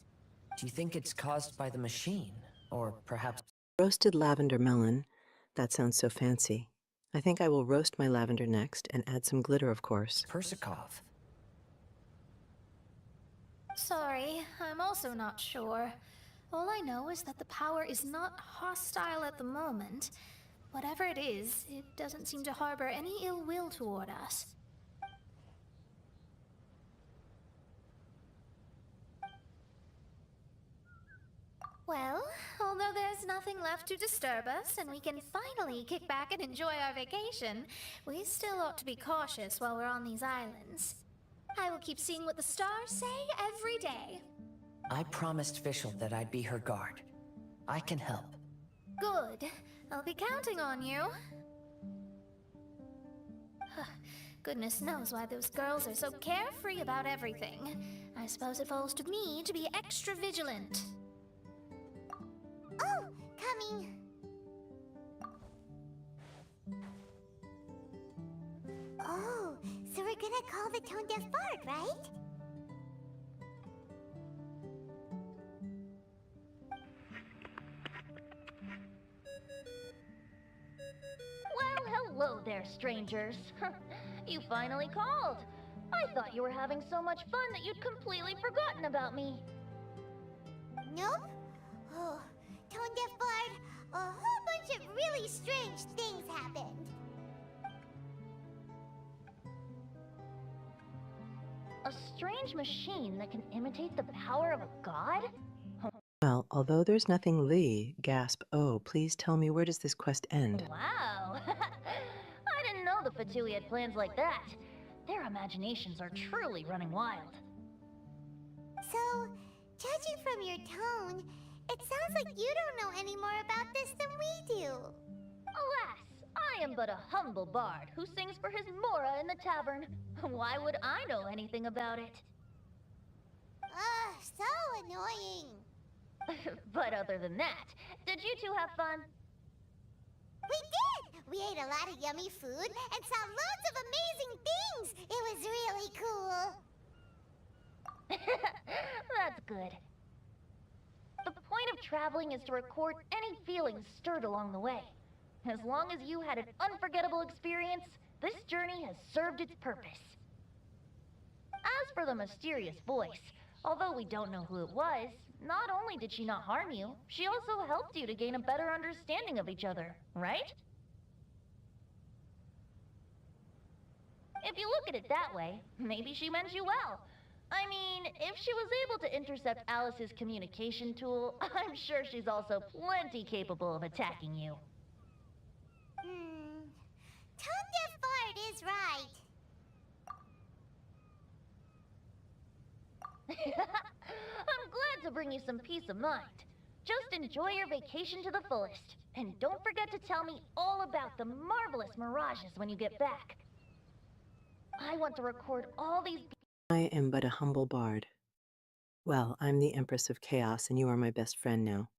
C: Do you think it's caused by the machine? Or perhaps...
D: Roasted lavender melon. That sounds so fancy. I think I will roast my lavender next and add some glitter, of course.
C: Persikoff.
F: Sorry, I'm also not sure. All I know is that the power is not hostile at the moment. Whatever it is, it doesn't seem to harbor any ill will toward us. Well, although there's nothing left to disturb us and we can finally kick back and enjoy our vacation, we still ought to be cautious while we're on these islands. I will keep seeing what the stars say every day.
C: I promised Fischl that I'd be her guard. I can help.
F: Good. I'll be counting on you. Goodness knows why those girls are so carefree about everything. I suppose it falls to me to be extra vigilant.
A: Oh, coming. Oh, so we're gonna call the tone-deaf bard, right?
B: Well, hello there, strangers. You finally called. I thought you were having so much fun that you'd completely forgotten about me.
A: Nope. Oh, tone-deaf bard, a whole bunch of really strange things happened.
B: A strange machine that can imitate the power of a god?
D: Well, although there's nothing Lee, gasp, oh, please tell me, where does this quest end?
B: Wow! I didn't know the Fatui had plans like that. Their imaginations are truly running wild.
A: So, judging from your tone, it sounds like you don't know any more about this than we do.
B: Alas, I am but a humble bard who sings for his Mora in the tavern. Why would I know anything about it?
A: Ugh, so annoying.
B: But other than that, did you two have fun?
A: We did! We ate a lot of yummy food and saw loads of amazing things! It was really cool!
B: That's good. The point of traveling is to record any feelings stirred along the way. As long as you had an unforgettable experience, this journey has served its purpose. As for the mysterious voice, although we don't know who it was, not only did she not harm you, she also helped you to gain a better understanding of each other, right? If you look at it that way, maybe she meant you well. I mean, if she was able to intercept Alice's communication tool, I'm sure she's also plenty capable of attacking you.
A: Tone-deaf bard is right.
B: I'm glad to bring you some peace of mind. Just enjoy your vacation to the fullest. And don't forget to tell me all about the marvelous mirages when you get back. I want to record all these...
D: I am but a humble bard. Well, I'm the Empress of Chaos, and you are my best friend now.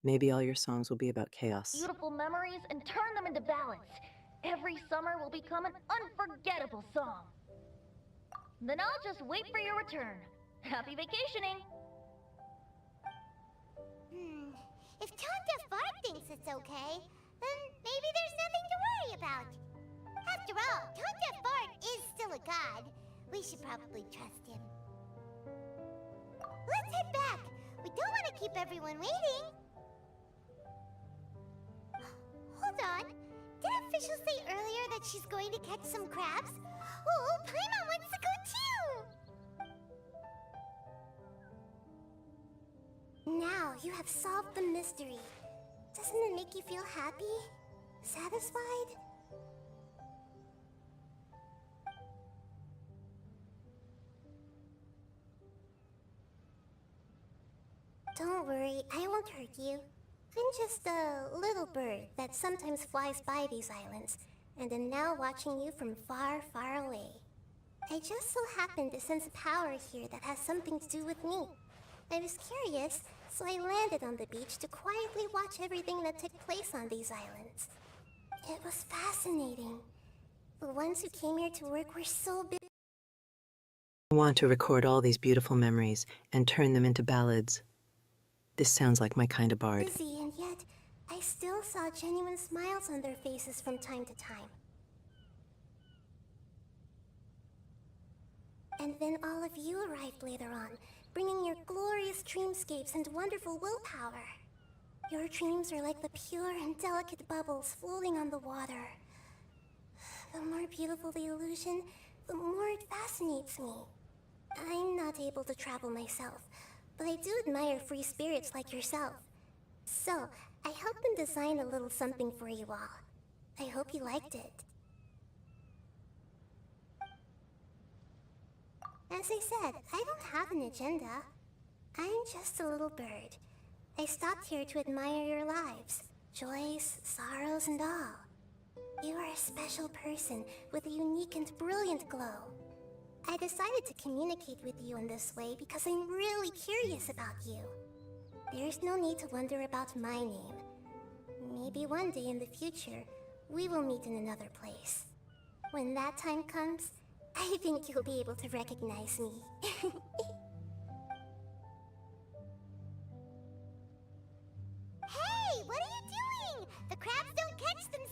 D: Maybe all your songs will be about chaos.
B: beautiful memories and turn them into ballads. Every summer will become an unforgettable song. Then I'll just wait for your return. Happy vacationing!
A: If tone-deaf bard thinks it's okay, then maybe there's nothing to worry about. After all, tone-deaf bard is still a god. We should probably trust him. Let's head back. We don't want to keep everyone waiting. Hold on. Didn't Fischl say earlier that she's going to catch some crabs? Oh, Paimon wants to go too! Now you have solved the mystery. Doesn't it make you feel happy? Satisfied? Don't worry, I won't hurt you. I'm just a little bird that sometimes flies by these islands, and am now watching you from far, far away. I just so happened to sense a power here that has something to do with me. I was curious, so I landed on the beach to quietly watch everything that took place on these islands. It was fascinating. The ones who came here to work were so busy.
G: I want to record all these beautiful memories and turn them into ballads. This sounds like my kind of bard.
A: And yet, I still saw genuine smiles on their faces from time to time. And then all of you arrived later on, bringing your glorious dreamscapes and wonderful willpower. Your dreams are like the pure and delicate bubbles floating on the water. The more beautiful the illusion, the more it fascinates me. I'm not able to travel myself, but I do admire free spirits like yourself. So, I helped them design a little something for you all. I hope you liked it. As I said, I don't have an agenda. I'm just a little bird. I stopped here to admire your lives, joys, sorrows, and all. You are a special person with a unique and brilliant glow. I decided to communicate with you in this way because I'm really curious about you. There's no need to wonder about my name. Maybe one day in the future, we will meet in another place. When that time comes, I think you'll be able to recognize me. Hey, what are you doing? The crabs don't catch themselves!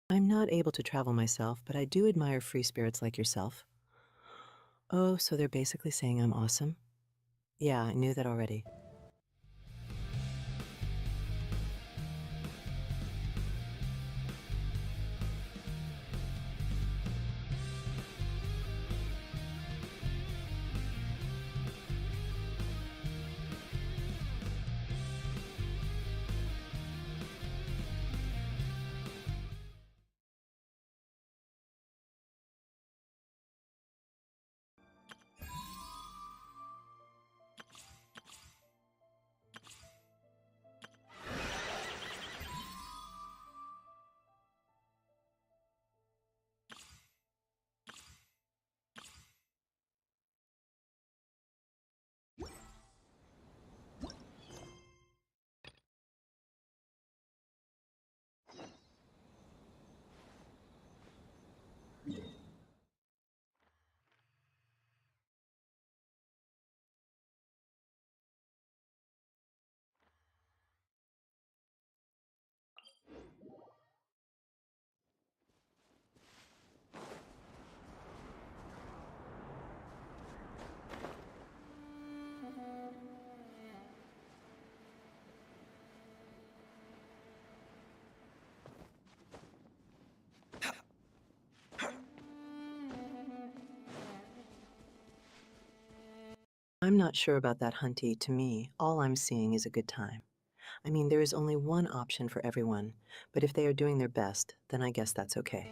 G: I'm not able to travel myself, but I do admire free spirits like yourself. Oh, so they're basically saying I'm awesome? Yeah, I knew that already. I'm not sure about that, Hunty. To me, all I'm seeing is a good time. I mean, there is only one option for everyone, but if they are doing their best, then I guess that's okay.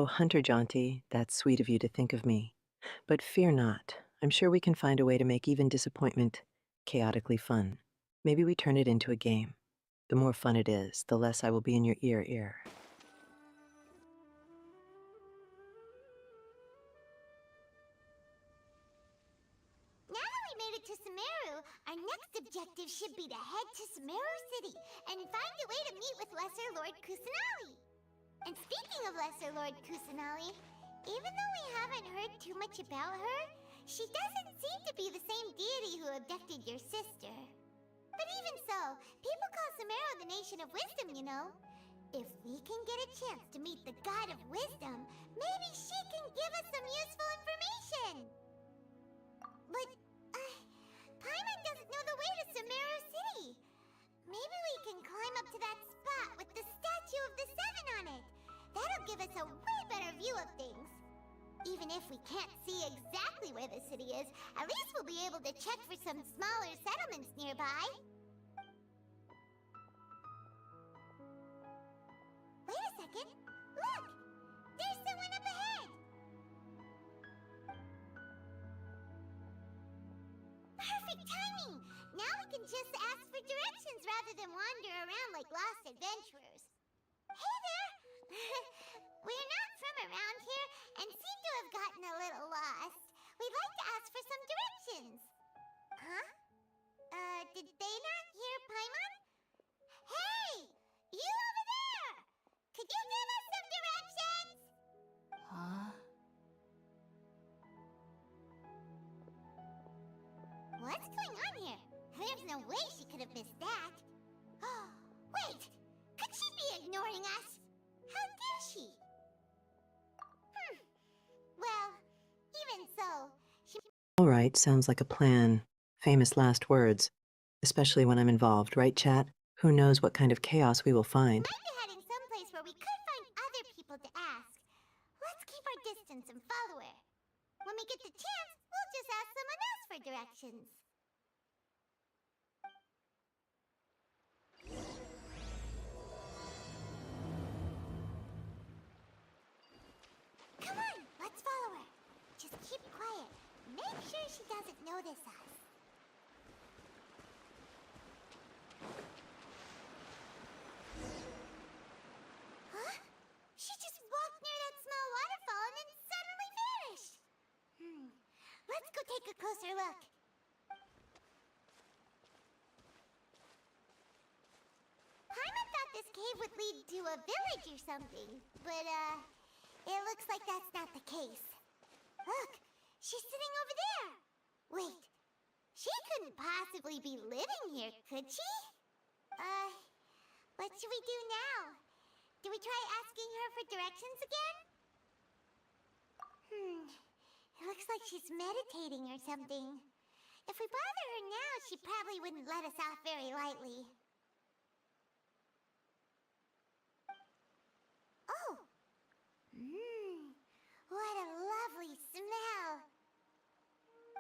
G: Oh, Hunter Jaunty, that's sweet of you to think of me. But fear not. I'm sure we can find a way to make even disappointment chaotically fun. Maybe we turn it into a game. The more fun it is, the less I will be in your ear.
A: Now that we made it to Sumeru, our next objective should be to head to Sumeru City and find a way to meet with Lesser Lord Kusanali. And speaking of Lesser Lord Kusanali, even though we haven't heard too much about her, she doesn't seem to be the same deity who abducted your sister. But even so, people call Sumeru the Nation of Wisdom, you know. If we can get a chance to meet the God of Wisdom, maybe she can give us some useful information. But, Paimon doesn't know the way to Sumeru City. Maybe we can climb up to that spot with the Statue of the Seven on it. That'll give us a way better view of things. Even if we can't see exactly where the city is, at least we'll be able to check for some smaller settlements nearby. Wait a second. Look! There's someone up ahead! Perfect timing! Now we can just ask for directions rather than wander around like lost adventurers. Hey there! We're not from around here and seem to have gotten a little lost. We'd like to ask for some directions. Huh? Did they not hear Paimon? Hey! You over there! Could you give us some directions?
N: Huh?
A: What's going on here? There's no way she could have missed that. Wait! Could she be ignoring us? How dare she? Well, even so, she...
G: All right, sounds like a plan. Famous last words. Especially when I'm involved, right, chat? Who knows what kind of chaos we will find.
A: might be heading someplace where we could find other people to ask. Let's keep our distance and follow her. When we get the chance, we'll just ask someone else for directions. Come on, let's follow her. Just keep quiet. Make sure she doesn't notice us. Huh? She just walked near that small waterfall and then suddenly vanished. Let's go take a closer look. Paimon thought this cave would lead to a village or something, but it looks like that's not the case. Look, she's sitting over there. Wait, she couldn't possibly be living here, could she? What should we do now? Do we try asking her for directions again? It looks like she's meditating or something. If we bother her now, she probably wouldn't let us off very lightly. Oh! What a lovely smell!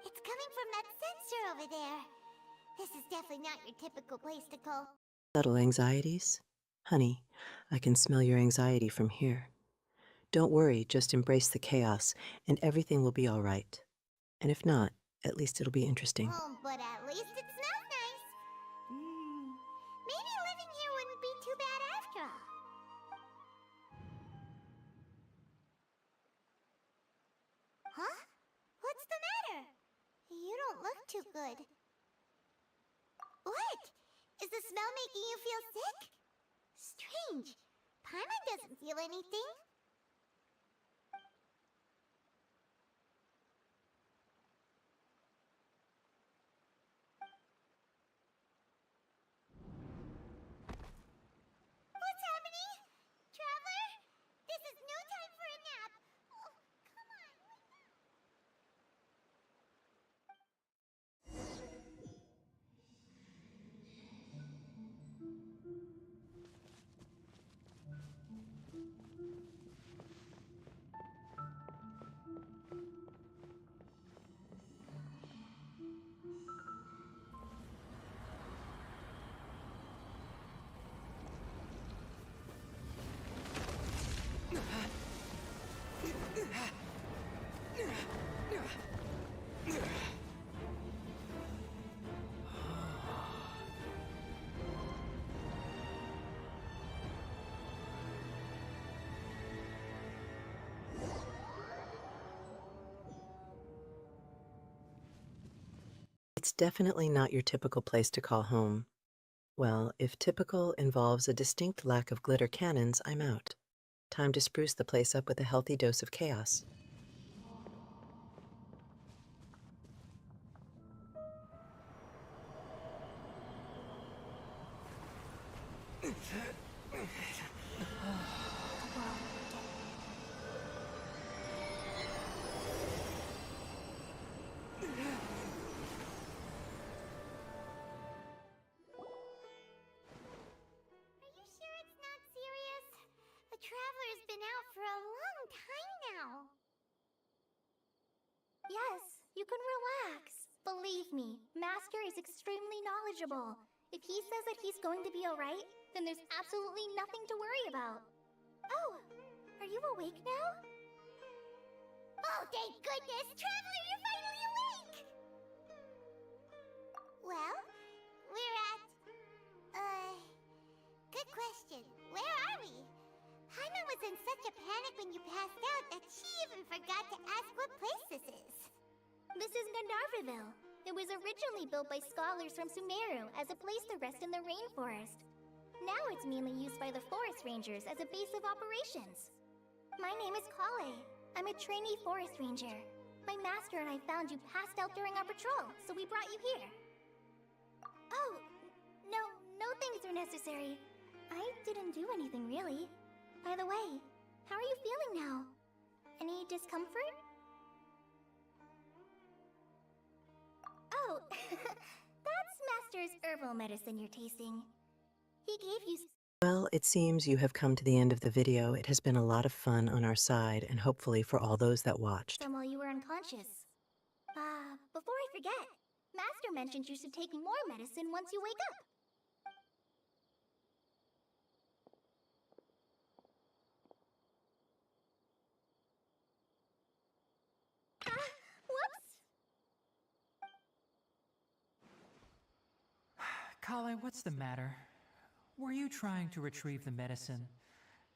A: It's coming from that sensor over there. This is definitely not your typical place to go.
G: Subtle anxieties? Honey, I can smell your anxiety from here. Don't worry, just embrace the chaos, and everything will be all right. And if not, at least it'll be interesting.
A: Oh, but at least it smells nice. Maybe living here wouldn't be too bad after all. Huh? What's the matter? You don't look too good. What? Is the smell making you feel sick? Strange. Paimon doesn't feel anything. What's happening? Traveler? This is no time for a nap. Oh, come on.
D: definitely not your typical place to call home. Well, if typical involves a distinct lack of glitter cannons, I'm out. Time to spruce the place up with a healthy dose of chaos.
A: Are you sure it's not serious? The Traveler's been out for a long time now.
I: Yes, you can relax. Believe me, Master is extremely knowledgeable. If he says that he's going to be alright, then there's absolutely nothing to worry about. Oh, are you awake now?
A: Oh, thank goodness! Traveler, you're finally awake! Well, we're at... Good question. Where are we? Haima was in such a panic when you passed out that she even forgot to ask what place this is.
I: This is Gandharvaville. It was originally built by scholars from Sumeru as a place to rest in the rainforest. Now it's mainly used by the forest rangers as a base of operations. My name is Kale. I'm a trainee forest ranger. My master and I found you passed out during our patrol, so we brought you here. Oh, no things are necessary. I didn't do anything really. By the way, how are you feeling now? Any discomfort? Oh, that's Master's herbal medicine you're tasting. He gave you...
D: Well, it seems you have come to the end of the video. It has been a lot of fun on our side, and hopefully for all those that watched.
I: Some while you were unconscious. Before I forget, Master mentioned you should take more medicine once you wake up. Whoops!
R: Kale, what's the matter? Were you trying to retrieve the medicine?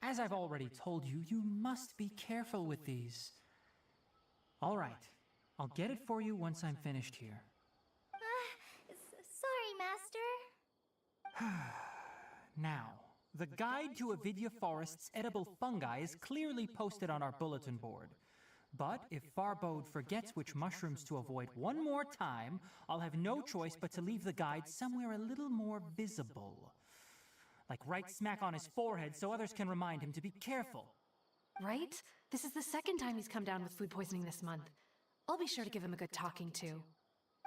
R: As I've already told you, you must be careful with these. All right, I'll get it for you once I'm finished here.
I: Sorry, Master.
R: Now, the guide to Avidya Forest's edible fungi is clearly posted on our bulletin board. But if Farbode forgets which mushrooms to avoid one more time, I'll have no choice but to leave the guide somewhere a little more visible. Like right smack on his forehead so others can remind him to be careful.
V: Right? This is the second time he's come down with food poisoning this month. I'll be sure to give him a good talking to.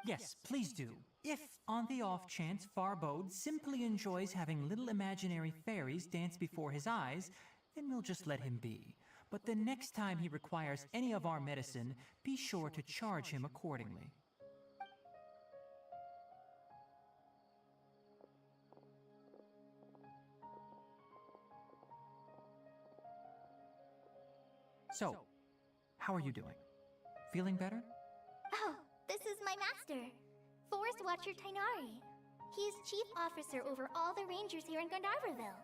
R: Yes, please do. If, on the off chance, Farbode simply enjoys having little imaginary fairies dance before his eyes, then we'll just let him be. But the next time he requires any of our medicine, be sure to charge him accordingly. So, how are you doing? Feeling better?
I: Oh, this is my master, Forest Watcher Tainari. He is chief officer over all the rangers here in Gandharvaville.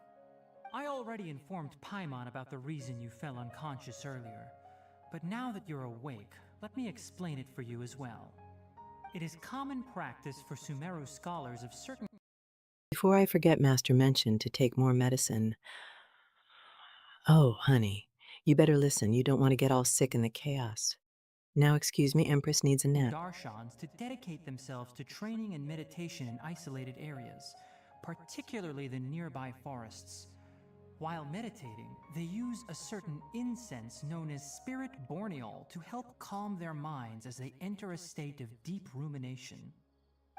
R: I already informed Paimon about the reason you fell unconscious earlier. But now that you're awake, let me explain it for you as well. It is common practice for Sumeru scholars of certain...
D: Before I forget, Master mentioned to take more medicine. Oh, honey, you better listen. You don't want to get all sick in the chaos. Now, excuse me, Empress needs a nap.
R: Darshans to dedicate themselves to training and meditation in isolated areas, particularly the nearby forests. While meditating, they use a certain incense known as spirit borneol to help calm their minds as they enter a state of deep rumination.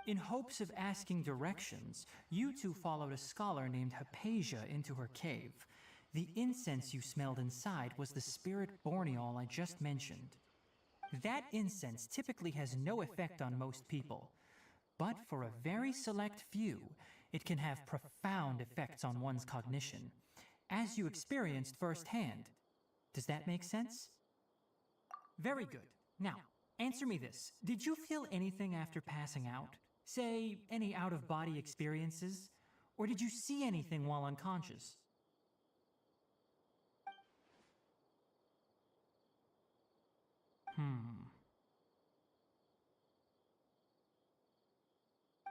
R: In hopes of asking directions, you two followed a scholar named Hypatia into her cave. The incense you smelled inside was the spirit borneol I just mentioned. That incense typically has no effect on most people, but for a very select few, it can have profound effects on one's cognition, as you experienced firsthand. Does that make sense? Very good. Now, answer me this. Did you feel anything after passing out? Say, any out-of-body experiences? Or did you see anything while unconscious?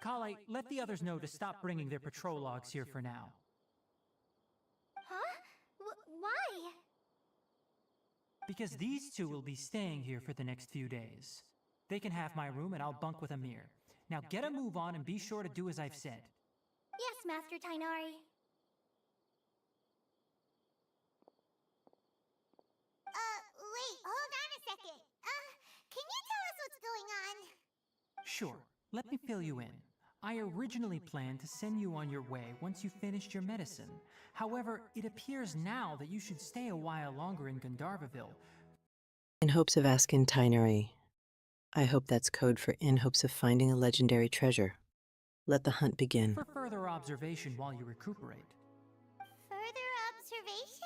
R: Kale, let the others know to stop bringing their patrol logs here for now.
A: Huh? Why?
R: Because these two will be staying here for the next few days. They can have my room and I'll bunk with Amir. Now get a move on and be sure to do as I've said.
A: Yes, Master Tainari. Wait, hold on a second. Can you tell us what's going on?
R: Sure, let me fill you in. I originally planned to send you on your way once you finished your medicine. However, it appears now that you should stay a while longer in Gandharvaville.
D: In hopes of asking Tainari. I hope that's code for in hopes of finding a legendary treasure. Let the hunt begin.
R: For further observation while you recuperate.
A: Further observation?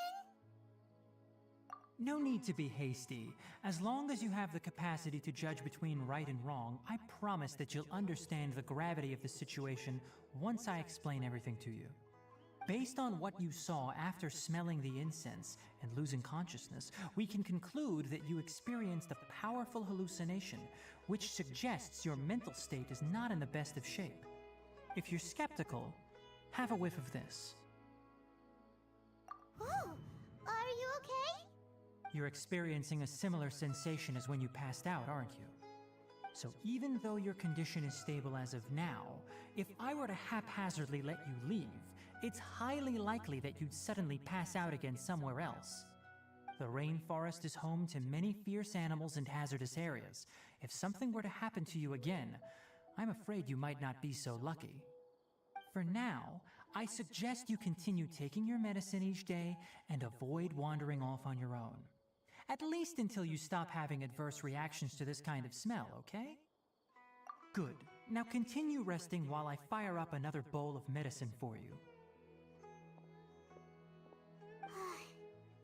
R: No need to be hasty. As long as you have the capacity to judge between right and wrong, I promise that you'll understand the gravity of the situation once I explain everything to you. Based on what you saw after smelling the incense and losing consciousness, we can conclude that you experienced a powerful hallucination, which suggests your mental state is not in the best of shape. If you're skeptical, have a whiff of this.
A: Oh, are you okay?
R: You're experiencing a similar sensation as when you passed out, aren't you? So even though your condition is stable as of now, if I were to haphazardly let you leave, it's highly likely that you'd suddenly pass out again somewhere else. The rainforest is home to many fierce animals and hazardous areas. If something were to happen to you again, I'm afraid you might not be so lucky. For now, I suggest you continue taking your medicine each day and avoid wandering off on your own. At least until you stop having adverse reactions to this kind of smell, okay? Good. Now continue resting while I fire up another bowl of medicine for you.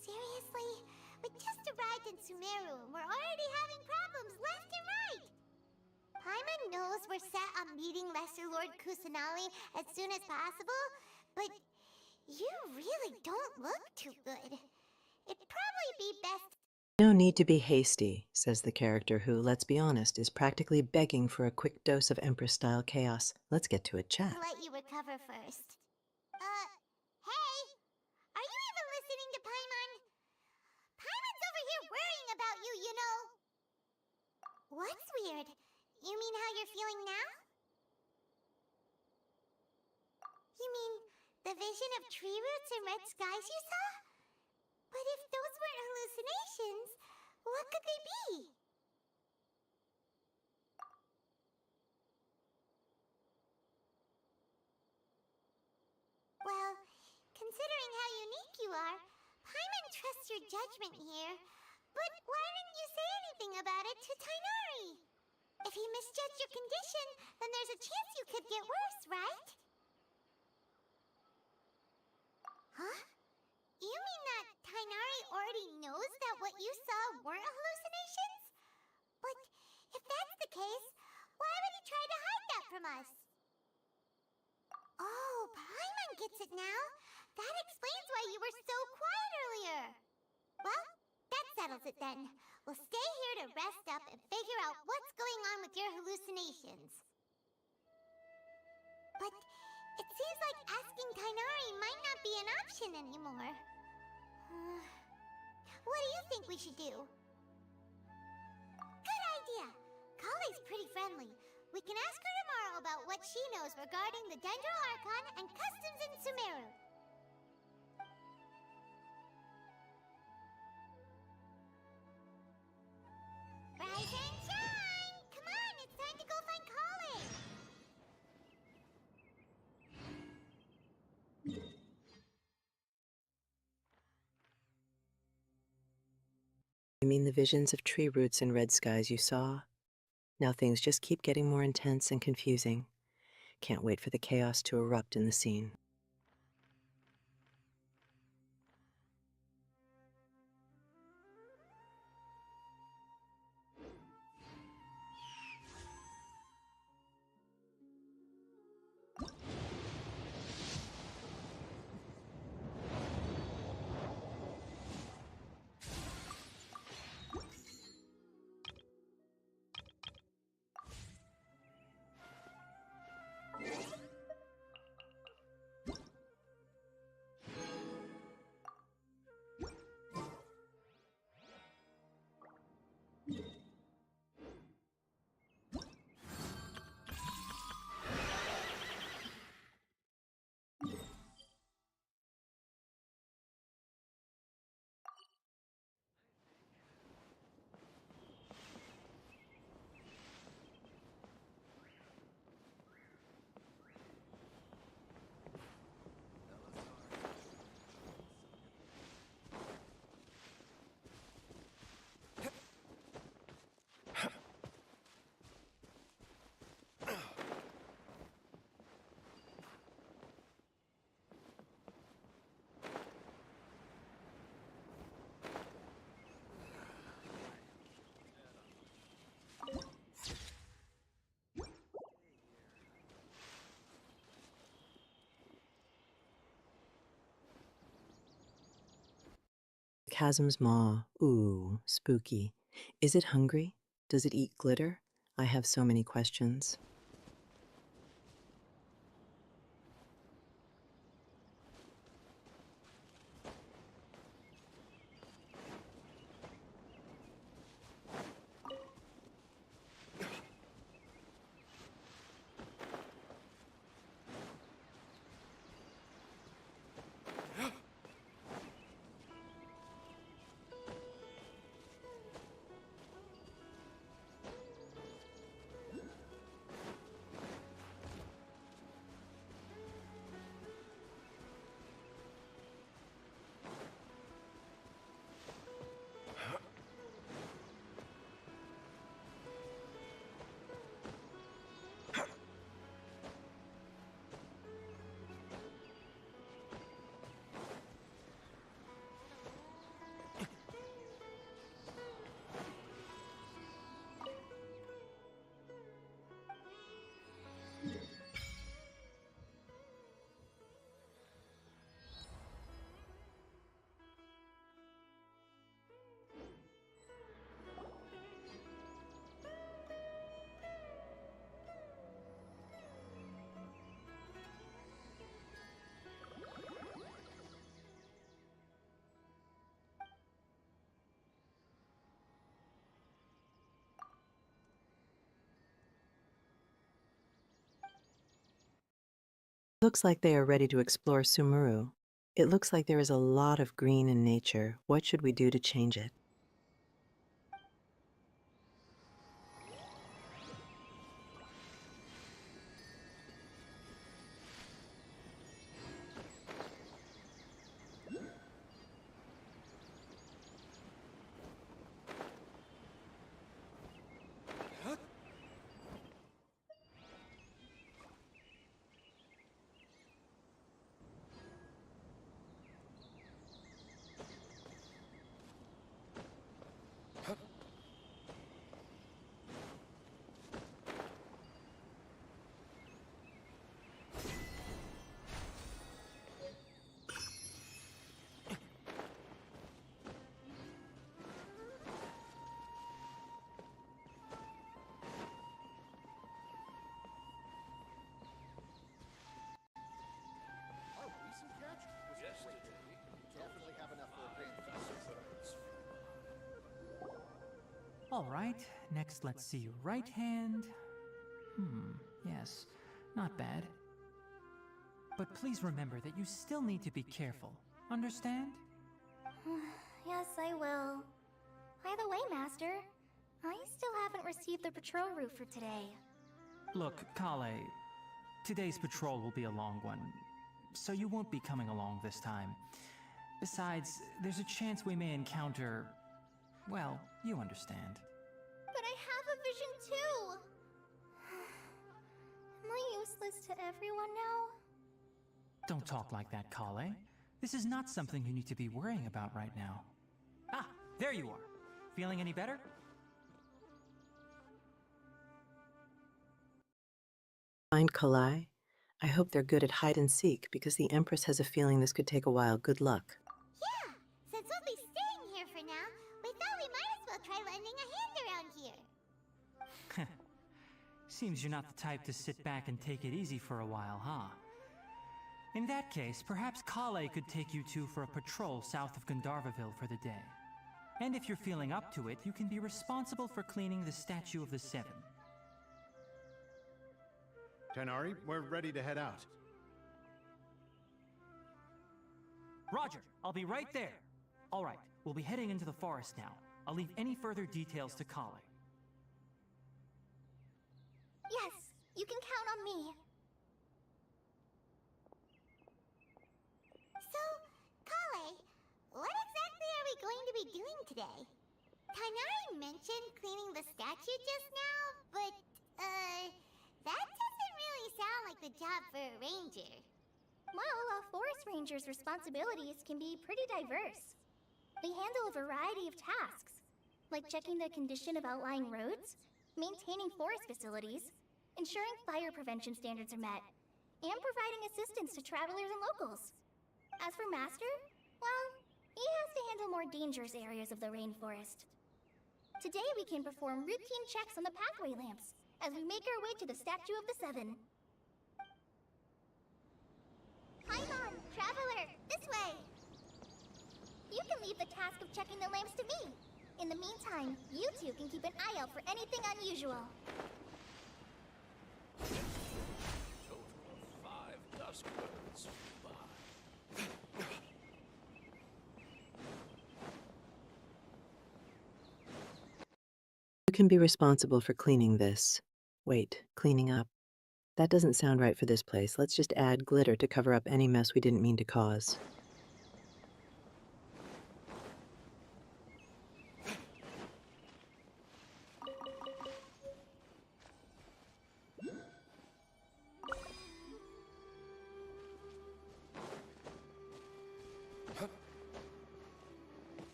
A: Seriously? We just arrived in Sumeru and we're already having problems left and right! Paimon knows we're set on meeting Lesser Lord Kusanali as soon as possible, but you really don't look too good. It'd probably be best.
D: No need to be hasty, says the character who, let's be honest, is practically begging for a quick dose of Empress-style chaos. Let's get to it, chat.
A: Let you recover first. Hey! Are you even listening to Paimon? Paimon's over here worrying about you, you know! What's weird? You mean how you're feeling now? You mean the vision of tree roots and red skies you saw? But if those weren't hallucinations, what could they be? Well, considering how unique you are, Paimon trusts your judgment here. But why didn't you say anything about it to Tainari? If he misjudged your condition, then there's a chance you could get worse, right? Huh? You mean that Tainari already knows that what you saw weren't hallucinations? But if that's the case, why would he try to hide that from us? Oh, Paimon gets it now. That explains why you were so quiet earlier. Well, that settles it then. We'll stay here to rest up and figure out what's going on with your hallucinations. But it seems like asking Tainari might not be an option anymore. What do you think we should do? Good idea! Kale's pretty friendly. We can ask her tomorrow about what she knows regarding the Dendro Archon and customs in Sumeru. Rise and shine! Come on, it's time to go find Kale!
D: You mean the visions of tree roots and red skies you saw? Now things just keep getting more intense and confusing. Can't wait for the chaos to erupt in the scene. chasm's maw. Ooh, spooky. Is it hungry? Does it eat glitter? I have so many questions. Looks like they are ready to explore Sumuru. It looks like there is a lot of green in nature. What should we do to change it?
R: All right, next let's see. Right hand. Yes, not bad. But please remember that you still need to be careful. Understand?
F: Yes, I will. By the way, Master, I still haven't received the patrol route for today.
R: Look, Kale, today's patrol will be a long one, so you won't be coming along this time. Besides, there's a chance we may encounter... well, you understand.
F: But I have a vision too! Am I useless to everyone now?
R: Don't talk like that, Kale. This is not something you need to be worrying about right now. Ah, there you are. Feeling any better?
D: Find Kalai? I hope they're good at hide and seek, because the Empress has a feeling this could take a while. Good luck.
A: Yeah, since we'll be staying here for now, we thought we might as well try lending a hand around here.
R: Seems you're not the type to sit back and take it easy for a while, huh? In that case, perhaps Kale could take you two for a patrol south of Gandharvaville for the day. And if you're feeling up to it, you can be responsible for cleaning the Statue of the Seven.
T: Tanari, we're ready to head out.
R: Roger, I'll be right there. All right, we'll be heading into the forest now. I'll leave any further details to Kale.
F: Yes, you can count on me.
A: So, Kale, what exactly are we going to be doing today? Tanari mentioned cleaning the statue just now, but, that doesn't really sound like the job for a ranger.
F: Well, a forest ranger's responsibilities can be pretty diverse. They handle a variety of tasks, like checking the condition of outlying roads, maintaining forest facilities, ensuring fire prevention standards are met, and providing assistance to travelers and locals. As for Master, well, he has to
H: handle more dangerous areas of the rainforest. Today we can perform routine checks on the pathway lamps as we make our way to the Statue of the Seven. Paimon, Traveler, this way! You can leave the task of checking the lamps to me. In the meantime, you two can keep an eye out for anything unusual.
M: Total of 5 dusk birds flew by.
D: You can be responsible for cleaning this. Wait, cleaning up. That doesn't sound right for this place. Let's just add glitter to cover up any mess we didn't mean to cause.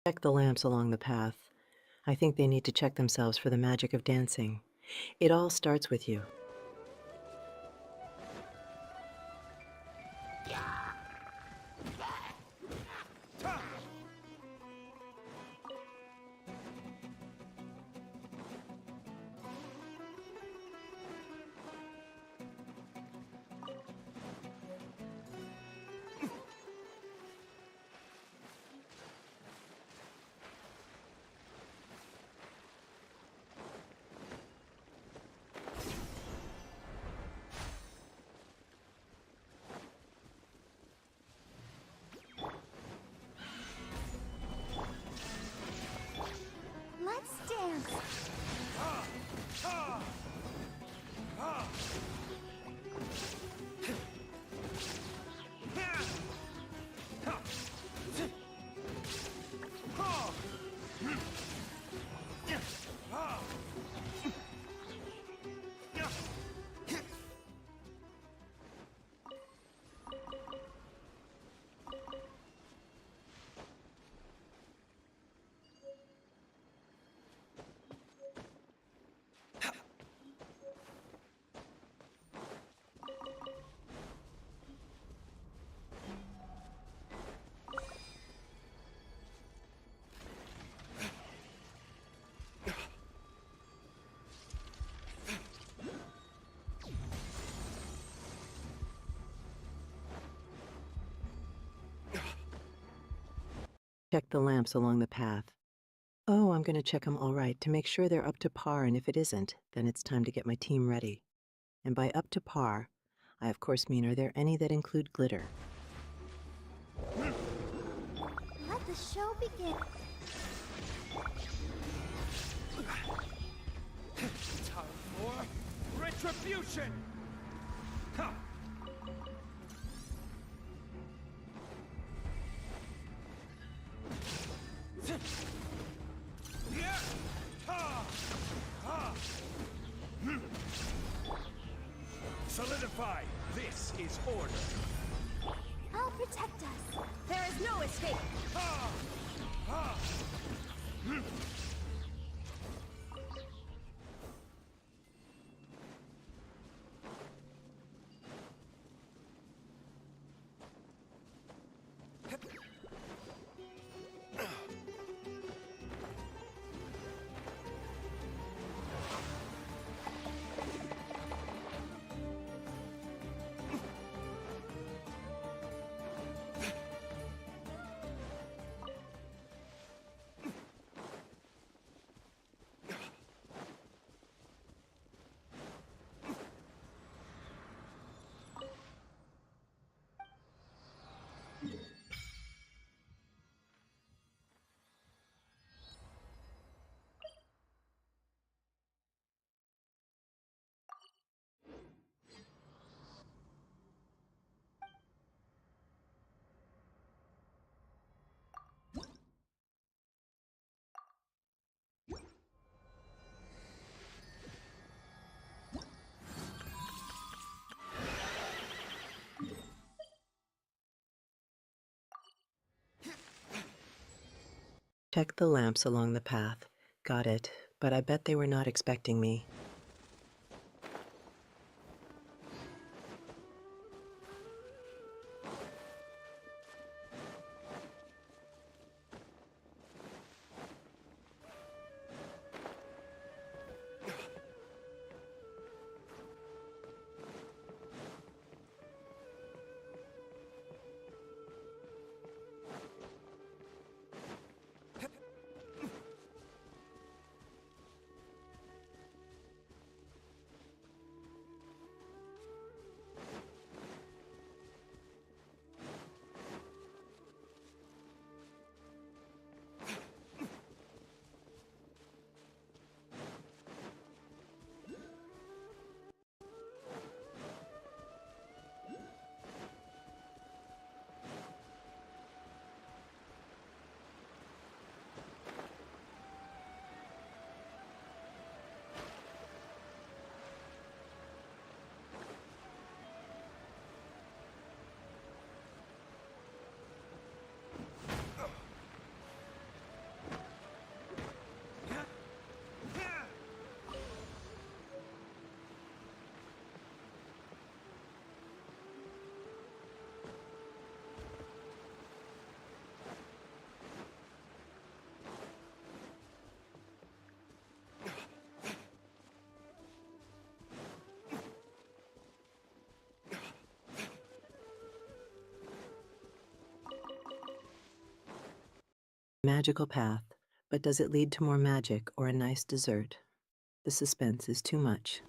D: Check the lamps along the path. I think they need to check themselves for the magic of dancing. It all starts with you.
A: Let's dance. Check the lamps along the path. Oh, I'm going to check them all right to make sure they're up to par, and if it isn't, then it's time to get my team ready. And by up to par, I of course mean, are there any that include glitter? Let the show begin.
M: Time for retribution! Huh. Solidify! This is order!
A: I'll protect us.
E: There is no escape!
D: Check the lamps along the path. Got it, but I bet they were not expecting me. Magical path, but does it lead to more magic or a nice dessert? The suspense is too much.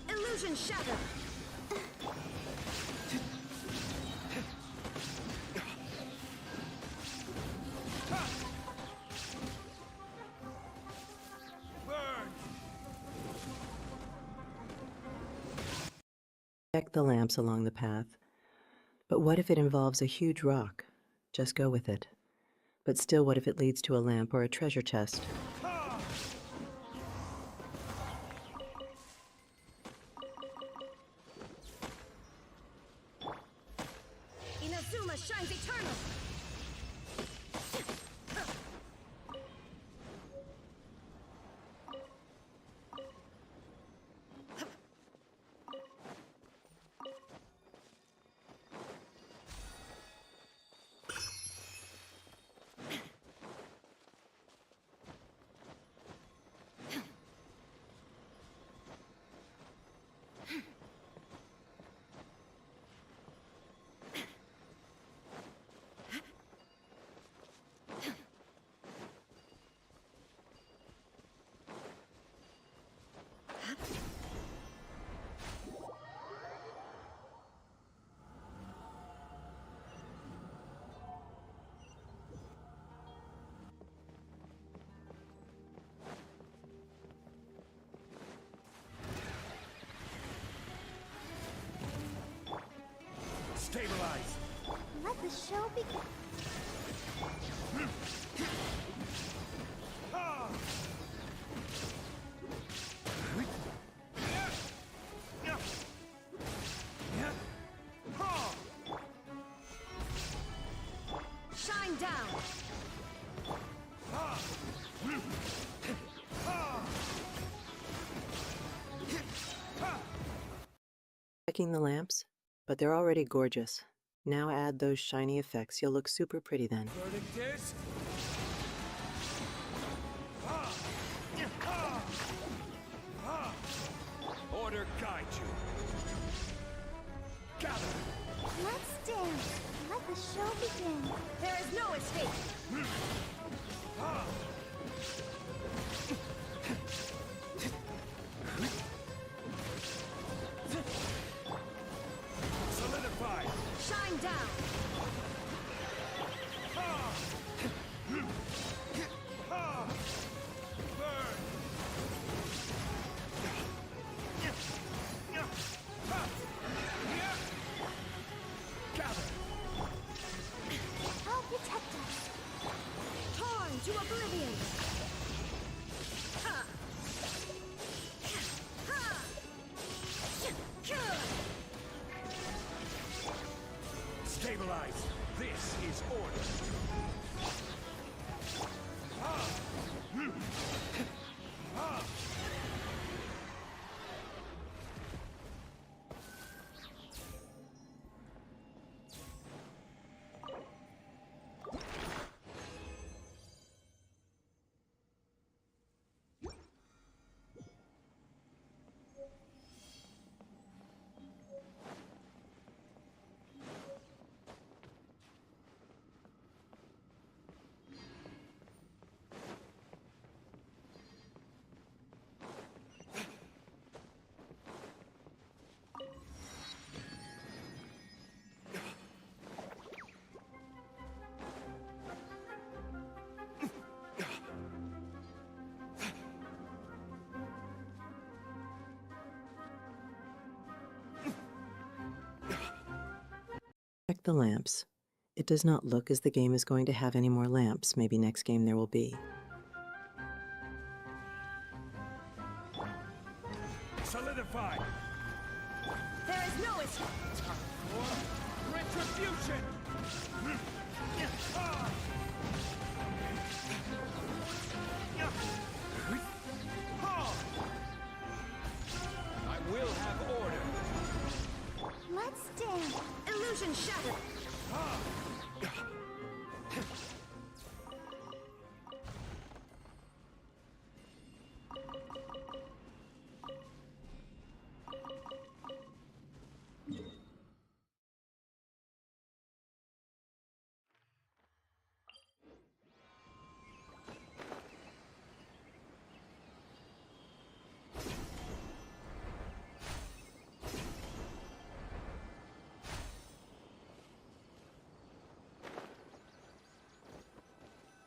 K: Illusion shatter!
D: Check the lamps along the path. But what if it involves a huge rock? Just go with it. But still, what if it leads to a lamp or a treasure chest?
K: Inazuma shines eternal!
H: the show begin.
P: Shine down!
D: Checking the lamps? But they're already gorgeous. Now add those shiny effects, you'll look super pretty then.
M: Verdict is... Order guide you. Gather.
H: Let's dance. Let the show begin.
P: There is no escape!
M: Solidify.
P: Shine down!
M: Burn. Gather.
H: I'll protect us.
P: Torn to oblivion! Ha! Ha!
M: Stabilize. This is order.
D: Check the lamps. It does not look as the game is going to have any more lamps. Maybe next game there will be.
M: Solidify.
P: There is no escape!
M: For retribution. I will have order.
H: Let's dance.
P: Illusion shattered!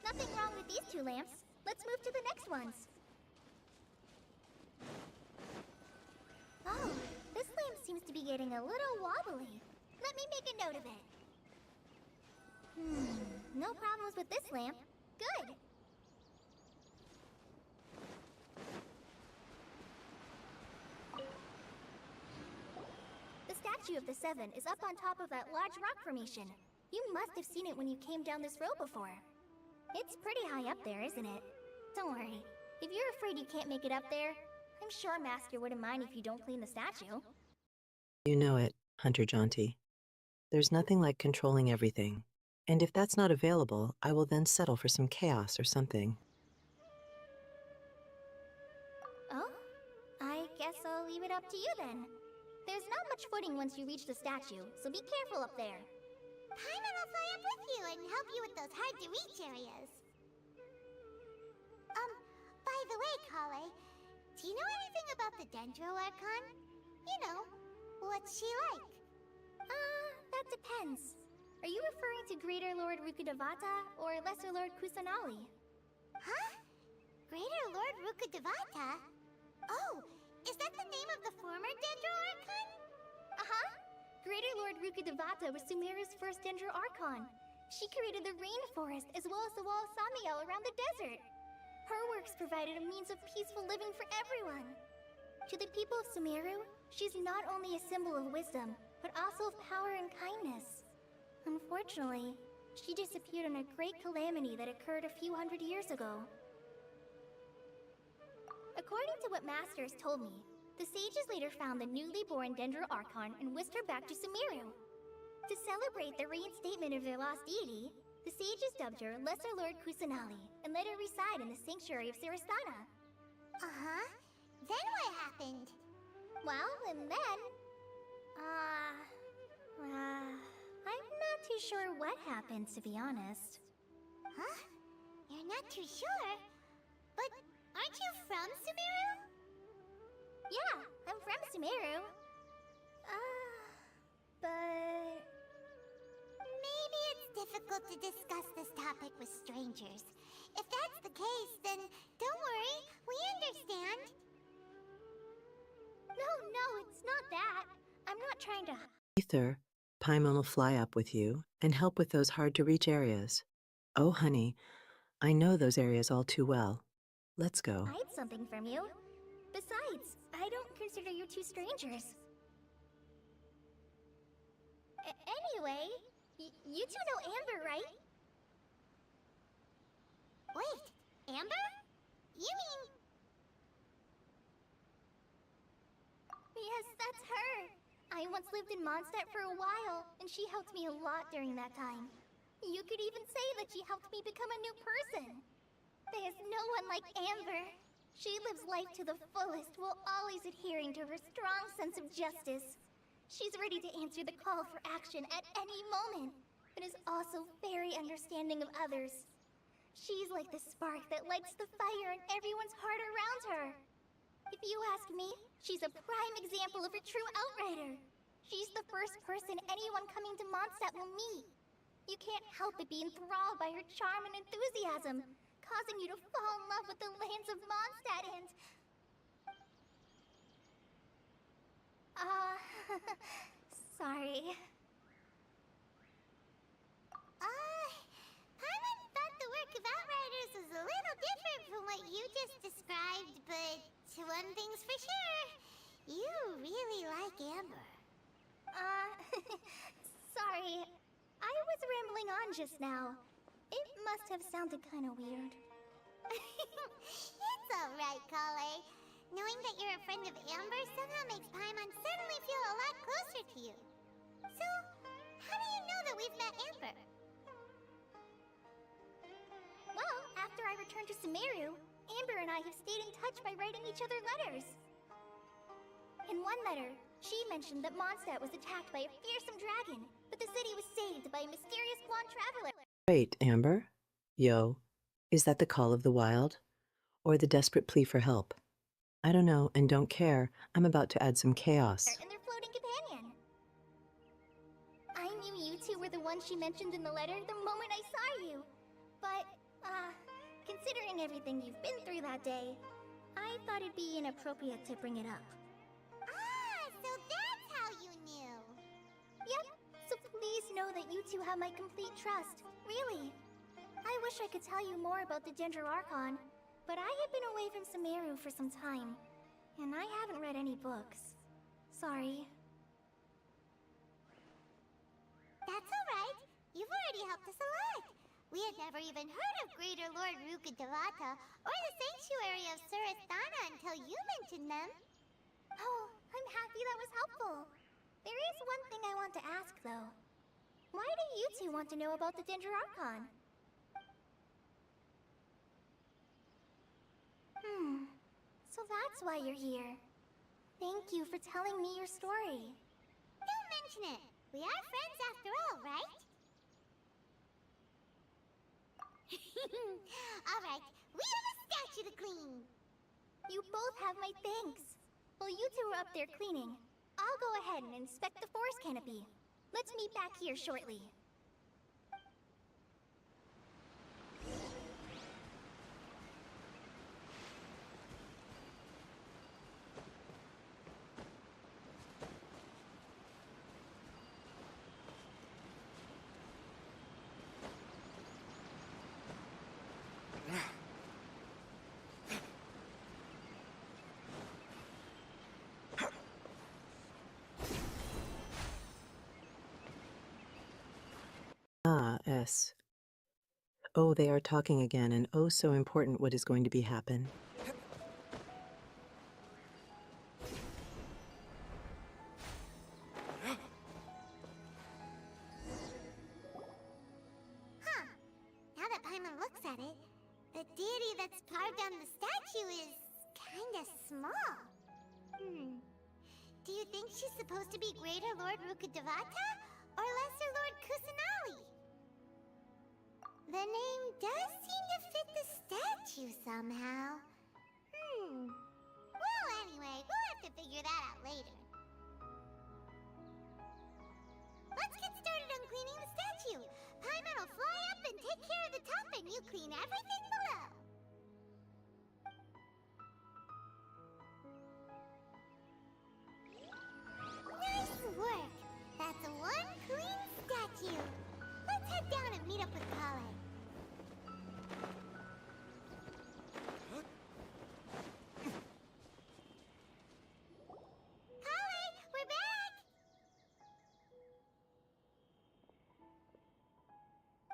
H: Nothing wrong with these two lamps. Let's move to the next ones. Oh, this lamp seems to be getting a little wobbly. Let me make a note of it. No problems with this lamp. Good. The statue of the Seven is up on top of that large rock formation. You must have seen it when you came down this road before. It's pretty high up there, isn't it? Don't worry. If you're afraid you can't make it up there, I'm sure Master wouldn't mind if you don't clean the statue.
D: You know it, Hunter Jaunty. There's nothing like controlling everything. And if that's not available, I will then settle for some chaos or something.
H: Oh? I guess I'll leave it up to you then. There's not much footing once you reach the statue, so be careful up there. Paimon will fly up with you and help you with those hard-to-reach areas. By the way, Kale, do you know anything about the Dendro Archon? You know, what's she like? That depends. Are you referring to Greater Lord Rukkhadevata or Lesser Lord Kusanali? Huh? Greater Lord Rukkhadevata? Oh, is that the name of the former Dendro Archon? Uh-huh. Greater Lord Rukkhadevata was Sumeru's first Dendro Archon. She created the rainforest as well as the wall of Samiel around the desert. Her works provided a means of peaceful living for everyone. To the people of Sumeru, she's not only a symbol of wisdom, but also of power and kindness. Unfortunately, she disappeared in a great calamity that occurred a few hundred years ago. According to what Masters told me, the sages later found the newly born Dendro Archon and whisked her back to Sumeru. To celebrate the reinstatement of their lost deity, the sages dubbed her Lesser Lord Kusanali and let her reside in the sanctuary of Sarastana.
A: Uh-huh. Then what happened?
H: Well, and then... I'm not too sure what happened, to be honest.
A: Huh? You're not too sure? But aren't you from Sumeru?
H: Yeah, I'm from Sumeru. But...
A: Maybe it's difficult to discuss this topic with strangers. If that's the case, then don't worry, we understand.
H: No, it's not that. I'm not trying to...
D: Ether, Paimon will fly up with you and help with those hard-to-reach areas. Oh, honey, I know those areas all too well. Let's go.
H: Hide something from you. Besides, I don't consider you two strangers. Anyway, you two know Amber, right?
A: Wait, Amber? You mean...
H: Yes, that's her. I once lived in Mondstadt for a while, and she helped me a lot during that time. You could even say that she helped me become a new person. There's no one like Amber. She lives life to the fullest while always adhering to her strong sense of justice. She's ready to answer the call for action at any moment, but is also very understanding of others. She's like the spark that lights the fire in everyone's heart around her. If you ask me, she's a prime example of a true outrider. She's the first person anyone coming to Mondstadt will meet. You can't help but be enthralled by her charm and enthusiasm, causing you to fall in love with the lands of Mondstadt and... sorry.
A: Paimon thought the work of Outriders was a little different from what you just described, but one thing's for sure, you really like Amber.
H: Sorry. I was rambling on just now. It must have sounded kind of weird.
A: It's alright, Kale. Knowing that you're a friend of Amber somehow makes Paimon suddenly feel a lot closer to you. So, how do you know that we've met Amber?
H: Well, after I returned to Sumeru, Amber and I have stayed in touch by writing each other letters. In one letter, she mentioned that Mondstadt was attacked by a fearsome dragon, but the city was saved by a mysterious blonde traveler.
D: Wait, Amber? Yo, is that the call of the wild? Or the desperate plea for help? I don't know and don't care. I'm about to add some chaos.
H: And their floating companion. I knew you two were the ones she mentioned in the letter the moment I saw you. But, considering everything you've been through that day, I thought it'd be inappropriate to bring it up.
A: So that's how you knew.
H: Yep, so please know that you two have my complete trust, really. I wish I could tell you more about the Dendro Archon, but I have been away from Sumeru for some time, and I haven't read any books. Sorry.
A: That's alright. You've already helped us a lot. We had never even heard of Greater Lord Rukkhadevata or the Sanctuary of Sarastana until you mentioned them.
H: Oh, I'm happy that was helpful. There is one thing I want to ask, though. Why do you two want to know about the Dendro Archon? So that's why you're here. Thank you for telling me your story.
A: Don't mention it. We are friends after all, right? Alright, we have a statue to clean.
H: You both have my thanks. While you two are up there cleaning, I'll go ahead and inspect the forest canopy. Let's meet back here shortly.
D: Yes. Oh, they are talking again, and oh, so important what is going to be happen.
A: Huh. Now that Paimon looks at it, the deity that's carved on the statue is kinda small. Do you think she's supposed to be Greater Lord Rukkhadevata or Lesser Lord Kusanali? The name does seem to fit the statue somehow. Well, anyway, we'll have to figure that out later. Let's get started on cleaning the statue. Paimon will fly up and take care of the top, and you clean everything below. Nice work! That's one clean statue. Let's head down and meet up with Kale. Kale, we're back!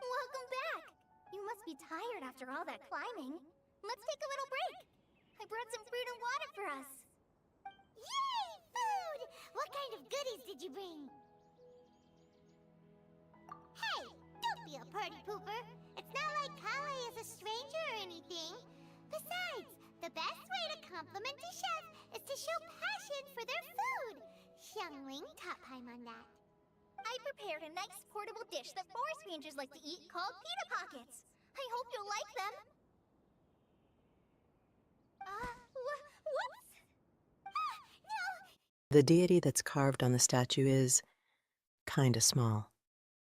H: Welcome back! You must be tired after all that climbing. Let's take a little break. I brought some fruit and water for us.
A: Yay! Food! What kind of goodies did you bring? Hey! Don't be a party pooper! It's not like Kale is a stranger or anything. Besides, the best way to compliment a chef is to show passion for their food. Xiangling taught Paimon that.
H: I prepared a nice portable dish that forest rangers like to eat called pita pockets. I hope you'll like them. Whoops! No!
D: The deity that's carved on the statue is kinda small.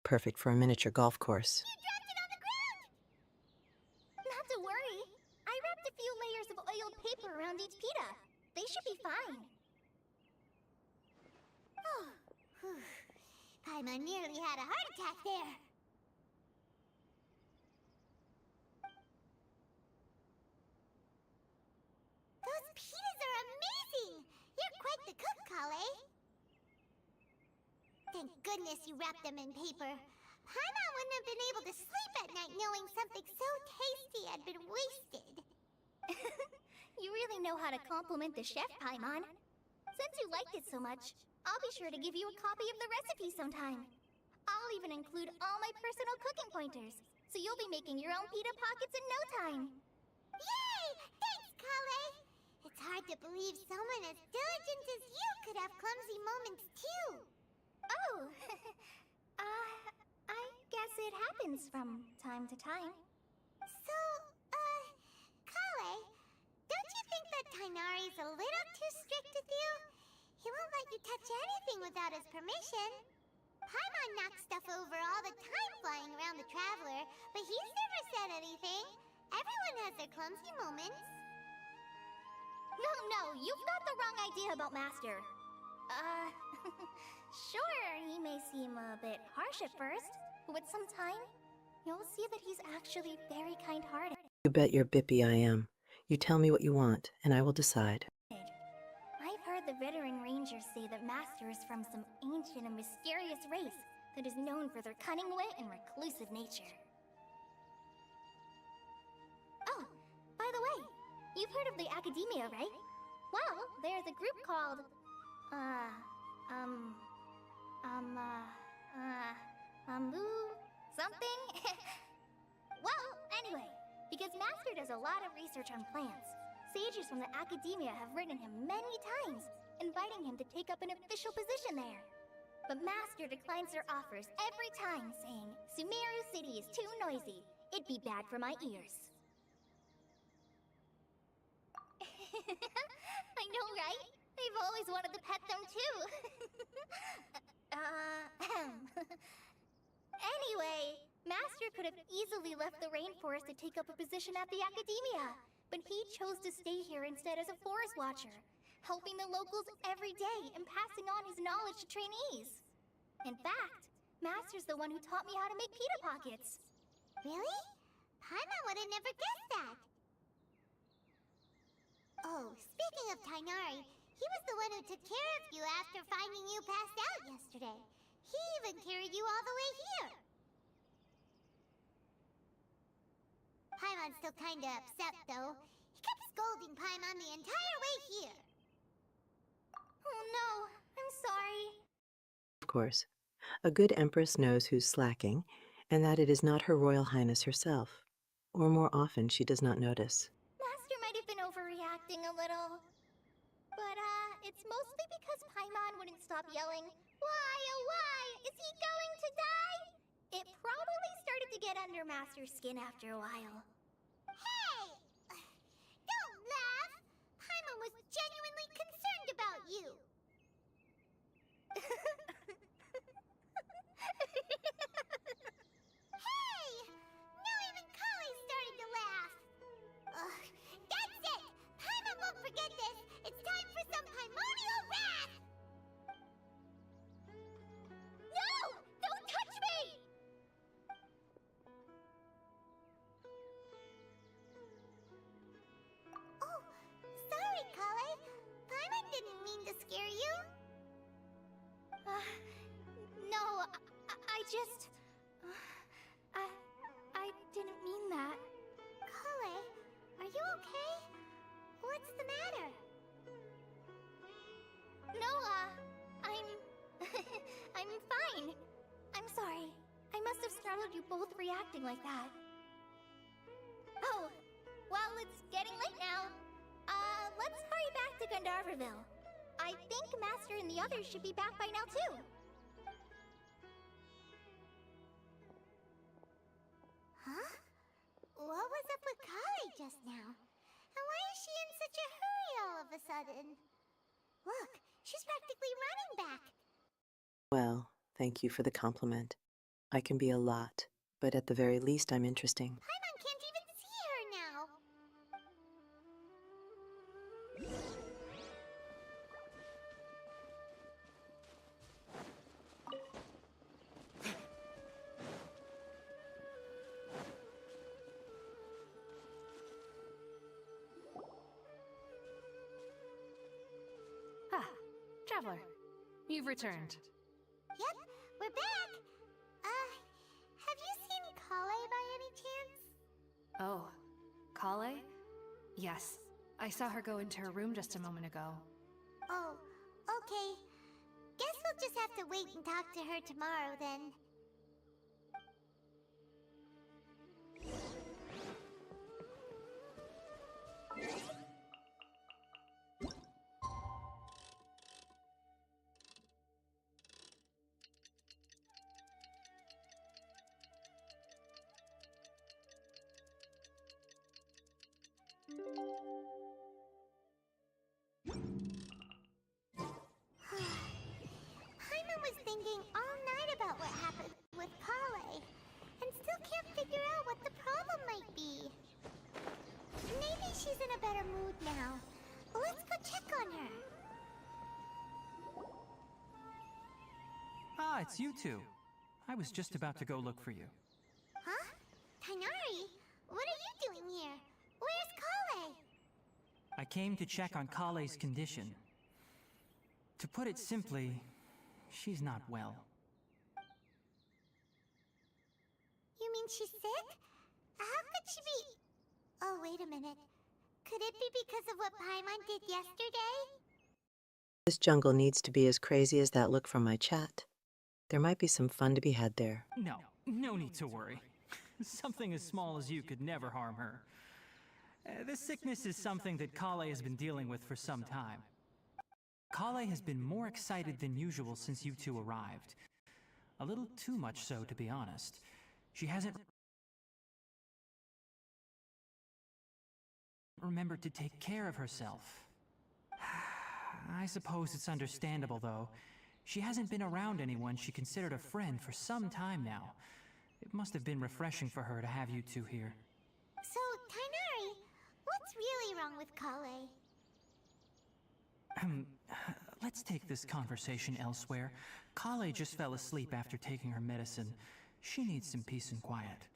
D: Perfect for a miniature golf course.
H: You dropped it on the ground! Not to worry. I wrapped a few layers of oiled paper around each pita. They should be fine.
A: Oh, whew. Paimon nearly had a heart attack there. Those pitas are amazing! You're quite the cook, Kale. Thank goodness you wrapped them in paper. Paimon wouldn't have been able to sleep at night knowing something so tasty had been wasted.
H: You really know how to compliment the chef, Paimon. Since you liked it so much, I'll be sure to give you a copy of the recipe sometime. I'll even include all my personal cooking pointers, so you'll be making your own pita pockets in no time.
A: Yay! Thanks, Kale! It's hard to believe someone as diligent as you could have clumsy moments too.
H: Oh, I guess it happens from time to time.
A: So, Kale, don't you think that Tainari's a little too strict with you? He won't let you touch anything without his permission. Paimon knocks stuff over all the time flying around the Traveler, but he's never said anything. Everyone has their clumsy moments.
H: No, you've got the wrong idea about Master. Sure, he may seem a bit harsh at first, but with some time, you'll see that he's actually very kind-hearted.
D: You bet your bippy I am. You tell me what you want, and I will decide.
H: I've heard the veteran rangers say that Master is from some ancient and mysterious race that is known for their cunning wit and reclusive nature. Oh, by the way, you've heard of the Academia, right? Well, there's a group called, something? Well, anyway, because Master does a lot of research on plants, sages from the Academia have written him many times, inviting him to take up an official position there. But Master declines their offers every time, saying, Sumeru City is too noisy. It'd be bad for my ears. I know, right? I've always wanted to pet them too. Anyway, Master could have easily left the rainforest to take up a position at the Academia, but he chose to stay here instead as a forest watcher, helping the locals every day and passing on his knowledge to trainees. In fact, Master's the one who taught me how to make pita pockets.
A: Really? Paimon would have never guessed that. Oh, speaking of Tainari, he was the one who took care of you after finding you passed out yesterday. He even carried you all the way here.
H: Paimon's still kinda upset, though. He kept scolding Paimon the entire way here.
I: Oh no, I'm sorry.
D: Of course, a good empress knows who's slacking, and that it is not Her Royal Highness herself. Or more often, she does not notice.
I: Master might have been overreacting a little. But, it's mostly because Paimon wouldn't stop yelling, "Why, oh why? Is he going to die?" It probably started to get under Master's skin after a while.
H: Hey! Don't laugh! Paimon was genuinely concerned about you. Hey! Now even Kali's starting to laugh. Ugh, that's it! Paimon won't forget this! It's time for some primordial wrath!
I: No! Don't touch me!
H: Oh, sorry, Kale. Paimon didn't mean to scare you.
I: No, I just... I didn't mean that.
H: Kale, are you okay? What's the matter?
I: No, I'm... I'm fine. I'm sorry. I must have startled you both reacting like that. Oh, well, it's getting late now. Let's hurry back to Gandharville. I think Master and the others should be back by now, too.
H: Huh? What was up with Kale just now? And why is she in such a hurry all of a sudden? Look, she's practically running back.
D: Well, thank you for the compliment. I can be a lot, but at the very least I'm interesting.
H: Paimon can't even see her now.
V: Ah, Traveler, you've returned.
H: Yep, we're back. Have you seen Kale by any chance?
V: Oh, Kale? Yes, I saw her go into her room just a moment ago.
H: Oh, okay. Guess we'll just have to wait and talk to her tomorrow then. Paimon was thinking all night about what happened with Kale, and still can't figure out what the problem might be. Maybe she's in a better mood now. Let's go check on her.
R: Ah, it's you two. I was just about to go look for you.
H: Huh? Tainari? What are you doing here? Where's Kale?
R: I came to check on Kale's condition. To put it simply, she's not well.
H: You mean she's sick? How could she be... Oh, wait a minute. Could it be because of what Paimon did yesterday?
D: This jungle needs to be as crazy as that look from my chat. There might be some fun to be had there.
R: No need to worry. Something as small as you could never harm her. This sickness is something that Kale has been dealing with for some time. Kale has been more excited than usual since you two arrived. A little too much so, to be honest. She hasn't remembered to take care of herself. I suppose it's understandable, though. She hasn't been around anyone she considered a friend for some time now. It must have been refreshing for her to have you two here.
H: So, Tainari, what's really wrong with Kale?
R: Let's take this conversation elsewhere. Kale just fell asleep after taking her medicine. She needs some peace and quiet.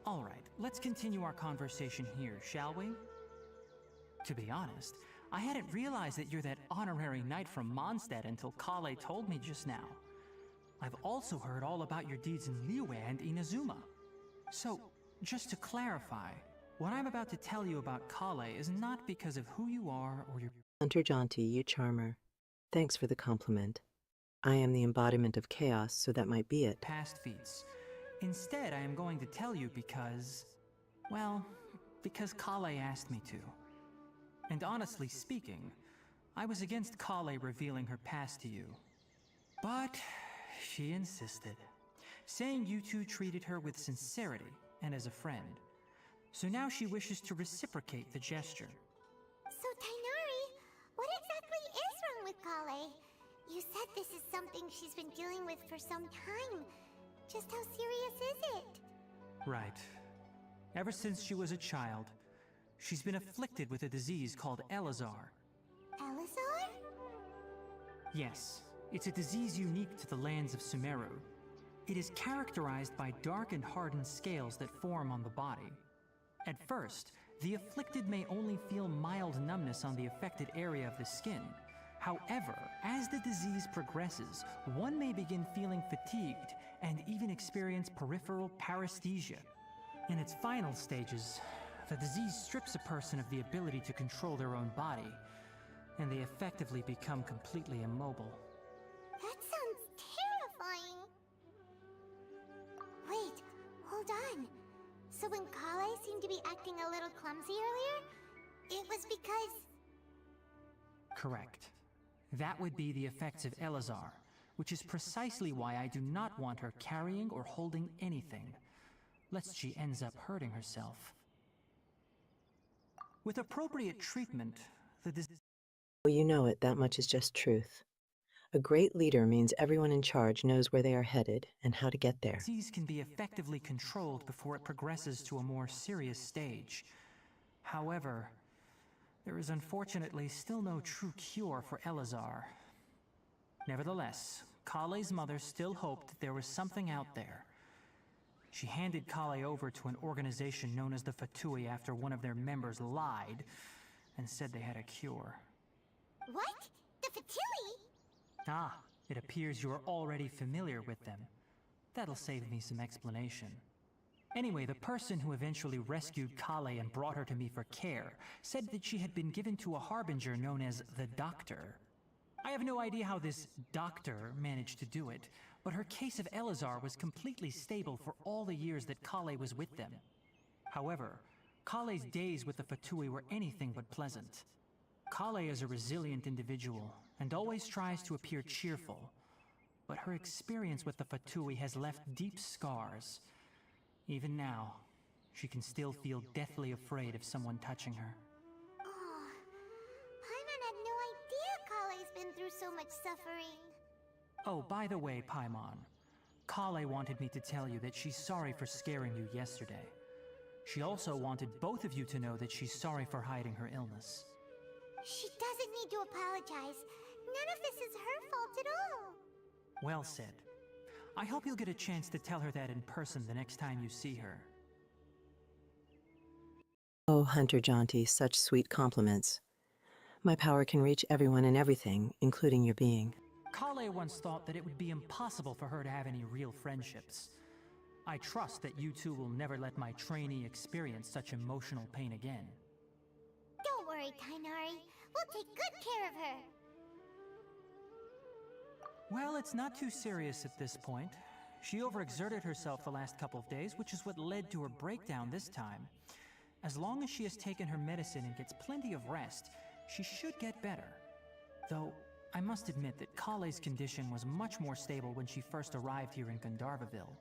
R: Alright, let's continue our conversation here, shall we? To be honest, I hadn't realized that you're that honorary knight from Mondstadt until Kale told me just now. I've also heard all about your deeds in Liyue and Inazuma. So, just to clarify, what I'm about to tell you about Kale is not because of who you are or your
D: Hunter Jaunty, you charmer. Thanks for the compliment. I am the embodiment of chaos, so that might be it.
R: past feats. Instead, I am going to tell you because... well, because Kale asked me to. And honestly speaking, I was against Kale revealing her past to you. But she insisted, saying you two treated her with sincerity and as a friend. So now she wishes to reciprocate the gesture.
A: So, Tainari, what exactly is wrong with Kale? You said this is something she's been dealing with for some time. Just how serious is it?
R: Right. Ever since she was a child, she's been afflicted with a disease called Elazar.
A: Elazar?
R: Yes, it's a disease unique to the lands of Sumeru. It is characterized by dark and hardened scales that form on the body. At first, the afflicted may only feel mild numbness on the affected area of the skin. However, as the disease progresses, one may begin feeling fatigued and even experience peripheral paresthesia. In its final stages, the disease strips a person of the ability to control their own body, and they effectively become completely immobile.
A: That sounds terrifying. Wait, hold on. So when Kale seemed to be acting a little clumsy earlier, it was because...
R: Correct. That would be the effects of Elazar, which is precisely why I do not want her carrying or holding anything, lest she ends up hurting herself. With appropriate treatment, the disease...
D: Well, you know it, that much is just truth. A great leader means everyone in charge knows where they are headed and how to get there.
R: disease can be effectively controlled before it progresses to a more serious stage. However, there is unfortunately still no true cure for Elazar. Nevertheless, Kale's mother still hoped that there was something out there. She handed Kale over to an organization known as the Fatui after one of their members lied and said they had a cure.
A: What? The Fatui?
R: Ah, it appears you are already familiar with them. That'll save me some explanation. Anyway, the person who eventually rescued Kale and brought her to me for care said that she had been given to a harbinger known as the Doctor. I have no idea how this Doctor managed to do it, but her case of Elazar was completely stable for all the years that Kale was with them. However, Kale's days with the Fatui were anything but pleasant. Kale is a resilient individual and always tries to appear cheerful, but her experience with the Fatui has left deep scars. Even now, she can still feel deathly afraid of someone touching her.
A: Oh, Paimon had no idea Kale's been through so much suffering.
R: Oh, by the way, Paimon, Kale wanted me to tell you that she's sorry for scaring you yesterday. She also wanted both of you to know that she's sorry for hiding her illness.
A: She doesn't need to apologize. None of this is her fault at all.
R: Well said. I hope you'll get a chance to tell her that in person the next time you see her.
D: Oh, Hunter Jaunty, such sweet compliments. My power can reach everyone and everything, including your being.
R: Kale once thought that it would be impossible for her to have any real friendships. I trust that you two will never let my trainee experience such emotional pain again.
A: Don't worry, Tainari. We'll take good care of her.
R: Well, it's not too serious at this point. She overexerted herself the last couple of days, which is what led to her breakdown this time. As long as she has taken her medicine and gets plenty of rest, she should get better. Though, I must admit that Kale's condition was much more stable when she first arrived here in Gandharvaville.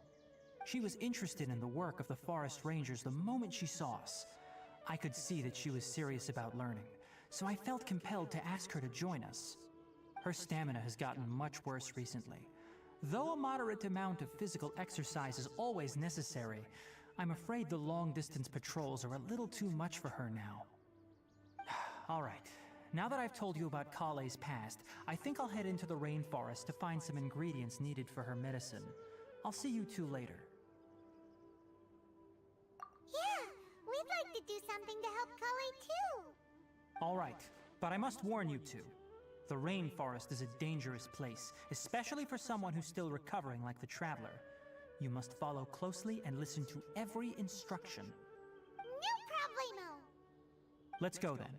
R: She was interested in the work of the forest rangers the moment she saw us. I could see that she was serious about learning, so I felt compelled to ask her to join us. Her stamina has gotten much worse recently. Though a moderate amount of physical exercise is always necessary, I'm afraid the long-distance patrols are a little too much for her now. All right, now that I've told you about Kale's past, I think I'll head into the rainforest to find some ingredients needed for her medicine. I'll see you two later.
A: do something to help Kale too.
R: All right, but I must warn you two. The rainforest is a dangerous place, especially for someone who's still recovering like the Traveler. You must follow closely and listen to every instruction.
A: No problemo.
R: Let's go then.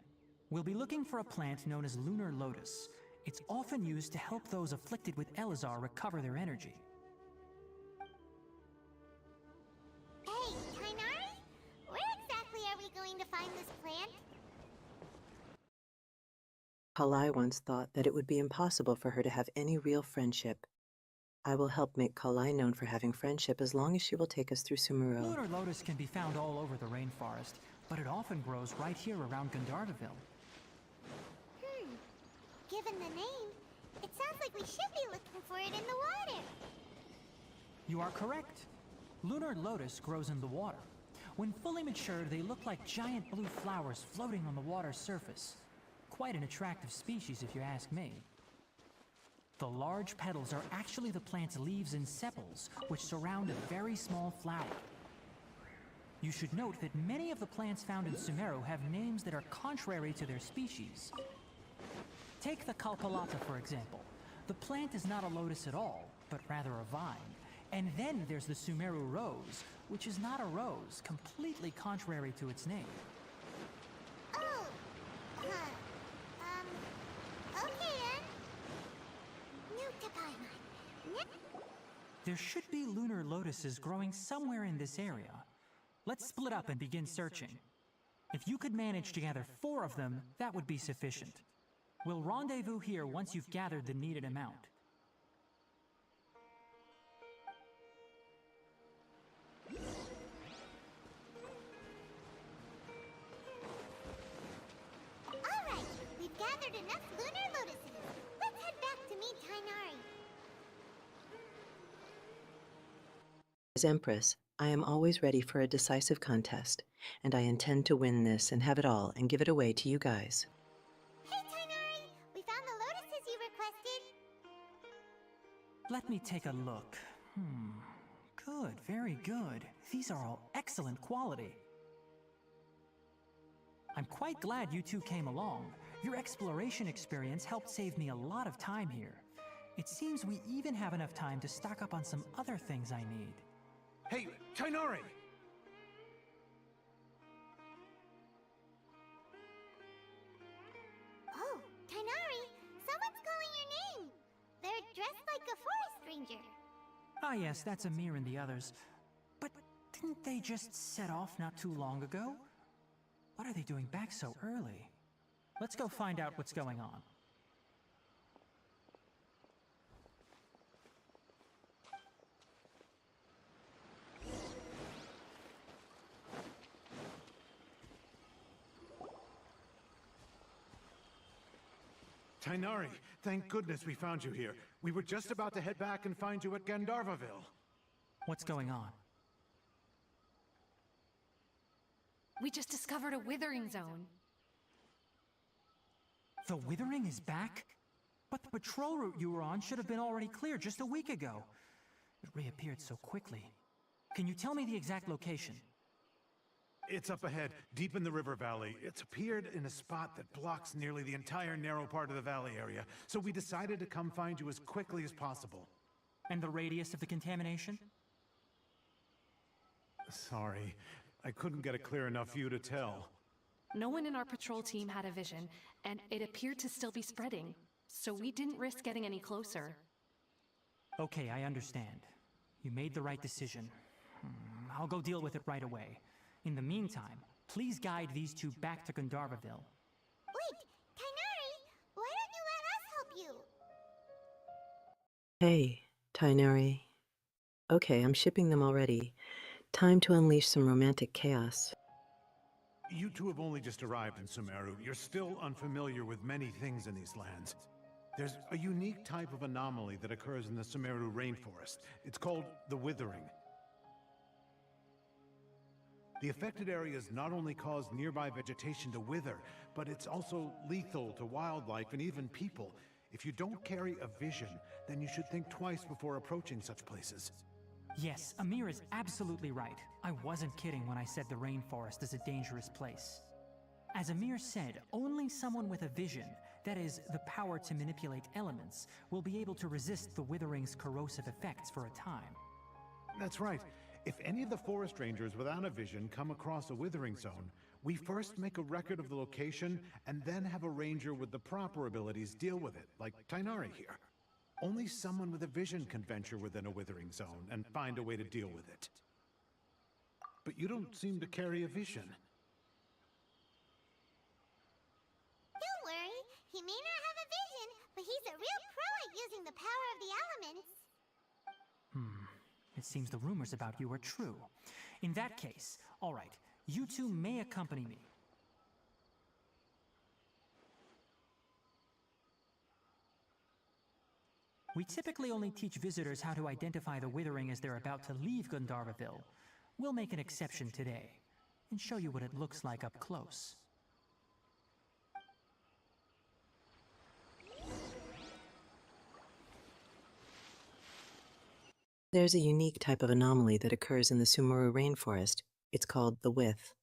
R: We'll be looking for a plant known as lunar lotus. It's often used to help those afflicted with Elazar recover their energy.
A: Hey, Tainari? Where exactly are we going to find this plant?
D: Kalai once thought that it would be impossible for her to have any real friendship. I will help make Kalai known for having friendship as long as she will take us through Sumeru.
R: Lunar lotus can be found all over the rainforest, but it often grows right here around Gandharvaville.
A: Given the name, it sounds like we should be looking for it in the water.
R: You are correct. Lunar lotus grows in the water. When fully matured, they look like giant blue flowers floating on the water's surface. Quite an attractive species, if you ask me. The large petals are actually the plant's leaves and sepals, which surround a very small flower. You should note that many of the plants found in Sumeru have names that are contrary to their species. Take the Kalpalata, for example. The plant is not a lotus at all, but rather a vine. And then there's the Sumeru rose, which is not a rose, completely contrary to its name.
A: Oh, okay then. Note to Paimon.
R: There should be lunar lotuses growing somewhere in this area. Let's split up and begin searching. If you could manage to gather 4 of them, that would be sufficient. We'll rendezvous here once you've gathered the needed amount.
A: All right, we've gathered enough lunar lotuses. Let's head back to meet Tainari.
D: As Empress, I am always ready for a decisive contest, and I intend to win this and have it all and give it away to you guys.
A: Hey, Tainari! We found the lotuses you requested.
R: Let me take a look. Good, very good. These are all excellent quality. I'm quite glad you two came along. Your exploration experience helped save me a lot of time here. It seems we even have enough time to stock up on some other things I need.
M: Hey, Tainari!
A: Oh, Tainari! Someone's calling your name! They're dressed like a forest ranger.
R: Ah yes, that's Amir and the others. But didn't they just set off not too long ago? What are they doing back so early? Let's go find out what's going on.
T: Tainari, thank goodness we found you here. We were just about to head back and find you at Gandharvaville.
R: What's going on?
V: We just discovered a withering zone.
R: The withering is back? But the patrol route you were on should have been already clear just a week ago. It reappeared so quickly. Can you tell me the exact location?
T: It's up ahead, deep in the river valley. It's appeared in a spot that blocks nearly the entire narrow part of the valley area, so we decided to come find you as quickly as possible.
R: And the radius of the contamination?
T: Sorry, I couldn't get a clear enough view to tell.
V: No one in our patrol team had a vision, and it appeared to still be spreading, so we didn't risk getting any closer.
R: Okay, I understand. You made the right decision. I'll go deal with it right away. In the meantime, please guide these two back to Gandharvaville.
A: Wait, Tainari! Why don't you let us help you?
D: Hey, Tainari. Okay, I'm shipping them already. Time to unleash some romantic chaos.
T: You two have only just arrived in Sumeru. You're still unfamiliar with many things in these lands. There's a unique type of anomaly that occurs in the Sumeru rainforest. It's called the withering. The affected areas not only cause nearby vegetation to wither, but it's also lethal to wildlife and even people. If you don't carry a vision, then you should think twice before approaching such places.
R: Yes, Amir is absolutely right. I wasn't kidding when I said the rainforest is a dangerous place. As Amir said, only someone with a vision, that is, the power to manipulate elements, will be able to resist the withering's corrosive effects for a time.
T: That's right. If any of the forest rangers without a vision come across a withering zone, we first make a record of the location and then have a ranger with the proper abilities deal with it, like Tainari here. Only someone with a vision can venture within a withering zone and find a way to deal with it. But you don't seem to carry a vision.
H: Don't worry, he may not have a vision, but he's a real pro at using the power of the elements.
R: It seems the rumors about you are true. In that case, all right, you two may accompany me. We typically only teach visitors how to identify the withering as they're about to leave Gandharvaville. We'll make an exception today, and show you what it looks like up close.
D: There's a unique type of anomaly that occurs in the Sumeru rainforest. It's called the With.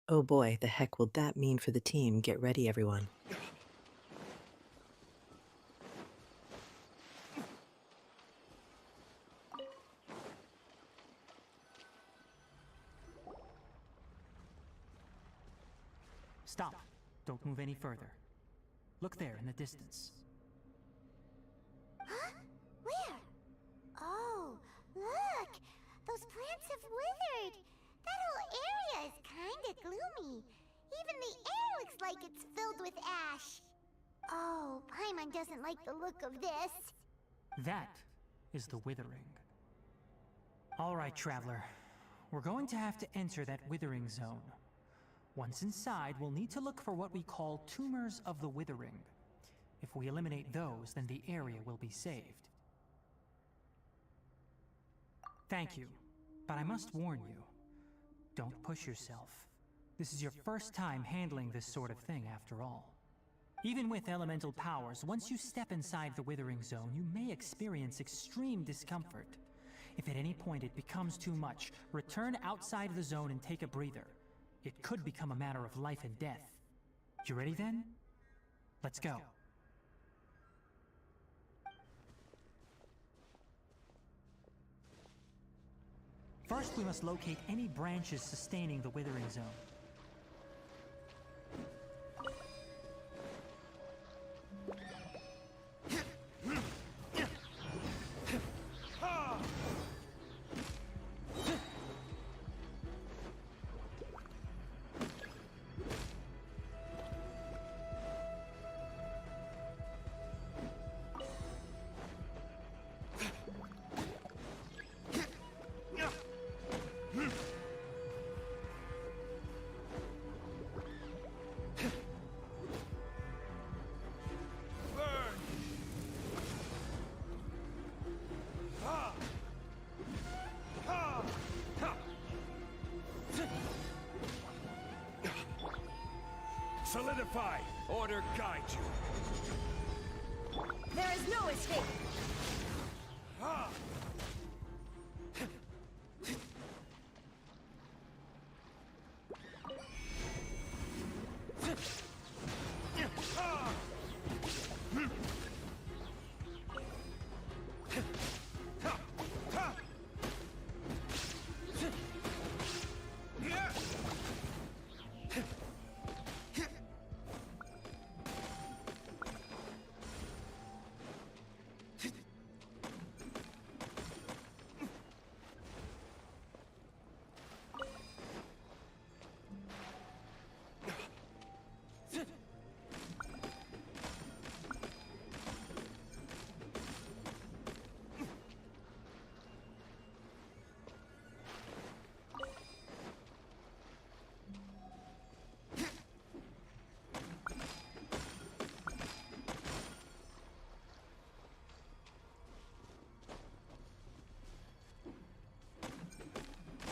D: Oh boy, the heck will that mean for the team? Get ready, everyone.
R: Stop. Don't move any further. Look there in the distance.
H: Huh? Where? Oh, look! Those plants have withered! That whole area is kinda gloomy. Even the air looks like it's filled with ash. Oh, Paimon doesn't like the look of this.
R: That is the withering. All right, traveler. We're going to have to enter that withering zone. Once inside, we'll need to look for what we call tumors of the withering. If we eliminate those, then the area will be saved. Thank you, but I must warn you. Don't push yourself. This is your first time handling this sort of thing, after all. Even with elemental powers, once you step inside the withering zone, you may experience extreme discomfort. If at any point it becomes too much, return outside the zone and take a breather. It could become a matter of life and death. You ready then? Let's go. First, we must locate any branches sustaining the withering zone.
M: Solidify! Order guide you!
P: There is no escape!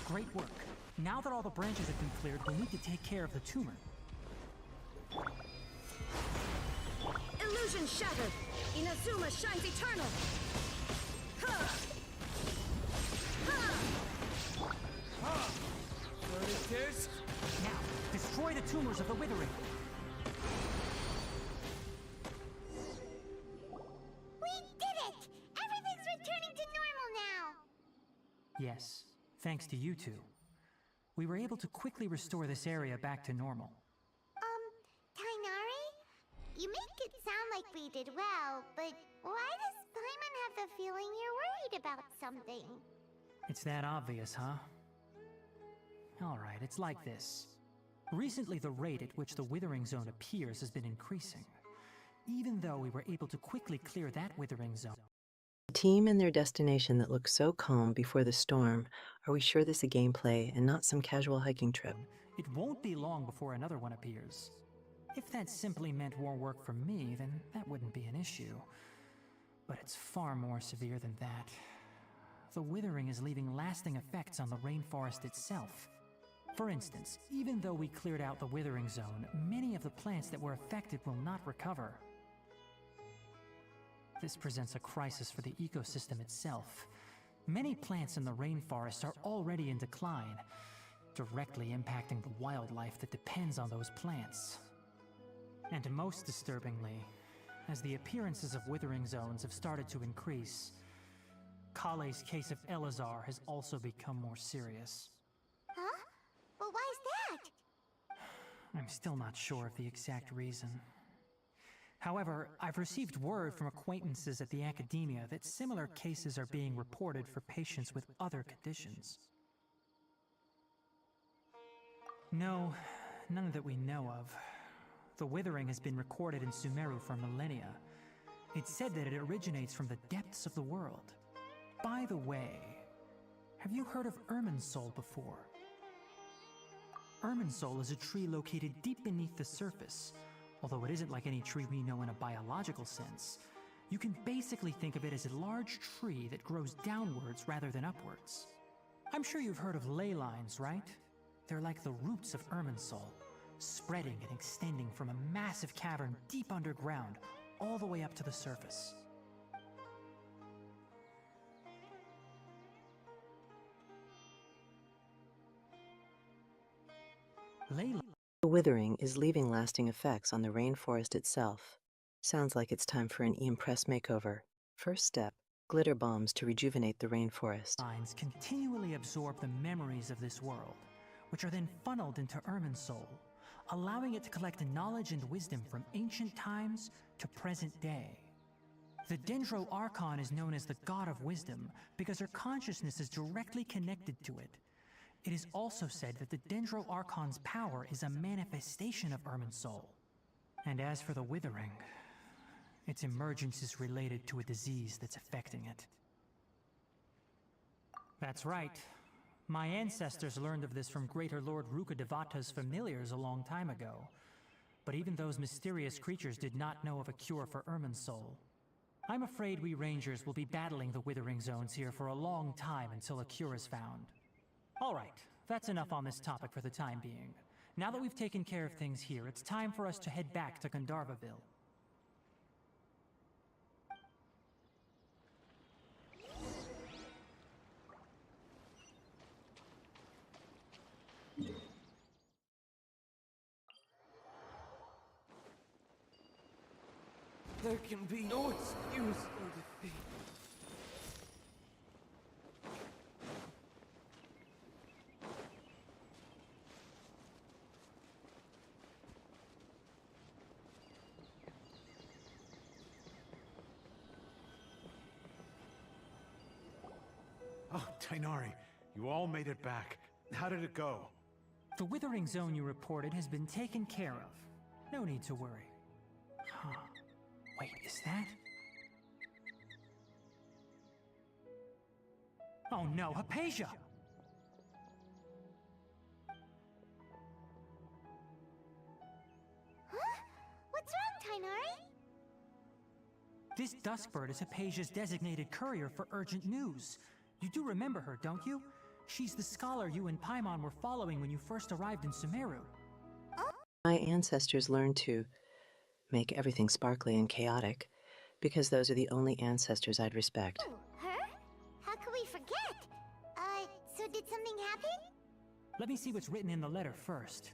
R: Great work. Now that all the branches have been cleared, we'll need to take care of the tumor.
P: Illusion shattered! Inazuma shines eternal! Ha! Ha!
M: is?
R: Now, destroy the tumors of the withering.
A: We did it! Everything's returning to normal now!
R: Yes, thanks to you two. We were able to quickly restore this area back to normal.
A: Tainari? You make it sound like we did well, but why does Paimon have the feeling you're worried about something?
R: It's that obvious, huh? Alright, it's like this. Recently, the rate at which the Withering Zone appears has been increasing. Even though we were able to quickly clear that Withering Zone.
D: The team and their destination that looked so calm before the storm. Are we sure this is a gameplay and not some casual hiking trip?
R: It won't be long before another one appears. If that simply meant more work for me, then that wouldn't be an issue. But it's far more severe than that. The withering is leaving lasting effects on the rainforest itself. For instance, even though we cleared out the withering zone, many of the plants that were affected will not recover. This presents a crisis for the ecosystem itself. Many plants in the rainforest are already in decline, directly impacting the wildlife that depends on those plants. And most disturbingly, as the appearances of withering zones have started to increase, Kale's case of Elazar has also become more serious.
A: Huh? Well, why is that?
R: I'm still not sure of the exact reason. However, I've received word from acquaintances at the academia that similar cases are being reported for patients with other conditions. No, none that we know of. The withering has been recorded in Sumeru for millennia. It's said that it originates from the depths of the world. By the way, have you heard of Irminsul before? Irminsul is a tree located deep beneath the surface. Although it isn't like any tree we know in a biological sense, you can basically think of it as a large tree that grows downwards rather than upwards. I'm sure you've heard of ley lines, right? They're like the roots of Irminsul, spreading and extending from a massive cavern deep underground all the way up to the surface.
D: The withering is leaving lasting effects on the rainforest itself. Sounds like it's time for an Empress makeover. First step, glitter bombs to rejuvenate the rainforest.
R: Lines continually absorb the memories of this world, which are then funneled into Irminsul, allowing it to collect knowledge and wisdom from ancient times to present day. The Dendro Archon is known as the God of Wisdom because her consciousness is directly connected to it. It is also said that the Dendro Archon's power is a manifestation of Irminsul. And as for the withering, its emergence is related to a disease that's affecting it. That's right. My ancestors learned of this from Greater Lord Rukkhadevata's familiars a long time ago. But even those mysterious creatures did not know of a cure for Irminsul. I'm afraid we Rangers will be battling the withering zones here for a long time until a cure is found. Alright, that's enough on this topic for the time being. Now that we've taken care of things here, it's time for us to head back to Gandharvaville.
M: There can be no excuse for defeat.
T: Oh, Tainari, you all made it back. How did it go?
R: The withering zone you reported has been taken care of. No need to worry. Huh. Wait, is that? Oh no, Hypatia!
A: Huh? What's wrong, Tainari?
R: This Duskbird is Hypatia's designated courier for urgent news. You do remember her, don't you? She's the scholar you and Paimon were following when you first arrived in Sumeru.
D: My ancestors learned to make everything sparkly and chaotic, because those are the only ancestors I'd respect.
A: Oh, her? How could we forget? So did something happen?
R: Let me see what's written in the letter first.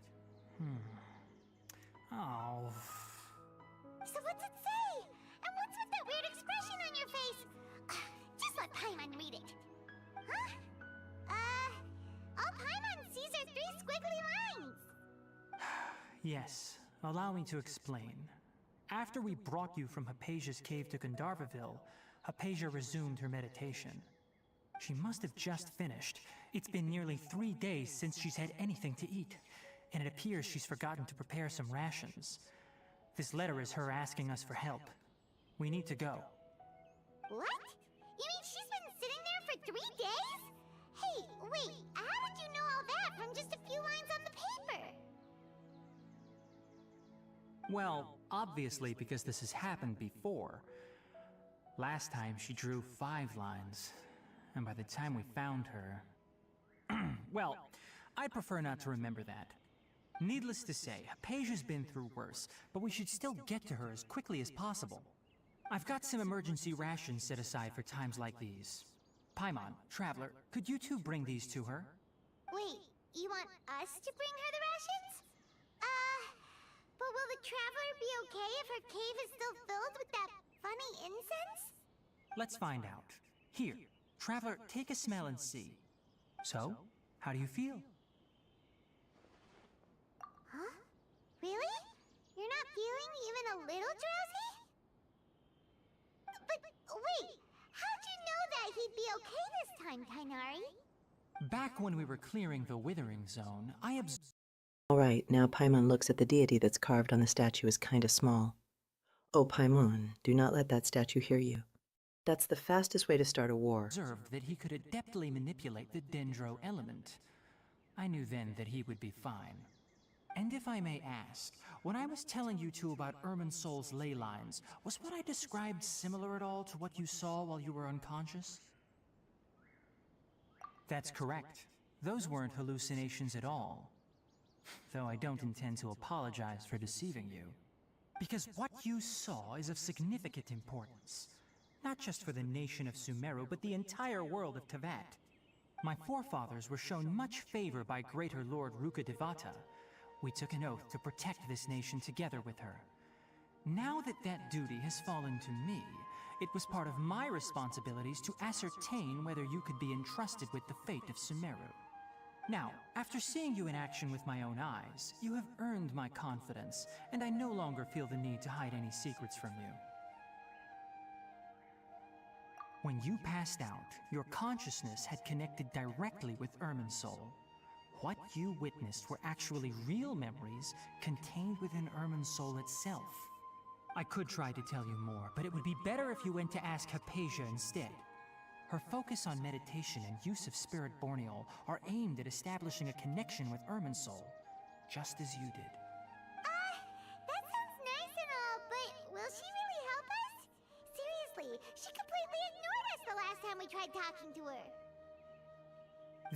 R: Oh.
A: So what's it say? And what's with that weird expression on your face? Just let Paimon read it. Huh? All Paimon sees are 3 squiggly lines.
R: Yes, allow me to explain. After we brought you from Hypatia's cave to Gandharvaville, Hypatia resumed her meditation. She must have just finished. It's been nearly 3 days since she's had anything to eat, and it appears she's forgotten to prepare some rations. This letter is her asking us for help. We need to go.
A: What? You mean she's been sitting there for 3 days? Hey, wait, how did you know all that from just a few lines on the paper?
R: Well, obviously because this has happened before. Last time she drew 5 lines, and by the time we found her... Well, I'd prefer not to remember that. Needless to say, Hypatia's been through worse, but we should still get to her as quickly as possible. I've got some emergency rations set aside for times like these. Paimon, Traveler, could you two bring these to her?
A: Wait, you want us to bring her the rations? But will the Traveler be okay if her cave is still filled with that funny incense?
R: Let's find out. Here, Traveler, take a smell and see. So, how do you feel?
A: Huh? Really? You're not feeling even a little drowsy? But wait, how'd you know that he'd be okay this time, Tighnari?
R: Back when we were clearing the Withering Zone, I observed...
D: All right, now Paimon looks at the deity that's carved on the statue as kinda small. Oh, Paimon, do not let that statue hear you. That's the fastest way to start a war.
R: Observed that he could adeptly manipulate the dendro element. I knew then that he would be fine. And if I may ask, when I was telling you two about Irminsul's ley lines, was what I described similar at all to what you saw while you were unconscious? That's correct. Those weren't hallucinations at all. Though I don't intend to apologize for deceiving you. Because what you saw is of significant importance. Not just for the nation of Sumeru, but the entire world of Teyvat. My forefathers were shown much favor by Greater Lord Rukkhadevata. We took an oath to protect this nation together with her. Now that that duty has fallen to me, it was part of my responsibilities to ascertain whether you could be entrusted with the fate of Sumeru. Now, after seeing you in action with my own eyes, you have earned my confidence, and I no longer feel the need to hide any secrets from you. When you passed out, your consciousness had connected directly with Irminsul. What you witnessed were actually real memories contained within Irminsul itself. I could try to tell you more, but it would be better if you went to ask Hypatia instead. Her focus on meditation and use of Spirit Borneal are aimed at establishing a connection with Irminsul, just as you did.
A: That sounds nice and all, but will she really help us? Seriously, she completely ignored us the last time we tried talking to her.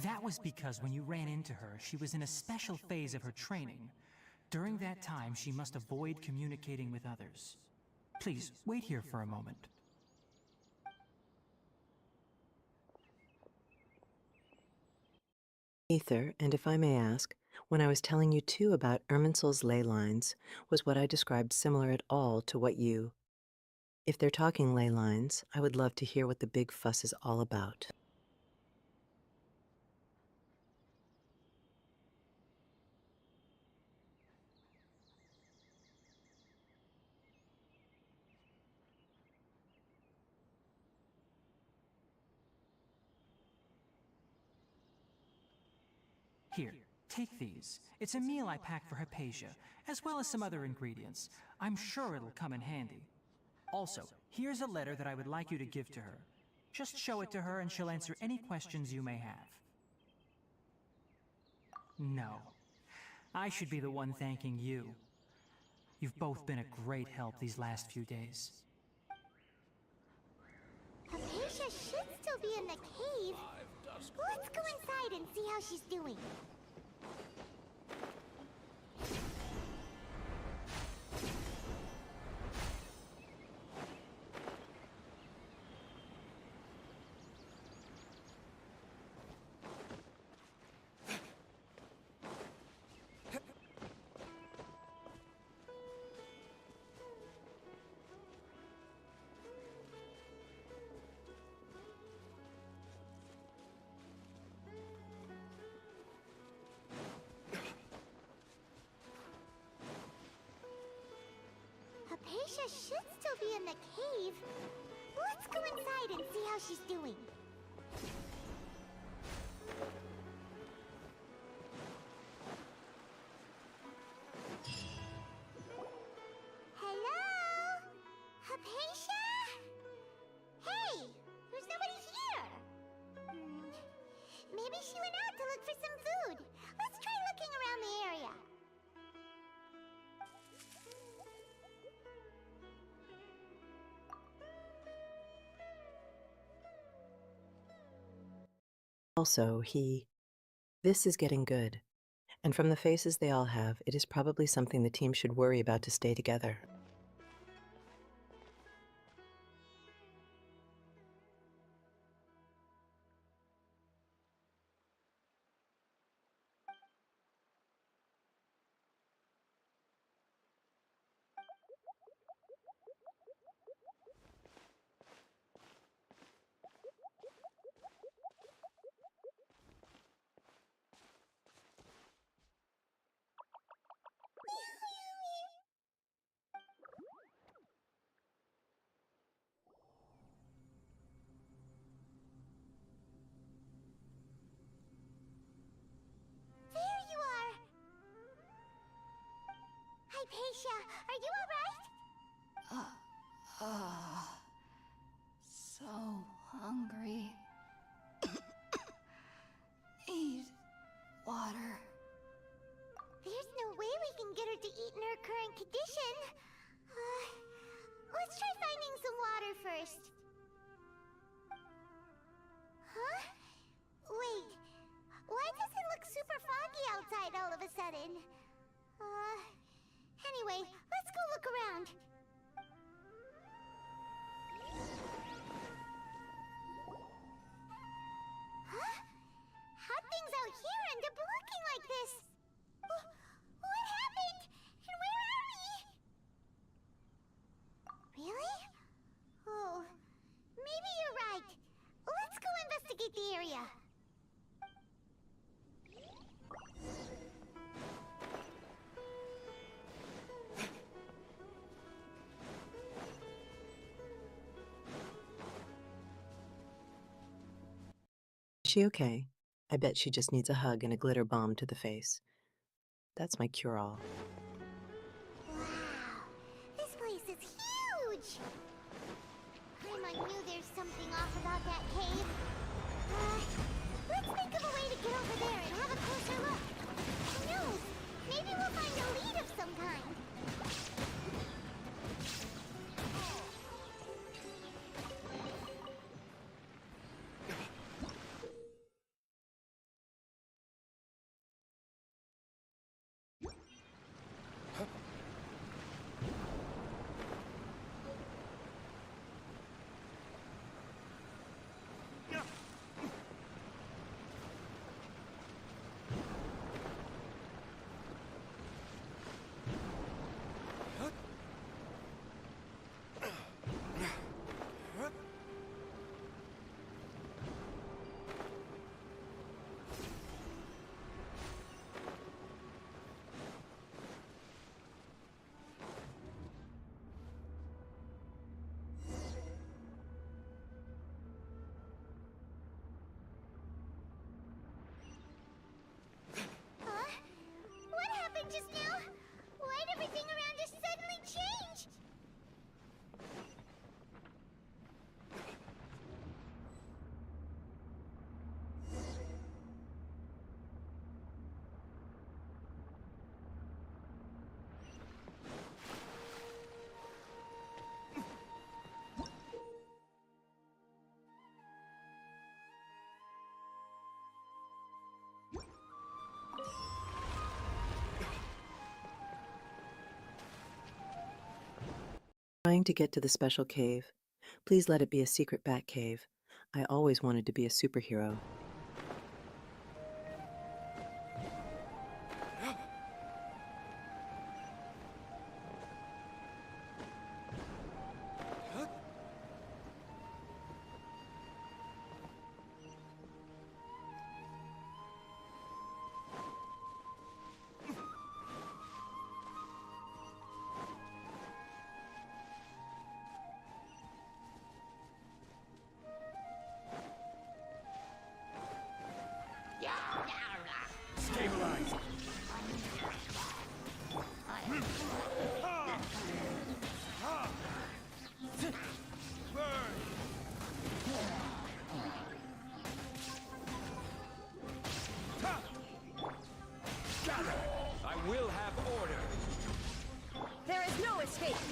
R: That was because when you ran into her, she was in a special phase of her training. During that time, she must avoid communicating with others. Please, wait here for a moment.
D: Ether, and if I may ask, when I was telling you too about Irminsul's ley lines, was what I described similar at all to what you... If they're talking ley lines, I would love to hear what the big fuss is all about.
R: Here, take these. It's a meal I packed for Hypatia, as well as some other ingredients. I'm sure it'll come in handy. Also, here's a letter that I would like you to give to her. Just show it to her and she'll answer any questions you may have. No. I should be the one thanking you. You've both been a great help these last few days.
A: Hypatia should still be in the cave. Let's go inside and see how she's doing.
H: Hypatia should still be in the cave. Let's go inside and see how she's doing. Hello? Hypatia? Hey! There's nobody here! Maybe she went out to look for some food. Let's try looking around the area.
D: Also, this is getting good. And from the faces they all have, it is probably something the team should worry about to stay together.
H: There you are! Hypatia, are you alright?
N: So hungry. Need water.
H: There's no way we can get her to eat in her current condition. Let's try finding some water first. Huh? Wait. Why does it look super foggy outside all of a sudden? Anyway, let's go look around. Huh? How'd things out here end up looking like this? What happened? And where are we? Really? Oh, maybe you're right. Let's go investigate the area.
D: Is she okay? I bet she just needs a hug and a glitter bomb to the face. That's my cure-all.
H: Wow, this place is huge! I knew there's something off about that cave. Let's think of a way to get over there and have a closer look. Who knows? Maybe we'll find a lead of some kind. What happened just now? Why'd everything around us suddenly change?
D: Trying to get to the special cave. Please let it be a secret bat cave. I always wanted to be a superhero.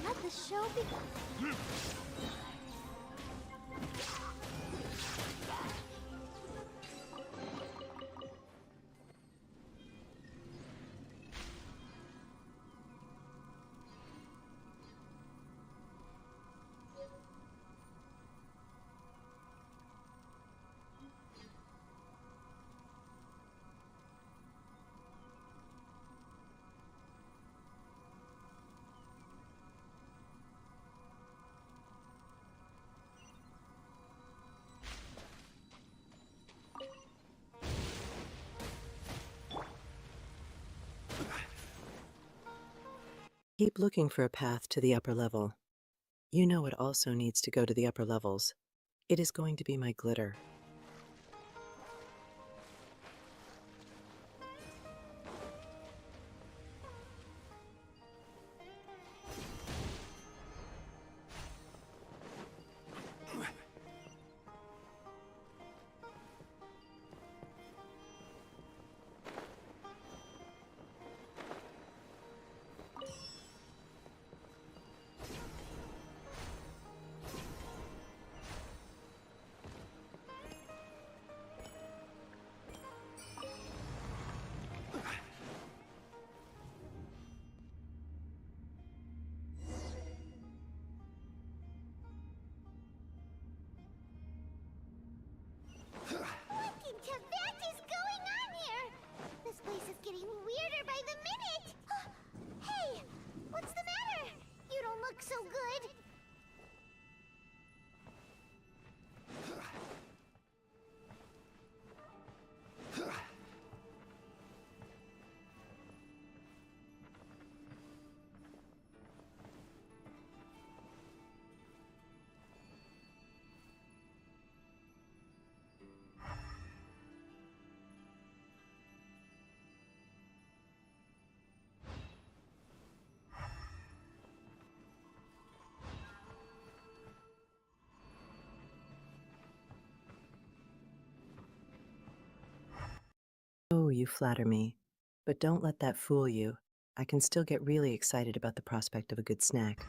H: Let the show begin.
D: Keep looking for a path to the upper level. You know it also needs to go to the upper levels. It is going to be my glitter.
A: So good.
D: Oh, you flatter me. But don't let that fool you. I can still get really excited about the prospect of a good snack.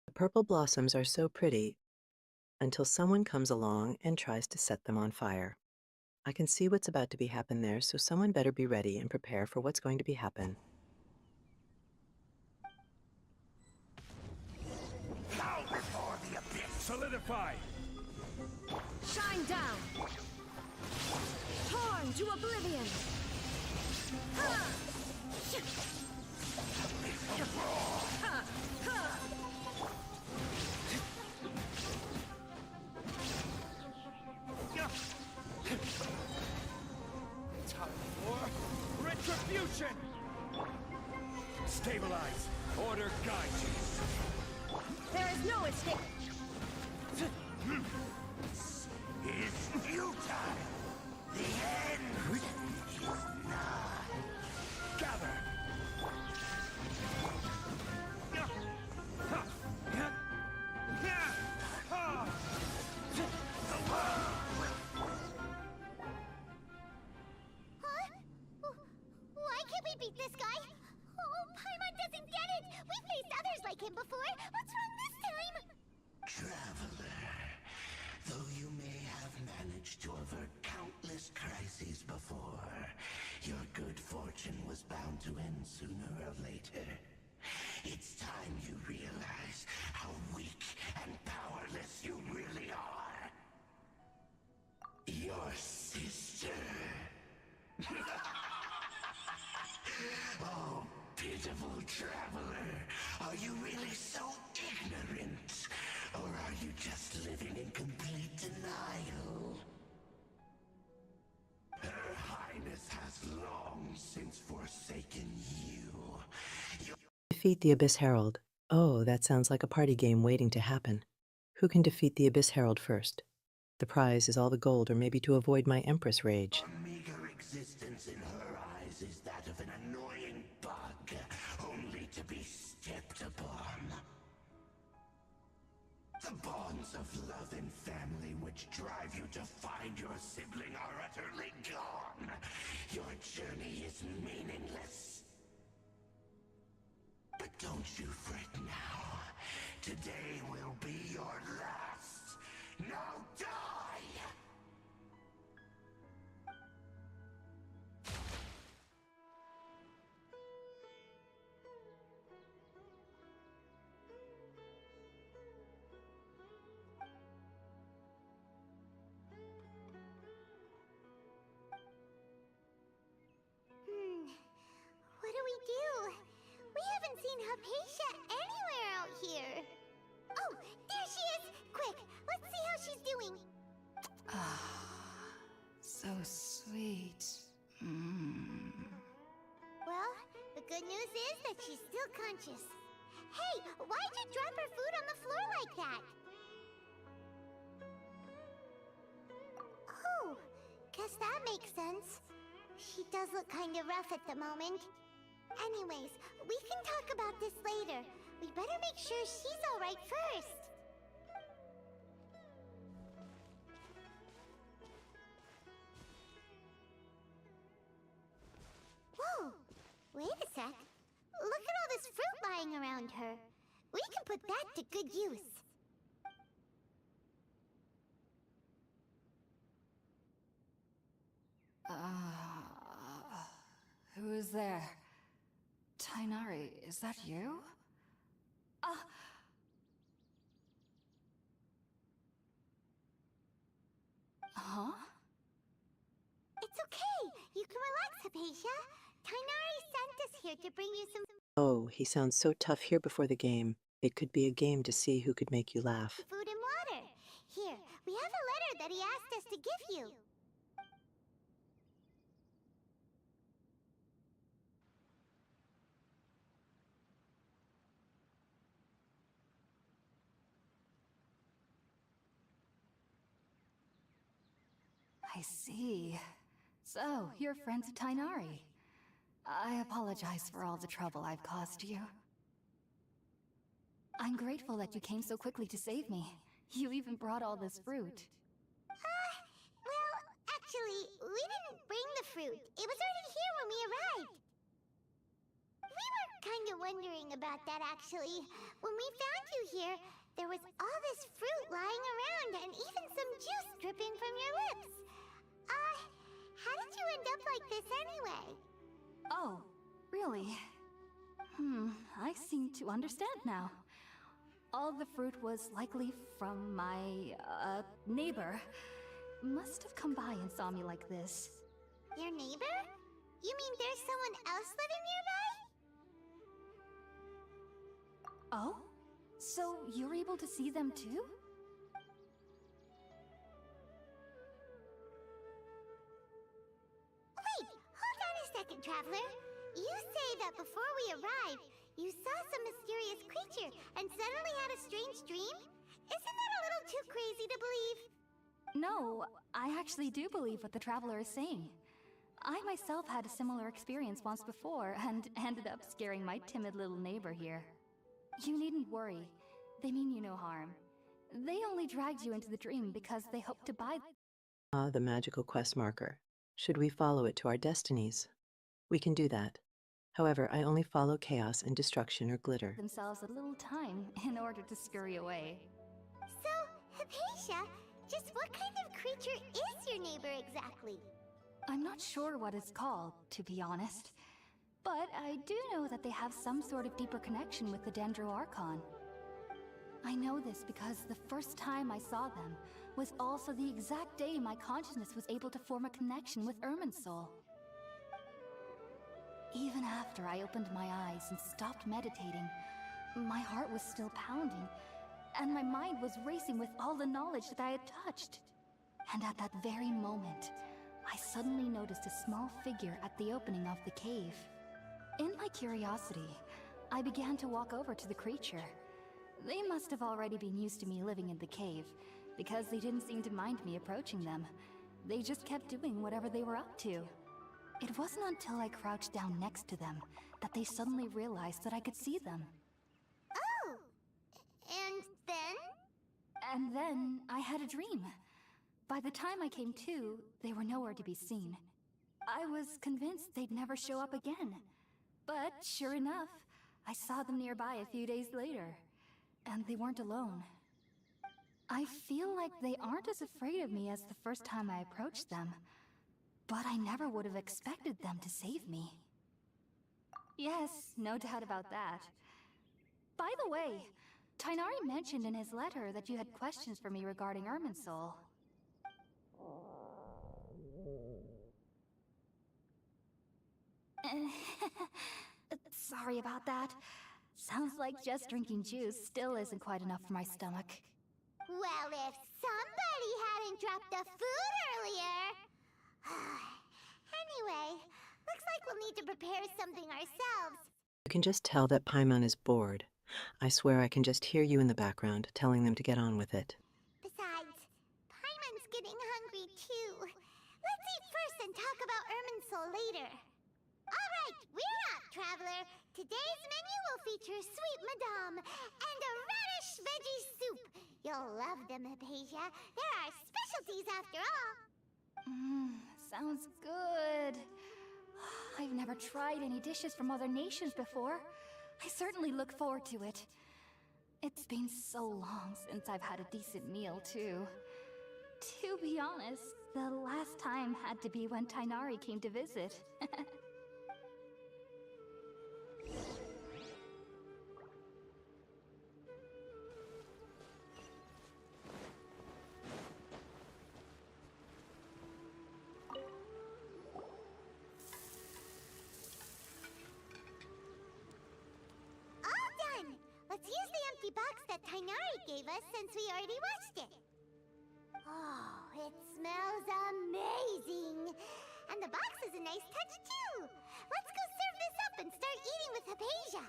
D: The purple blossoms are so pretty until someone comes along and tries to set them on fire. I can see what's about to be happen there, so someone better be ready and prepare for what's going to be happen.
M: Bow before the abyss! Solidify!
P: Shine down! Torn to oblivion! Ha! Ha! Ha!
M: Time for retribution! Stabilize! Order guides you!
P: There is no escape!
M: This is futile! The end is nigh. Gather.
H: Why can't we beat this guy? Oh, Paimon doesn't get it! We've faced others like him before! What's wrong this time?
M: Traveler, though you may have managed to avert countless crises before, your good fortune was bound to end sooner or later. It's time you realize how weak and powerless you really are. Your sister. Oh, pitiful traveler. Are you really so ignorant? Or are you just living in complete denial? Her Highness has long since forsaken you.
D: Defeat the Abyss Herald. Oh, that sounds like a party game waiting to happen. Who can defeat the Abyss Herald first? The prize is all the gold, or maybe to avoid my Empress rage.
M: A meager existence in her eyes is that of an annoying bug, only to be stepped upon. The bonds of love and family which drive you to find your sibling are utterly gone. Your journey is meaningless. But don't you fret now. Today will be your last. Now die!
H: What do we do? We haven't seen Hypatia anywhere out here. Oh, there she is! Quick, let's see how she's doing.
N: So sweet.
H: Well, the good news is that she's still conscious. Hey, why'd you drop her food on the floor like that? Oh, guess that makes sense. She does look kind of rough at the moment. Anyways, we can talk about this later. We better make sure she's alright first. Whoa! Wait a sec. Look at all this fruit lying around her. We can put that to good use.
N: Who is there? Tainari, is that you? Huh?
H: It's okay. You can relax, Hypatia. Tainari sent us here to bring you some
D: Oh, he sounds so tough here before the game. It could be a game to see who could make you laugh.
H: food and water. Here, we have a letter that he asked us to give you.
N: I see. So, you're friends of Tainari. I apologize for all the trouble I've caused you. I'm grateful that you came so quickly to save me. You even brought all this fruit.
H: Well, actually, we didn't bring the fruit. It was already here when we arrived. We were kind of wondering about that, actually. When we found you here, there was all this fruit lying around and even some juice dripping from your lips. How did you end up like this anyway?
N: Oh, really? I seem to understand now. All the fruit was likely from my, neighbor. Must have come by and saw me like this.
H: Your neighbor? You mean there's someone else living nearby?
N: Oh? So you're able to see them too?
H: Wait, hold on a second, Traveler. You say that before we arrived, you saw some mysterious creature and suddenly had a strange dream? Isn't that a little too crazy to believe?
N: No, I actually do believe what the traveler is saying. I myself had a similar experience once before and ended up scaring my timid little neighbor here. You needn't worry. They mean you no harm. They only dragged you into the dream because they hoped to buy.
D: Ah, the magical quest marker. Should we follow it to our destinies? We can do that. However, I only follow chaos and destruction or glitter.
N: Themselves a little time in order to scurry away.
A: So, Hypatia, just what kind of creature is your neighbor exactly?
N: I'm not sure what it's called, to be honest. But I do know that they have some sort of deeper connection with the Dendroarchon. I know this because the first time I saw them was also the exact day my consciousness was able to form a connection with Irminsul. Even after I opened my eyes and stopped meditating, my heart was still pounding, and my mind was racing with all the knowledge that I had touched. And at that very moment, I suddenly noticed a small figure at the opening of the cave. In my curiosity, I began to walk over to the creature. They must have already been used to me living in the cave, because they didn't seem to mind me approaching them. They just kept doing whatever they were up to. It wasn't until I crouched down next to them that they suddenly realized that I could see them.
A: Oh! And then?
N: And then I had a dream. By the time I came to, they were nowhere to be seen. I was convinced they'd never show up again. But sure enough, I saw them nearby a few days later. And they weren't alone. I feel like they aren't as afraid of me as the first time I approached them. But I never would have expected them to save me. Yes, no doubt about that. By the way, Tighnari mentioned in his letter that you had questions for me regarding Irminsul. Sorry about that. Sounds like just drinking juice still isn't quite enough for my stomach.
A: Well, if somebody hadn't dropped the food earlier... Anyway, looks like we'll need to prepare something ourselves.
D: You can just tell that Paimon is bored. I swear I can just hear you in the background, telling them to get on with it.
A: Besides, Paimon's getting hungry too. Let's eat first and talk about Irminsul later. Alright, we're up, traveler. Today's menu will feature sweet madame and a radish veggie soup. You'll love them, Hypatia. They're our specialties after all.
N: Sounds good. I've never tried any dishes from other nations before. I certainly look forward to it. It's been so long since I've had a decent meal, too. To be honest, the last time had to be when Tighnari came to visit.
A: Let's use the empty box that Tighnari gave us since we already washed it. Oh, it smells amazing. And the box is a nice touch too. Let's go serve this up and start eating with Hypatia.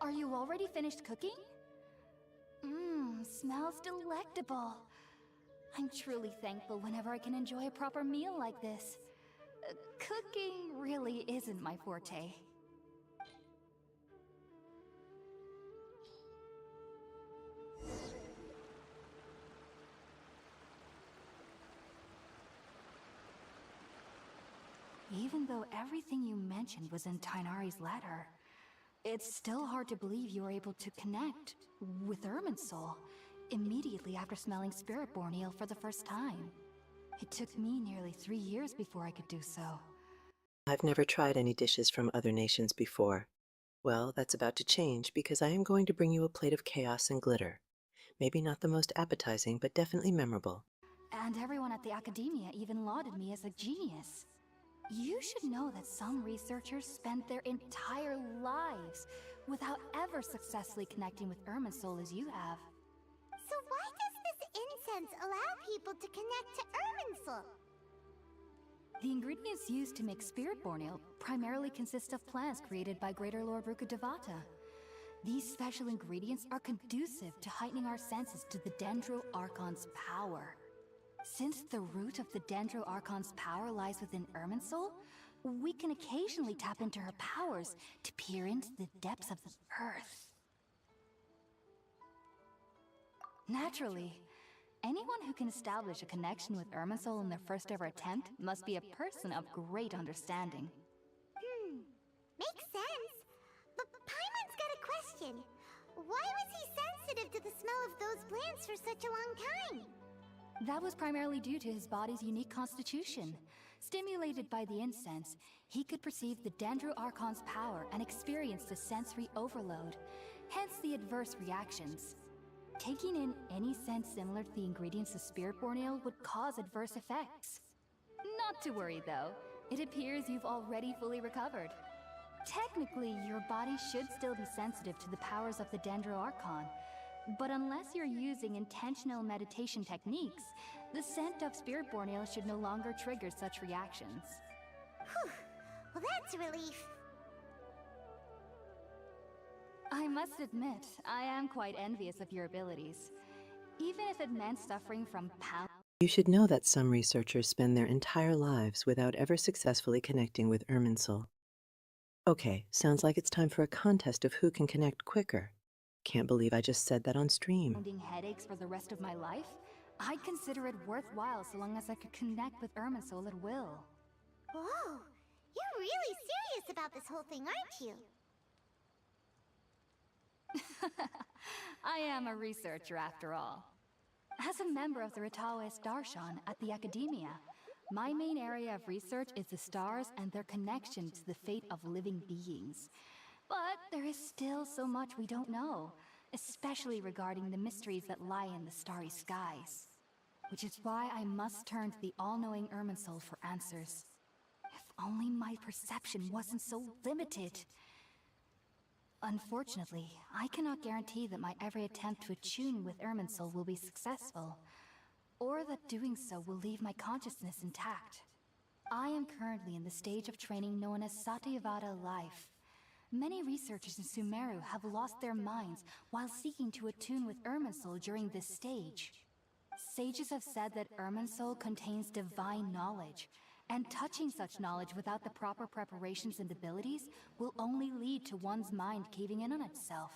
N: Are you already finished cooking? Smells delectable. I'm truly thankful whenever I can enjoy a proper meal like this. Cooking really isn't my forte. Even though everything you mentioned was in Tighnari's letter, it's still hard to believe you were able to connect with Irminsul immediately after smelling Spiritborn eel for the first time. It took me nearly 3 years before I could do so.
D: I've never tried any dishes from other nations before. Well, that's about to change because I am going to bring you a plate of chaos and glitter. Maybe not the most appetizing, but definitely memorable.
N: And everyone at the academia even lauded me as a genius. You should know that some researchers spend their entire lives without ever successfully connecting with Irminsul as you have.
A: So why does this incense allow people to connect to Irminsul?
N: The ingredients used to make spirit borneal primarily consist of plants created by Greater Lord Rukkhadevata. These special ingredients are conducive to heightening our senses to the Dendro Archon's power. Since the root of the Dendro Archon's power lies within Irminsul, we can occasionally tap into her powers to peer into the depths of the earth. Naturally, anyone who can establish a connection with Irminsul in their first ever attempt must be a person of great understanding.
A: Makes sense. But Paimon's got a question. Why was he sensitive to the smell of those plants for such a long time?
N: That was primarily due to his body's unique constitution. Stimulated by the incense, he could perceive the Dendro Archon's power and experienced a sensory overload, hence the adverse reactions. Taking in any scent similar to the ingredients of spirit borneal would cause adverse effects. Not to worry though, it appears you've already fully recovered. Technically, your body should still be sensitive to the powers of the Dendro Archon, but unless you're using intentional meditation techniques, the scent of spirit borneal should no longer trigger such reactions.
A: Whew. Well, that's a relief.
N: I must admit, I am quite envious of your abilities. Even if it meant suffering from
D: You should know that some researchers spend their entire lives without ever successfully connecting with Irminsul. Okay, sounds like it's time for a contest of who can connect quicker. Can't believe I just said that on stream.
N: pounding headaches for the rest of my life, I'd consider it worthwhile so long as I could connect with Irminsul at will.
A: Whoa, you're really serious about this whole thing, aren't you?
N: I am a researcher after all. As a member of the Ritaoist Darshan at the Academia, my main area of research is the stars and their connection to the fate of living beings. But there is still so much we don't know, especially regarding the mysteries that lie in the starry skies. Which is why I must turn to the all-knowing Irminsul for answers. If only my perception wasn't so limited. Unfortunately, I cannot guarantee that my every attempt to attune with Irminsul will be successful, or that doing so will leave my consciousness intact. I am currently in the stage of training known as Satyavada life. Many researchers in Sumeru have lost their minds while seeking to attune with Irminsul during this stage. Sages have said that Irminsul contains divine knowledge, and touching such knowledge without the proper preparations and abilities will only lead to one's mind caving in on itself.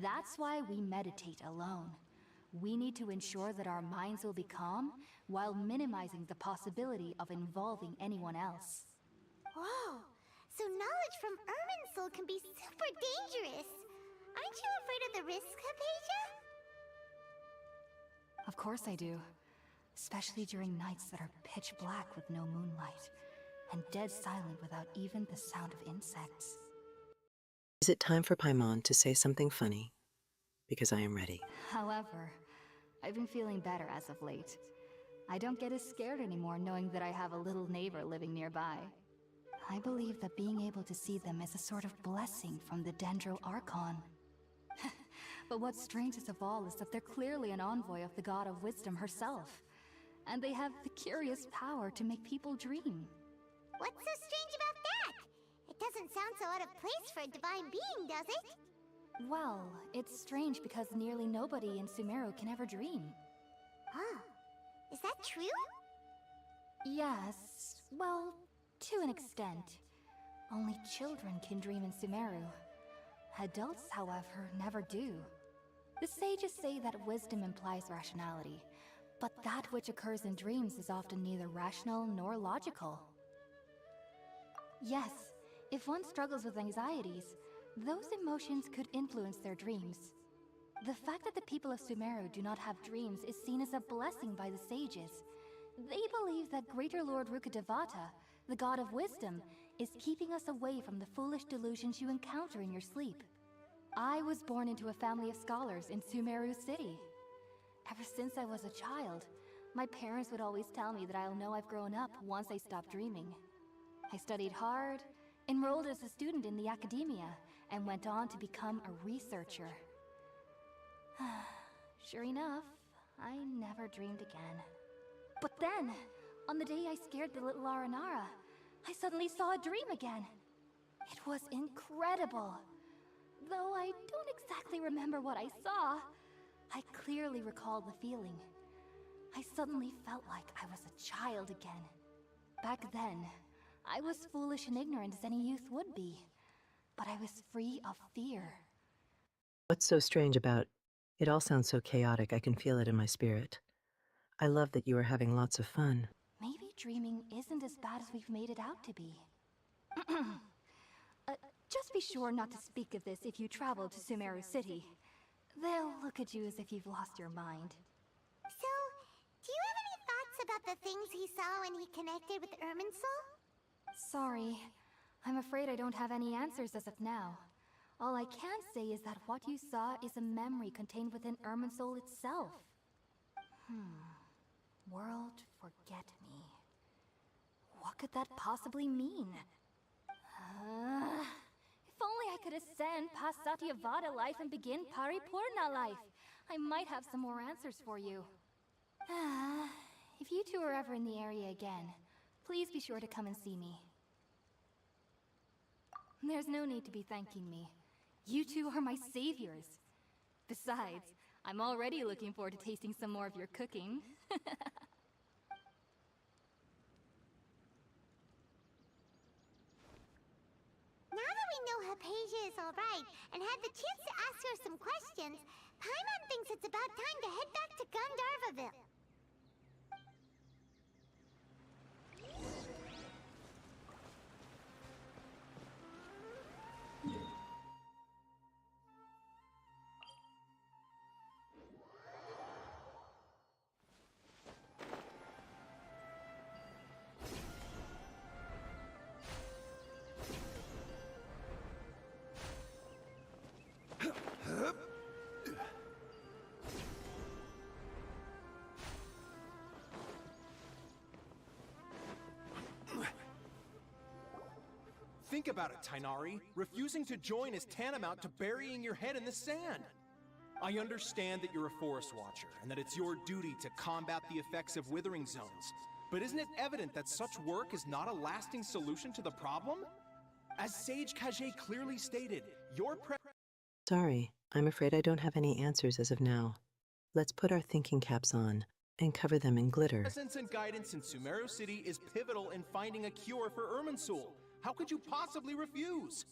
N: That's why we meditate alone. We need to ensure that our minds will be calm while minimizing the possibility of involving anyone else.
A: Whoa, so knowledge from Irminsul can be super dangerous. Aren't you afraid of the risk, Hypatia?
N: Of course I do. Especially during nights that are pitch black with no moonlight, and dead silent without even the sound of insects.
D: Is it time for Paimon to say something funny? Because I am ready.
N: However, I've been feeling better as of late. I don't get as scared anymore knowing that I have a little neighbor living nearby. I believe that being able to see them is a sort of blessing from the Dendro Archon. But what's strangest of all is that they're clearly an envoy of the God of Wisdom herself. And they have the curious power to make people dream.
A: What's so strange about that? It doesn't sound so out of place for a divine being, does it?
N: Well, it's strange because nearly nobody in Sumeru can ever dream.
A: Huh. Is that true?
N: Yes, well, to an extent. Only children can dream in Sumeru. Adults, however, never do. The sages say that wisdom implies rationality, but that which occurs in dreams is often neither rational nor logical. Yes, if one struggles with anxieties, those emotions could influence their dreams. The fact that the people of Sumeru do not have dreams is seen as a blessing by the sages. They believe that Greater Lord Rukkhadevata, the God of Wisdom, is keeping us away from the foolish delusions you encounter in your sleep. I was born into a family of scholars in Sumeru City. Ever since I was a child, my parents would always tell me that I'll know I've grown up once I stop dreaming. I studied hard, enrolled as a student in the Academia, and went on to become a researcher. Sure enough, I never dreamed again. But then, On the day I scared the little Aranara, I suddenly saw a dream again. It was incredible. Though I don't exactly remember what I saw, I clearly recall the feeling. I suddenly felt like I was a child again. Back then, I was foolish and ignorant as any youth would be, but I was free of fear.
D: What's so strange about it? All sounds so chaotic, I can feel it in my spirit. I love that you are having lots of fun.
N: Maybe dreaming isn't as bad as we've made it out to be. Just be sure not to speak of this if you travel to Sumeru City. They'll look at you as if you've lost your mind.
A: So, do you have any thoughts about the things he saw when he connected with Irminsul?
N: Sorry. I'm afraid I don't have any answers as of now. All I can say is that what you saw is a memory contained within Irminsul itself. World forget me. What could that possibly mean? If only I could ascend past Satyavada life and begin Paripurna life. I might have some more answers for you. If you two are ever in the area again, please be sure to come and see me. There's no need to be thanking me. You two are my saviors. Besides, I'm already looking forward to tasting some more of your cooking.
A: Now that we know Hypatia is alright and had the chance to ask her some questions, Paimon thinks it's about time to head back to Gandharvaville.
Q: Think about it, Tainari. Refusing to join is tantamount to burying your head in the sand. I understand that you're a forest watcher, and that it's your duty to combat the effects of withering zones. But isn't it evident that such work is not a lasting solution to the problem? As Sage Kage clearly stated, your
D: Sorry, I'm afraid I don't have any answers as of now. Let's put our thinking caps on and cover them in glitter.
Q: presence and guidance in Sumeru City is pivotal in finding a cure for Irminsul. How could you possibly refuse?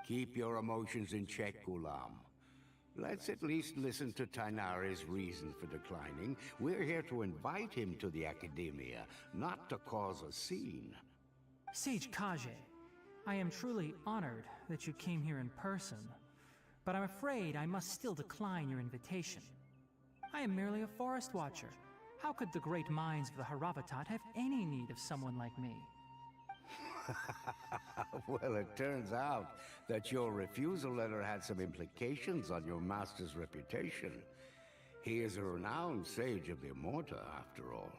M: Keep your emotions in check, Gulam. Let's at least listen to Tainari's reason for declining. We're here to invite him to the Academia, not to cause a scene.
R: Sage Kage, I am truly honored that you came here in person, but I'm afraid I must still decline your invitation. I am merely a forest watcher. How could the great minds of the Haravatat have any need of someone like me?
M: Well, it turns out that your refusal letter had some implications on your master's reputation. He is a renowned sage of the Immorta, after all.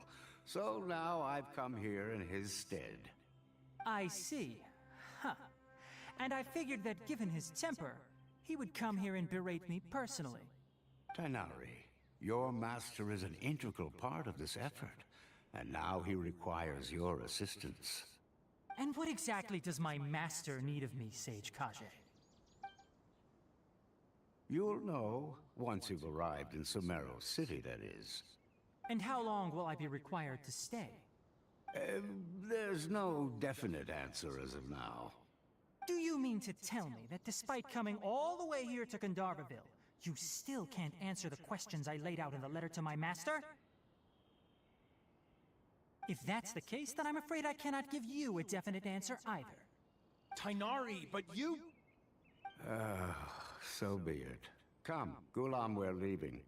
M: So now I've come here in his stead.
R: I see. Huh. And I figured that given his temper, he would come here and berate me personally.
M: Tainari, your master is an integral part of this effort, and now he requires your assistance.
R: And what exactly does my master need of me, Sage Kage?
M: You'll know once you've arrived in Sumeru City, that is.
R: And how long will I be required to stay?
M: There's no definite answer as of now.
R: Do you mean to tell me that despite coming all the way here to Gandharvaville, you still can't answer the questions I laid out in the letter to my master? If that's the case, then I'm afraid I cannot give you a definite answer either.
Q: Tainari, but you...
M: So be it. Come, Gulam, we're leaving.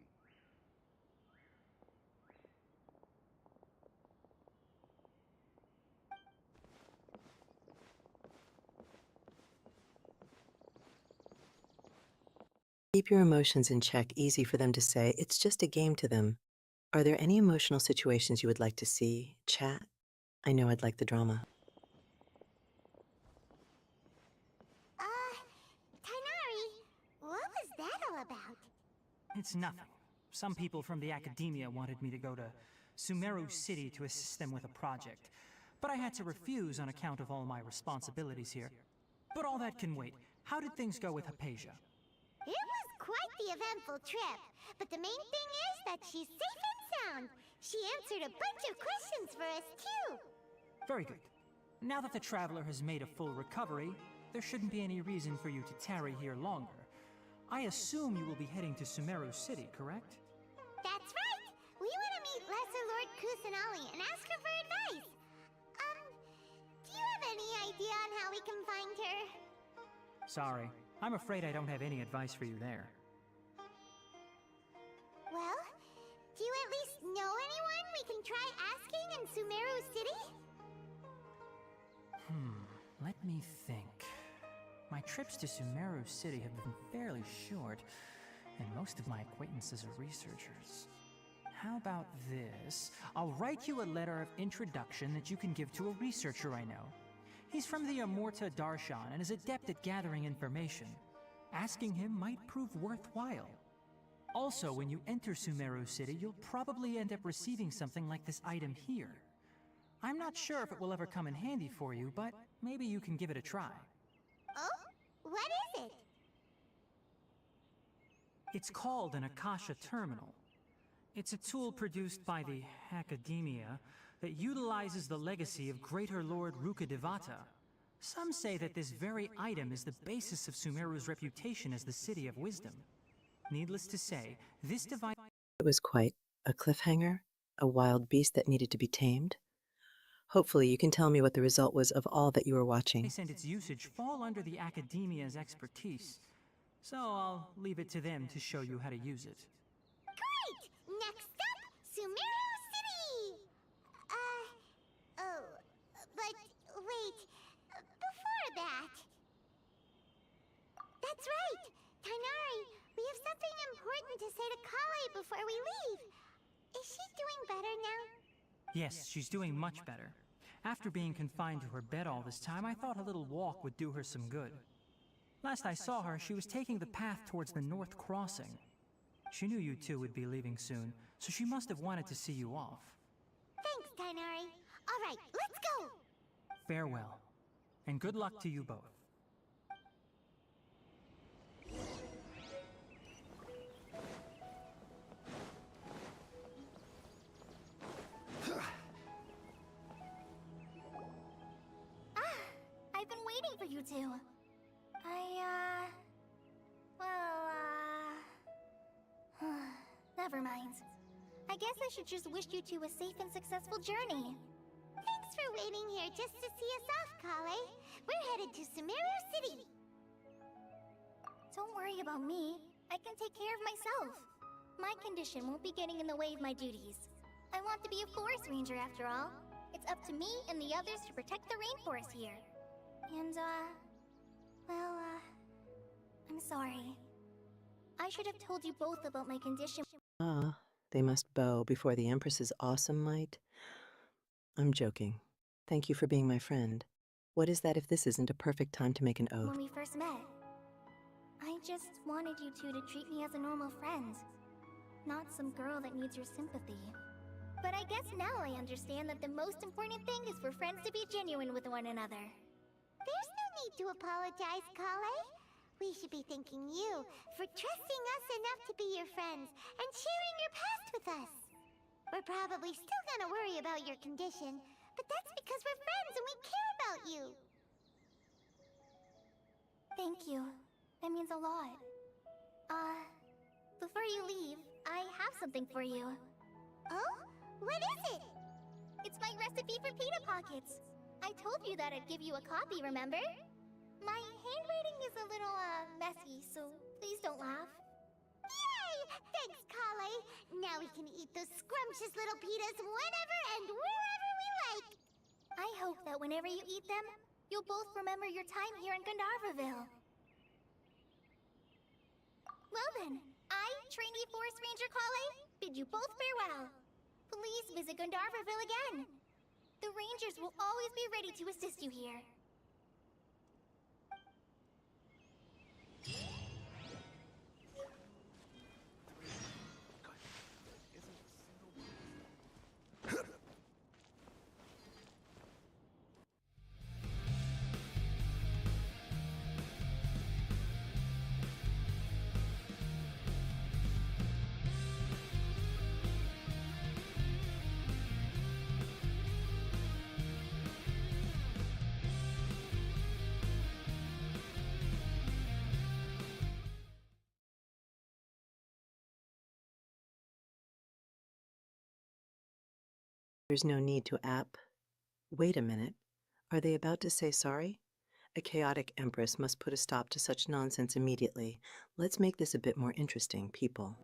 D: Keep your emotions in check, easy for them to say. It's just a game to them. Are there any emotional situations you would like to see? Chat? I know I'd like the drama.
A: Tainari, what was that all about?
R: It's nothing. Some people from the Academia wanted me to go to Sumeru City to assist them with a project, but I had to refuse on account of all my responsibilities here. But all that can wait. How did things go with Hypatia?
A: It was quite the eventful trip, but the main thing is that she's safe and sound. She answered a bunch of questions for us, too.
R: Very good. Now that the traveler has made a full recovery, there shouldn't be any reason for you to tarry here longer. I assume you will be heading to Sumeru City, correct?
A: That's right! We want to meet Lesser Lord Kusanali and ask her for advice. Do you have any idea on how we can find her?
R: Sorry, I'm afraid I don't have any advice for you there.
A: Well, do you at least know anyone we can try asking in Sumeru City?
R: Let me think. My trips to Sumeru City have been fairly short, and most of my acquaintances are researchers. How about this? I'll write you a letter of introduction that you can give to a researcher I know. He's from the Amorta Darshan and is adept at gathering information. Asking him might prove worthwhile. Also, when you enter Sumeru City, you'll probably end up receiving something like this item here. I'm not sure if it will ever come in handy for you, but maybe you can give it a try.
A: Oh? What is it?
R: It's called an Akasha Terminal. It's a tool produced by the Academia that utilizes the legacy of Greater Lord Rukkhadevata. Some say that this very item is the basis of Sumeru's reputation as the City of Wisdom. Needless to say, this device...
D: It was quite a cliffhanger, a wild beast that needed to be tamed. Hopefully you can tell me what the result was of all that you were watching.
R: And its usage fall under the Academia's expertise, so I'll leave it to them to show you how to use it.
A: Great! Next up, Sumeru City! But wait, before that... That's right! Tainari, we have something important to say to Kale before we leave. Is she doing better now?
R: Yes, she's doing much better. After being confined to her bed all this time, I thought a little walk would do her some good. Last I saw her, she was taking the path towards the North Crossing. She knew you two would be leaving soon, so she must have wanted to see you off.
A: Thanks, Tainari. All right, let's go!
R: Farewell, and good luck to you both.
H: I've been waiting for you two. Never mind. I guess I should just wish you two a safe and successful journey.
A: Thanks for waiting here just to see us off, Kale. We're headed to Sumeru City.
H: Don't worry about me. I can take care of myself. My condition won't be getting in the way of my duties. I want to be a forest ranger after all. It's up to me and the others to protect the rainforest here. And, I'm sorry. I should have told you both about my condition.
D: Ah, they must bow before the Empress's awesome might. I'm joking. Thank you for being my friend. What is that if this isn't a perfect time to make an oath?
H: When we first met, I just wanted you two to treat me as a normal friend. Not some girl that needs your sympathy. But I guess now I understand that the most important thing is for friends to be genuine with one another.
A: There's no need to apologize, Kale. We should be thanking you for trusting us enough to be your friends and sharing your past with us. We're probably still gonna worry about your condition, but that's because we're friends and we care about you.
H: Thank you. That means a lot. Before you leave, I have something for you.
A: Oh? What is it?
H: It's my recipe for pita pockets. I told you that I'd give you a copy, remember? My handwriting is a little, messy, so please don't laugh.
A: Yay! Thanks, Kale. Now we can eat those scrumptious little pitas whenever and wherever we like.
H: I hope that whenever you eat them, you'll both remember your time here in Gandharvaville. Well then, I, trainee Forest Ranger Kale, bid you both farewell. Please visit Gandharvaville again. The Rangers will always be ready to assist you here.
D: There's no need to Wait a minute. Are they about to say sorry? A chaotic empress must put a stop to such nonsense immediately. Let's make this a bit more interesting, people.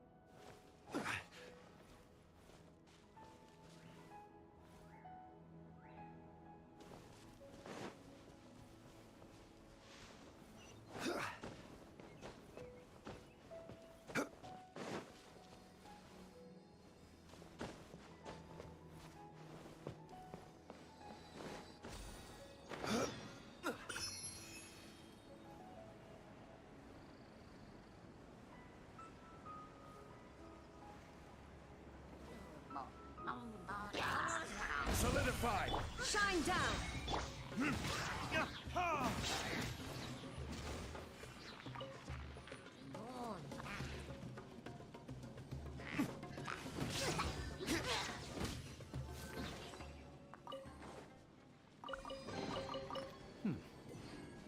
P: Solidified! Shine down!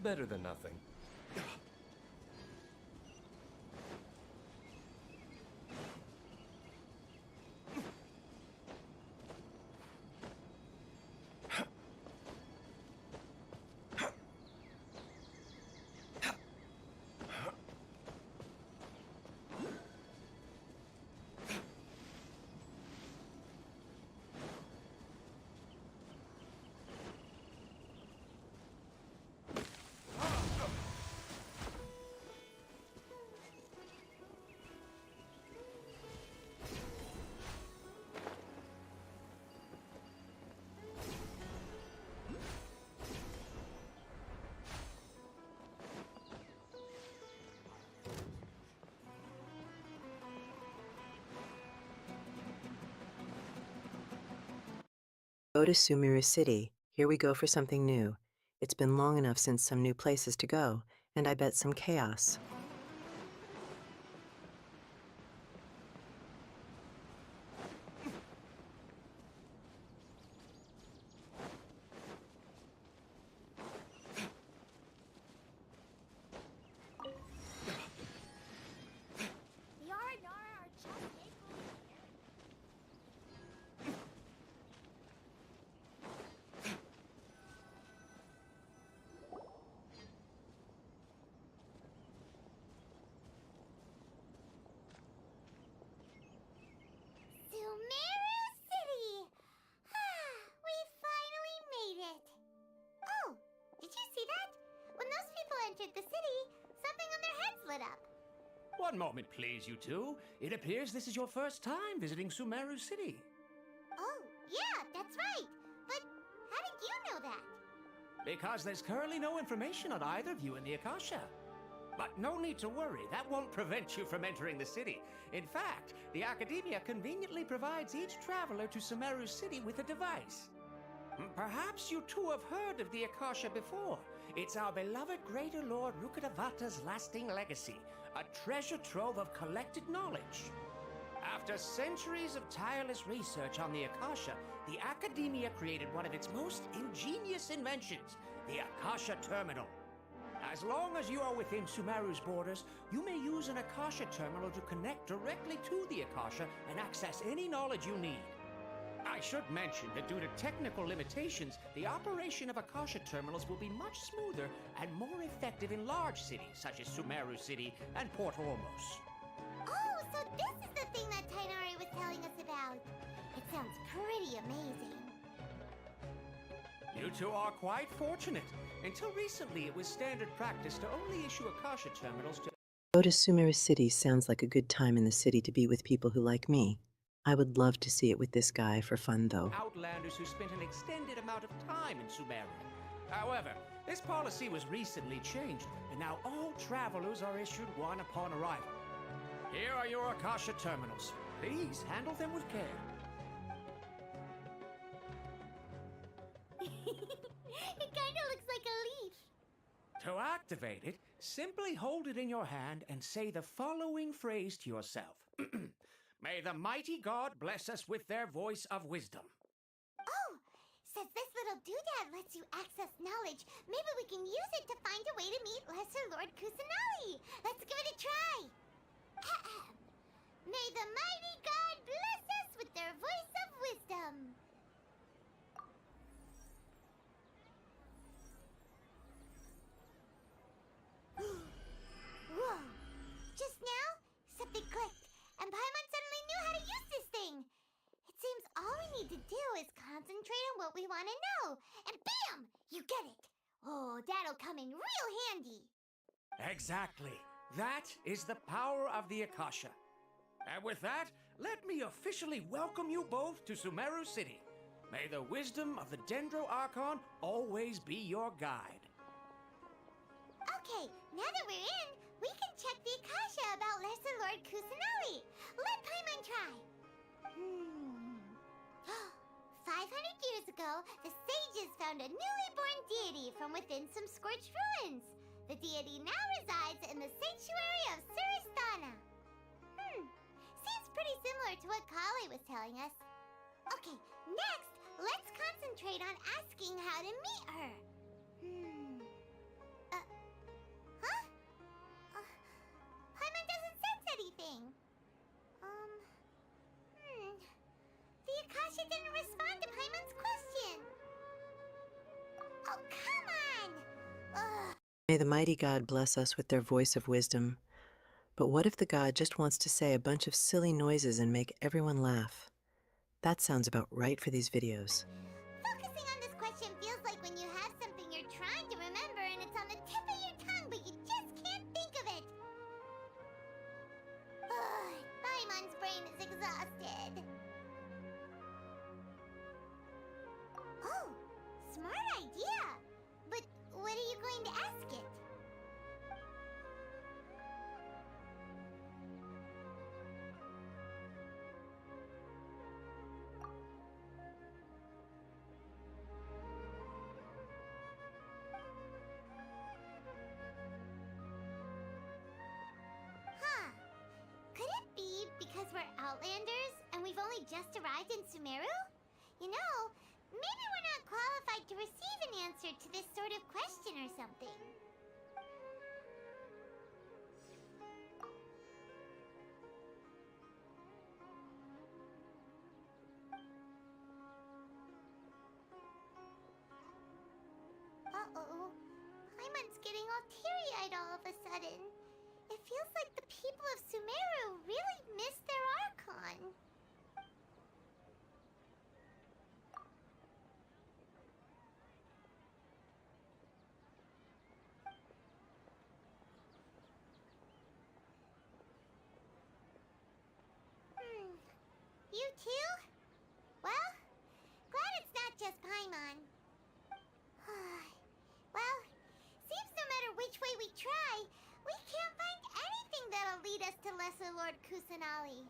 L: Better than nothing.
D: Go to Sumeru City. Here we go for something new. It's been long enough since some new places to go, and I bet some chaos.
A: Sumeru City! We finally made it! Oh, did you see that? When those people entered the city, something on their heads lit up.
U: One moment, please, you two. It appears this is your first time visiting Sumeru City.
A: Oh, yeah, that's right. But how did you know that?
U: Because there's currently no information on either of you in the Akasha. But no need to worry, that won't prevent you from entering the city. In fact, the Academia conveniently provides each traveler to Sumeru City with a device. Perhaps you two have heard of the Akasha before. It's our beloved Greater Lord Rukkhadevata's lasting legacy, a treasure trove of collected knowledge. After centuries of tireless research on the Akasha, the Academia created one of its most ingenious inventions, the Akasha Terminal. As long as you are within Sumeru's borders, you may use an Akasha terminal to connect directly to the Akasha and access any knowledge you need. I should mention that due to technical limitations, the operation of Akasha terminals will be much smoother and more effective in large cities such as Sumeru City and Port Ormos.
A: Oh, so this is the thing that Tainari was telling us about. It sounds pretty amazing.
U: You two are quite fortunate. Until recently, it was standard practice to only issue Akasha terminals to...
D: Go to Sumeru City sounds like a good time in the city to be with people who like me. I would love to see it with this guy for fun, though.
U: Outlanders who spent an extended amount of time in Sumeru. However, this policy was recently changed, and now all travelers are issued one upon arrival. Here are your Akasha terminals. Please handle them with care.
A: It kinda looks like a leaf.
U: To activate it, simply hold it in your hand and say the following phrase to yourself. May the mighty God bless us with their voice of wisdom.
A: Oh, since this little doodad lets you access knowledge, maybe we can use it to find a way to meet Lesser Lord Kusanali. Let's give it a try. May the mighty God bless us with their voice of wisdom. need to do is concentrate on what we want to know. And bam! You get it. Oh, that'll come in real handy.
U: Exactly. That is the power of the Akasha. And with that, let me officially welcome you both to Sumeru City. May the wisdom of the Dendro Archon always be your guide.
A: Okay, now that we're in, we can check the Akasha about Lesser Lord Kusanali. Let Paimon try. 500 years ago, the sages found a newly born deity from within some scorched ruins. The deity now resides in the sanctuary of Suristana. Seems pretty similar to what Kali was telling us. Okay, next, let's concentrate on asking how to meet her. Paimon doesn't sense anything. The Akasha didn't respond to Paimon's question. Oh, come on! Ugh.
D: May the mighty God bless us with their voice of wisdom. But what if the God just wants to say a bunch of silly noises and make everyone laugh? That sounds about right for these videos.
A: Focusing on this question feels like when you have something you're trying to remember and it's on the tip of your tongue, but you just can't think of it. Paimon's brain is exhausted. Oh, smart idea. But what are you going to ask it? Could it be because we're Outlanders and we've only just arrived in Sumeru? You know, maybe we're not qualified to receive an answer to this sort of question or something. Uh-oh. Paimon's getting all teary-eyed all of a sudden. It feels like the people of Sumeru really miss their Archon. You too? Well, glad it's not just Paimon. Well, seems no matter which way we try, we can't find anything that'll lead us to Lesser Lord Kusanali.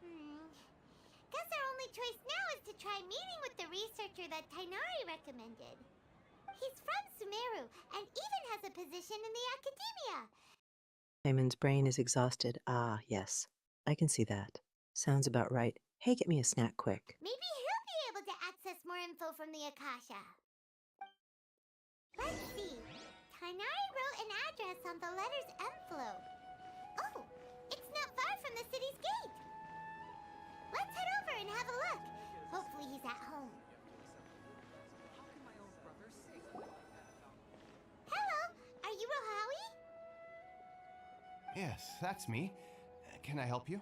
A: Guess our only choice now is to try meeting with the researcher that Tainari recommended. He's from Sumeru and even has a position in the academia.
D: Paimon's brain is exhausted. Ah, yes. I can see that. Sounds about right. Hey, get me a snack quick.
A: Maybe he'll be able to access more info from the Akasha. Let's see. Tainari wrote an address on the letter's envelope. Oh, it's not far from the city's gate. Let's head over and have a look. Hopefully he's at home. Hello, are you Rohawi?
J: Yes, that's me. Can I help you?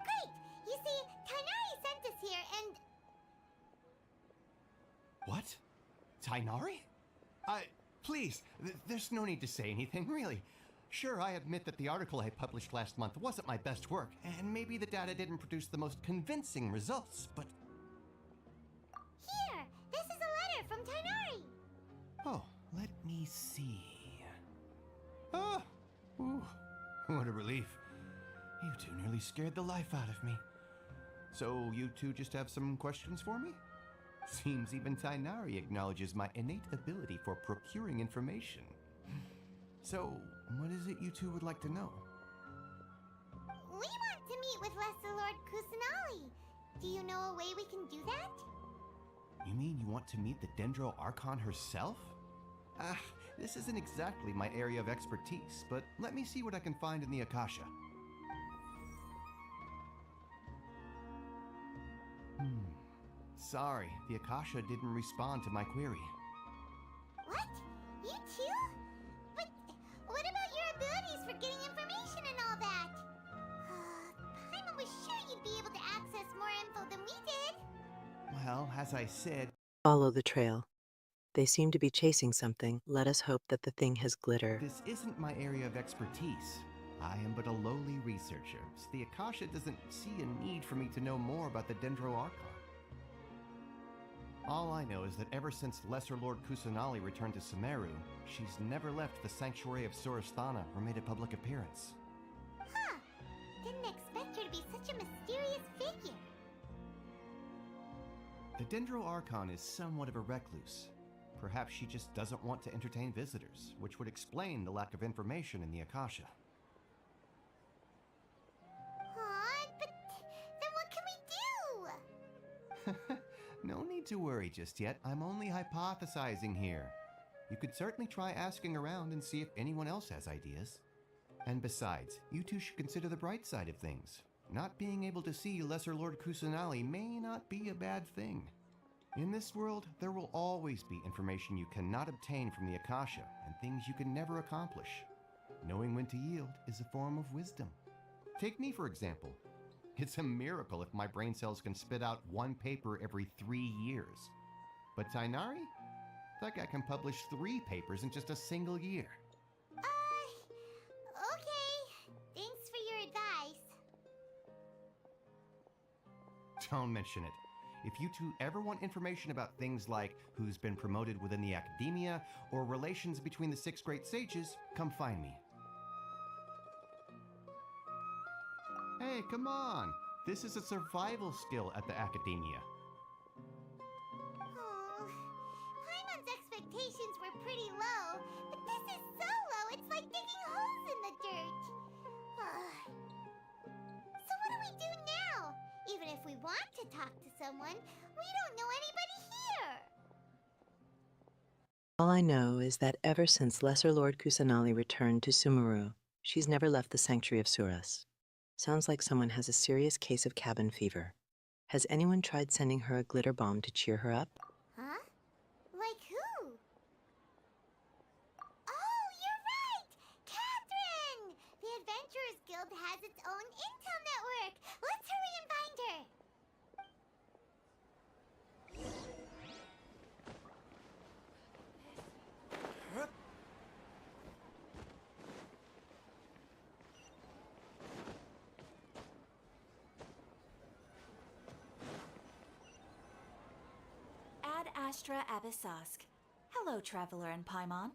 A: Great! You see, Tainari sent us here and...
J: What? Tainari? Please, there's no need to say anything, really. Sure, I admit that the article I published last month wasn't my best work, and maybe the data didn't produce the most convincing results, but...
A: Here! This is a letter from Tainari!
J: Oh, let me see... Ah! Ooh, what a relief. You two nearly scared the life out of me. So, you two just have some questions for me? Seems even Tainari acknowledges my innate ability for procuring information. So, what is it you two would like to know?
A: We want to meet with Lesser Lord Kusanali. Do you know a way we can do that?
J: You mean you want to meet the Dendro Archon herself? This isn't exactly my area of expertise, but let me see what I can find in the Akasha. Sorry, the Akasha didn't respond to my query.
A: What? You too? But what about your abilities for getting information and all that? Paimon was sure you'd be able to access more info than we did.
J: Well, as I said...
D: Follow the trail. They seem to be chasing something. Let us hope that the thing has glitter.
J: This isn't my area of expertise. I am but a lowly researcher, so the Akasha doesn't see a need for me to know more about the Dendro Archon. All I know is that ever since Lesser Lord Kusanali returned to Sumeru, she's never left the Sanctuary of Surasthana or made a public appearance.
H: Huh. Didn't expect her to be such a mysterious figure.
J: The Dendro Archon is somewhat of a recluse. Perhaps she just doesn't want to entertain visitors, which would explain the lack of information in the Akasha.
H: Aw, but then what can we do?
J: No need to worry just yet. I'm only hypothesizing here. You could certainly try asking around and see if anyone else has ideas. And besides, you two should consider the bright side of things. Not being able to see Lesser Lord Kusanali may not be a bad thing. In this world, there will always be information you cannot obtain from the Akasha and things you can never accomplish. Knowing when to yield is a form of wisdom. Take me, for example. It's a miracle if my brain cells can spit out one paper every 3 years. But Tainari? That guy can publish 3 papers in just a single year.
H: Okay. Thanks for your advice.
J: Don't mention it. If you two ever want information about things like who's been promoted within the academia or relations between the 6 great sages, come find me. Hey, come on! This is a survival skill at the academia.
H: Oh, Paimon's expectations were pretty low, but this is so low it's like digging holes in the dirt. So what do we do now? Even if we want to talk to someone, we don't know anybody here.
D: All I know is that ever since Lesser Lord Kusanali returned to Sumeru, she's never left the Sanctuary of Suras. Sounds like someone has a serious case of cabin fever. Has anyone tried sending her a glitter bomb to cheer her up?
H: Huh? Like who? Oh, you're right! Catherine! The Adventurers Guild has its own intel network. Let's hurry and find her.
O: Ad Astra Abyssask. Hello, Traveler and Paimon.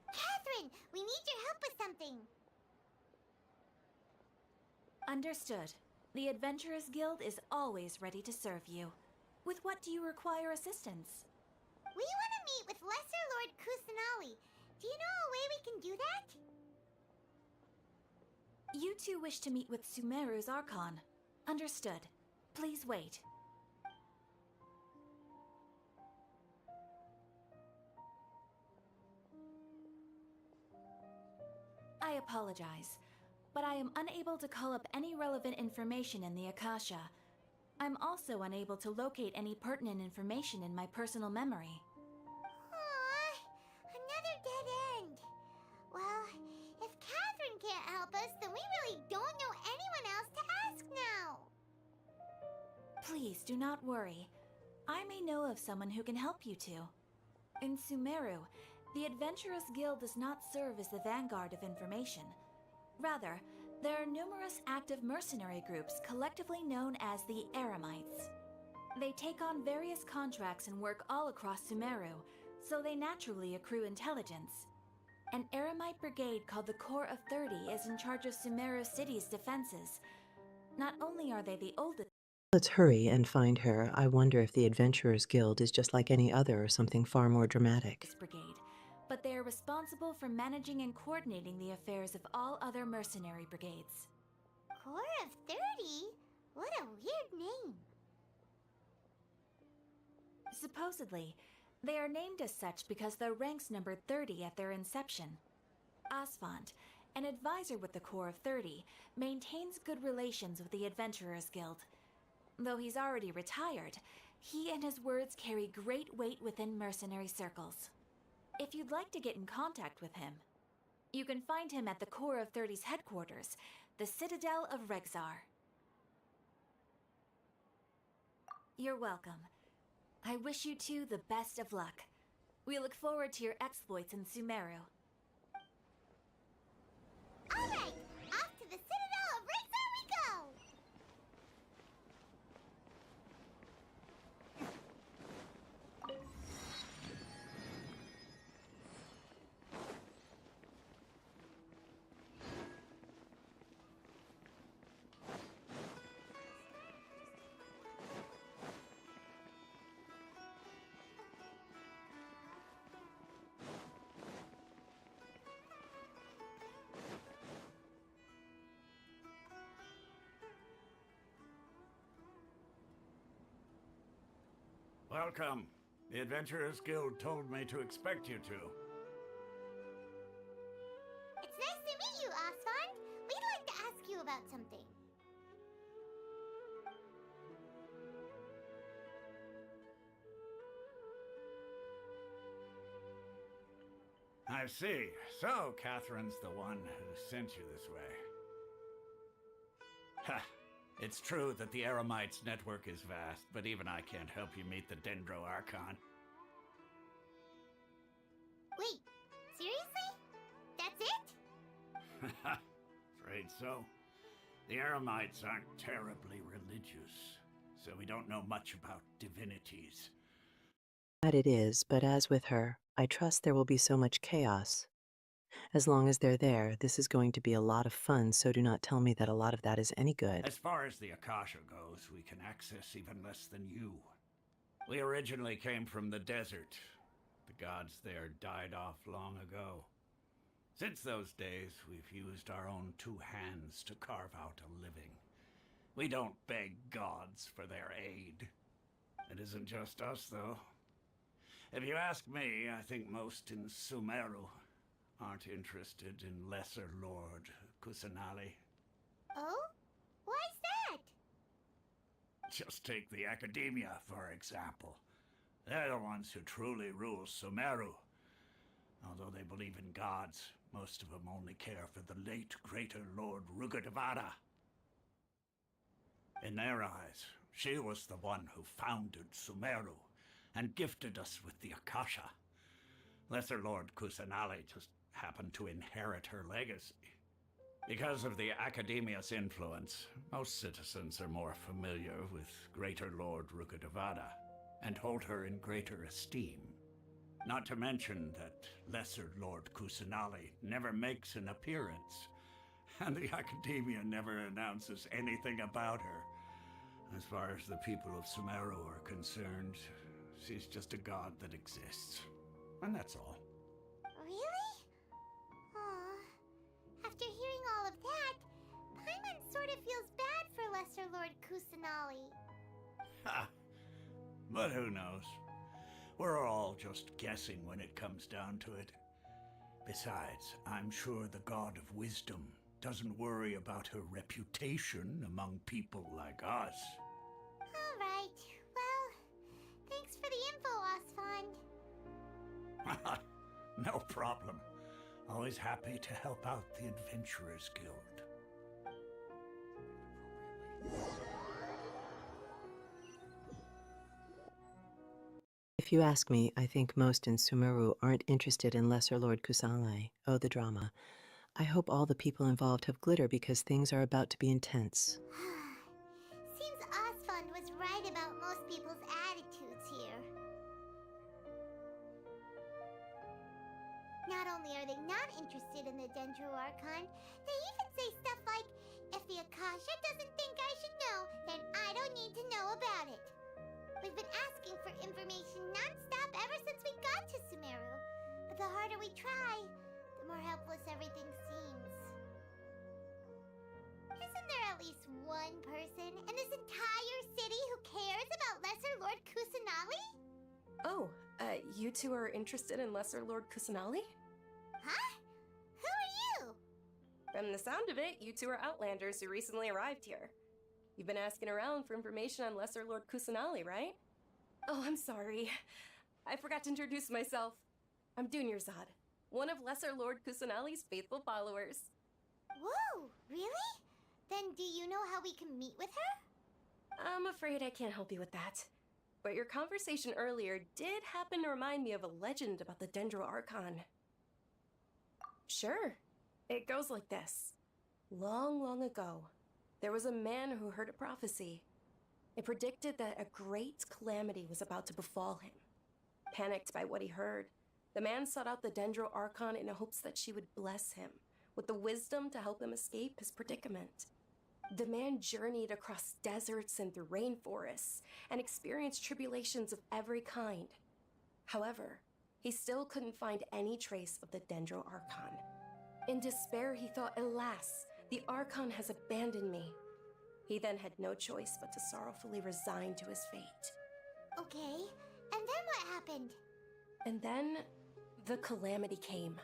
H: Catherine, we need your help with something.
O: Understood. The Adventurers Guild is always ready to serve you. With what do you require assistance?
H: We want to meet with Lesser Lord Kusanali. Do you know a way we can do that?
O: You two wish to meet with Sumeru's Archon. Understood. Please wait. I apologize, but I am unable to call up any relevant information in the Akasha. I'm also unable to locate any pertinent information in my personal memory.
H: Aww, another dead end. Well, if Catherine can't help us, then we really don't know anyone else to ask now.
O: Please do not worry. I may know of someone who can help you two. In Sumeru, the Adventurers Guild does not serve as the vanguard of information. Rather, there are numerous active mercenary groups collectively known as the Eremites. They take on various contracts and work all across Sumeru, so they naturally accrue intelligence. An Eremite brigade called the Corps of 30 is in charge of Sumeru City's defenses. Not only are they the oldest...
D: Let's hurry and find her. I wonder if the Adventurers Guild is just like any other or something far more dramatic.
O: brigade, but they are responsible for managing and coordinating the affairs of all other mercenary brigades.
H: Corps of 30? What a weird name.
O: Supposedly, they are named as such because their ranks numbered 30 at their inception. Asphalt, an advisor with the Corps of 30, maintains good relations with the Adventurers Guild. Though he's already retired, he and his words carry great weight within mercenary circles. If you'd like to get in contact with him, you can find him at the Corps of 30's headquarters, the Citadel of Rexar. You're welcome. I wish you two the best of luck. We look forward to your exploits in Sumeru.
A: Alright, off to the Citadel of Razor we go!
P: Welcome. The Adventurers Guild told me to expect you two.
A: It's nice to meet you, Osfond. We'd like to ask you about something.
P: I see. So, Catherine's the one who sent you this way. Ha! It's true that the Eremites' network is vast, but even I can't help you meet the Dendro Archon.
A: Wait, seriously? That's it?
P: Afraid so. The Eremites aren't terribly religious, so we don't know much about divinities.
D: That it is, but as with her, I trust there will be so much chaos. As long as they're there, this is going to be a lot of fun, so do not tell me that a lot of that is any good.
P: As far as the Akasha goes, we can access even less than you. We originally came from the desert. The gods there died off long ago. Since those days, we've used our own two hands to carve out a living. We don't beg gods for their aid. It isn't just us, though. If you ask me, I think most in Sumeru aren't interested in Lesser Lord Kusanali.
A: Oh? Why's that?
P: Just take the Academia, for example. They're the ones who truly rule Sumeru. Although they believe in gods, most of them only care for the late Greater Lord Rugadavada. In their eyes, she was the one who founded Sumeru and gifted us with the Akasha. Lesser Lord Kusanali just happened to inherit her legacy. Because of the Academia's influence, most citizens are more familiar with Greater Lord Rugadavada and hold her in greater esteem. Not to mention that Lesser Lord Kusanali never makes an appearance, and the Academia never announces anything about her. As far as the people of Sumeru are concerned, she's just a god that exists. And that's all.
A: Really? Aw. After hearing all of that, Paimon sort of feels bad for Lesser Lord Kusanali.
P: Ha! But who knows? We're all just guessing when it comes down to it. Besides, I'm sure the God of Wisdom doesn't worry about her reputation among people like us.
A: All right. Well, thanks for the info, Osfond.
P: No problem. Always happy to help out the Adventurers Guild.
D: If you ask me, I think most in Sumeru aren't interested in Lesser Lord Kusanali. Oh, the drama. I hope all the people involved have glitter because things are about to be intense.
A: Seems Osfond was right about most people's attitudes here. Not only are they not interested in the Dendro Archon, they even say stuff like, if the Akasha doesn't think I should know, then I don't need to know about it. We've been asking for information non-stop ever since we got to Sumeru. But the harder we try, the more helpless everything seems. Isn't there at least one person in this entire city who cares about Lesser Lord Kusanali?
C: Oh, you two are interested in Lesser Lord Kusanali?
A: Huh? Who are you?
C: From the sound of it, you two are Outlanders who recently arrived here. You've been asking around for information on Lesser Lord Kusanali, right? Oh, I'm sorry. I forgot to introduce myself. I'm Dunyarzad, one of Lesser Lord Kusanali's faithful followers.
A: Whoa, really? Then do you know how we can meet with her?
C: I'm afraid I can't help you with that. But your conversation earlier did happen to remind me of a legend about the Dendro Archon. Sure. It goes like this. Long, long ago, there was a man who heard a prophecy. It predicted that a great calamity was about to befall him. Panicked by what he heard, the man sought out the Dendro Archon in hopes that she would bless him with the wisdom to help him escape his predicament. The man journeyed across deserts and through rainforests and experienced tribulations of every kind. However, he still couldn't find any trace of the Dendro Archon. In despair, he thought, alas, the Archon has abandoned me. He then had no choice but to sorrowfully resign to his fate.
A: Okay, and then what happened?
C: And then, the calamity came.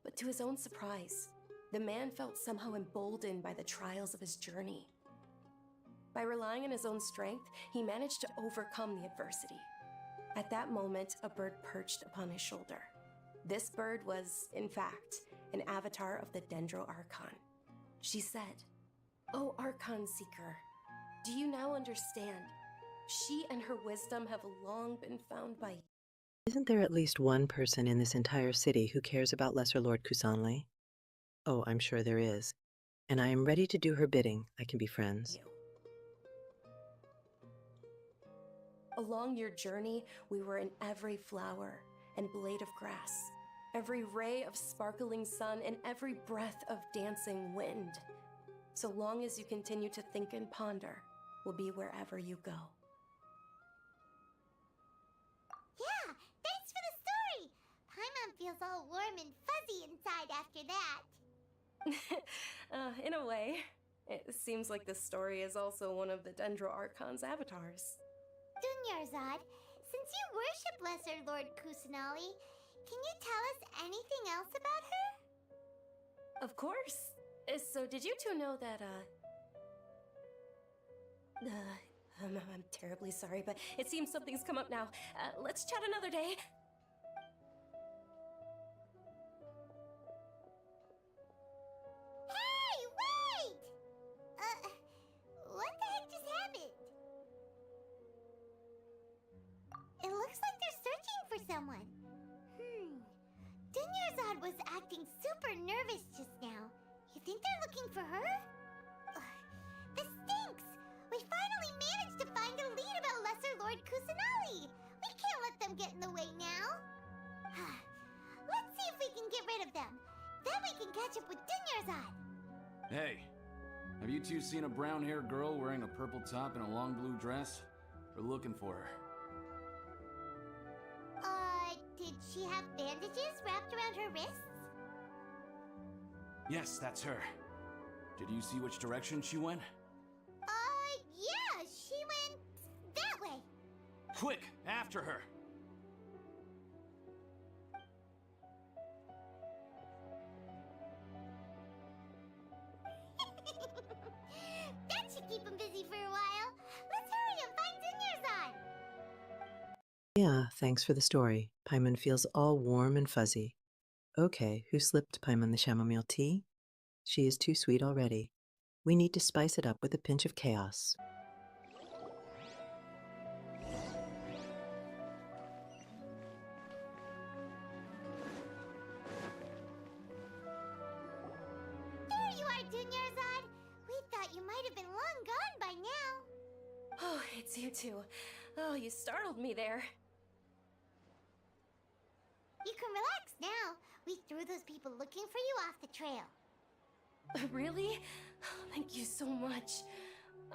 C: But to his own surprise, the man felt somehow emboldened by the trials of his journey. By relying on his own strength, he managed to overcome the adversity. At that moment, a bird perched upon his shoulder. This bird was, in fact, an avatar of the Dendro Archon. She said, "O Archon Seeker, do you now understand? She and her wisdom have long been found by you."
G: Isn't there at least one person in this entire city who cares about Lesser Lord Kusanli? Oh, I'm sure there is. And I am ready to do her bidding. I can be friends.
C: Along your journey, we were in every flower and blade of grass, every ray of sparkling sun, and every breath of dancing wind. So long as you continue to think and ponder, we'll be wherever you go.
A: Yeah, thanks for the story! Paimon feels all warm and fuzzy inside after that.
C: In a way, it seems like this story is also one of the Dendro Archon's avatars.
A: Dunyarzad, since you worship Lesser Lord Kusanali, can you tell us anything else about her?
C: Of course. So did you two know that, I'm terribly sorry, but it seems something's come up now. Let's chat another day.
A: Hey, wait! What the heck just happened? It looks like they're searching for someone. Dunyarzad was acting super nervous just now. You think they're looking for her? This stinks! We finally managed to find a lead about Lesser Lord Kusanali! We can't let them get in the way now! Let's see if we can get rid of them. Then we can catch up with Dunyarzad!
B: Hey, have you two seen a brown-haired girl wearing a purple top and a long blue dress? We're looking for her.
A: Did she have bandages wrapped around her wrists?
B: Yes, that's her. Did you see which direction she went?
A: Yeah, she went that way.
B: Quick, after her!
A: That should keep him busy for a while. Let's hurry and find Dunyarzad.
G: Yeah, thanks for the story. Paimon feels all warm and fuzzy. Okay, who slipped Paimon the chamomile tea? She is too sweet already. We need to spice it up with a pinch of chaos.
A: There you are, Dunyarzad. We thought you might have been long gone by now.
C: Oh, it's you two. Oh, you startled me there.
A: You can relax now. We threw those people looking for you off the trail.
C: Really? Thank you so much.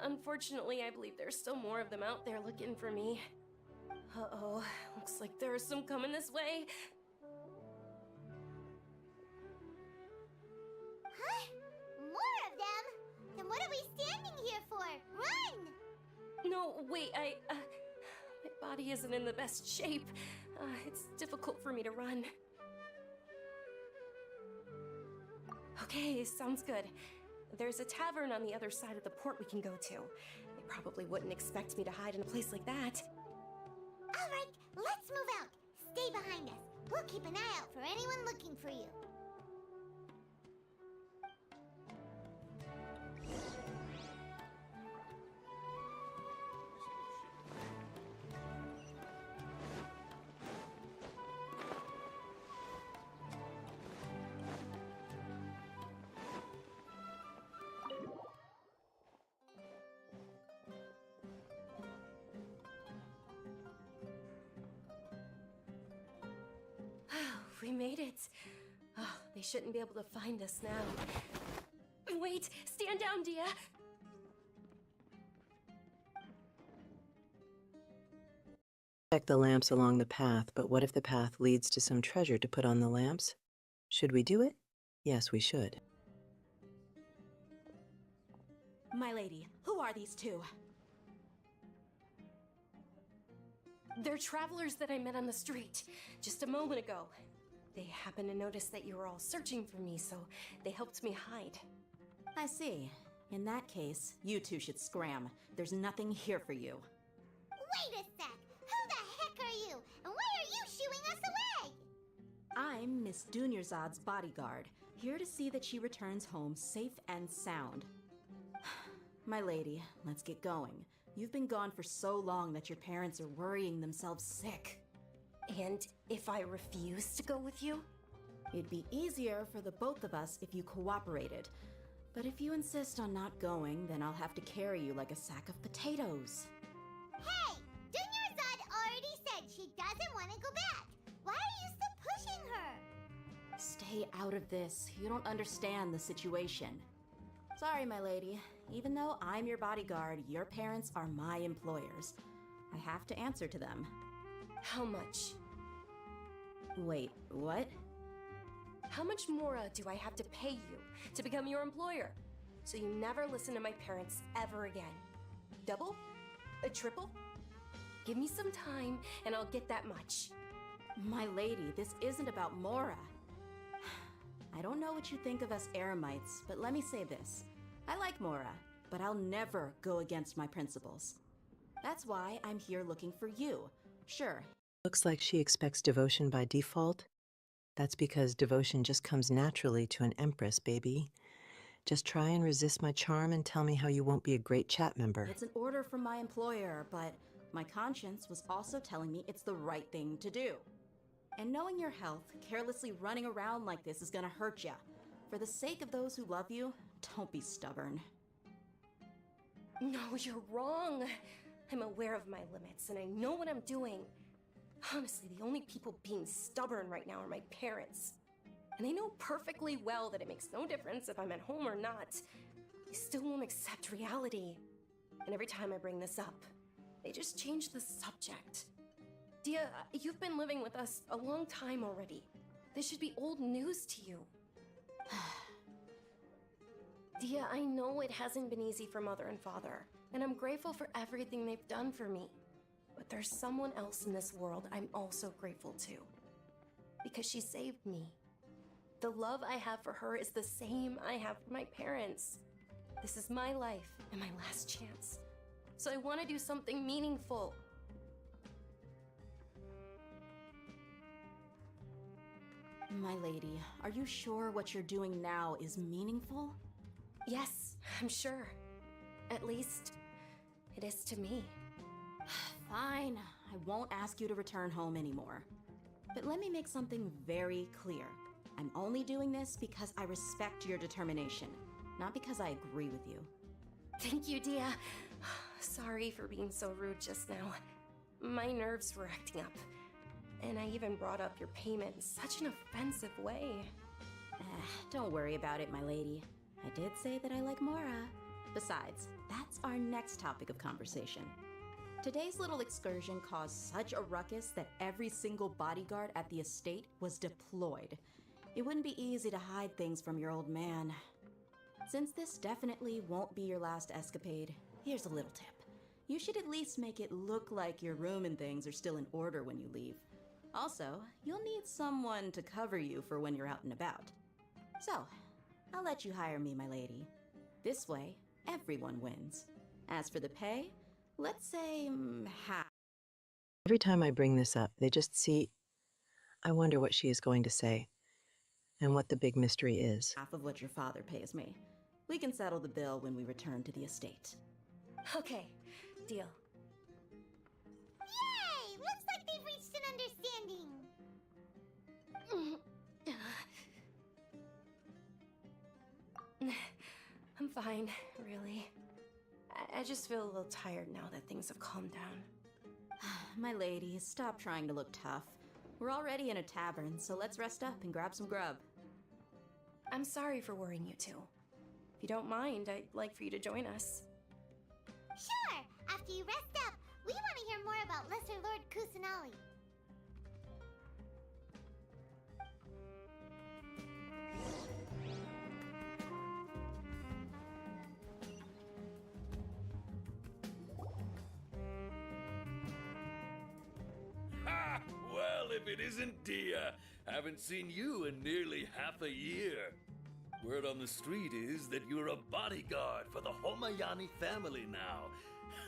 C: Unfortunately, I believe there's still more of them out there looking for me. Uh-oh, looks like there are some coming this way.
A: Huh? More of them? Then what are we standing here for? Run!
C: No, wait, my body isn't in the best shape. It's difficult for me to run. Okay, sounds good. There's a tavern on the other side of the port we can go to. They probably wouldn't expect me to hide in a place like that.
A: All right, let's move out. Stay behind us. We'll keep an eye out for anyone looking for you.
C: We made it. Oh, they shouldn't be able to find us now. Wait, stand down, Dia.
D: Check the lamps along the path, but what if the path leads to some treasure to put on the lamps? Should we do it? Yes, we should.
O: My lady, who are these two?
C: They're travelers that I met on the street just a moment ago. They happened to notice that you were all searching for me, so they helped me hide.
O: I see. In that case, you two should scram. There's nothing here for you.
H: Wait a sec! Who the heck are you? And why are you shooing us away?
O: I'm Miss Dunyarzad's bodyguard, here to see that she returns home safe and sound. My lady, let's get going. You've been gone for so long that your parents are worrying themselves sick.
C: And if I refuse to go with you?
O: It'd be easier for the both of us if you cooperated. But if you insist on not going, then I'll have to carry you like a sack of potatoes.
H: Hey! Dunyarzad already said she doesn't want to go back. Why are you still pushing her?
O: Stay out of this. You don't understand the situation. Sorry, my lady. Even though I'm your bodyguard, your parents are my employers. I have to answer to them.
C: How much?
O: Wait, what?
C: How much more do I have to pay you to become your employer? So you never listen to my parents ever again. Double? A triple? Give me some time and I'll get that much.
O: My lady, this isn't about Mora. I don't know what you think of us Eremites, but let me say this. I like Mora, but I'll never go against my principles. That's why I'm here looking for you. Sure.
D: Looks like she expects devotion by default. That's because devotion just comes naturally to an empress, baby. Just try and resist my charm and tell me how you won't be a great chat member.
O: It's an order from my employer, but my conscience was also telling me it's the right thing to do. And knowing your health, carelessly running around like this is gonna hurt ya. For the sake of those who love you, don't be stubborn.
C: No, you're wrong. I'm aware of my limits and I know what I'm doing. Honestly, the only people being stubborn right now are my parents. And they know perfectly well that it makes no difference if I'm at home or not. They still won't accept reality. And every time I bring this up, they just change the subject. Dia, you've been living with us a long time already. This should be old news to you. Dia, I know it hasn't been easy for Mother and Father, and I'm grateful for everything they've done for me. But there's someone else in this world I'm also grateful to. Because she saved me. The love I have for her is the same I have for my parents. This is my life and my last chance. So I want to do something meaningful.
O: My lady, are you sure what you're doing now is meaningful?
C: Yes, I'm sure. At least, it is to me.
O: Fine, I won't ask you to return home anymore. But let me make something very clear. I'm only doing this because I respect your determination, not because I agree with you.
C: Thank you, Dia. Sorry for being so rude just now. My nerves were acting up. And I even brought up your payment in such an offensive way.
O: Don't worry about it, my lady. I did say that I like Mora. Besides, that's our next topic of conversation. Today's little excursion caused such a ruckus that every single bodyguard at the estate was deployed. It wouldn't be easy to hide things from your old man. Since this definitely won't be your last escapade, here's a little tip. You should at least make it look like your room and things are still in order when you leave. Also, you'll need someone to cover you for when you're out and about. So, I'll let you hire me, my lady. This way, everyone wins. As for the pay, let's say half.
D: Every time I bring this up, they just see. I wonder what she is going to say. And what the big mystery is.
O: Half of what your father pays me. We can settle the bill when we return to the estate.
C: Okay, deal.
H: Yay! Looks like they've reached an understanding.
C: I'm fine, really. I just feel a little tired now that things have calmed down.
O: My lady, stop trying to look tough.
F: We're already in a tavern, so let's rest up and grab some grub.
C: I'm sorry for worrying you two. If you don't mind, I'd like for you to join us.
A: Sure! After you rest up, we want to hear more about Lesser Lord Kusanali.
S: Ha! Well, if it isn't Dia, haven't seen you in nearly half a year. Word on the street is that you're a bodyguard for the Homayani family now.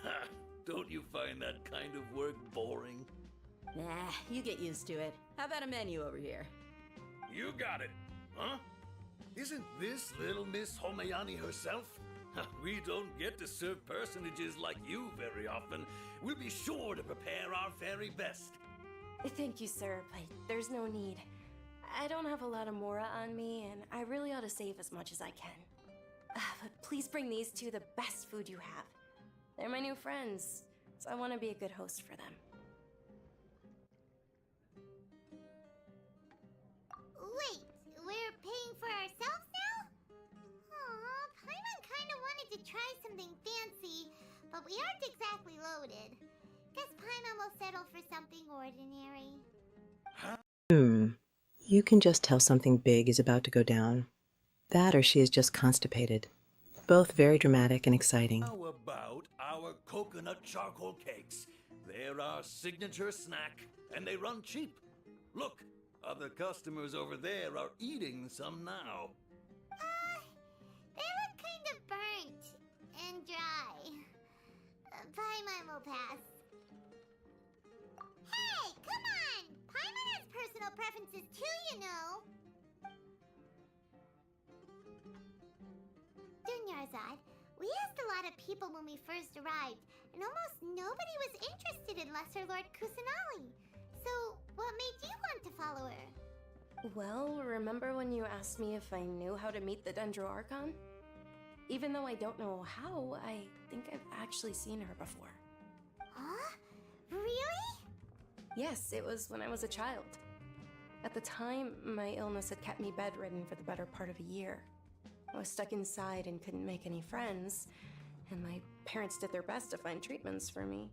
S: Ha! Don't you find that kind of work boring?
F: Nah, you get used to it. How about a menu over here?
S: You got it, huh? Isn't this little Miss Homayani herself? We don't get to serve personages like you very often. We'll be sure to prepare our very best.
C: Thank you, sir, but there's no need. I don't have a lot of Mora on me, and I really ought to save as much as I can. But please bring these two the best food you have. They're my new friends, so I want to be a good host for them.
A: Wait, we're paying for ourselves now? Aw, Paimon kinda wanted to try something fancy, but we aren't exactly loaded. Guess Paimon will settle for something ordinary.
G: You can just tell something big is about to go down. That or she is just constipated. Both very dramatic and exciting.
S: How about our coconut charcoal cakes? They're our signature snack, and they run cheap. Look, other customers over there are eating some now.
A: They look kind of burnt and dry. Paimon will pass. Hey, come on! Paimon has personal preferences too, you know. Dunyarzad, we asked a lot of people when we first arrived, and almost nobody was interested in Lesser Lord Kusanali. So, what made you want to follow her?
C: Well, remember when you asked me if I knew how to meet the Dendro Archon? Even though I don't know how, I think I've actually seen her before.
A: Huh? Really?
C: Yes, it was when I was a child. At the time, my illness had kept me bedridden for the better part of a year. I was stuck inside and couldn't make any friends, and my parents did their best to find treatments for me.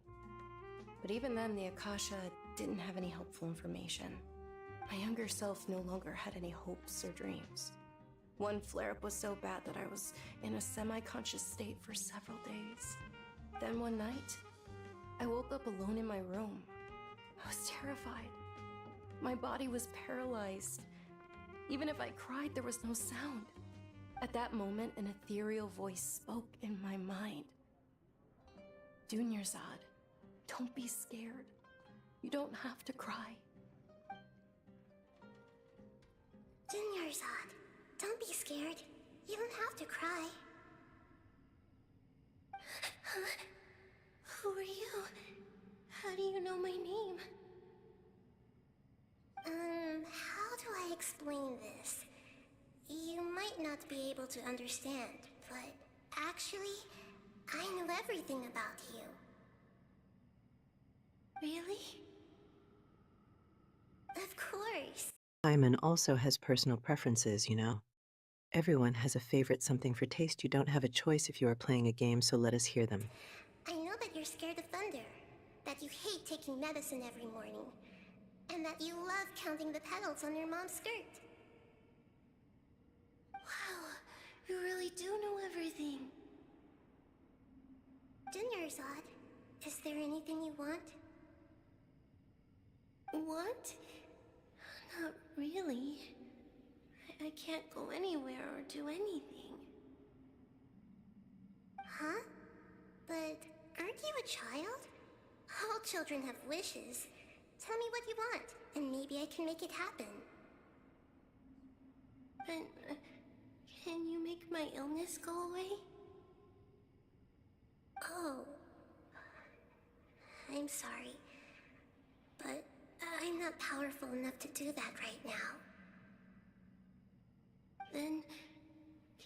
C: But even then, the Akasha didn't have any helpful information. My younger self no longer had any hopes or dreams. One flare-up was so bad that I was in a semi-conscious state for several days. Then one night, I woke up alone in my room. I was terrified. My body was paralyzed. Even if I cried, there was no sound. At that moment, an ethereal voice spoke in my mind. Dunyarzad, don't be scared. You don't have to cry.
A: Dunyarzad, don't be scared. You don't have to cry.
C: Who are you? How do you know my name?
A: How do I explain this? You might not be able to understand, but actually, I know everything about you.
C: Really?
A: Of course.
G: Paimon also has personal preferences, you know. Everyone has a favorite something for taste. You don't have a choice if you are playing a game, so let us hear them.
A: I know that you're scared of thunder, that you hate taking medicine every morning, and that you love counting the petals on your mom's skirt.
C: Wow, you really do know everything.
A: Dunyarzad, is there anything you want?
C: What? Not really. I can't go anywhere or do anything.
A: Huh? But aren't you a child? All children have wishes. Tell me what you want, and maybe I can make it happen.
C: But can you make my illness go away?
A: Oh. I'm sorry. But I'm not powerful enough to do that right now.
C: Then,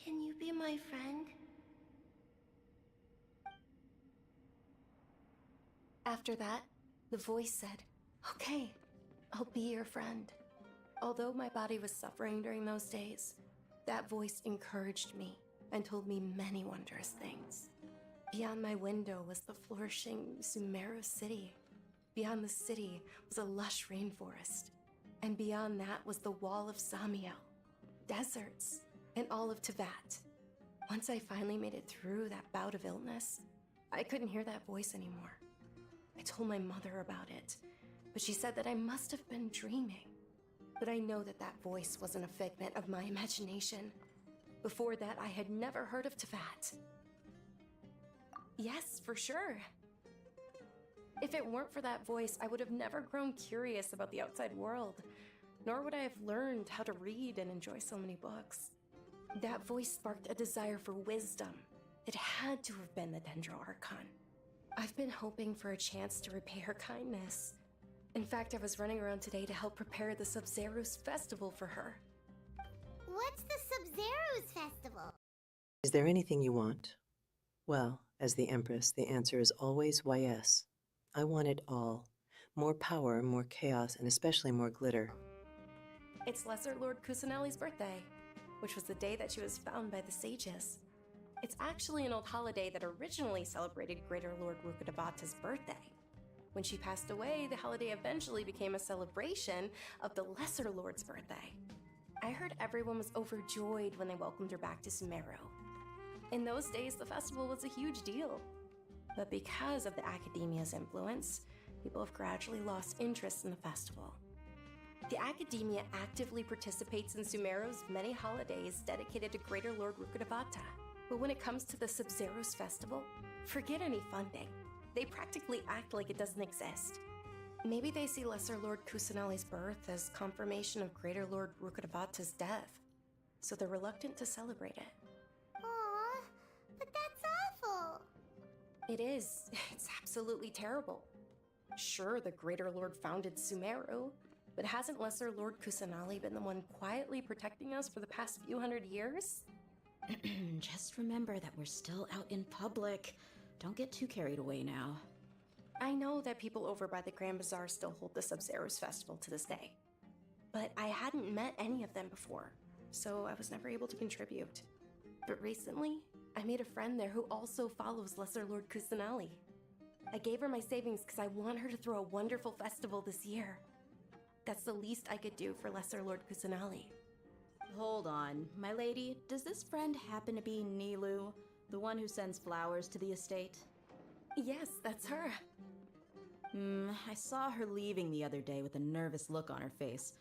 C: can you be my friend? After that, the voice said, "Okay, I'll be your friend. Although my body was suffering during those days, that voice encouraged me and told me many wondrous things. Beyond my window was the flourishing Sumeru city. Beyond the city was a lush rainforest. And beyond that was the wall of Samiel, deserts, and all of Teyvat. Once I finally made it through that bout of illness, I couldn't hear that voice anymore. I told my mother about it, but she said that I must have been dreaming. But I know that that voice wasn't a figment of my imagination. Before that, I had never heard of Teyvat. Yes, for sure. If it weren't for that voice, I would have never grown curious about the outside world, nor would I have learned how to read and enjoy so many books. That voice sparked a desire for wisdom. It had to have been the Dendro Archon. I've been hoping for a chance to repay her kindness. In fact, I was running around today to help prepare the Sub-Zerus festival for her.
A: What's the Sub-Zerus festival?
G: Is there anything you want? Well, as the Empress, the answer is always why yes. I want it all. More power, more chaos, and especially more glitter.
C: It's Lesser Lord Kusanali's birthday, which was the day that she was found by the sages. It's actually an old holiday that originally celebrated Greater Lord Rukkhadevata's birthday. When she passed away, the holiday eventually became a celebration of the Lesser Lord's birthday. I heard everyone was overjoyed when they welcomed her back to Sumeru. In those days, the festival was a huge deal. But because of the Academia's influence, people have gradually lost interest in the festival. The Academia actively participates in Sumeru's many holidays dedicated to Greater Lord Rukkhadevata. But when it comes to the Sub-Zerus festival, forget any funding. They practically act like it doesn't exist. Maybe they see Lesser Lord Kusanali's birth as confirmation of Greater Lord Rukkhadevata's death, so they're reluctant to celebrate it.
A: Aww, but that's awful.
C: It is. It's absolutely terrible. Sure, the Greater Lord founded Sumeru, but hasn't Lesser Lord Kusanali been the one quietly protecting us for the past few hundred years?
F: Just remember that we're still out in public. Don't get too carried away now.
C: I know that people over by the Grand Bazaar still hold the Sub-Zerus festival to this day, but I hadn't met any of them before, so I was never able to contribute. But recently, I made a friend there who also follows Lesser Lord Kusanali. I gave her my savings because I want her to throw a wonderful festival this year. That's the least I could do for Lesser Lord Kusanali.
F: Hold on, my lady, does this friend happen to be Nilu, the one who sends flowers to the estate?
C: Yes, that's her.
F: I saw her leaving the other day with a nervous look on her face.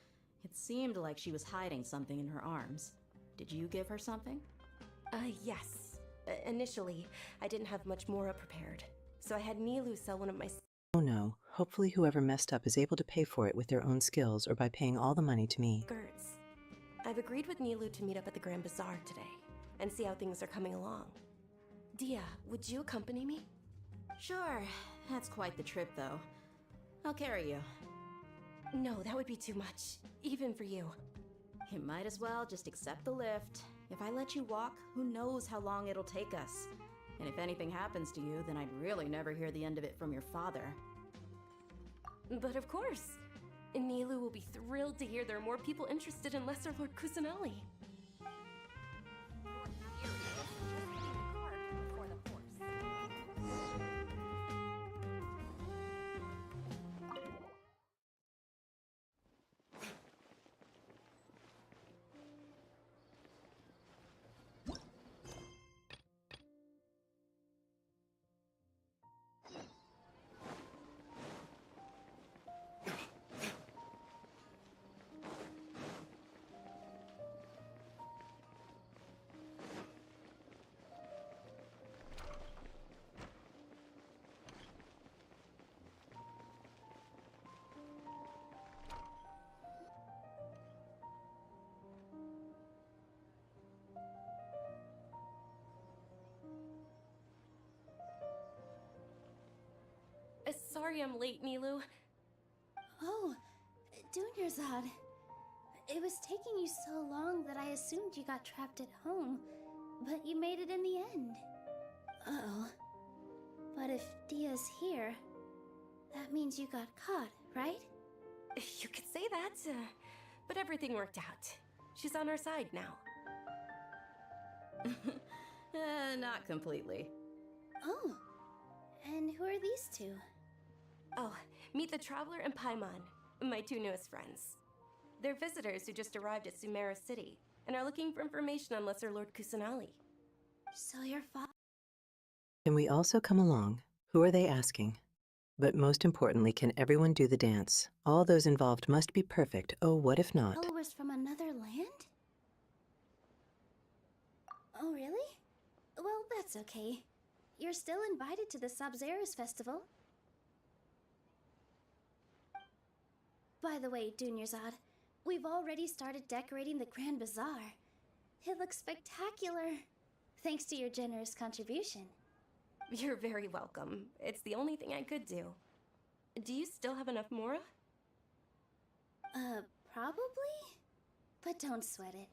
F: It seemed like she was hiding something in her arms. Did you give her something?
C: Yes. Initially, I didn't have much more prepared, so I had Nilu sell one of my...
G: Oh no, hopefully whoever messed up is able to pay for it with their own skills or by paying all the money to me.
C: skirts. I've agreed with Nilu to meet up at the Grand Bazaar today and see how things are coming along. Dia, would you accompany me?
F: Sure, that's quite the trip though. I'll carry you.
C: No, that would be too much, even for you.
F: You might as well just accept the lift. If I let you walk, who knows how long it'll take us. And if anything happens to you, then I'd really never hear the end of it from your father.
C: But of course, Nilu will be thrilled to hear there are more people interested in Lesser Lord Kusanali. Sorry I'm late, Nilu.
H: Oh, Dunyarzad. It was taking you so long that I assumed you got trapped at home, but you made it in the end. Uh-oh. But if Dia's here, that means you got caught, right?
C: You could say that, but everything worked out. She's on our side now.
F: Not completely.
H: Oh, and who are these two?
C: Oh, meet the Traveler and Paimon, my two newest friends. They're visitors who just arrived at Sumeru City and are looking for information on Lesser Lord Kusanali.
H: So your father...
G: Can we also come along? Who are they asking? But most importantly, can everyone do the dance? All those involved must be perfect. Oh, what if not?
H: Followers from another land? Oh, really? Well, that's okay. You're still invited to the Sabzerus Festival. By the way, Dunyarzad, we've already started decorating the Grand Bazaar. It looks spectacular, thanks to your generous contribution.
C: You're very welcome. It's the only thing I could do. Do you still have enough Mora?
H: Probably? But don't sweat it.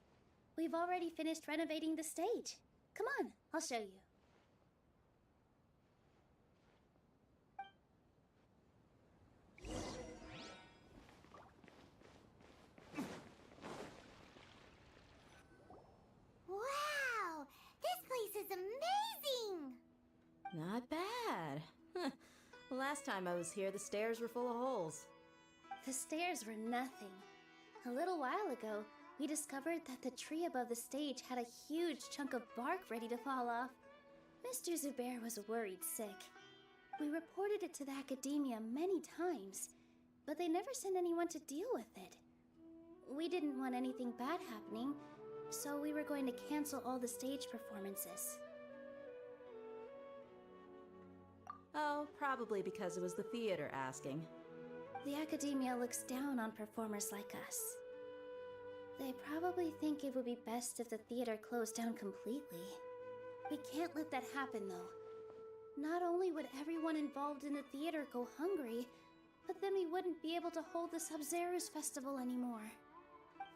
H: We've already finished renovating the stage. Come on, I'll show you.
A: Wow! This place is amazing!
F: Not bad. Huh. Last time I was here, the stairs were full of holes.
H: The stairs were nothing. A little while ago, we discovered that the tree above the stage had a huge chunk of bark ready to fall off. Mr. Zubair was worried sick. We reported it to the academia many times, but they never sent anyone to deal with it. We didn't want anything bad happening, so we were going to cancel all the stage performances.
F: Oh, probably because it was the theater asking.
H: The academia looks down on performers like us. They probably think it would be best if the theater closed down completely. We can't let that happen, though. Not only would everyone involved in the theater go hungry, but then we wouldn't be able to hold the Sabzerus Festival anymore.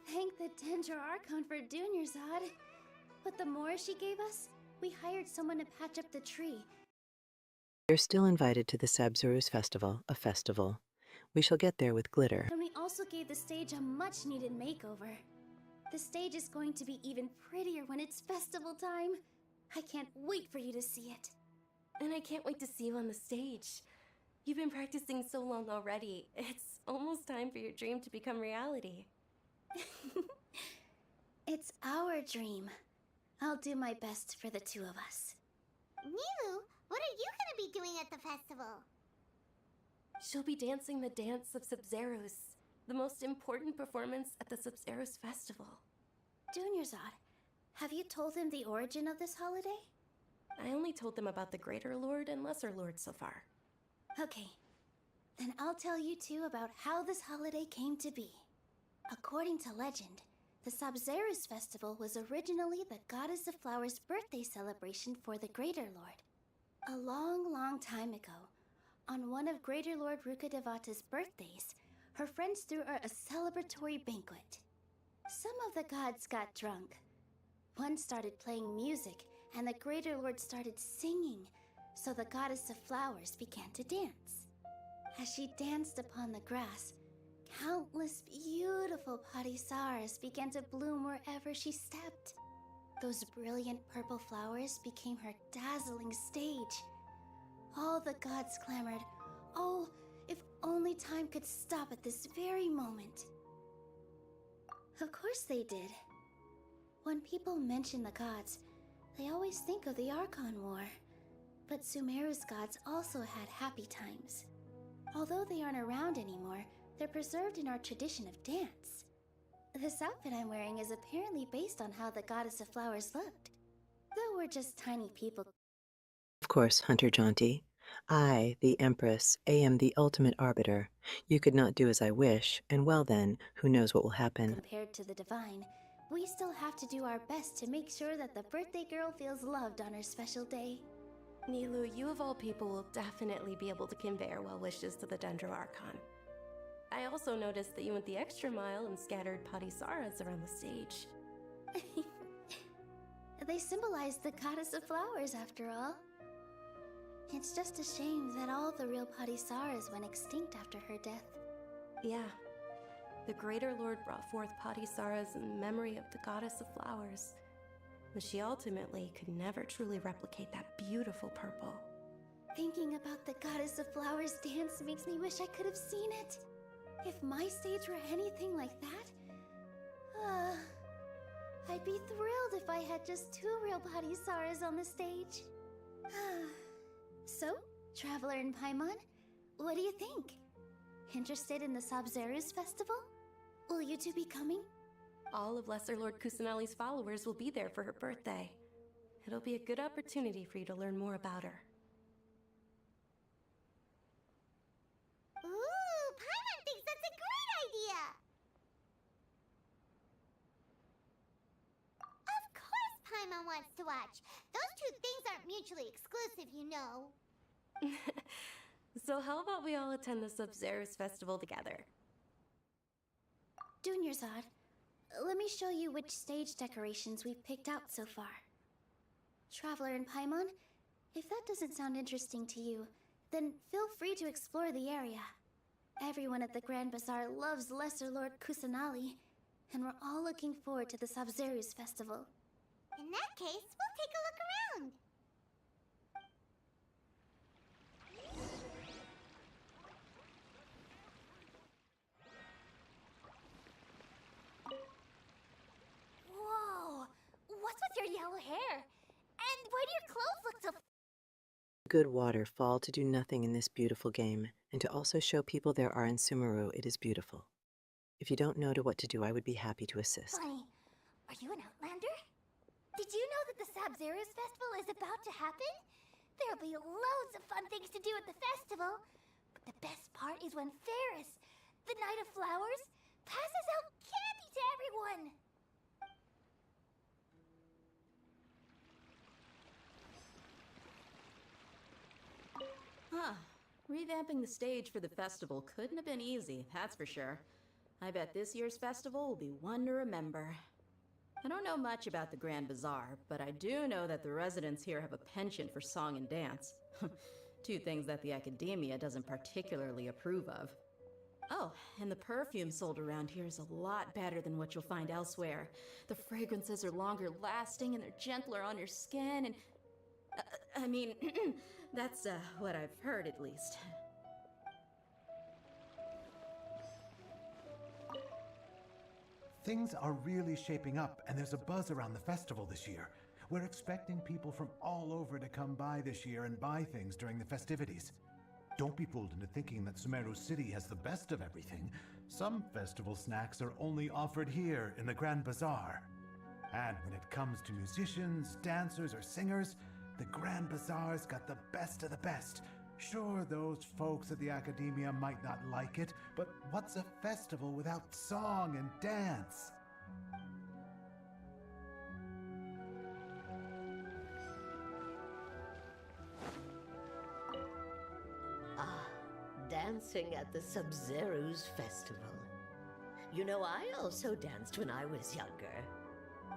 H: Thank the Dendra Archon for Dunyarzad. With the Mora she gave us, we hired someone to patch up the tree.
G: You're still invited to the Sabzerus Festival, a festival. We shall get there with glitter.
H: And we also gave the stage a much-needed makeover. The stage is going to be even prettier when it's festival time. I can't wait for you to see it.
C: And I can't wait to see you on the stage. You've been practicing so long already. It's almost time for your dream to become reality.
H: It's our dream. I'll do my best for the two of us.
A: Nilu, what are you gonna be doing at the festival?
C: She'll be dancing the dance of Sabzerus, the most important performance at the Sabzerus Festival.
H: Dunyarzad, have you told him the origin of this holiday?
C: I only told them about the Greater Lord and Lesser Lord so far.
H: Okay, then I'll tell you two about how this holiday came to be. According to legend, the Sabzerus Festival was originally the Goddess of Flowers' birthday celebration for the Greater Lord. A long, long time ago, on one of Greater Lord Rukkhadevata's birthdays, her friends threw her a celebratory banquet. Some of the gods got drunk. One started playing music, and the Greater Lord started singing, so the Goddess of Flowers began to dance. As she danced upon the grass, countless beautiful parisaras began to bloom wherever she stepped. Those brilliant purple flowers became her dazzling stage. All the gods clamored, "Oh, if only time could stop at this very moment." Of course they did. When people mention the gods, they always think of the Archon War. But Sumeru's gods also had happy times. Although they aren't around anymore, they're preserved in our tradition of dance. This outfit I'm wearing is apparently based on how the Goddess of Flowers looked. Though we're just tiny people.
G: Of course, Hunter Jaunty. I, the Empress, am the ultimate arbiter. You could not do as I wish, and well then, who knows what will happen.
H: Compared to the divine, we still have to do our best to make sure that the birthday girl feels loved on her special day.
C: Nilu, you of all people will definitely be able to convey our well wishes to the Dendro Archon. I also noticed that you went the extra mile and scattered patisaras around the stage.
H: They symbolize the Goddess of Flowers, after all. It's just a shame that all the real patisaras went extinct after her death.
C: Yeah, The Greater Lord brought forth Patisaras in memory of the goddess of flowers, but she ultimately could never truly replicate that beautiful purple.
H: Thinking about the Goddess of Flowers dance makes me wish I could have seen it. If my stage were anything like that, I'd be thrilled if I had just 2 real Patisaras on the stage. So, Traveler and Paimon, what do you think? Interested in the Sabzeruz festival? Will you two be coming?
C: All of Lesser Lord Kusanali's followers will be there for her birthday. It'll be a good opportunity for you to learn more about her.
A: Ooh, Paimon thinks that's a great idea! Of course Paimon wants to watch. Those two things aren't mutually exclusive, you know.
C: So how about we all attend the Sabzeruz festival together?
H: Dunyarzad, let me show you which stage decorations we've picked out so far. Traveler and Paimon, if that doesn't sound interesting to you, then feel free to explore the area. Everyone at the Grand Bazaar loves Lesser Lord Kusanali, and we're all looking forward to the Sabzeruz festival.
A: In that case, we'll take a look around.
H: Whoa! What's with your yellow hair? And why do your clothes look so...
D: Good water fall to do nothing in this beautiful game, and to also show people there are in Sumeru it is beautiful. If you don't know what to do, I would be happy to assist.
H: Funny. Are you an Outlander? Did you know that the Sabzeruz festival is about to happen? There'll be loads of fun things to do at the festival. But the best part is when Ferris, the Knight of Flowers, passes out candy to everyone.
F: Huh. Revamping the stage for the festival couldn't have been easy, that's for sure. I bet this year's festival will be one to remember. I don't know much about the Grand Bazaar, but I do know that the residents here have a penchant for song and dance. 2 things that the academia doesn't particularly approve of. Oh, and the perfume sold around here is a lot better than what you'll find elsewhere. The fragrances are longer lasting and they're gentler on your skin and... I mean, that's what I've heard at least.
T: Things are really shaping up, and there's a buzz around the festival this year. We're expecting people from all over to come by this year and buy things during the festivities. Don't be fooled into thinking that Sumeru City has the best of everything. Some festival snacks are only offered here in the Grand Bazaar. And when it comes to musicians, dancers, or singers, the Grand Bazaar's got the best of the best. Sure, those folks at the academia might not like it, but what's a festival without song and dance?
E: Dancing at the Sabzeruz festival. You know, I also danced when I was younger.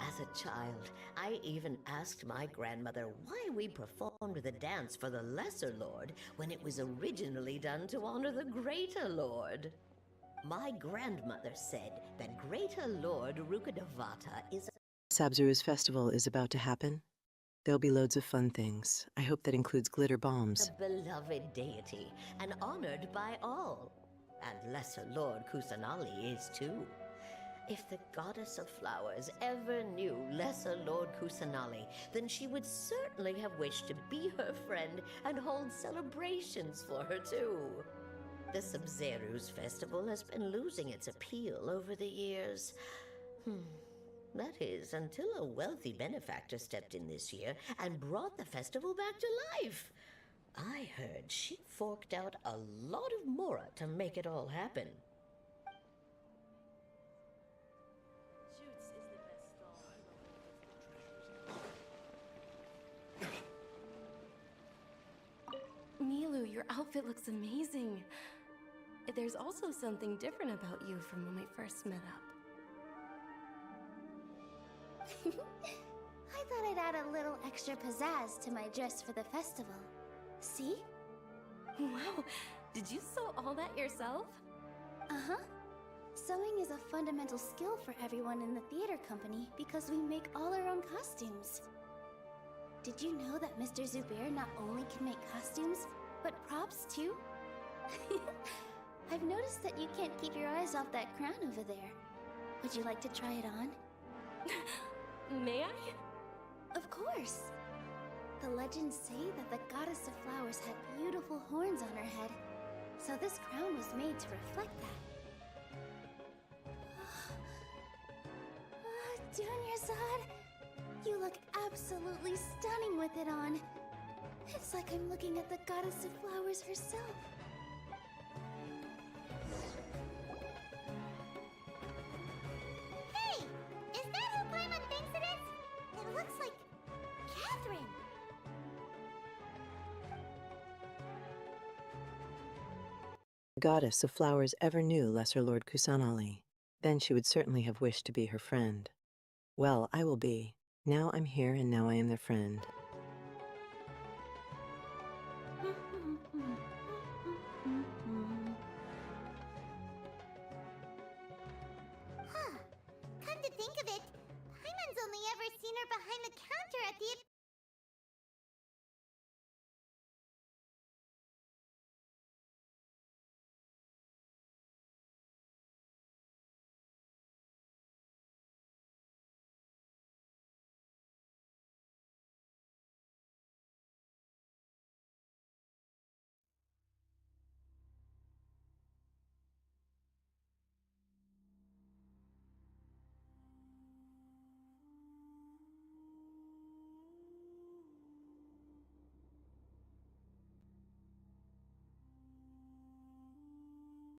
E: As a child, I even asked my grandmother why we performed the dance for the Lesser Lord when it was originally done to honor the Greater Lord. My grandmother said that Greater Lord Rukkhadevata is...
D: Sabzeruz festival is about to happen. There'll be loads of fun things. I hope that includes glitter bombs.
E: a beloved deity and honored by all. And Lesser Lord Kusanali is too. If the Goddess of Flowers ever knew Lesser Lord Kusanali, then she would certainly have wished to be her friend and hold celebrations for her too. The Sabzeruz festival has been losing its appeal over the years. That is, until a wealthy benefactor stepped in this year and brought the festival back to life. I heard she forked out a lot of mora to make it all happen.
C: Milu, your outfit looks amazing. There's also something different about you from when we first met up.
H: I thought I'd add a little extra pizzazz to my dress for the festival. See?
C: Wow, did you sew all that yourself?
H: Uh-huh. Sewing is a fundamental skill for everyone in the theater company because we make all our own costumes. Did you know that Mr. Zubair not only can make costumes, but props too? I've noticed that you can't keep your eyes off that crown over there. Would you like to try it on?
C: May I?
H: Of course! The legends say that the goddess of flowers had beautiful horns on her head, so this crown was made to reflect that. Dunyarzad, you look absolutely stunning with it on. It's like I'm looking at the goddess of flowers herself.
A: Hey! Is that who Paimon thinks it is? It looks like Catherine.
G: The goddess of flowers ever knew Lesser Lord Kusanali, then she would certainly have wished to be her friend. Well, I will be. Now I'm here and now I am their friend.
A: Huh. Come to think of it, Paimon's only ever seen her behind the